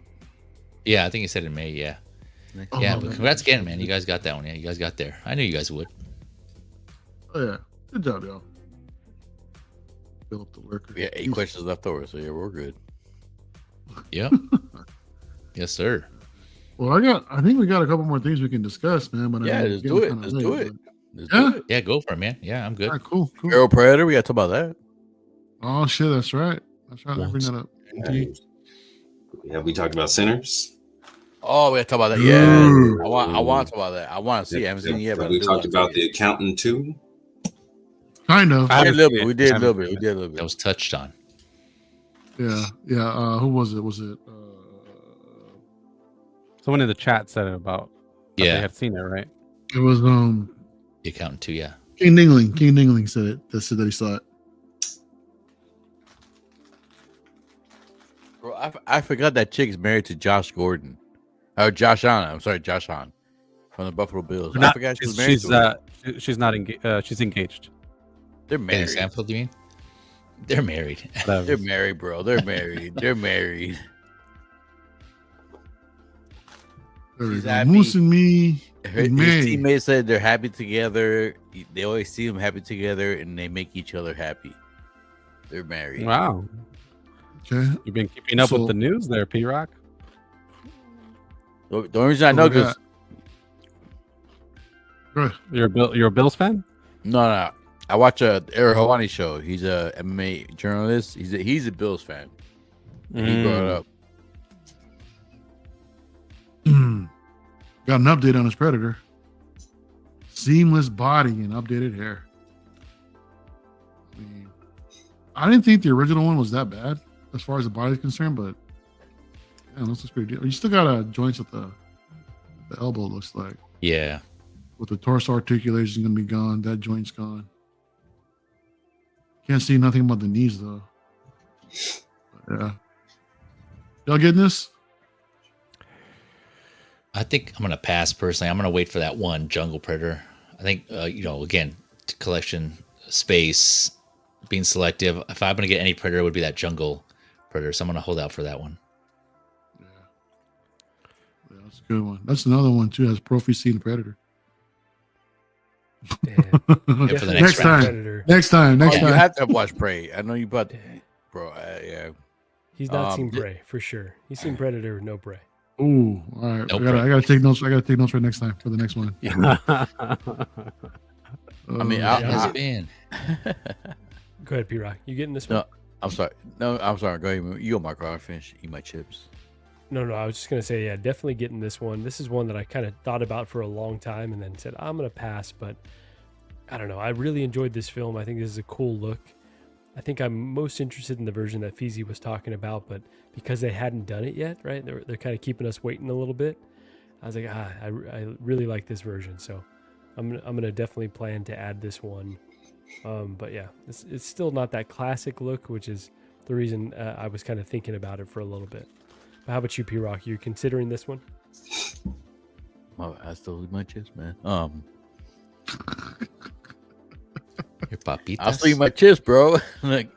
Yeah, I think he said in May. Yeah.
Oh,
Yeah,
my
but
bad.
congrats again, man. You guys got that one. Yeah, you guys got there. I knew you guys would.
Oh, yeah. Good job, y'all. Fill up the lurker.
Yeah, 8 questions left over, so yeah, we're good.
Yep. Yes, sir.
Well, I think we got a couple more things we can discuss, man. But
Yeah,
I mean,
let's
it's
do it.
getting
Let's
kinda
do
late,
it. Let's
Yeah?
do it.
Yeah, go for it, man. Yeah, I'm good.
All right, cool.
Arrow Predator, we got to talk about that.
Oh shit, that's right. That's right. Let me bring that up.
Have we talked about Sinners?
Oh, we got to talk about that. Yeah,
Ooh.
I want to talk about that. I want to see. I haven't seen it yet,
Have
but
we talked about The Accountant too?
Kind of.
We did a little bit.
I
We did a
haven't
little
seen
bit. We did a little
That
bit.
was touched on.
Yeah. Who was it? Was it?
Someone in the chat said it about. That
Yeah.
they had seen it, right?
It was
The Accountant too. Yeah.
King Dingling. King Dingling said it. That said that he saw it.
Bro, I forgot that chick is married to Josh Gordon. Or Josh Allen. I'm sorry, Josh Allen from the Buffalo Bills. I forgot she was married to him.
She's not engaged. She's engaged.
They're
Danny
married.
Sanfield, you mean? They're married.
They're married, bro. They're married. They're married.
There we
He's
go.
happy.
Moose and Me.
His
May.
teammates said they're happy together. They always see them happy together, and they make each other happy. They're married.
Wow,
Okay.
you've been keeping up
So-
with the news there, P Rock.
The only reason I know
we
because
Good.
You're a Bills fan?
no, I watch a Eric Hawani show. He's a MMA journalist. He's a Bills fan. And he brought it up.
Got an update on his Predator. Seamless body and updated hair. I didn't think the original one was that bad as far as the body is concerned, but yeah, this is pretty good. You still got joints at the elbow, looks like.
Yeah.
With the torso articulation gonna be gone, that joint's gone. Can't see nothing about the knees though. But yeah. Y'all getting this?
I think I'm gonna pass personally. I'm gonna wait for that one Jungle Predator. I think again, collection space, being selective. If I'm gonna get any Predator, it would be that Jungle Predator. So I'm gonna hold out for that one.
Yeah, that's a good one. That's another one too. Has Prophecy and Predator.
Yeah.
Yeah, for the next
time.
Predator.
Next time.
Oh,
Next
you
time.
have to watch Prey. I know you brought, bro. Yeah.
He's not seen
yeah.
Bray for sure. He's seen Predator, no Bray.
Ooh, all right.
Nope.
I gotta take notes. I gotta take notes for next time for the next one.
I mean,
How's it been?
Go ahead, P Rock. You getting this
No.
one?
I'm sorry. No, I'm sorry. Go ahead. You go, Marco. I'll finish. Eat my chips.
No, I was just gonna say, yeah, definitely getting this one. This is one that I kind of thought about for a long time, and then said I'm gonna pass. But I don't know. I really enjoyed this film. I think this is a cool look. I think I'm most interested in the version that Fezy was talking about, but because they hadn't done it yet, right? They're kind of keeping us waiting a little bit. I was like, I really like this version, so I'm gonna definitely plan to add this one. But yeah, it's still not that classic look, which is the reason I was kind of thinking about it for a little bit. But how about you, P Rock? You considering this one?
I still eat my chips, man.
Your papitas.
I'll still eat my chips, bro. Like,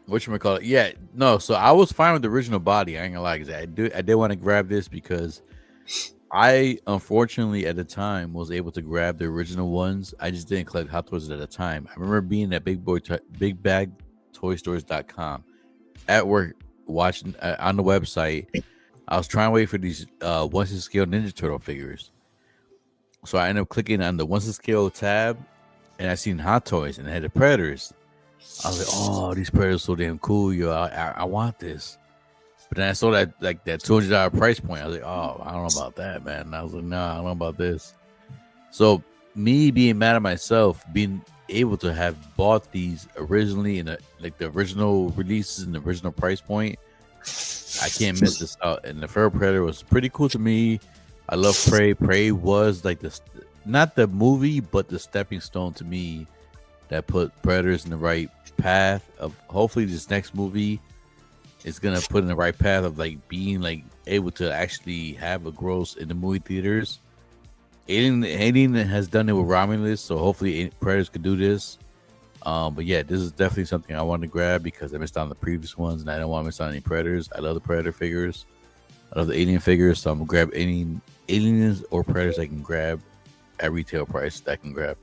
whatchamacallit? Yeah, no. So I was fine with the original body. I ain't gonna lie, 'cause I did want to grab this because I unfortunately at the time was able to grab the original ones. I just didn't collect Hot Toys at the time. I remember being at bigbagtoystores.com at work watching on the website. I was trying to wait for these 1/6 scale Ninja Turtle figures. So I ended up clicking on the 1/6 scale tab, and I seen Hot Toys and it had the Predators. I was like, "Oh, these Predators so damn cool, yo! I want this." But then I saw that like that $200 price point. I was like, "Oh, I don't know about that, man." And I was like, "No, I don't know about this." So me being mad at myself, being able to have bought these originally in like the original releases and the original price point, I can't miss this out. And the Feral Predator was pretty cool to me. I love Prey. Prey was like not the movie, but the stepping stone to me that put Predators in the right path of hopefully this next movie is gonna put in the right path of like being like able to actually have a gross in the movie theaters. Alien has done it with Romulus, so hopefully Predators could do this. But yeah, this is definitely something I want to grab because I missed out on the previous ones, and I don't want to miss out on any Predators. I love the Predator figures. I love the Alien figures, so I'm gonna grab any Aliens or Predators I can grab at retail price that I can grab.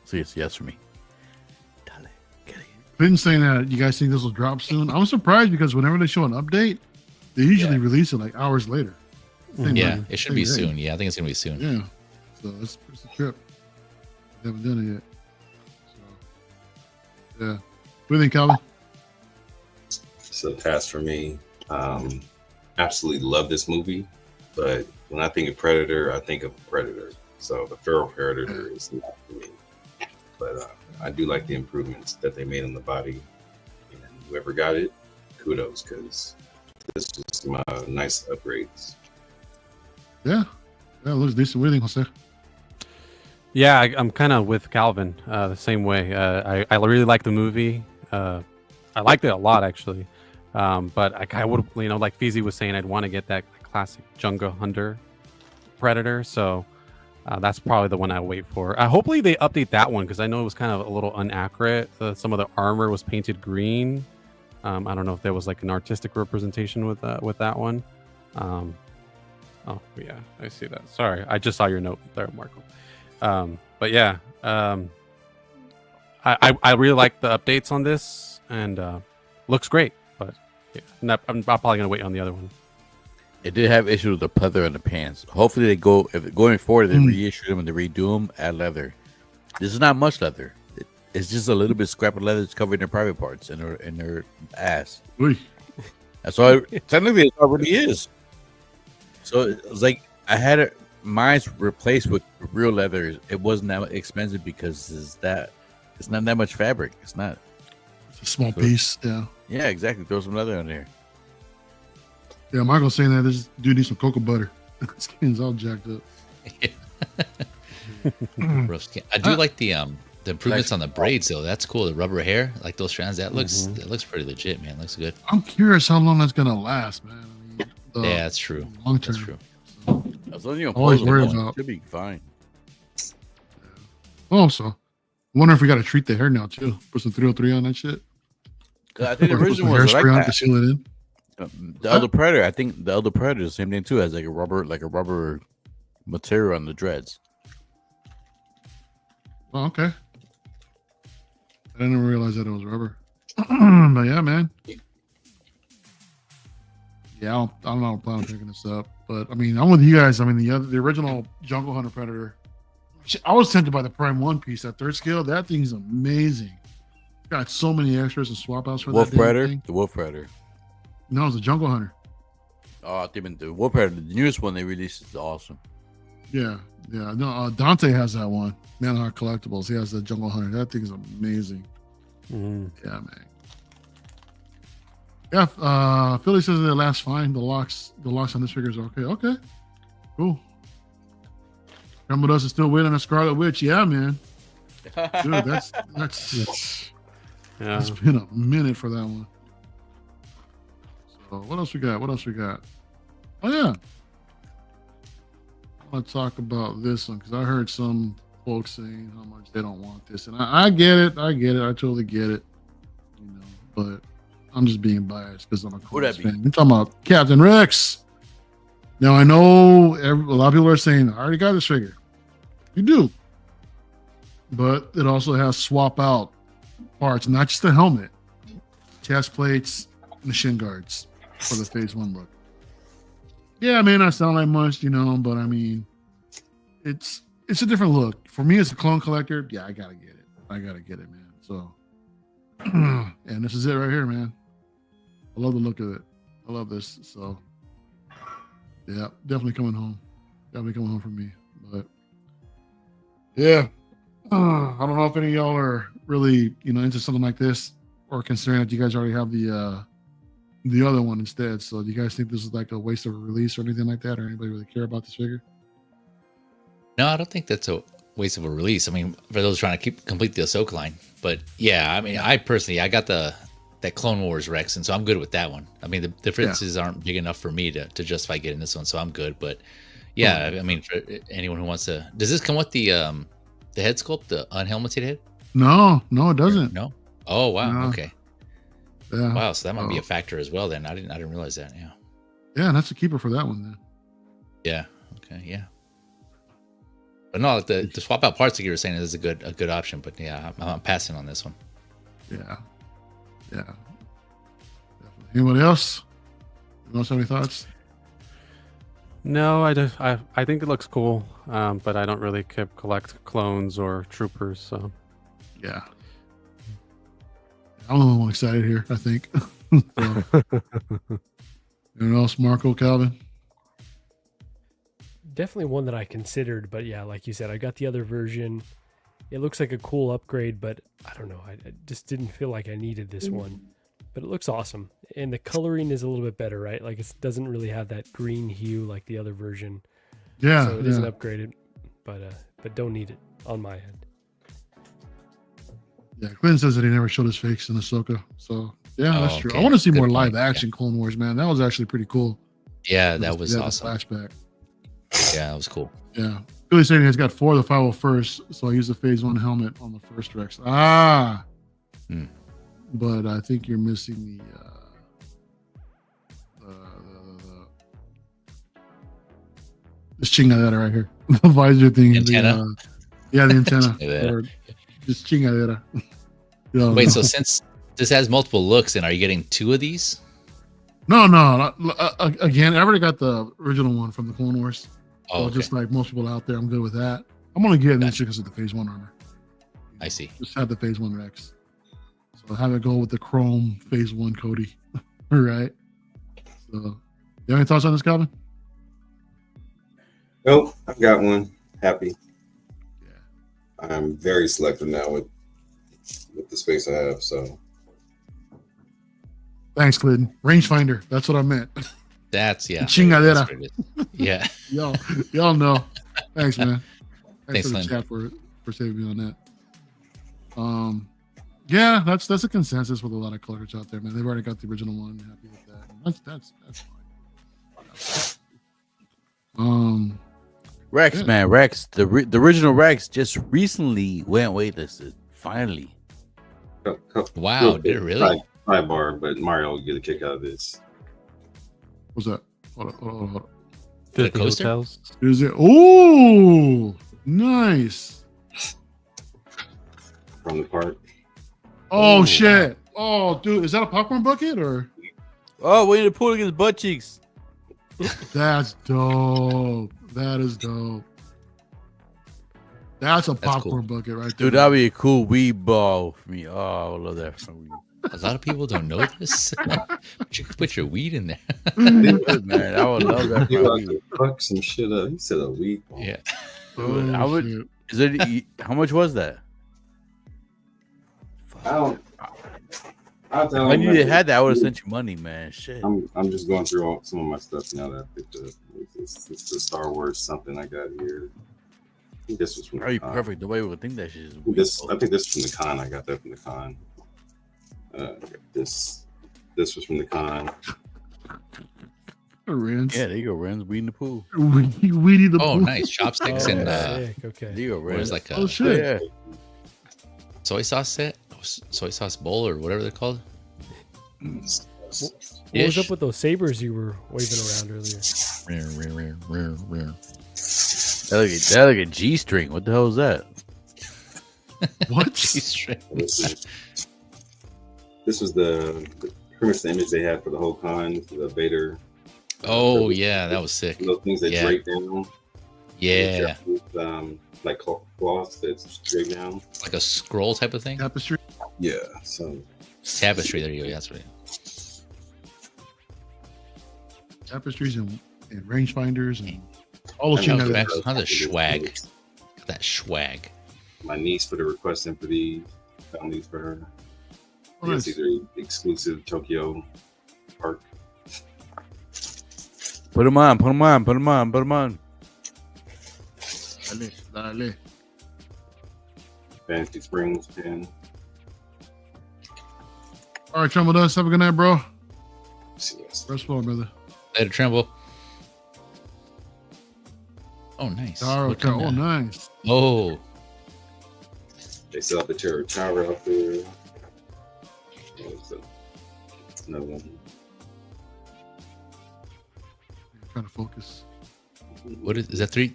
So it's yes for me.
Been saying that you guys think this will drop soon. I was surprised because whenever they show an update, they usually release it like hours later.
Yeah, it should be soon. Yeah, I think it's gonna be soon.
Yeah, so it's a trip. They haven't done it yet. So yeah, what do you think, Calvin?
It's a pass for me. Absolutely love this movie, but when I think of Predator, I think of Predator. So the Feral Predator is not for me. But I do like the improvements that they made on the body. And whoever got it, kudos, because this is some nice upgrades.
Yeah, it looks decent. What do you think, Jose?
Yeah, I'm kind of with Calvin the same way. I really like the movie. I liked it a lot, actually. But I would, like Fezy was saying, I'd want to get that classic Jungle Hunter Predator. So that's probably the one I wait for. Hopefully they update that one because I know it was kind of a little inaccurate. Some of the armor was painted green. I don't know if there was like an artistic representation with that one. Oh yeah, I see that. Sorry, I just saw your note there, Marco. But yeah, I really like the updates on this and looks great. But yeah, I'm probably gonna wait on the other one.
It did have issues with the pleather and the pants. Hopefully, if going forward, they reissue them and they redo them, add leather. This is not much leather. It's just a little bit scrap of leather that's covered in their private parts and their ass.
Oy.
That's all. Technically, it already is. So it's like I had mine's replaced with real leather. It wasn't that expensive because it's not that much fabric. It's not.
It's a small piece. Yeah.
Yeah, exactly. Throw some leather on there.
Yeah, Michael's saying that this dude needs some cocoa butter. Skin's all jacked up.
I do like the improvements on the braids though. That's cool. The rubber hair, like those strands. That looks pretty legit, man. Looks good.
I'm curious how long that's gonna last, man.
Yeah, that's true.
Long term.
That's true.
As long as you
Always worry about.
Should be fine.
Oh, so I wonder if we got to treat the hair now too. Put some 303 on that shit.
I think the
Or put
original
some
was like
hairspray on
that.
to seal it in.
The other Predator, I think the other Predator is the same thing too. Has like a rubber material on the dreads.
Oh, okay. I didn't realize that it was rubber. But yeah, man. Yeah, I don't know. I'm planning on picking this up, but I mean, I'm with you guys. I mean, the original Jungle Hunter Predator. I was tempted by the Prime One piece at third scale. That thing's amazing. Got so many extras and swap outs for
Wolf
that
Predator,
thing.
the Wolf Predator.
No, it's a Jungle Hunter.
Oh, I think the Wolf Predator, the newest one they released is awesome.
Yeah. No, Dante has that one. Manta Collectibles. He has the Jungle Hunter. That thing's amazing.
Mm.
Yeah, man. Yeah, Philly says it lasts fine. The locks on this figure is okay. Okay, cool. Rumble Dust is still waiting on a Scarlet Witch. Yeah, man. Dude, that's
Yeah.
it's been a minute for that one. So what else we got? Oh yeah. I want to talk about this one because I heard some folks saying how much they don't want this. And I get it. I totally get it. You know, but I'm just being biased because I'm a
Who'd that
Colts
be?
fan. We're talking about Captain Rex. Now I know a lot of people are saying, I already got this figure. You do. But it also has swap out parts, not just the helmet, chest plates, and the shin guards for the phase one look. Yeah, it may not sound like much, you know, but I mean, it's a different look. For me as a clone collector, yeah, I gotta get it, man. So, and this is it right here, man. I love the look of it. I love this. So, yeah, definitely coming home. Definitely coming home for me. But yeah, I don't know if any of y'all are really, into something like this, or considering that you guys already have the the other one instead. So do you guys think this is like a waste of a release or anything like that, or anybody really care about this figure?
No, I don't think that's a waste of a release. I mean, for those trying to complete the Ahsoka line. But yeah, I mean, I got that Clone Wars Rex, and so I'm good with that one. I mean, the differences aren't big enough for me to justify getting this one, so I'm good. But yeah, I mean, for anyone who wants to, does this come with the head sculpt, the unhelmeted head?
No, it doesn't.
No. Oh wow.
No.
Okay.
Yeah.
Wow. So that might be a factor as well. Then I didn't realize that. Yeah.
Yeah, that's a keeper for that one then.
Yeah. Okay. Yeah. But no, the swap out parts like you were saying is a good option. But yeah, I'm passing on this one.
Yeah. Definitely. Anybody else? You else have any thoughts?
No, I think it looks cool, but I don't really collect clones or troopers. So
Yeah. I'm the only one excited here, I think. So, anyone else, Marco, Calvin?
Definitely one that I considered, but yeah, like you said, I got the other version. It looks like a cool upgrade, but I don't know. I just didn't feel like I needed this one. But it looks awesome. And the coloring is a little bit better, right? Like it doesn't really have that green hue like the other version.
Yeah.
So it isn't upgraded, but don't need it on my end.
Yeah, Quinn says that he never showed his face in Ahsoka. So yeah, that's true.
Okay.
I want to see
Good
more
point.
live action Clone Wars, man. That was actually pretty cool.
Yeah, that was
The
awesome.
flashback.
Yeah, that was cool.
Yeah. Billy saying he's got 4 of the 501st, so I used the Phase 1 helmet on the first Rex. But I think you're missing this chingadera right here. The visor thing.
Antenna?
The antenna.
Yeah.
Or just chingadera. Yeah,
Wait, so since this has multiple looks, and are you getting 2 of these?
No. Again, I already got the original one from the Clone Wars.
Oh,
So
okay.
just like most people out there, I'm good with that. I'm only getting this because of the Phase 1 armor.
I see.
Just have the Phase 1 Rex. So have it go with the Chrome Phase 1 Cody. All right. So, you have any thoughts on this, Calvin?
Nope, I've got one. Happy.
Yeah.
I'm very selective now with the space I have. So
Thanks, Clinton. Rangefinder. That's what I meant.
That's
Chingadera.
that's what it is. Yeah.
Y'all know. Thanks, man.
Thanks,
for the
Lynn.
chat for saving me on that. Yeah, that's a consensus with a lot of collectors out there, man. They've already got the original one. Happy with that. That's fine.
Rex,
Yeah.
man, Rex. The original Rex just recently went waitlisted. Finally.
Wow, did it really?
Sidebar, but Mario will get a kick out of this.
What's that? Hold on.
The
Disney
coaster?
hotels.
Is it? Oh, nice.
From the park.
Oh
Ooh.
shit. Oh, dude, is that a popcorn bucket or?
Oh, we need to pull against butt cheeks.
That's dope. That is dope. That's a popcorn bucket right there.
Dude, that'd be a cool weed ball for me. Oh, I love that for me.
A lot of people don't know this. You could put your weed in there.
Dude, man, I would love that
You
for
about
me.
to fuck some shit up. He said a weed ball.
Yeah.
Oh,
I would-
shit.
Is it? How much was that?
I don't. I'll
If
tell
I
him
knew they
that-
had that, I would have sent you money, man. Shit.
I'm just going through some of my stuff now that I picked up. It's the Star Wars something I got here. I think this was from
Probably
the con.
perfect. Nobody would think that shit is
I think
weed.
this is from the con. I got that from the con. This was from the con.
Rinse.
Yeah, there you go, Renz. Weed in the pool.
Weedy the
Oh,
Pooh.
nice chopsticks
Oh,
and
sick.
There
Okay.
you go,
what is
Renz.
like
Oh
a
shit.
Yeah.
soy sauce set, soy sauce bowl, or whatever they're called.
What was
Ish.
up with those sabers you were waving around earlier?
That like a G string. What the hell is that?
What?
This was the pretty much the image they had for the whole con. The Vader.
Oh yeah, that was sick.
Those things that
Yeah.
drape down.
Yeah,
Like cloth that's draped down.
like a scroll type of thing.
Tapestry.
Yeah. So
Tapestry. There you go. That's right.
Tapestries and rangefinders and all those
I know,
things.
Max. How's the swag? That swag.
my niece put a request in for these. Found these for her.
Oh,
It's
nice.
either exclusive Tokyo Park.
Put them on.
Dale, dale.
Fantasy Springs pin.
All right, Trump with us. Have a good night, bro.
Yes.
Rest well, brother.
Later, Tremble. Oh, nice. Look at
Oh,
that.
nice.
Oh,
They sell the tower out there. Another one.
Trying to focus.
what is that? 3?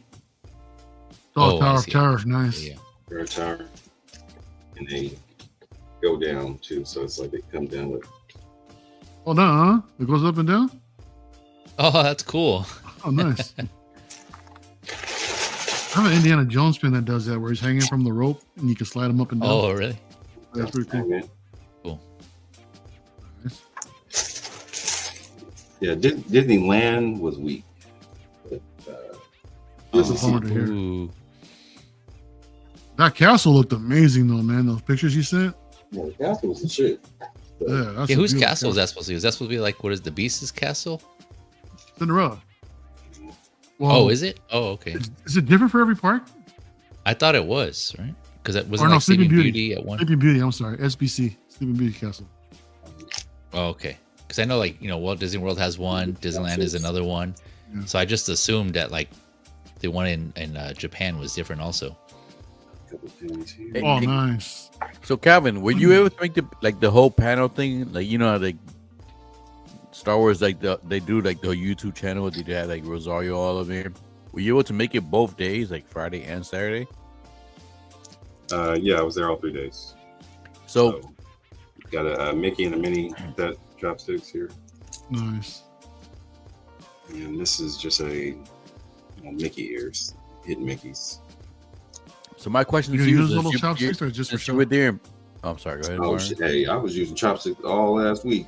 Oh,
I see it.
tower. Nice.
Yeah.
They're a tower. And they go down too. So it's like they come down with.
Oh, no, huh? It goes up and down?
Oh, that's cool.
Oh, nice. I have an Indiana Jones pin that does that, where he's hanging from the rope and you can slide him up and down.
Oh, really?
That's pretty cool.
Man.
Cool.
Nice.
Yeah, Disneyland was weak. But,
That's
Disney
a bummer to hear.
Ooh.
That castle looked amazing, though, man. Those pictures you sent.
yeah, the castle was the shit. But
Yeah, that's
Yeah,
a
whose
beautiful
castle is that supposed to be? Is that supposed to be like, what is the Beast's castle?
Cinderella. Well,
Oh, is it? Oh, okay.
is it different for every park?
I thought it was, right? Because that
Or
wasn't
no,
like
Sleeping
Sleeping
Beauty.
Beauty at one.
Sleeping Beauty. I'm sorry, SBC, Sleeping Beauty Castle.
Oh, okay. Because I know, like, Walt Disney World has one, Disneyland is another one.
Yeah.
So I just assumed that, like, the one in Japan was different also.
couple things here.
Hey,
Oh,
hey,
nice.
So Calvin, were you able to make the whole panel thing? Like, you know how like Star Wars, like they do like the YouTube channel, they have like Rosario all of here. Were you able to make it both days, like Friday and Saturday?
Yeah, I was there all 3 days.
So
Got a Mickey and a Minnie that chopsticks here.
Nice.
And this is just a Mickey ears, hidden Mickeys.
So my question
You
to
gonna
you
use
is,
little
since
chopsticks or just for
since you
show?
were there, oh, I'm sorry, go ahead.
Oh
Warren.
shit! Hey, I was using chopsticks all last week.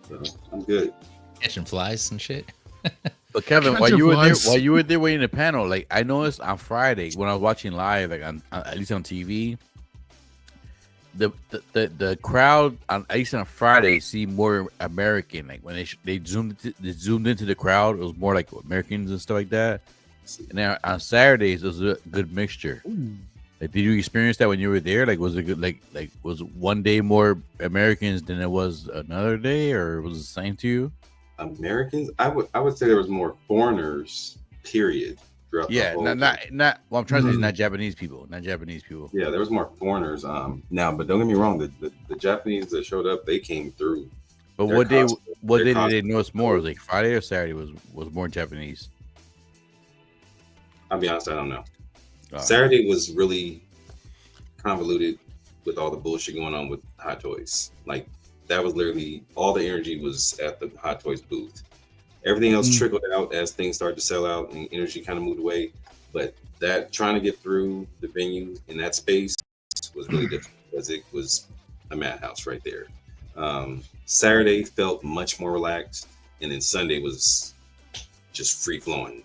So I'm good.
Catching flies and shit.
But Kevin,
Catch
while
your
you were there,
flies.
while you were there waiting the panel, like I noticed on Friday when I was watching live, like on at least on TV, the crowd on at least on Friday seemed more American. Like when they zoomed into the crowd, it was more like Americans and stuff like that. And then on Saturdays, it was a good mixture. Like, did you experience that when you were there? Like, was it good? Like was one day more Americans than it was another day, or was it the same to you?
Americans, I would say there was more foreigners. Period. Throughout the
Yeah,
whole
not. What I'm trying to say is
Mhm.
not Japanese people, not Japanese people.
Yeah, there was more foreigners. Now, but don't get me wrong. The Japanese that showed up, they came through.
But
Their
what day?
costume-
What
their
day did they
costume-
notice more? Was it like Friday or Saturday? Was more Japanese?
I'll be honest, I don't know.
Uh,
Saturday was really convoluted with all the bullshit going on with Hot Toys. Like that was literally all the energy was at the Hot Toys booth. Everything else trickled out as things started to sell out and energy kind of moved away. But that trying to get through the venue in that space was really difficult because it was a madhouse right there. Saturday felt much more relaxed, and then Sunday was just free flowing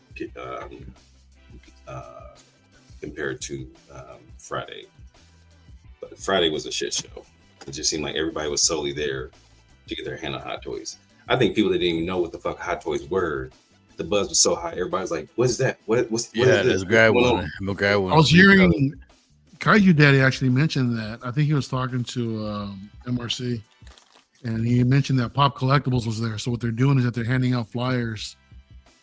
compared to Friday. But Friday was a shit show. It just seemed like everybody was solely there to get their hand on Hot Toys. I think people that didn't even know what the fuck Hot Toys were, the buzz was so high. Everybody's like, "What is that? What's
yeah,
what is
let's
this?
grab
What's going
one.
on?"
We'll grab one.
I was hearing Kaiju Daddy actually mentioned that. I think he was talking to MRC, and he mentioned that Pop Collectibles was there. So what they're doing is that they're handing out flyers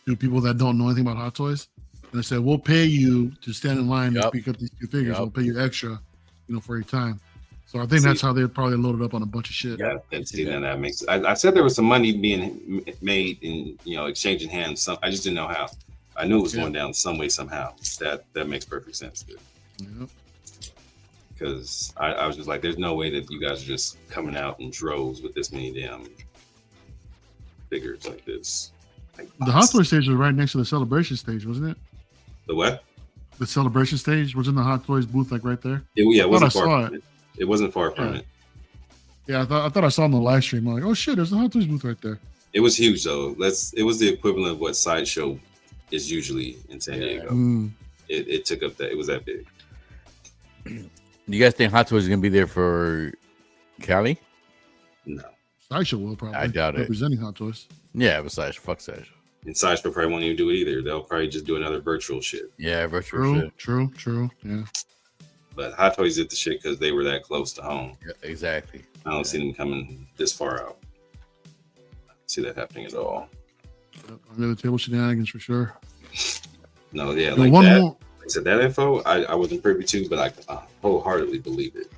to people that don't know anything about Hot Toys, and they said, "We'll pay you to stand in line to
Yup.
pick up these 2 figures.
Yup.
We'll pay you extra, for your time." So I think that's how they probably loaded up on a bunch of shit.
Yeah, that makes. I said there was some money being made in exchanging hands. Some I just didn't know how. I knew it was going down some way somehow. That makes perfect sense, dude.
Yep.
Because I was just like, there's no way that you guys are just coming out in droves with this many damn figures like this. Like,
The Hot Toys stage was right next to the Celebration stage, wasn't it?
the what?
The Celebration stage was in the Hot Toys booth, like right there.
It
I
wasn't
saw
far from it. It wasn't far from
Yeah.
it.
Yeah, I thought I saw on the live stream. I'm like, oh shit, there's the Hot Toys booth right there.
It was huge though. It was the equivalent of what Sideshow is usually in San Diego.
Mm.
It took up that. It was that big.
You guys think Hot Toys is gonna be there for Cali?
No.
Sideshow will probably.
I doubt it.
Representing Hot Toys.
Yeah, besides, fuck Sash.
And Sideshow probably won't even do it either. They'll probably just do another virtual shit.
Yeah, virtual
True,
shit.
true. Yeah.
But Hot Toys did the shit because they were that close to home.
Yeah, exactly.
I don't see them coming this far out. I don't see that happening at all.
Under the table shenanigans for sure.
No, yeah,
And
like
one
that.
more.
Like I said, that info, I wasn't privy to, but I wholeheartedly believe it.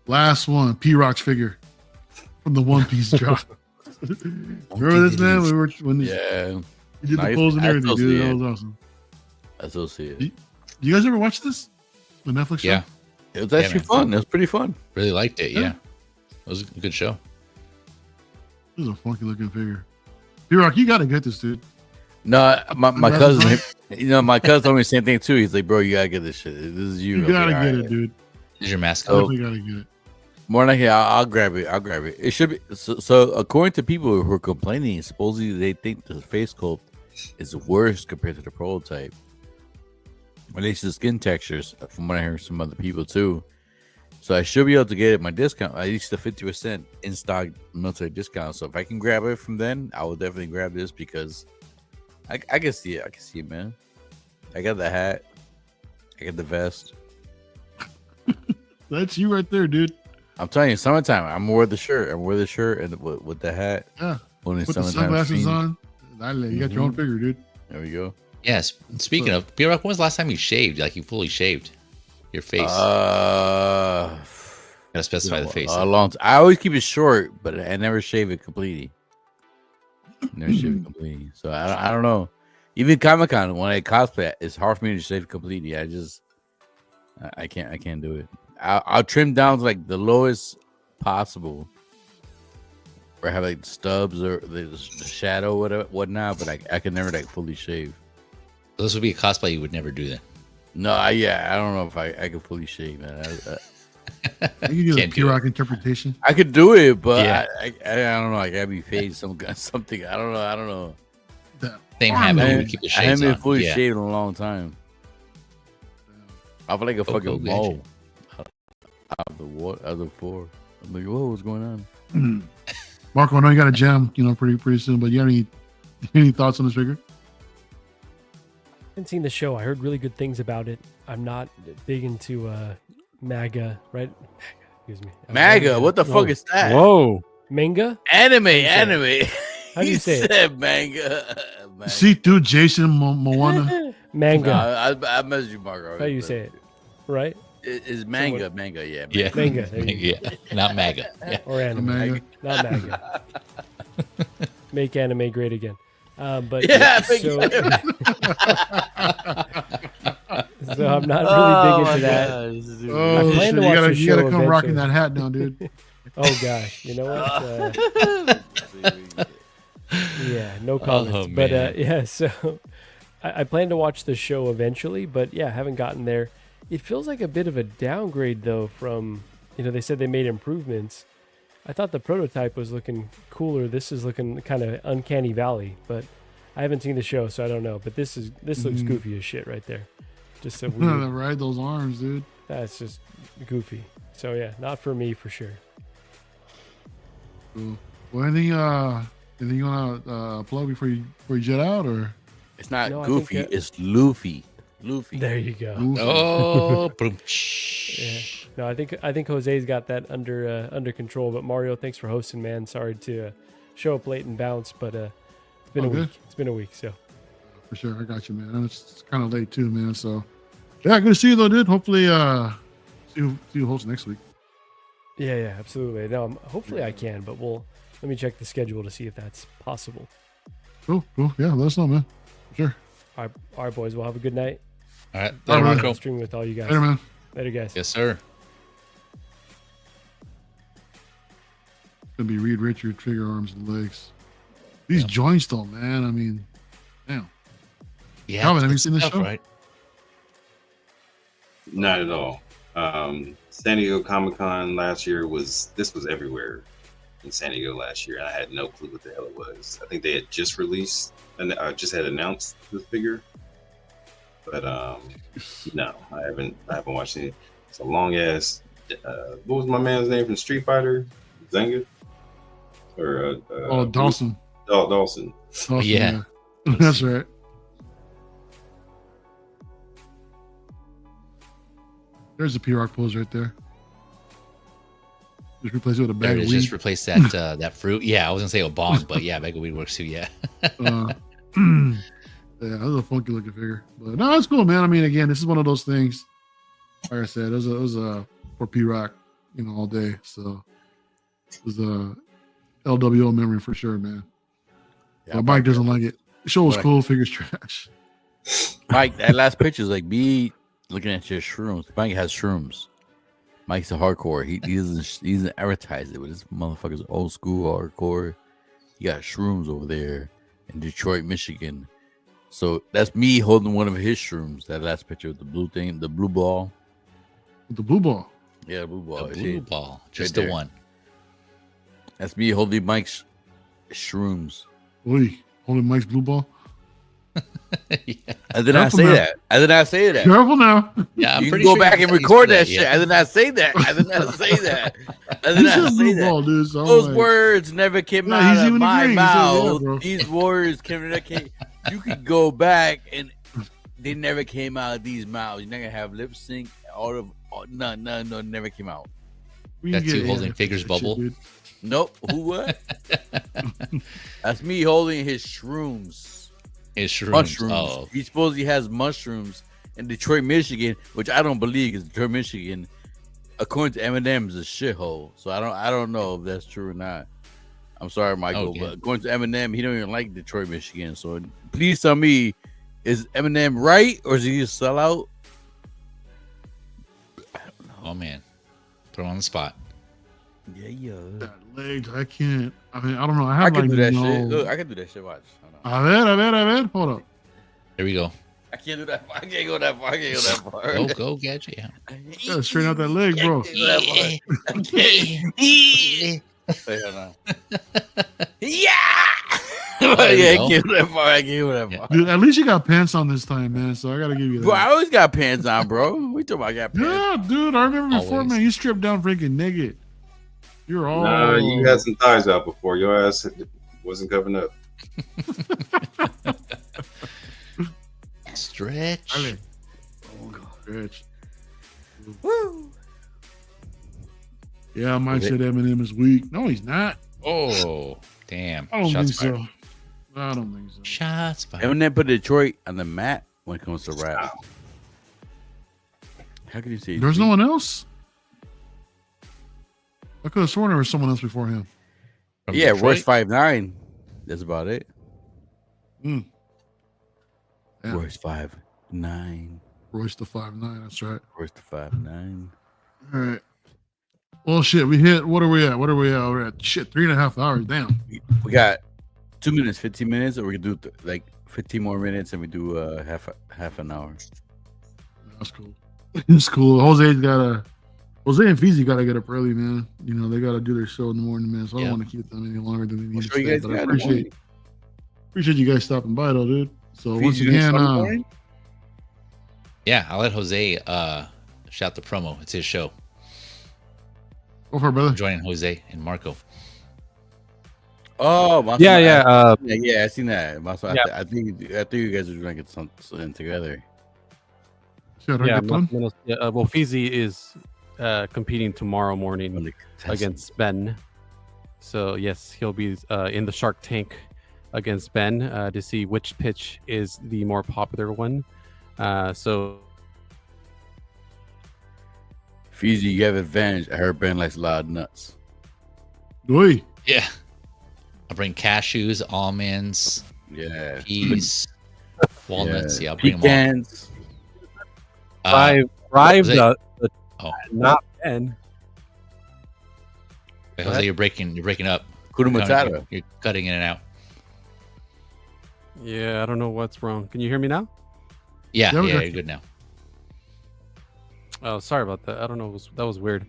Last one. P-Rock's figure from the One Piece drop. Remember this, man? We were when
Yeah,
he did the
Nice.
pose and
I
everything,
still see
dude. That
it.
was awesome.
I still see it.
You guys ever watch this? The Netflix show?
Yeah,
It was actually
man.
fun. It was pretty fun.
really liked it.
Yeah.
Yeah, it was a good show.
This is a funky looking figure. P-Rock, you gotta get this, dude.
No, my
That's
cousin,
right.
my cousin told me the same thing too. He's like, bro, you gotta get this shit. This is you.
You
Okay,
gotta
all
get
right.
it, dude.
Is your mascot?
Oh.
Definitely gotta get it.
More than I'll grab it. I'll grab it. It should be so. According to people who are complaining, supposedly they think the face sculpt is worse compared to the prototype. At least the skin textures, from what I heard from other people too. So I should be able to get it my discount, at least the 50% in stock military discount. So if I can grab it from then, I will definitely grab this because I can see it. I can see it, man. I got the hat. I got the vest.
That's you right there, dude.
I'm telling you, summertime. I'm gonna wear the shirt. I'm gonna wear the shirt and with the hat.
Yeah.
Only
Put the
summertime
sunglasses
stream.
on. You got your own figure, dude.
There we go.
Yes. Speaking of P-Rock, when was the last time you shaved? Like you fully shaved your face? Gotta specify the face.
A long time. I always keep it short, but I never shave it completely. Never shave it completely. So I don't know. Even Comic-Con, when I cosplay, it's hard for me to shave it completely. I can't do it. I'll trim down to like the lowest possible, or have like stubs or the shadow, whatnot. But I can never like fully shave.
So this would be a cosplay you would never do then.
No, I don't know if I can fully shave, man.
You can do the
Can't do
P-Rock interpretation.
I could do it, but
Yeah.
I don't know. I gotta be paid something. I don't know.
Same habit. You
I
would keep the
haven't
shades
been
on.
fully
Yeah.
shaved in a long time. I feel like a fucking
gotcha.
mole out of the floor. I'm like, whoa, what's going on?
Marco, I know you got a jam, pretty soon, but you have any thoughts on this figure?
I haven't seen the show. I heard really good things about it. I'm not big into MAGA, right? Excuse me.
MAGA, what the fuck is that?
Whoa.
Manga?
Anime.
How do you say it?
said manga.
See through Jason Moana.
Manga.
I messaged you, Marco.
How do you say it? Right?
It's manga, manga, yeah.
Yeah.
Manga. There you
Yeah. Not MAGA. Yeah.
Or anime.
Manga.
Not MAGA. Make anime great again. But
Yeah,
so I'm not really big into that.
Oh,
I plan
shit,
to watch the
you gotta
show
come rocking
eventually.
that hat now, dude.
Oh gosh, you know what? Yeah, no comments.
Oh,
but
man.
yeah, so I plan to watch the show eventually, but yeah, haven't gotten there. It feels like a bit of a downgrade though from, they said they made improvements. I thought the prototype was looking cooler. This is looking kind of uncanny valley, but I haven't seen the show, so I don't know. But this looks goofy as shit right there. Just a weird,
Right, those arms, dude.
that's just goofy. So yeah, not for me for sure.
Cool. Well, anything you wanna plug before you jet out, or?
It's not
No, I
Goofy,
think,
it's Luffy.
There you go.
Oh, boom.
Yeah. No, I think Jose's got that under control. But Mario, thanks for hosting, man. Sorry to show up late and bounce, but it's been
All
a
good.
week. It's been a week, so
For sure, I got you, man. And it's kind of late too, man. So, yeah, good to see you though, dude. Hopefully, see you host next week.
yeah, absolutely. No, hopefully I can, but let me check the schedule to see if that's possible.
Cool. Yeah, let us know, man. Sure.
All right, boys. Well, have a good night.
All right.
All
Later,
right.
Marco.
I'll stream with all you guys.
Later, man.
Later, guys.
Yes, sir.
Gonna be Reed Richards, figure arms and legs. These joints, though, man. I mean, damn.
Yeah.
Calvin, have you
good
seen this
stuff,
show?
Right?
Not at all. San Diego Comic-Con last year was everywhere in San Diego last year, and I had no clue what the hell it was. I think they had just released and just had announced the figure, but no, I haven't watched it. It's a long ass. What was my man's name from Street Fighter? Zangief. or
Dawson.
Dawson.
Dawson,
Yeah.
That's right. There's a P-Rock pose right there. Just replace it with a
There
bag
it
of
is.
weed.
Just replace that that fruit. Yeah, I was gonna say a bong, but yeah, bag of weed works too. Yeah.
Yeah, that was a funky looking figure. But no, it's cool, man. I mean, again, this is one of those things. Like I said, it was a for P-Rock, all day. So it was a LWO memory for sure, man.
Yeah,
But Mike doesn't like it. The show was cool, figures trash.
Mike, that last picture is like me looking at your shrooms. Mike has shrooms. Mike's a hardcore. He doesn't advertise it, but this motherfucker's old school hardcore. He got shrooms over there in Detroit, Michigan. So that's me holding one of his shrooms. That last picture with the blue thing, the blue ball.
With the blue ball.
Yeah, blue ball.
The blue ball, just
Right
the
there.
one.
That's me holding Mike's shrooms.
Oi, holding Mike's blue ball.
Yeah,
I did not
Careful
say
now.
that. I did not say that.
Careful now.
yeah. I'm
You can
pretty
go
sure
back
you
and
said
record that
yeah.
shit. I did not say that. I did not say that. I did
He
not
said
say
blue
that.
ball, dude. So I'm
Those
like,
words never came
Yeah,
out
he's
of
even
my
agreeing. He said, yeah,
mouth.
bro.
These words came. You could go back and they never came out of these mouths. You're not gonna have lip sync. No, never came out.
we
That's
get
you
it,
holding
yeah,
figures
shit,
bubble?
dude.
Nope. Who what? That's me holding his shrooms.
His shrooms.
Mushrooms.
Oh,
He supposedly has mushrooms in Detroit, Michigan, which I don't believe is Detroit, Michigan. According to Eminem, is a shithole. So I don't know if that's true or not. I'm sorry, Michael,
Okay.
but according to Eminem, he don't even like Detroit, Michigan. So please tell me, is Eminem right or is he just sell out?
oh man, put him on the spot.
Yeah.
That legs, I can't. I mean, I don't know. I have
I can
like
do that
no.
shit. Look, I can do that shit. Watch. Hold on.
A ver. Hold up.
There we go.
I can't do that. I can't go that far. I can't go that far.
Go, Gadget. Yeah.
You gotta straighten out that leg, bro.
Wait, hold on.
There you
Yeah, I
go.
can't go that far. I can't go that
Yeah.
far.
Dude, at least you got pants on this time, man. So I gotta give you
Bro, I
that.
always got pants on, bro. We talking about I got pants.
Yeah, dude. I remember before,
Always.
man. You stripped down freaking naked. You're all.
Nah, you had some thighs out before. Your ass wasn't covering up.
Stretch.
Dale. Stretch.
Woo.
Yeah, Mike
Was it-
said Eminem is weak. No, he's not.
Oh, damn.
I don't
Shots
think
fired.
so. I don't think so.
Shots fired.
Eminem put Detroit on the map when it comes to rap. How can you say
There's no one else. I could have sworn there was someone else before him.
From
Yeah,
Detroit?
Royce 5'9". That's about it.
Yeah.
Royce 5'9".
Royce the 5'9". That's right.
Royce the 5'9".
All right. Well, shit. We hit. What are we at? We're at shit 3.5 hours. Damn.
We got 2 minutes, 15 minutes, or we can do like 15 more minutes and we do half an hour.
That's cool. It's cool. Jose and Fezy gotta get up early, man. They gotta do their show in the morning, man. So I don't
Yeah.
want to keep them any longer than they need
What
to
show you
stay.
guys
But I
got in the morning?
appreciate you guys stopping by, though, dude. So
Fezy,
once
you gonna
again,
start in the morning?
Yeah, I'll let Jose shout the promo. It's his show.
go for it, brother.
Joining Jose and Marco.
Oh,
Yeah.
yeah. I seen that. So
Yeah.
I think you guys are gonna get something together.
Shit, I
Yeah,
get done?
well, Fezy is competing tomorrow morning against Ben. So yes, he'll be in the Shark Tank against Ben to see which pitch is the more popular one. So
Fezy, you have advantage. I heard Ben likes a lot of nuts.
Oi.
Yeah. I'll bring cashews, almonds,
Yeah.
peas, walnuts. Yeah, I'll bring them all.
Pecans.
Rive
Jose-
the
Oh,
not Ben.
wait, Jose, you're breaking up.
Kuna Matata.
You're cutting in and out.
Yeah, I don't know what's wrong. Can you hear me now?
Yeah,
Yeah, we got
you're
you.
good now.
Oh, sorry about that. I don't know. That was weird.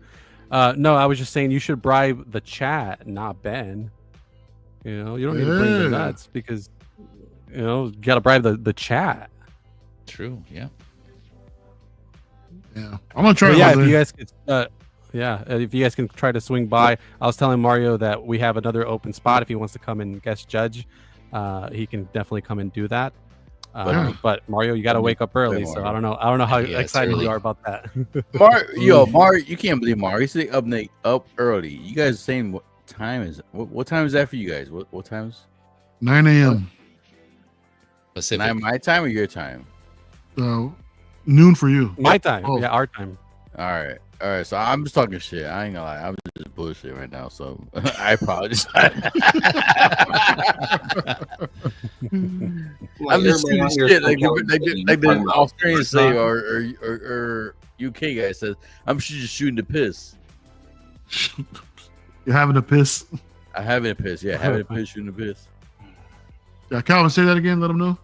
No, I was just saying you should bribe the chat, not Ben. You don't need to bring the
Yeah.
nuts because you got to bribe the chat.
True. Yeah.
Yeah. I'm gonna try
But
it.
yeah,
Jose.
if you guys could, Yeah, if you guys can try to swing by, I was telling Mario that we have another open spot if he wants to come and guest judge. He can definitely come and do that.
Yeah.
But Mario, you got to wake up early, so I don't know. I don't know how
Yeah, it's
excited
early.
you are about that.
Mario, you can't believe Mario. He's up early. You guys saying what time is? What time is that for you guys? What time is?
9 a.m.
Pacific.
Not my time or your time?
Noon for you.
My time,
Oh.
yeah, our time.
All right. So I'm just talking shit. I ain't gonna lie. I'm just bullshit right now. So I apologize. I'm just shooting shit like the Australians say or UK guy says. I'm just shooting the piss.
You're having a piss.
I having a piss. Yeah, having a piss, shooting a piss.
Yeah, Calvin, say that again. Let him know.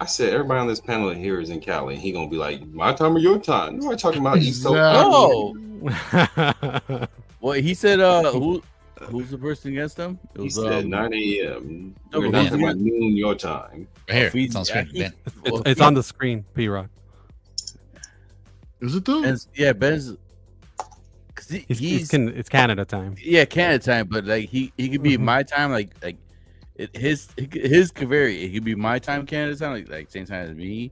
I said everybody on this panel here is in Cali. He gonna be like, my time or your time? No, I'm talking about East Coast.
Oh, well, he said, who's the person against him? It
He
was
said 9 a.m.
No,
We're
but
not
who's
talking about noon your time.
Right here.
Fezy,
It's on screen.
yeah,
Ben.
It's on the screen, P-Rock.
Is it though?
Ben's. Cause
It's Canada time.
yeah, Canada time, but like he could be my time, like his could vary. It could be my time, Canada time, like same time as me,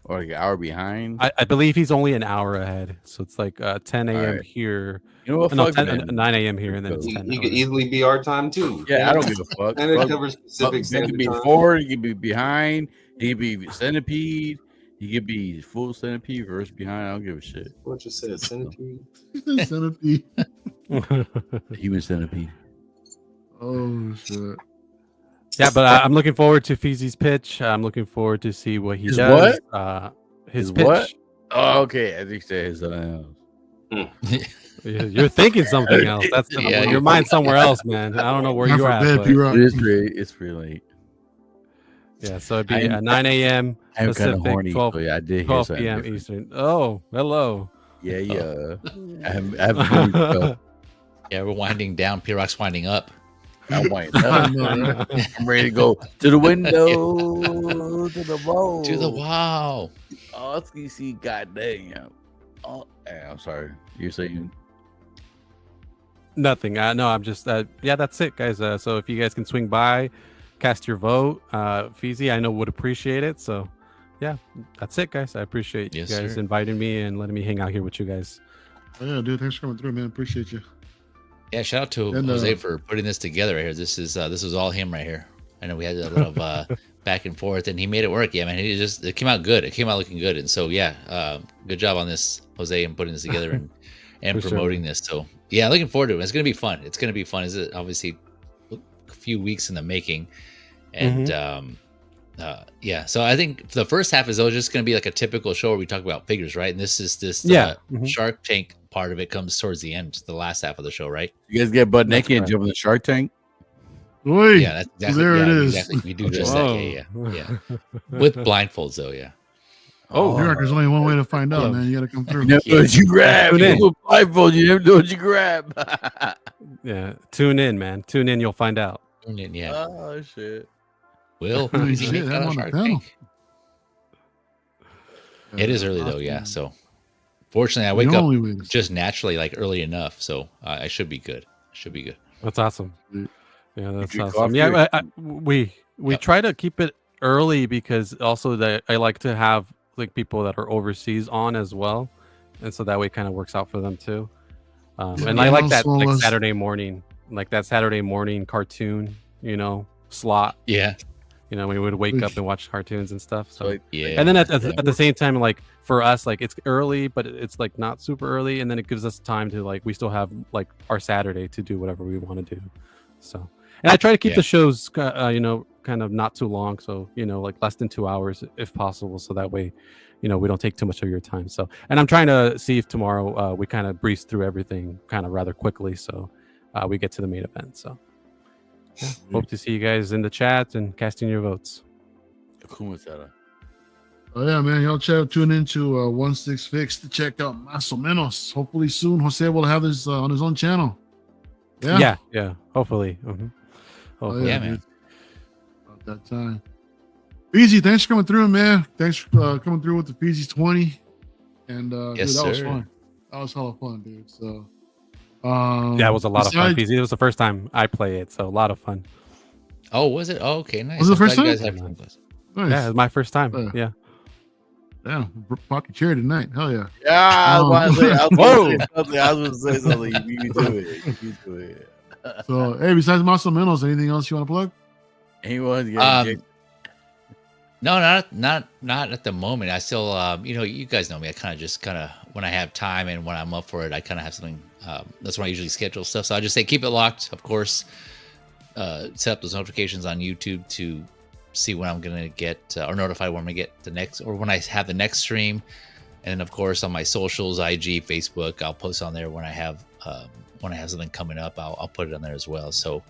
or like an hour behind.
I believe he's only an hour ahead, so it's like 10 a.m.
Alright.
here.
You know what?
No,
Fuck
10,
man.
9 a.m. here, and then it's
He
10.
could easily be our time too.
Yeah, I don't give a fuck.
And it
Fuck.
covers
Fuck,
Pacific
he could
Standard
be
Time.
forward. He could be behind. He could be centipede. He could be full centipede versus behind. I don't give a shit.
What you said, centipede?
Centipede.
Human centipede.
Oh shit.
Yeah, but I'm looking forward to Fezy's pitch. I'm looking forward to see what he
His
does.
what?
His
His
pitch.
what? Oh, okay. I think that is
You're thinking something else. That's
Yeah,
your mind's somewhere else, man. I don't know where
God
you're at.
forbid,
But
P-Rock.
it's pretty late.
yeah, so it'd be 9 a.m.
I'm kind of
Pacific,
horny,
12,
so yeah, I did hear
12
something
p.m.
different.
Eastern. Oh, hello.
Yeah. I have
Yeah, we're winding down. P-Rock's winding up.
I'm waiting.
I know, right?
I'm ready to go to the window, to the wall,
To the wall.
Oh, SKC, goddamn. Oh, I'm sorry. You're saying
Nothing. No, I'm just. Yeah, that's it, guys. So if you guys can swing by, cast your vote. Fezy, I know would appreciate it. So, yeah, that's it, guys. I appreciate
Yes,
you guys
sir.
inviting me and letting me hang out here with you guys.
Yeah, dude. Thanks for coming through, man. Appreciate you.
Yeah, shout out to
And,
Jose for putting this together right here. This was all him right here. I know we had a little back and forth, and he made it work. Yeah, man, it came out good. It came out looking good, and so yeah, good job on this, Jose, and putting this together and
For
promoting this. So yeah, looking forward to it. It's gonna be fun. It's gonna be fun. It's obviously a few weeks in the making, and yeah. So I think the first half is just gonna be like a typical show where we talk about figures, right? And this Shark Tank part of it comes towards the end, the last half of the show, right?
you guys get butt
That's
naked and
right.
jump in the Shark Tank?
Oi,
Yeah, that's exactly.
there
yeah,
it is.
Exactly. We do just
Whoa.
that. Yeah. With blindfolds, though. Yeah.
Oh,
P-Rock, there's only one way to find out,
Yeah.
man. You got to come through.
You never know what you grab.
Tune in.
You blindfold. You never know what you grab.
Yeah, tune in, man. Tune in, you'll find out.
Yeah.
Oh shit.
Will.
Holy
is he
shit,
making
I'm
out
on the
Shark
panel.
Tank? It is early though. Yeah. So, fortunately, I
The
wake up
only way to-
just naturally, like early enough. So I should be good. Should be good.
That's awesome.
Sweet.
Yeah, that's
drink
awesome.
coffee
Yeah,
or-
we
Yep.
try to keep it early because also that I like to have like people that are overseas on as well, and so that way kind of works out for them too.
Yeah,
And I like that
also
like
was-
Saturday morning, like that Saturday morning cartoon, slot.
Yeah.
We would wake
Which-
up and watch cartoons and stuff. So
Like,
Yeah.
and then at the same time, like for us, like it's early, but it's like not super early, and then it gives us time to like we still have like our Saturday to do whatever we want to do. So, and I try to keep
Yeah.
the shows, kind of not too long, so like less than 2 hours if possible, so that way, we don't take too much of your time. So, and I'm trying to see if tomorrow we kind of breeze through everything kind of rather quickly, so we get to the main event. So, yeah, hope to see you guys in the chat and casting your votes.
Oh yeah, man. Y'all tune into 16 Fix to check out Más o Menos. Hopefully soon, Jose will have this on his own channel. Yeah.
Yeah, hopefully. Hopefully.
Yeah,
dude.
man.
About that time. Fezy, thanks for coming through, man. Thanks for coming through with the Fezy 20. And
Yes,
dude, that was
sir.
fun. That was hella fun, dude. So,
Yeah, it was a lot of fun.
besides-
Fezy, it was the first time I play it, so a lot of fun.
Oh, was it? Oh, okay, nice.
Was it the
I'm
first
glad you
time?
guys had fun.
Nice.
Yeah, it was my first time.
Yeah.
Yeah.
Yeah, pop your chair tonight. Hell yeah.
Yeah,
Um,
I was
Whoa.
gonna say something. You beat me to it. You beat me to it.
So, hey, besides Muscle Minerals, anything else you want to plug?
Anyone get
No, not at the moment. I still, you guys know me. I kind of when I have time and when I'm up for it, I kind of have something. That's when I usually schedule stuff. So I just say keep it locked. Of course, set up those notifications on YouTube to see when I'm gonna get or notify when I get the next or when I have the next stream. And then of course on my socials, IG, Facebook, I'll post on there when I have something coming up. I'll put it on there as well. So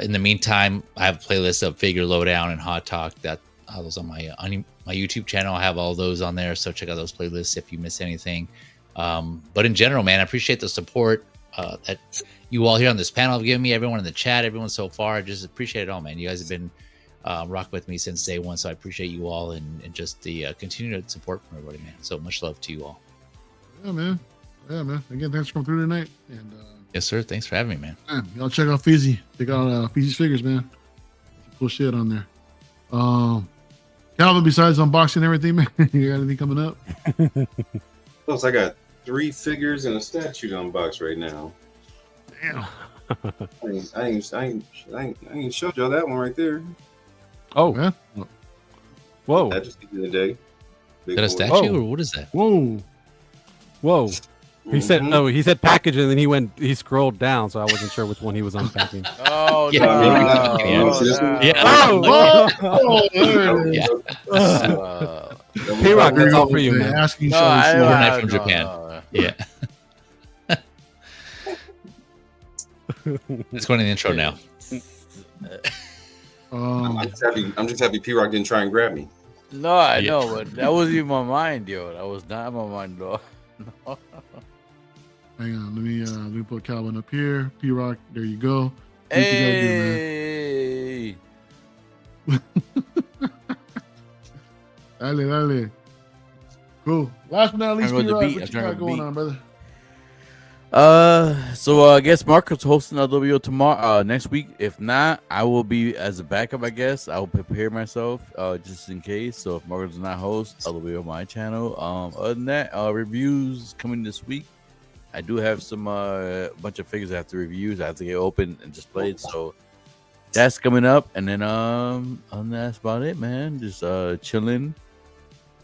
in the meantime, I have a playlist of Figure Lowdown and Hot Talk that those on my YouTube channel. I have all those on there, so check out those playlists if you miss anything. But in general, man, I appreciate the support that you all here on this panel have given me. Everyone in the chat, everyone so far, I just appreciate it all, man. You guys have been rock with me since day one, so I appreciate you all and just the continued support from everybody, man. So much love to you all.
Yeah, man. Again, thanks for coming through tonight. And
Yes, sir. Thanks for having me, man.
y'all check out Fezy. Check out Fezy's figures, man. Some cool shit on there. Calvin, besides unboxing and everything, man, you got anything coming up?
Plus, I got 3 figures and a statue to unbox right now.
Damn.
I ain't showed y'all that one right there.
Oh,
Man.
whoa,
That just the other day.
Is
Big
that a
boy.
statue
Oh.
or what is that?
Whoa.
whoa. He said
Mhm.
no. He said package, and then he scrolled down, so I wasn't sure which one he was unpacking.
Oh
Yeah,
no!
yeah.
Oh,
Yeah.
no.
Oh, there it is.
Yeah.
P-Rock, that's all for you, man.
Asking
No,
each other
I-
shit.
Overnight from
no,
Japan.
no.
Yeah. It's going in the intro now.
I'm just happy P-Rock didn't try and grab me.
No, I
Yeah.
know, but that wasn't in my mind, yo. That was not in my mind, though. No.
Hang on, let me put Calvin up here. P-Rock, there you go. Do what you gotta do, man.
Hey.
Dale. Cool. Last but not least,
Trying to go with the
P-Rock,
beat.
what
I'm
you
trying to
got
go
going
beat.
on, brother?
So I guess Marco's hosting LWO tomorrow, next week. If not, I will be as a backup. I guess I will prepare myself, just in case. So if Marco does not host, LWO on my channel. Other than that, reviews coming this week. I do have some bunch of figures I have to review. So I have to get open and displayed. So that's coming up, and then that's about it, man. Just chilling.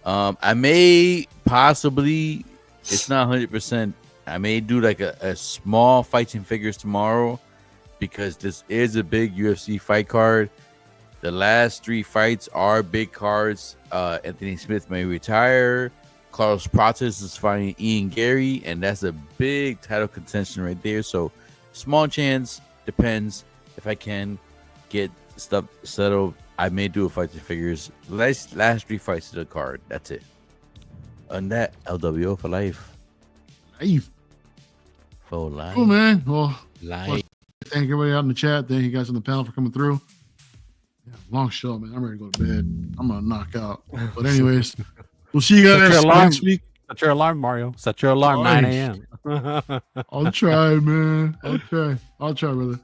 I may possibly, it's not 100%. I may do like a small fighting figures tomorrow because this is a big UFC fight card. The last 3 fights are big cards. Anthony Smith may retire. Carlos Prates is fighting Ian Gary, and that's a big title contention right there. So small chance, depends if I can get stuff settled. I may do a fighting figures. Last 3 fights of the card. That's it. On that, LWO for life.
Hey,
For life.
cool, man. Well,
Like,
thank everybody out in the chat. Thank you guys on the panel for coming through. Yeah, long show, man. I'm ready to go to bed. I'm gonna knock out. But anyways, we'll see you
Set
guys
your alarm.
next week.
Set your alarm, Mario. Set your alarm, 9 a.m.
I'll try, man. I'll try, brother.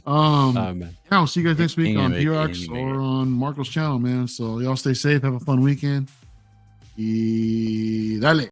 Oh, man.
Yeah, I'll see you guys next week on
Make it,
P-Rox
make it.
or on Marco's channel, man. So y'all stay safe, have a fun weekend. Y dale.